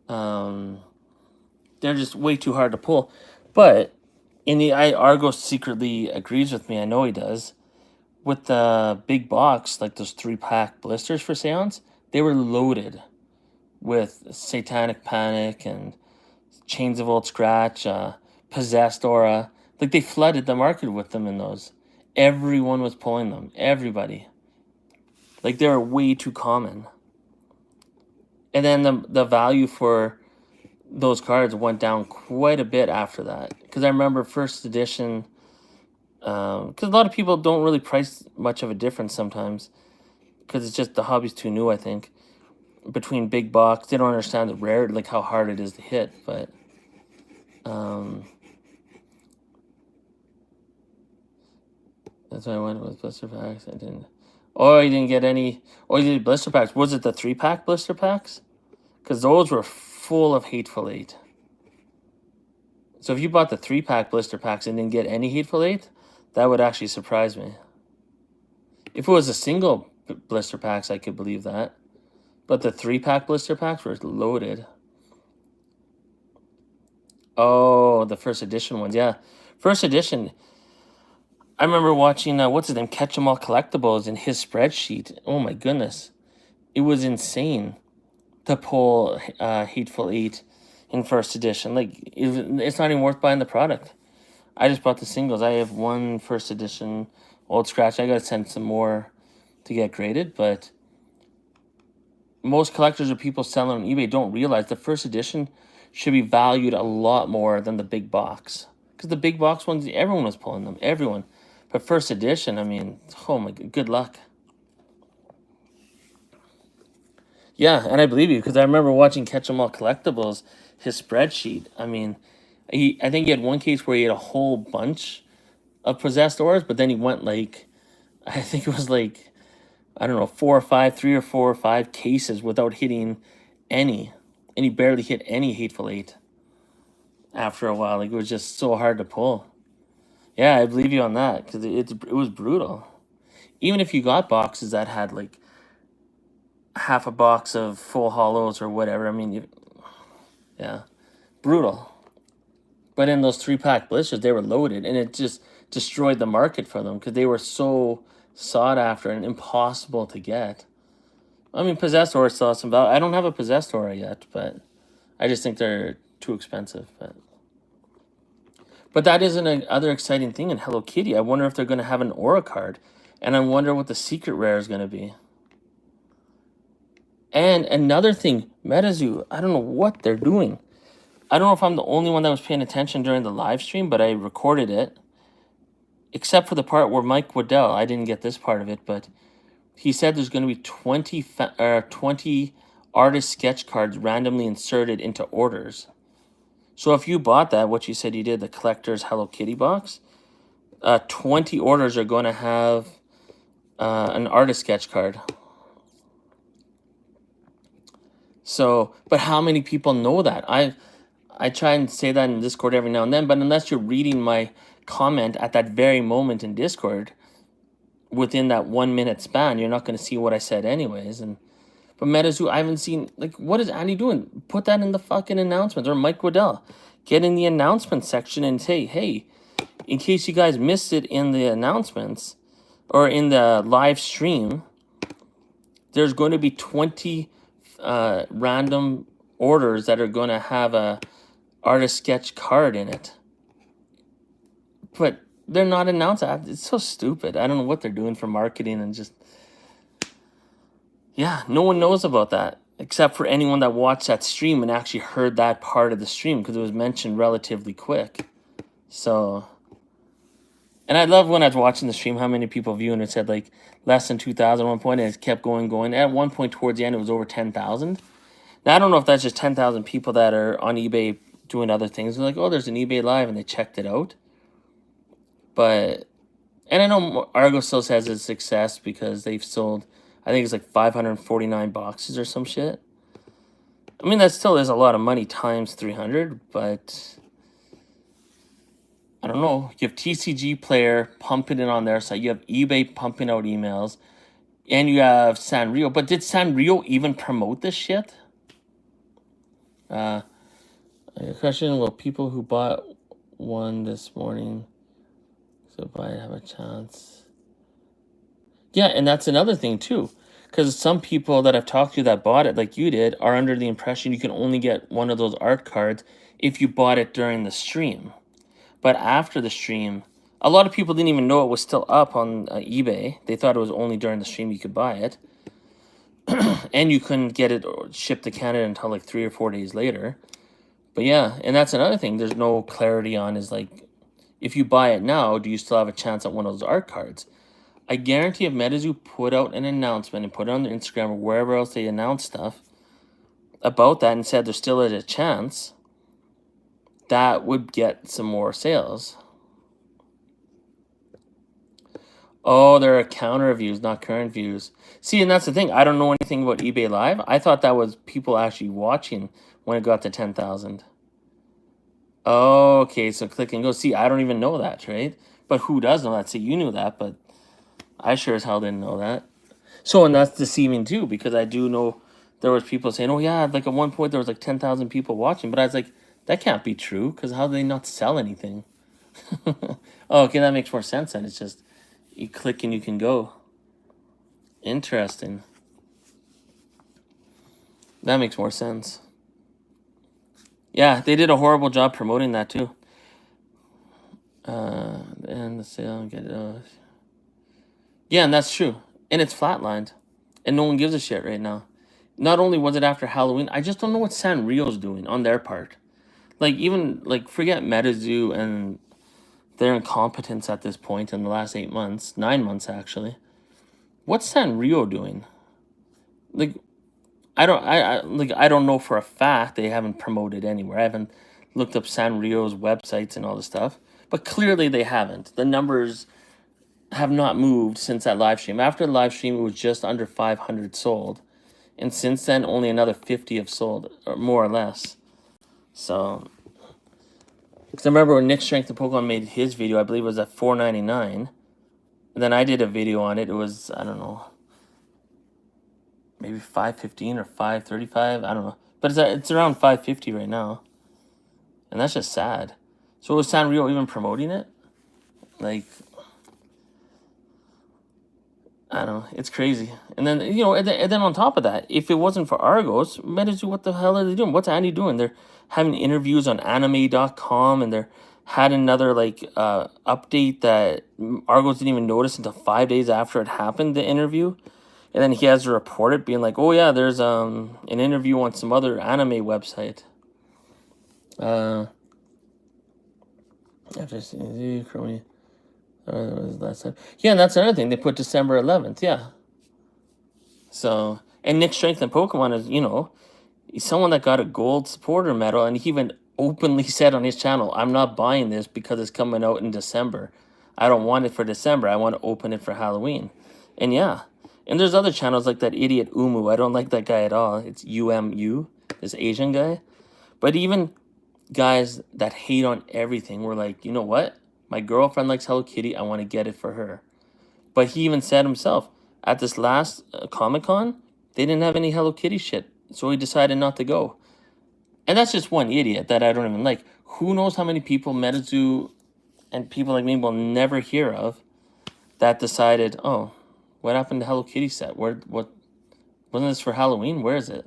they're just way too hard to pull. But Argo secretly agrees with me. I know he does. With the big box, like those 3-pack blisters for Seance, they were loaded with Satanic Panic and Chains of Old Scratch, Possessed Aura. Like, they flooded the market with them in those. Everyone was pulling them. Everybody. Like, they were way too common. And then the value for those cards went down quite a bit after that. Because I remember first edition, because a lot of people don't really price much of a difference sometimes. Because it's just the hobby's too new, I think. Between big box, they don't understand the rarity, like how hard it is to hit. But that's why I went with blister packs. I didn't. Oh, you didn't get any. Oh, you did blister packs. Was it the 3-pack blister packs? Because those were full of Hateful Eight. So if you bought the 3-pack blister packs and didn't get any Hateful Eight, that would actually surprise me. If it was a single blister packs, I could believe that. But the 3-pack blister packs were loaded. Oh, the first edition ones, yeah. First edition, I remember watching, what's his name, Catch 'em All Collectibles in his spreadsheet. Oh my goodness. It was insane to pull Hateful Eight in first edition. Like, it's not even worth buying the product. I just bought the singles. I have one first edition Old Scratch. I gotta send some more to get graded, but most collectors or people selling on eBay don't realize the first edition should be valued a lot more than the big box. Because the big box ones, everyone was pulling them. Everyone. But first edition, I mean, oh my god, good luck. Yeah, and I believe you, because I remember watching Catch 'em All Collectibles, his spreadsheet. I mean, I think he had one case where he had a whole bunch of possessed auras, but then he went like, I think it was like, I don't know, 3 or 4 or 5 cases without hitting any. And he barely hit any Hateful Eight after a while. Like, it was just so hard to pull. Yeah, I believe you on that, because it was brutal. Even if you got boxes that had like half a box of full hollows or whatever, I mean, yeah, brutal. But in those 3-pack blisters, they were loaded, and it just destroyed the market for them because they were so sought after and impossible to get. I mean, Possessed Aura still has some value. I don't have a Possessed Aura yet, but I just think they're too expensive. But that is another exciting thing in Hello Kitty. I wonder if they're going to have an Aura card, and I wonder what the secret rare is going to be. And another thing, MetaZoo, I don't know what they're doing. I don't know if I'm the only one that was paying attention during the live stream, but I recorded it. Except for the part where Mike Waddell, I didn't get this part of it, but he said there's going to be 20 artist sketch cards randomly inserted into orders. So if you bought that, what you said you did, the collector's Hello Kitty box, 20 orders are going to have an artist sketch card. So, but how many people know that? I try and say that in Discord every now and then, but unless you're reading my comment at that very moment in Discord, within that 1 minute span, you're not going to see what I said anyways. But MetaZoo, I haven't seen, like, what is Andy doing? Put that in the fucking announcements, or Mike Waddell. Get in the announcement section and say, hey, in case you guys missed it in the announcements, or in the live stream, there's going to be 20 random orders that are going to have a artist sketch card in it. But they're not announcing. It's so stupid. I don't know what they're doing for marketing and just, yeah, no one knows about that except for anyone that watched that stream and actually heard that part of the stream because it was mentioned relatively quick. So, and I love when I was watching the stream how many people viewing it said like less than 2,000 at one point, and it kept going. At one point towards the end, it was over 10,000. Now, I don't know if that's just 10,000 people that are on eBay doing other things. They're like, oh, there's an eBay Live, and they checked it out. But, and I know Argo still says it's success because they've sold, I think it's like 549 boxes or some shit. I mean, that still is a lot of money times 300, but I don't know. You have TCG Player pumping it on their site. You have eBay pumping out emails. And you have Sanrio. But did Sanrio even promote this shit? Question, will people who bought one this morning so buy it have a chance? Yeah, and that's another thing too. Because some people that I've talked to that bought it, like you did, are under the impression you can only get one of those art cards if you bought it during the stream. But after the stream, a lot of people didn't even know it was still up on eBay. They thought it was only during the stream you could buy it. And you couldn't get it shipped to Canada until like 3 or 4 days later. But yeah, and that's another thing there's no clarity on is like, if you buy it now, do you still have a chance at one of those art cards? I guarantee if MetaZoo put out an announcement and put it on their Instagram or wherever else they announce stuff about that and said there's still a chance, that would get some more sales. Oh, there are counter views, not current views. See, and that's the thing. I don't know anything about eBay Live. I thought that was people actually watching when it got to 10,000. Oh, okay, so click and go. See, I don't even know that, right? But who does know that? See, you knew that, but I sure as hell didn't know that. So, and that's deceiving too, because I do know there was people saying, oh yeah, like at one point there was like 10,000 people watching. But I was like, that can't be true, because how do they not sell anything? Oh, okay, that makes more sense then. It's just, you click and you can go. Interesting. That makes more sense. Yeah, they did a horrible job promoting that too. And the sale, get it. Yeah, and that's true. And it's flatlined. And no one gives a shit right now. Not only was it after Halloween, I just don't know what Sanrio's doing on their part. Like, even, like, forget MetaZoo and their incompetence at this point in the last 8 months. 9 months, actually. What's Sanrio doing? Like, I don't know for a fact they haven't promoted anywhere. I haven't looked up Sanrio's websites and all this stuff. But clearly they haven't. The numbers have not moved since that live stream. After the live stream, it was just under 500 sold. And since then, only another 50 have sold, or more or less. So, because I remember when Nick Strength of Pokemon made his video, I believe it was at $4.99. And then I did a video on it. It was, I don't know, maybe $5.15 or $5.35. I don't know. But it's around $5.50 right now. And that's just sad. So was Sanrio even promoting it? Like, I don't know. It's crazy. And then, you know, and then on top of that, if it wasn't for Argos, MetaZoo, what the hell are they doing? What's Andy doing? They're having interviews on anime.com, and they're had another, like, update that Argos didn't even notice until 5 days after it happened, the interview. And then he has to report it, being like, oh, yeah, there's an interview on some other anime website. After seeing Chromie. Last time. Yeah, and that's another thing. They put December 11th, yeah. So, and Nick Strength and Pokemon is, you know, he's someone that got a gold supporter medal, and he even openly said on his channel, I'm not buying this because it's coming out in December. I don't want it for December. I want to open it for Halloween. And yeah. And there's other channels like that idiot Umu. I don't like that guy at all. It's UMU, this Asian guy. But even guys that hate on everything were like, you know what? My girlfriend likes Hello Kitty. I want to get it for her. But he even said himself, at this last Comic-Con, they didn't have any Hello Kitty shit. So he decided not to go. And that's just one idiot that I don't even like. Who knows how many people MetaZoo and people like me will never hear of that decided, oh, what happened to Hello Kitty set? What wasn't this for Halloween? Where is it?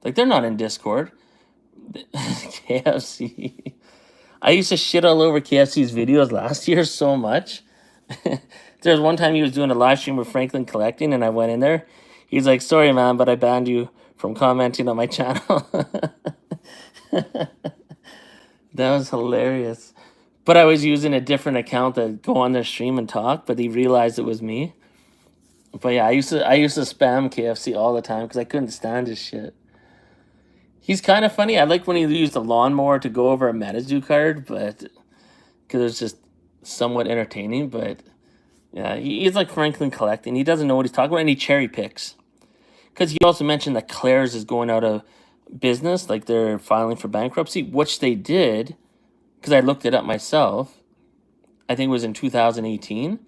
Like, they're not in Discord. KFC. I used to shit all over KFC's videos last year so much. There was one time he was doing a live stream with Franklin Collecting, and I went in there. He's like, "Sorry, man, but I banned you from commenting on my channel." That was hilarious. But I was using a different account to go on their stream and talk, but he realized it was me. But yeah, I used to spam KFC all the time because I couldn't stand his shit. He's kind of funny. I like when he used a lawnmower to go over a MetaZoo card, but because it's just somewhat entertaining. But yeah, he's like Franklin Collecting. He doesn't know what he's talking about, and he cherry picks. Because he also mentioned that Claire's is going out of business, like they're filing for bankruptcy, which they did. Because I looked it up myself. I think it was in 2018.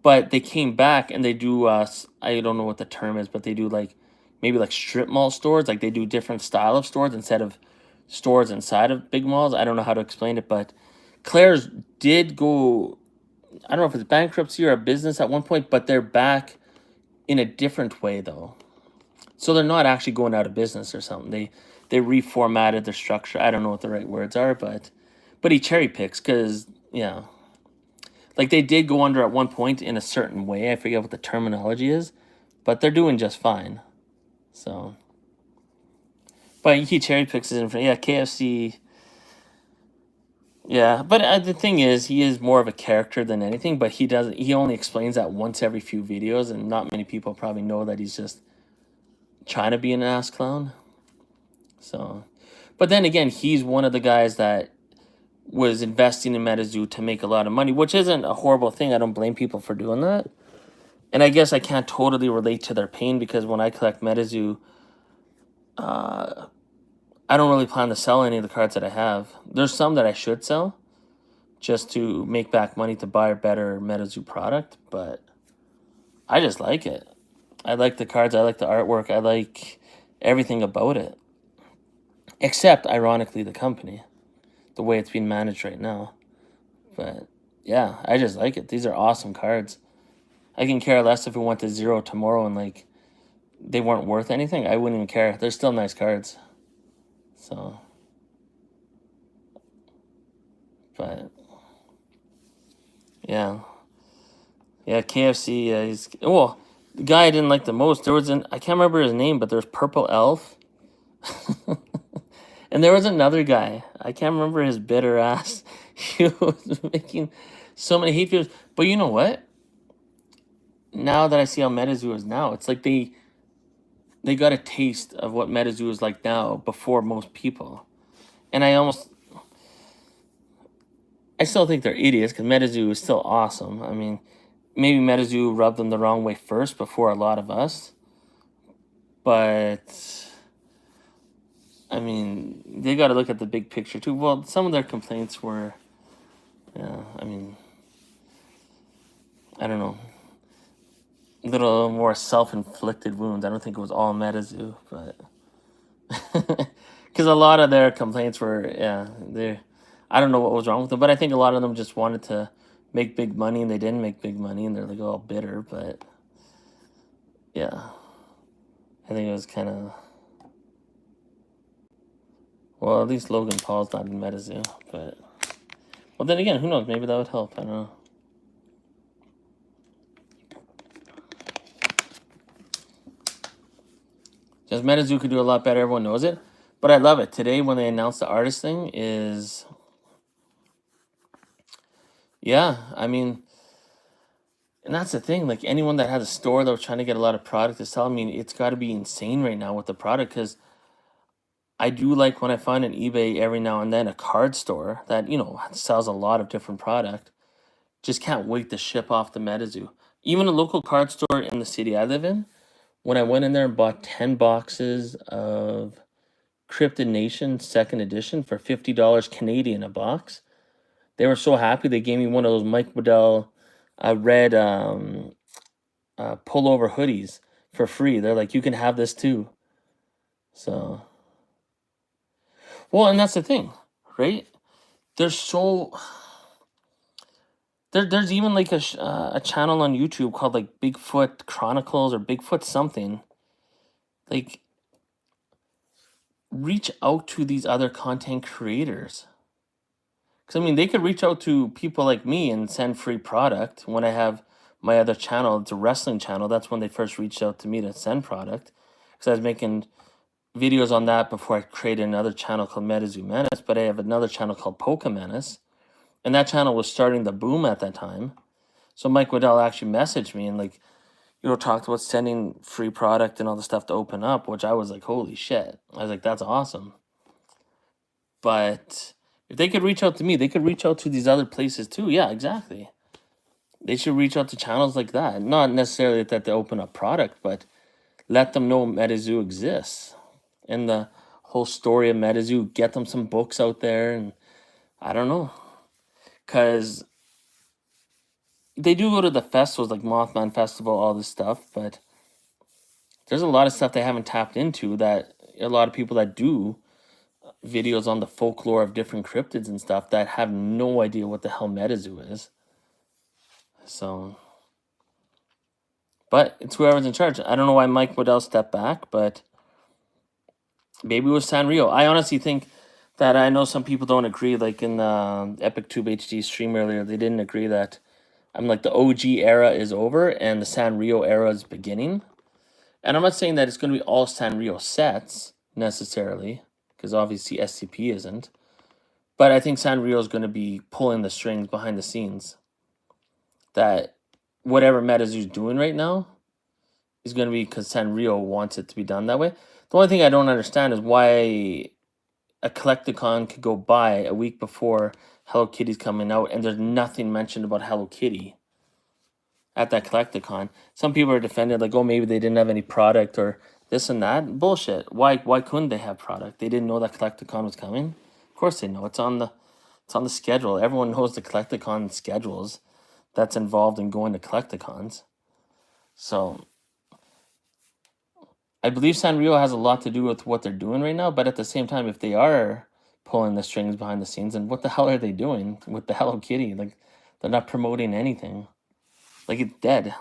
But they came back and they do, I don't know what the term is, but they do like maybe like strip mall stores. Like they do different style of stores instead of stores inside of big malls. I don't know how to explain it, but Claire's did go, I don't know if it's bankruptcy or a business at one point, but they're back in a different way though. So they're not actually going out of business or something. They reformatted their structure. I don't know what the right words are, but he cherry picks because, yeah. Like they did go under at one point in a certain way. I forget what the terminology is, but they're doing just fine. So, but he cherry picks it in front. Yeah, KFC. Yeah, but the thing is, he is more of a character than anything. But he doesn't. He only explains that once every few videos, and not many people probably know that he's just trying to be an ass clown. So, but then again, he's one of the guys that was investing in MetaZoo to make a lot of money, which isn't a horrible thing. I don't blame people for doing that. And I guess I can't totally relate to their pain because when I collect MetaZoo, I don't really plan to sell any of the cards that I have. There's some that I should sell just to make back money to buy a better MetaZoo product, but I just like it. I like the cards, I like the artwork, I like everything about it. Except, ironically, the company, the way it's being managed right now. But yeah, I just like it. These are awesome cards. I can care less if it went to 0 tomorrow and like they weren't worth anything. I wouldn't even care. They're still nice cards. So, but yeah, yeah. KFC. He's well. The guy I didn't like the most. There was I can't remember his name, but there's Purple Elf, and there was another guy. I can't remember his bitter ass. He was making so many hate videos. But you know what? Now that I see how MetaZoo is now, it's like they got a taste of what MetaZoo is like now before most people. And I still think they're idiots because MetaZoo is still awesome. I mean, maybe MetaZoo rubbed them the wrong way first before a lot of us. But, I mean, they got to look at the big picture too. Well, some of their complaints were, yeah, I mean, I don't know, a little more self-inflicted wounds. I don't think it was all MetaZoo, but because a lot of their complaints were, yeah, I don't know what was wrong with them, but I think a lot of them just wanted to make big money and they didn't make big money and they're like all bitter. But yeah, I think it was kind of, well, at least Logan Paul's not in MetaZoo, but well, then again, who knows? Maybe that would help. I don't know. Just MetaZoo could do a lot better. Everyone knows it, but I love it. Today when they announced the artist thing is, yeah, I mean, and that's the thing. Like anyone that has a store that was trying to get a lot of product to sell, I mean, it's got to be insane right now with the product because I do like when I find an eBay every now and then a card store that sells a lot of different product. Just can't wait to ship off the MetaZoo. Even a local card store in the city I live in, when I went in there and bought 10 boxes of Cryptid Nation second edition for $50 Canadian a box, they were so happy they gave me one of those Mike Waddell red pullover hoodies for free. They're like, you can have this too. So, well, and that's the thing, right? There's so there's even like a channel on YouTube called like Bigfoot Chronicles or Bigfoot something. Like, reach out to these other content creators. Because I mean, they could reach out to people like me and send free product when I have my other channel. It's a wrestling channel. That's when they first reached out to me to send product. Because I was making videos on that before I created another channel called MetaZoo Menace. But I have another channel called Polka Menace. And that channel was starting to boom at that time. So Mike Waddell actually messaged me and like, talked about sending free product and all the stuff to open up, which I was like, holy shit. I was like, that's awesome. But if they could reach out to me, they could reach out to these other places too. Yeah, exactly. They should reach out to channels like that. Not necessarily that they open up product, but let them know MetaZoo exists. And the whole story of MetaZoo, get them some books out there. And I don't know. Because they do go to the festivals like Mothman Festival, all this stuff, but there's a lot of stuff they haven't tapped into that a lot of people that do videos on the folklore of different cryptids and stuff that have no idea what the hell MetaZoo is. So, but it's whoever's in charge. I don't know why Mike Waddell stepped back, but maybe it was Sanrio. I honestly think that I know some people don't agree. Like in the EpicTube HD stream earlier, they didn't agree that I'm like the OG era is over and the Sanrio era is beginning. And I'm not saying that it's going to be all Sanrio sets necessarily, because obviously SCP isn't. But I think Sanrio is going to be pulling the strings behind the scenes. That whatever MetaZoo's doing right now is going to be because Sanrio wants it to be done that way. The only thing I don't understand is why a Collecticon could go by a week before Hello Kitty's coming out and there's nothing mentioned about Hello Kitty at that Collecticon. Some people are defending like, oh, maybe they didn't have any product or this and that. Bullshit. Why couldn't they have product? They didn't know that Collecticon was coming. Of course they know. It's on the schedule. Everyone knows the Collecticon schedules that's involved in going to Collecticons. So I believe Sanrio has a lot to do with what they're doing right now, but at the same time, if they are pulling the strings behind the scenes, then what the hell are they doing with the Hello Kitty? Like, they're not promoting anything. Like, it's dead.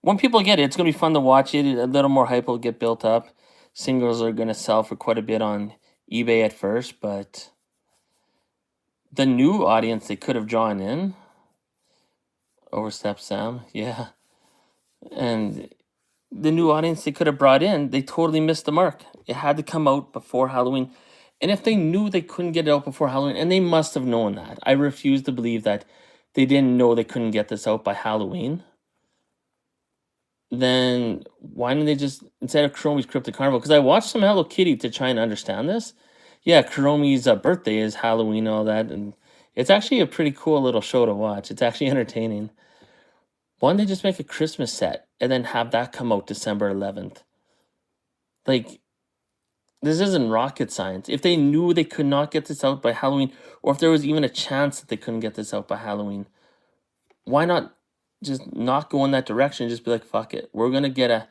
When people get it, it's going to be fun to watch it. A little more hype will get built up. Singles are going to sell for quite a bit on eBay at first, but the new audience they could have drawn in, Overstep Sam, yeah. And the new audience they could have brought in, they totally missed the mark. It had to come out before Halloween. And if they knew they couldn't get it out before Halloween, and they must have known that. I refuse to believe that they didn't know they couldn't get this out by Halloween. Then why didn't they just, instead of Kuromi's Cryptic Carnival, because I watched some Hello Kitty to try and understand this. Yeah, Kuromi's birthday is Halloween and all that, and it's actually a pretty cool little show to watch. It's actually entertaining. Why don't they just make a Christmas set and then have that come out December 11th? Like, this isn't rocket science. If they knew they could not get this out by Halloween, or if there was even a chance that they couldn't get this out by Halloween, why not just not go in that direction? Just be like, fuck it. We're going to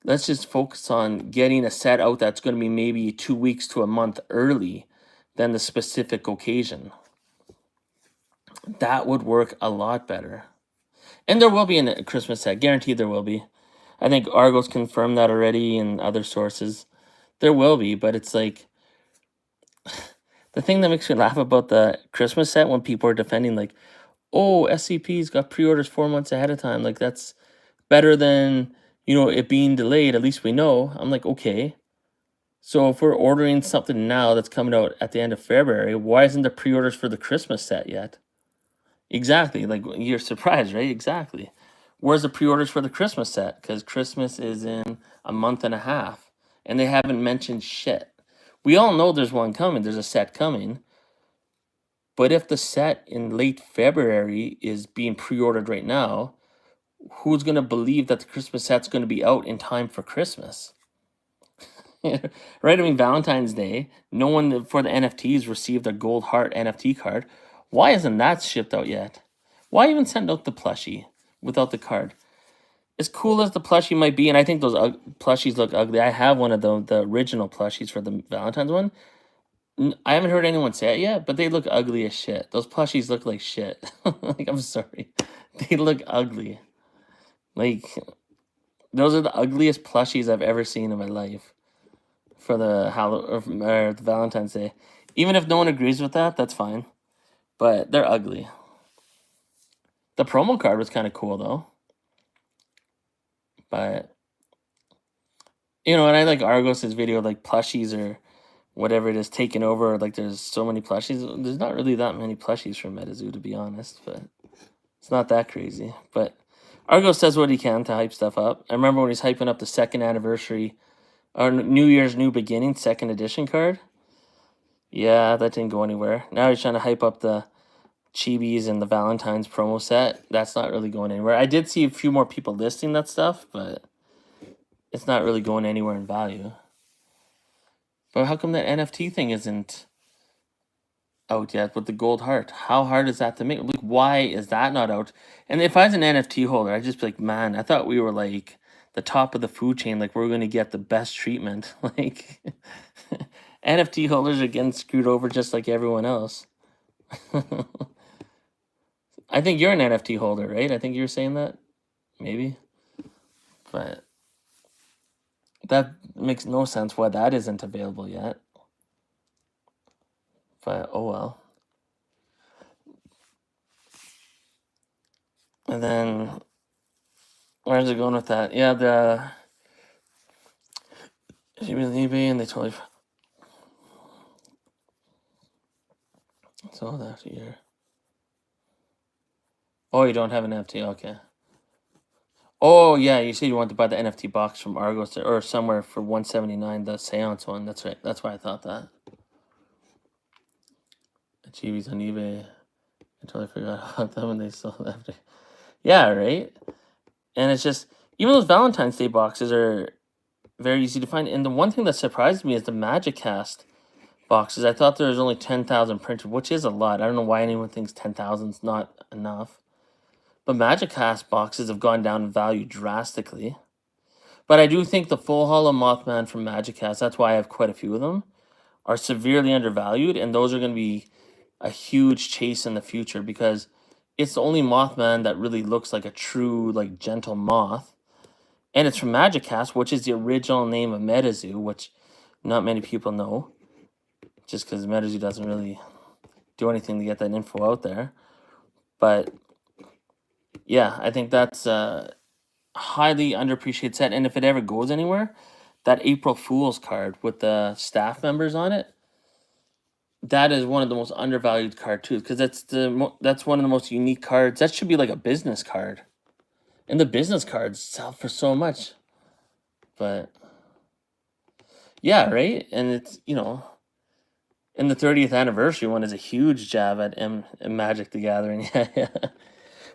let's just focus on getting a set out that's going to be maybe 2 weeks to a month early than the specific occasion. That would work a lot better. And there will be a Christmas set. Guaranteed there will be. I think Argos confirmed that already and other sources. There will be, but it's like the thing that makes me laugh about the Christmas set when people are defending like, oh, SCP's got pre-orders 4 months ahead of time. Like, that's better than, it being delayed. At least we know. I'm like, okay. So if we're ordering something now that's coming out at the end of February, why isn't the pre-orders for the Christmas set yet? Exactly. Like, you're surprised, right? Exactly. Where's the pre-orders for the Christmas set? Because Christmas is in a month and a half. And they haven't mentioned shit. We all know there's one coming. There's a set coming. But if the set in late February is being pre-ordered right now, who's going to believe that the Christmas set's going to be out in time for Christmas? Right? I mean, Valentine's Day, no one for the NFTs received a gold heart NFT card. Why isn't that shipped out yet? Why even send out the plushie without the card? As cool as the plushie might be, and I think those plushies look ugly. I have one of the original plushies for the Valentine's one. I haven't heard anyone say it yet, but they look ugly as shit. Those plushies look like shit. Like, I'm sorry. They look ugly. Like, those are the ugliest plushies I've ever seen in my life for the the Valentine's Day. Even if no one agrees with that, that's fine. but they're ugly. The promo card was kind of cool though. But and I like Argos's video, like plushies or whatever it is taking over. Like there's so many plushies. There's not really that many plushies from MetaZoo, to be honest, but it's not that crazy. But Argos does what he can to hype stuff up. I remember when he's hyping up the second anniversary or New Year's New Beginning second edition card. Yeah, that didn't go anywhere. Now he's trying to hype up the Chibis and the Valentine's promo set. That's not really going anywhere. I did see a few more people listing that stuff, but it's not really going anywhere in value. But how come that NFT thing isn't out yet with the gold heart? How hard is that to make? Like, why is that not out? And if I was an NFT holder, I'd just be like, man, I thought we were like the top of the food chain. Like, we're going to get the best treatment. Like, NFT holders are getting screwed over just like everyone else. I think you're an NFT holder, right? I think you were saying that, maybe. But that makes no sense why that isn't available yet. But oh well. And then where's it going with that? Yeah, she was on eBay and they totally sold that here. Oh, you don't have an NFT, okay. Oh yeah, you said you wanted to buy the NFT box from Argos or somewhere for $179, the seance one. That's right. That's why I thought that. Chibi's on eBay. I totally forgot about them when they sold after. Yeah, right? And it's just, even those Valentine's Day boxes are very easy to find. And the one thing that surprised me is the Magic Cast boxes. I thought there was only 10,000 printed, which is a lot. I don't know why anyone thinks 10,000 is not enough. But Magic Cast boxes have gone down in value drastically. But I do think the full hollow Mothman from Magic Cast, that's why I have quite a few of them, are severely undervalued. And those are going to be a huge chase in the future because it's the only Mothman that really looks like a true, like, gentle moth. And it's from Magic Cast, which is the original name of MetaZoo, which not many people know. Just because MetaZoo doesn't really do anything to get that info out there. But yeah, I think that's a highly underappreciated set. And if it ever goes anywhere, that April Fool's card with the staff members on it, that is one of the most undervalued card too, because that's one of the most unique cards. That should be like a business card, and the business cards sell for so much. But yeah, right. And it's and the 30th anniversary one is a huge jab at Magic the Gathering. Yeah.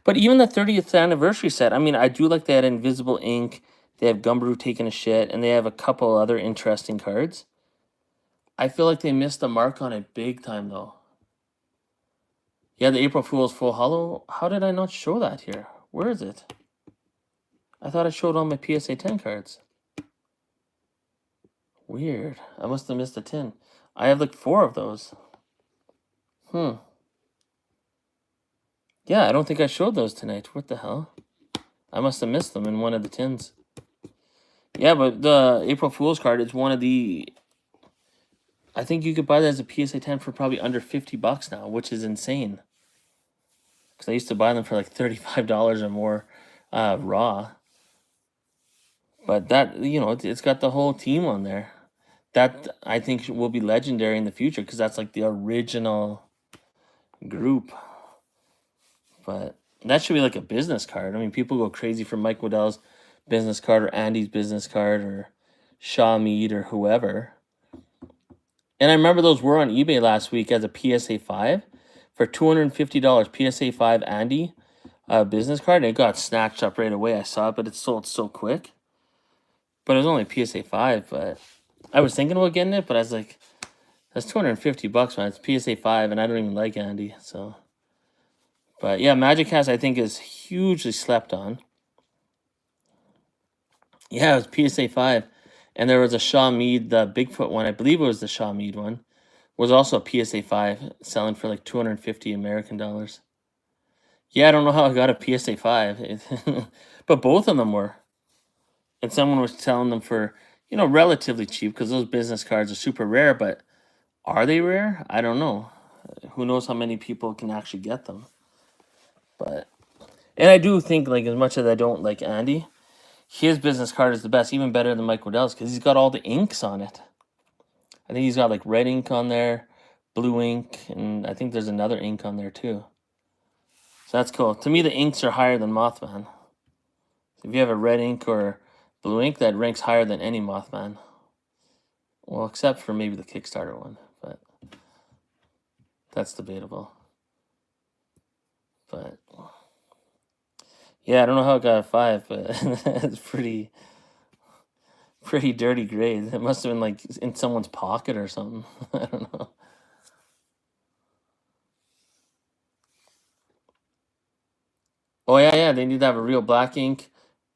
But even the 30th anniversary set, I mean, I do like that Invisible Ink. They have Gumberoo taking a shit, and they have a couple other interesting cards. I feel like they missed the mark on it big time, though. Yeah, the April Fool's Full Hollow. How did I not show that here? Where is it? I thought I showed all my PSA 10 cards. Weird. I must have missed a 10. I have like 4 of those. Yeah, I don't think I showed those tonight. What the hell? I must have missed them in one of the tins. Yeah, but the April Fool's card is one of the... I think you could buy that as a PSA 10 for probably under $50 now, which is insane. Because I used to buy them for like $35 or more raw. But that, it's got the whole team on there. That, I think, will be legendary in the future because that's like the original group. But that should be like a business card. I mean, people go crazy for Mike Waddell's business card or Andy's business card or Shaw Mead or whoever. And I remember those were on eBay last week as a PSA 5 for $250. PSA 5 Andy business card. And it got snatched up right away. I saw it, but it sold so quick. But it was only PSA 5. But I was thinking about getting it, but I was like, that's $250, man. It's PSA 5, and I don't even like Andy. So, but yeah, Magic Cast I think is hugely slept on. Yeah, it was PSA 5. And there was a Shaw Mead, the Bigfoot one. I believe it was the Shaw Mead one. Was also a PSA 5, selling for like 250 American dollars. Yeah, I don't know how I got a PSA 5. But both of them were. And someone was selling them for, relatively cheap because those business cards are super rare. But are they rare? I don't know. Who knows how many people can actually get them? But and I do think, like, as much as I don't like Andy, his business card is the best, even better than Mike Waddell's, because he's got all the inks on it. I think he's got like red ink on there, blue ink, and I think there's another ink on there too. So that's cool. To me, the inks are higher than Mothman. If you have a red ink or blue ink, that ranks higher than any Mothman. Well, except for maybe the Kickstarter one, but that's debatable. But yeah, I don't know how it got a 5, but it's pretty dirty grade. It must have been like in someone's pocket or something. I don't know. Oh yeah, they need to have a real black ink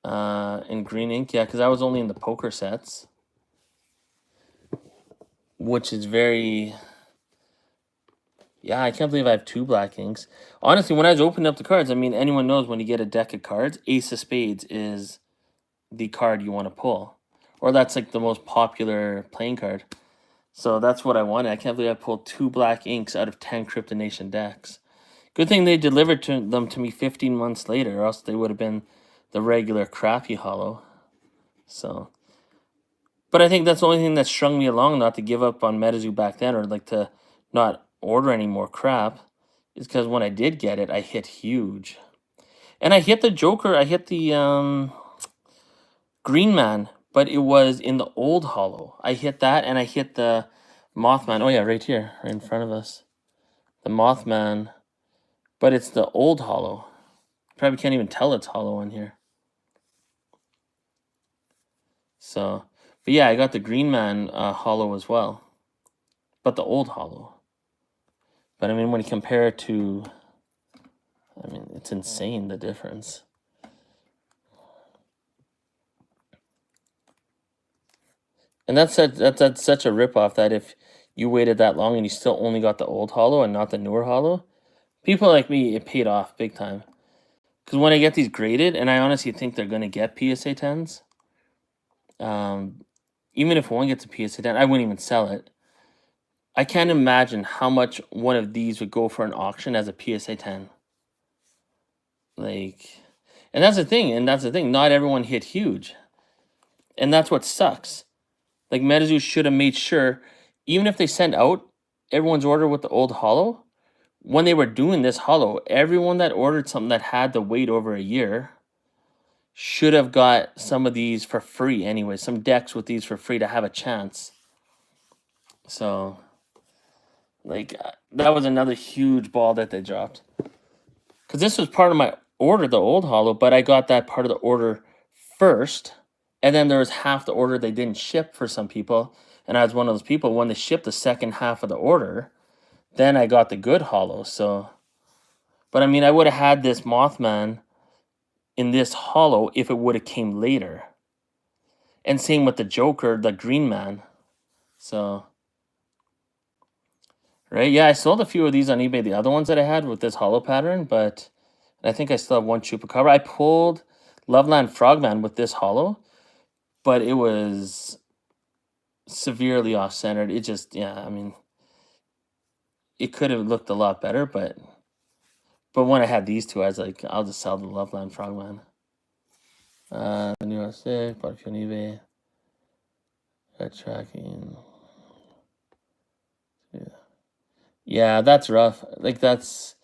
and green ink. Yeah, because I was only in the poker sets, which is very. Yeah, I can't believe I have 2 black inks. Honestly, when I was opening up the cards, I mean, anyone knows when you get a deck of cards, Ace of Spades is the card you want to pull. Or that's like the most popular playing card. So that's what I wanted. I can't believe I pulled 2 black inks out of 10 Crypto Nation decks. Good thing they delivered them to me 15 months later, or else they would have been the regular crappy holo. So, but I think that's the only thing that strung me along not to give up on MetaZoo back then, or like to not order any more crap, is because when I did get it, I hit huge. And I hit the Joker, I hit the Green Man, but it was in the old holo. I hit that, and I hit the Mothman. Oh yeah, right here, right in front of us. The Mothman, but it's the old holo. Probably can't even tell it's holo on here. So, but yeah, I got the Green Man holo as well, but the old holo. But I mean, when you compare it to, I mean, it's insane the difference. And that's such a ripoff that if you waited that long and you still only got the old holo and not the newer holo, people like me, it paid off big time. Because when I get these graded, and I honestly think they're going to get PSA 10s, even if one gets a PSA 10, I wouldn't even sell it. I can't imagine how much one of these would go for an auction as a PSA 10. Like, and that's the thing, not everyone hit huge. And that's what sucks. Like, MetaZoo should have made sure, even if they sent out everyone's order with the old holo, when they were doing this holo, everyone that ordered something that had to wait over a year should have got some of these for free anyway, some decks with these for free to have a chance. So, like, that was another huge ball that they dropped. Because this was part of my order, the old holo, but I got that part of the order first. And then there was half the order they didn't ship for some people. And I was one of those people, when they shipped the second half of the order, then I got the good holo. So, but I mean, I would have had this Mothman in this holo if it would have came later. And same with the Joker, the Green Man. So, right? Yeah, I sold a few of these on eBay, the other ones that I had with this holo pattern, but I think I still have one Chupacabra. I pulled Loveland Frogman with this holo, but it was severely off-centered. It just, yeah, I mean, it could have looked a lot better, but when I had these two, I was like, I'll just sell the Loveland Frogman. New USA, bought a few on eBay. Red tracking. Yeah, that's rough. Like, that's...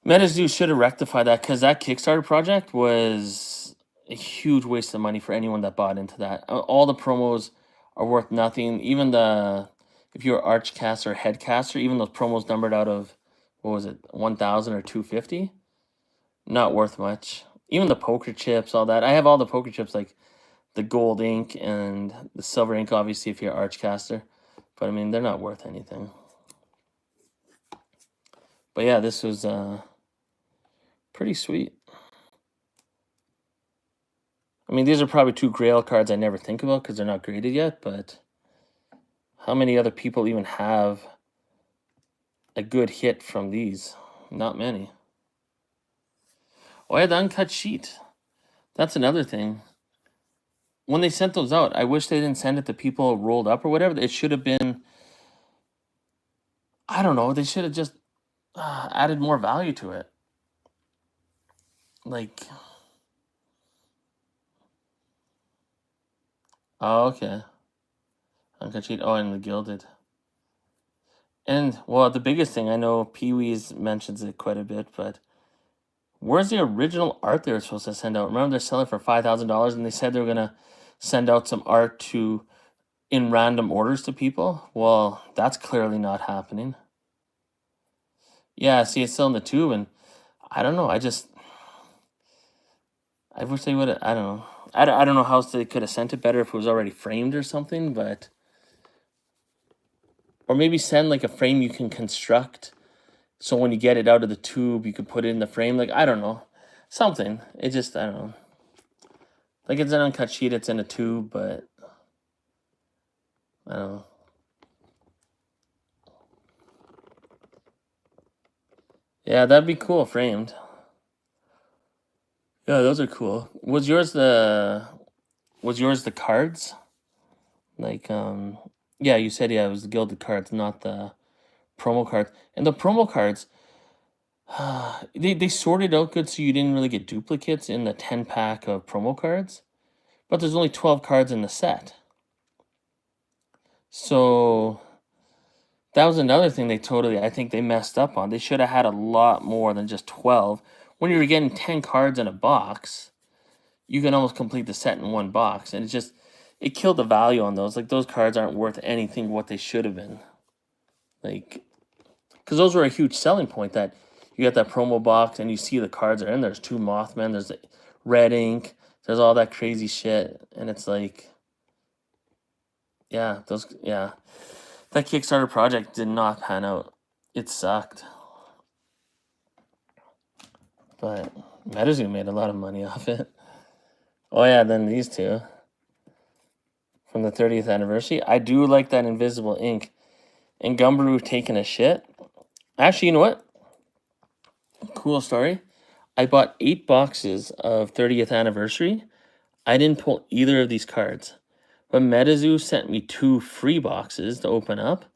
MetaZoo should have rectified that, because that Kickstarter project was a huge waste of money for anyone that bought into that. All the promos are worth nothing. Even if you're Archcaster or Headcaster, even those promos numbered out of, what was it, 1,000 or 250? Not worth much. Even the poker chips, all that. I have all the poker chips, like the gold ink and the silver ink, obviously, if you're Archcaster. But, I mean, they're not worth anything. But, yeah, this was pretty sweet. I mean, these are probably 2 Grail cards I never think about because they're not graded yet, but how many other people even have a good hit from these? Not many. Oh, I had the uncut sheet. That's another thing. When they sent those out, I wish they didn't send it to people rolled up or whatever. It should have been I don't know. They should have just added more value to it. Like, oh, okay. Uncut sheet. Oh, and the gilded. And, well, the biggest thing, I know Pee Wee's mentions it quite a bit, but where's the original art they were supposed to send out? Remember, they're selling for $5,000, and they said they were going to send out some art in random orders to people? Well, that's clearly not happening. Yeah, see, it's still in the tube, and I don't know. I wish they would have, I don't know. I don't know how else they could have sent it better if it was already framed or something, but. Or maybe send like a frame you can construct. So when you get it out of the tube, you can put it in the frame. Like, I don't know. Something. It just, I don't know. Like, it's an uncut sheet, it's in a tube, but. I don't know. Yeah, that'd be cool, framed. Yeah, those are cool. Was yours the cards? Like, yeah, you said, yeah, it was the gilded cards, not the promo cards. And the promo cards, they sorted out good so you didn't really get duplicates in the 10-pack of promo cards. But there's only 12 cards in the set. So that was another thing I think they messed up on. They should have had a lot more than just 12. When you were getting 10 cards in a box, you can almost complete the set in one box. And it killed the value on those. Like, those cards aren't worth anything what they should have been. Like, because those were a huge selling point, that you got that promo box and you see the cards are in. There's 2 Mothmen, there's the red ink, there's all that crazy shit. And it's like, yeah, that Kickstarter project did not pan out. It sucked. But MetaZoo made a lot of money off it. Oh yeah, then these two from the 30th anniversary. I do like that invisible ink. And Gumbaroo taking a shit. Actually, you know what? Cool story. I bought 8 boxes of 30th anniversary. I didn't pull either of these cards. But MetaZoo sent me 2 free boxes to open up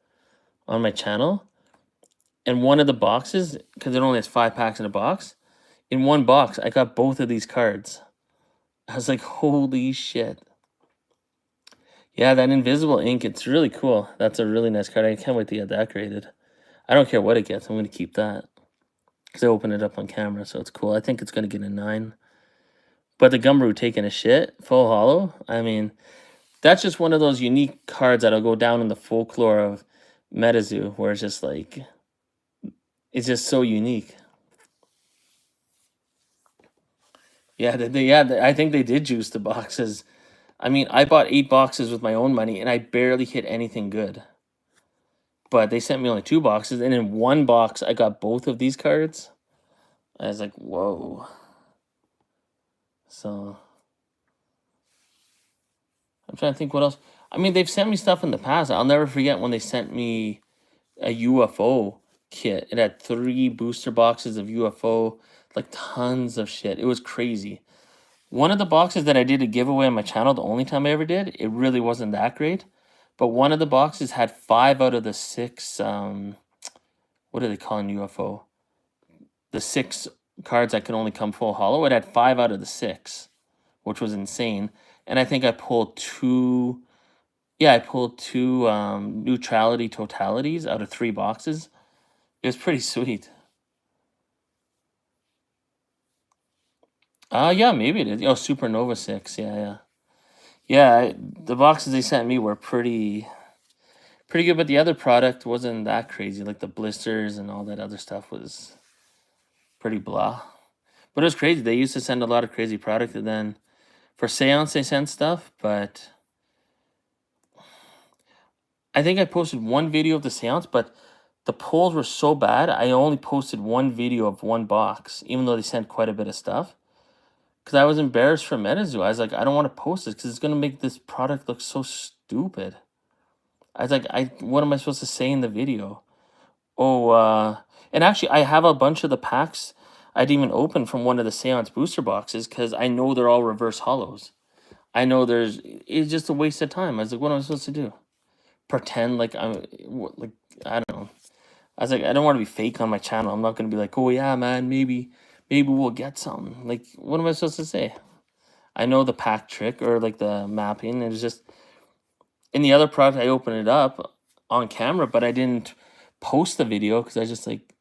on my channel. And one of the boxes, because it only has 5 packs in a box, in one box, I got both of these cards. I was like, holy shit. Yeah, that invisible ink, it's really cool. That's a really nice card. I can't wait to get that graded. I don't care what it gets. I'm going to keep that. Because I opened it up on camera, so it's cool. I think it's going to get a 9. But the Gumbaroo taking a shit, full hollow, I mean, that's just one of those unique cards that'll go down in the folklore of MetaZoo, where it's just like, it's just so unique. Yeah, I think they did juice the boxes. I mean, I bought 8 boxes with my own money, and I barely hit anything good. But they sent me only 2 boxes, and in one box, I got both of these cards. I was like, whoa. So, I'm trying to think what else. I mean, they've sent me stuff in the past. I'll never forget when they sent me a UFO kit. It had 3 booster boxes of UFO, like tons of shit. It was crazy. One of the boxes that I did a giveaway on my channel, the only time I ever did, it really wasn't that great. But one of the boxes had 5 out of the 6, what do they call in UFO? The 6 cards that could only come full hollow. It had 5 out of the 6, which was insane. And I think I pulled 2, yeah, I pulled 2 neutrality totalities out of 3 boxes. It was pretty sweet. Yeah, maybe it is. Oh, Supernova 6, yeah. Yeah, the boxes they sent me were pretty good, but the other product wasn't that crazy. Like the blisters and all that other stuff was pretty blah. But it was crazy. They used to send a lot of crazy product, and then for Seance they sent stuff, but I think I posted 1 video of the Seance, but the polls were so bad, I only posted 1 video of 1 box, even though they sent quite a bit of stuff. Because I was embarrassed for MetaZoo. I was like, I don't want to post this because it's going to make this product look so stupid. I was like, what am I supposed to say in the video? Oh, and actually, I have a bunch of the packs I didn't even open from one of the Seance booster boxes because I know they're all reverse hollows. I know it's just a waste of time. I was like, what am I supposed to do? Pretend like I don't know. I was like, I don't want to be fake on my channel. I'm not going to be like, oh yeah, man, maybe we'll get something. Like, what am I supposed to say? I know the pack trick or like the mapping. It's just in the other product, I opened it up on camera, but I didn't post the video because I just like,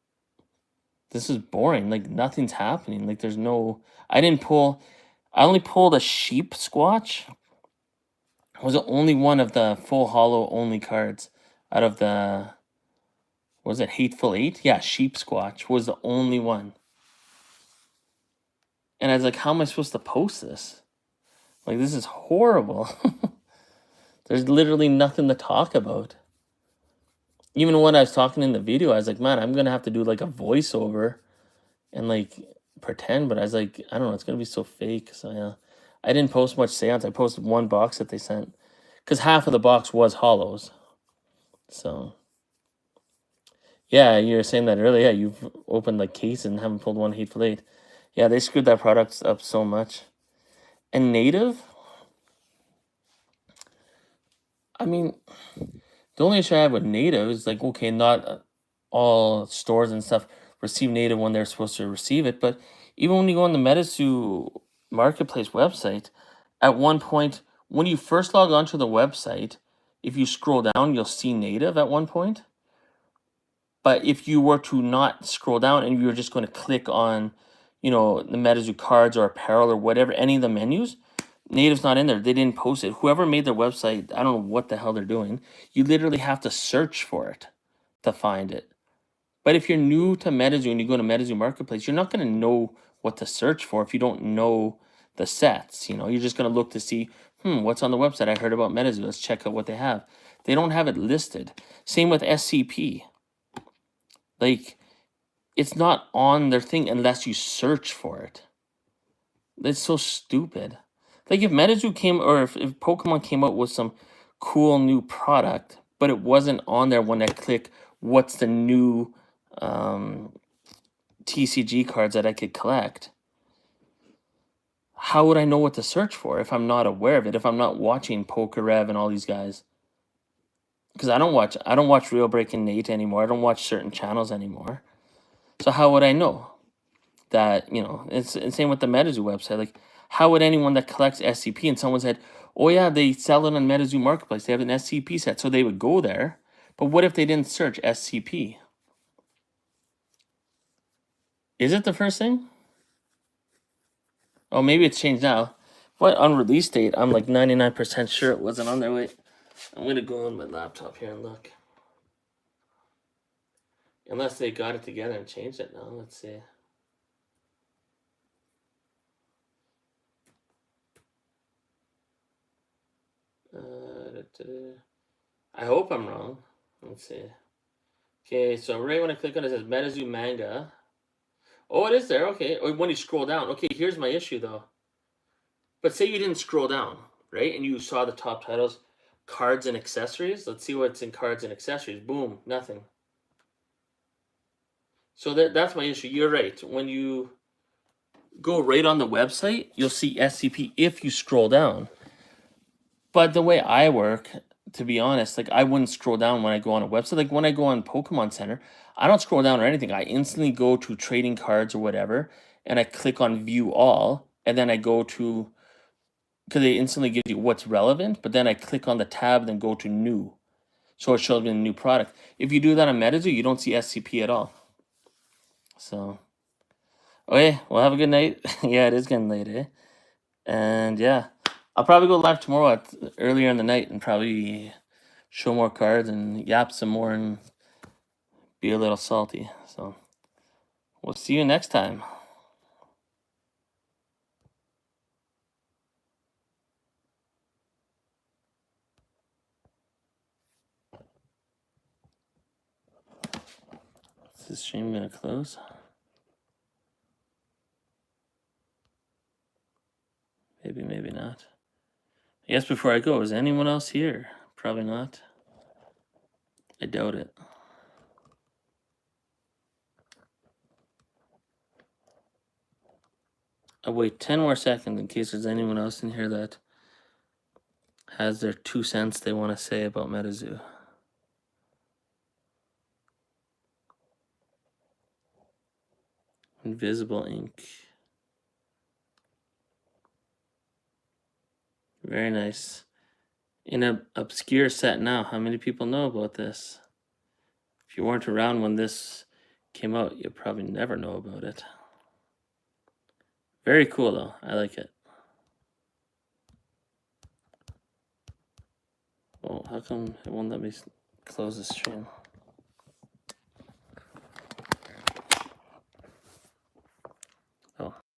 this is boring. Like nothing's happening. Like there's no, I only pulled a sheep squatch. It was the only one of the full hollow only cards out of the, was it Hateful Eight? Yeah, sheep squatch was the only one. And I was like, how am I supposed to post this? Like, this is horrible. There's literally nothing to talk about. Even when I was talking in the video, I was like, man, I'm going to have to do like a voiceover and like pretend. But I was like, I don't know, it's going to be so fake. So yeah, I didn't post much seance. I posted one box that they sent because half of the box was hollows. So yeah, you were saying that earlier. Yeah, you've opened like case and haven't pulled one Hateful Eight. Yeah, they screwed that product up so much. And native, I mean, the only issue I have with native is like, okay, not all stores and stuff receive native when they're supposed to receive it, but even when you go on the MetaZoo marketplace website, at one point when you first log onto the website, if you scroll down, you'll see native at one point. But if you were to not scroll down and you were just going to click on, the MetaZoo cards or apparel or whatever, any of the menus, native's not in there. They didn't post it. Whoever made their website, I don't know what the hell they're doing. You literally have to search for it to find it. But if you're new to MetaZoo and you go to MetaZoo Marketplace, you're not going to know what to search for if you don't know the sets. You're just going to look to see, what's on the website? I heard about MetaZoo. Let's check out what they have. They don't have it listed. Same with SCP. Like, it's not on their thing unless you search for it. It's so stupid. Like if MetaZoo came, or if Pokemon came out with some cool new product, but it wasn't on there when I click what's the new TCG cards that I could collect, how would I know what to search for if I'm not aware of it, if I'm not watching PokeRev and all these guys? Because I don't watch Real Breaking Nate anymore. I don't watch certain channels anymore. So how would I know that, it's same with the MetaZoo website. Like, how would anyone that collects SCP and someone said, oh yeah, they sell it on MetaZoo Marketplace, they have an SCP set, so they would go there. But what if they didn't search SCP? Is it the first thing? Oh, maybe it's changed now. What, on release date, I'm like 99% sure it wasn't on there. Wait, I'm going to go on my laptop here and look. Unless they got it together and changed it now. Let's see. I hope I'm wrong. Let's see. Okay, so right when I click on it, it says MetaZoo Manga. Oh, it is there. Okay. When you scroll down. Okay, here's my issue, though. But say you didn't scroll down, right? And you saw the top titles, cards and accessories. Let's see what's in cards and accessories. Boom, nothing. So that's my issue. You're right. When you go right on the website, you'll see SCP if you scroll down. But the way I work, to be honest, like I wouldn't scroll down when I go on a website. Like when I go on Pokemon Center, I don't scroll down or anything. I instantly go to trading cards or whatever, and I click on view all, and then I go to, because they instantly give you what's relevant, but then I click on the tab, then go to new. So it shows me a new product. If you do that on MetaZoo, you don't see SCP at all. So, okay, well, have a good night. Yeah, it is getting late, eh? And yeah, I'll probably go live tomorrow earlier in the night and probably show more cards and yap some more and be a little salty. So we'll see you next time. Is this stream gonna close? Maybe, maybe not. I guess before I go, is anyone else here? Probably not. I doubt it. I'll wait 10 more seconds in case there's anyone else in here that has their 2 cents they want to say about MetaZoo. Invisible ink. Very nice. In an obscure set now. How many people know about this? If you weren't around when this came out, you'll probably never know about it. Very cool though. I like it. Well, how come it won't let me close the stream?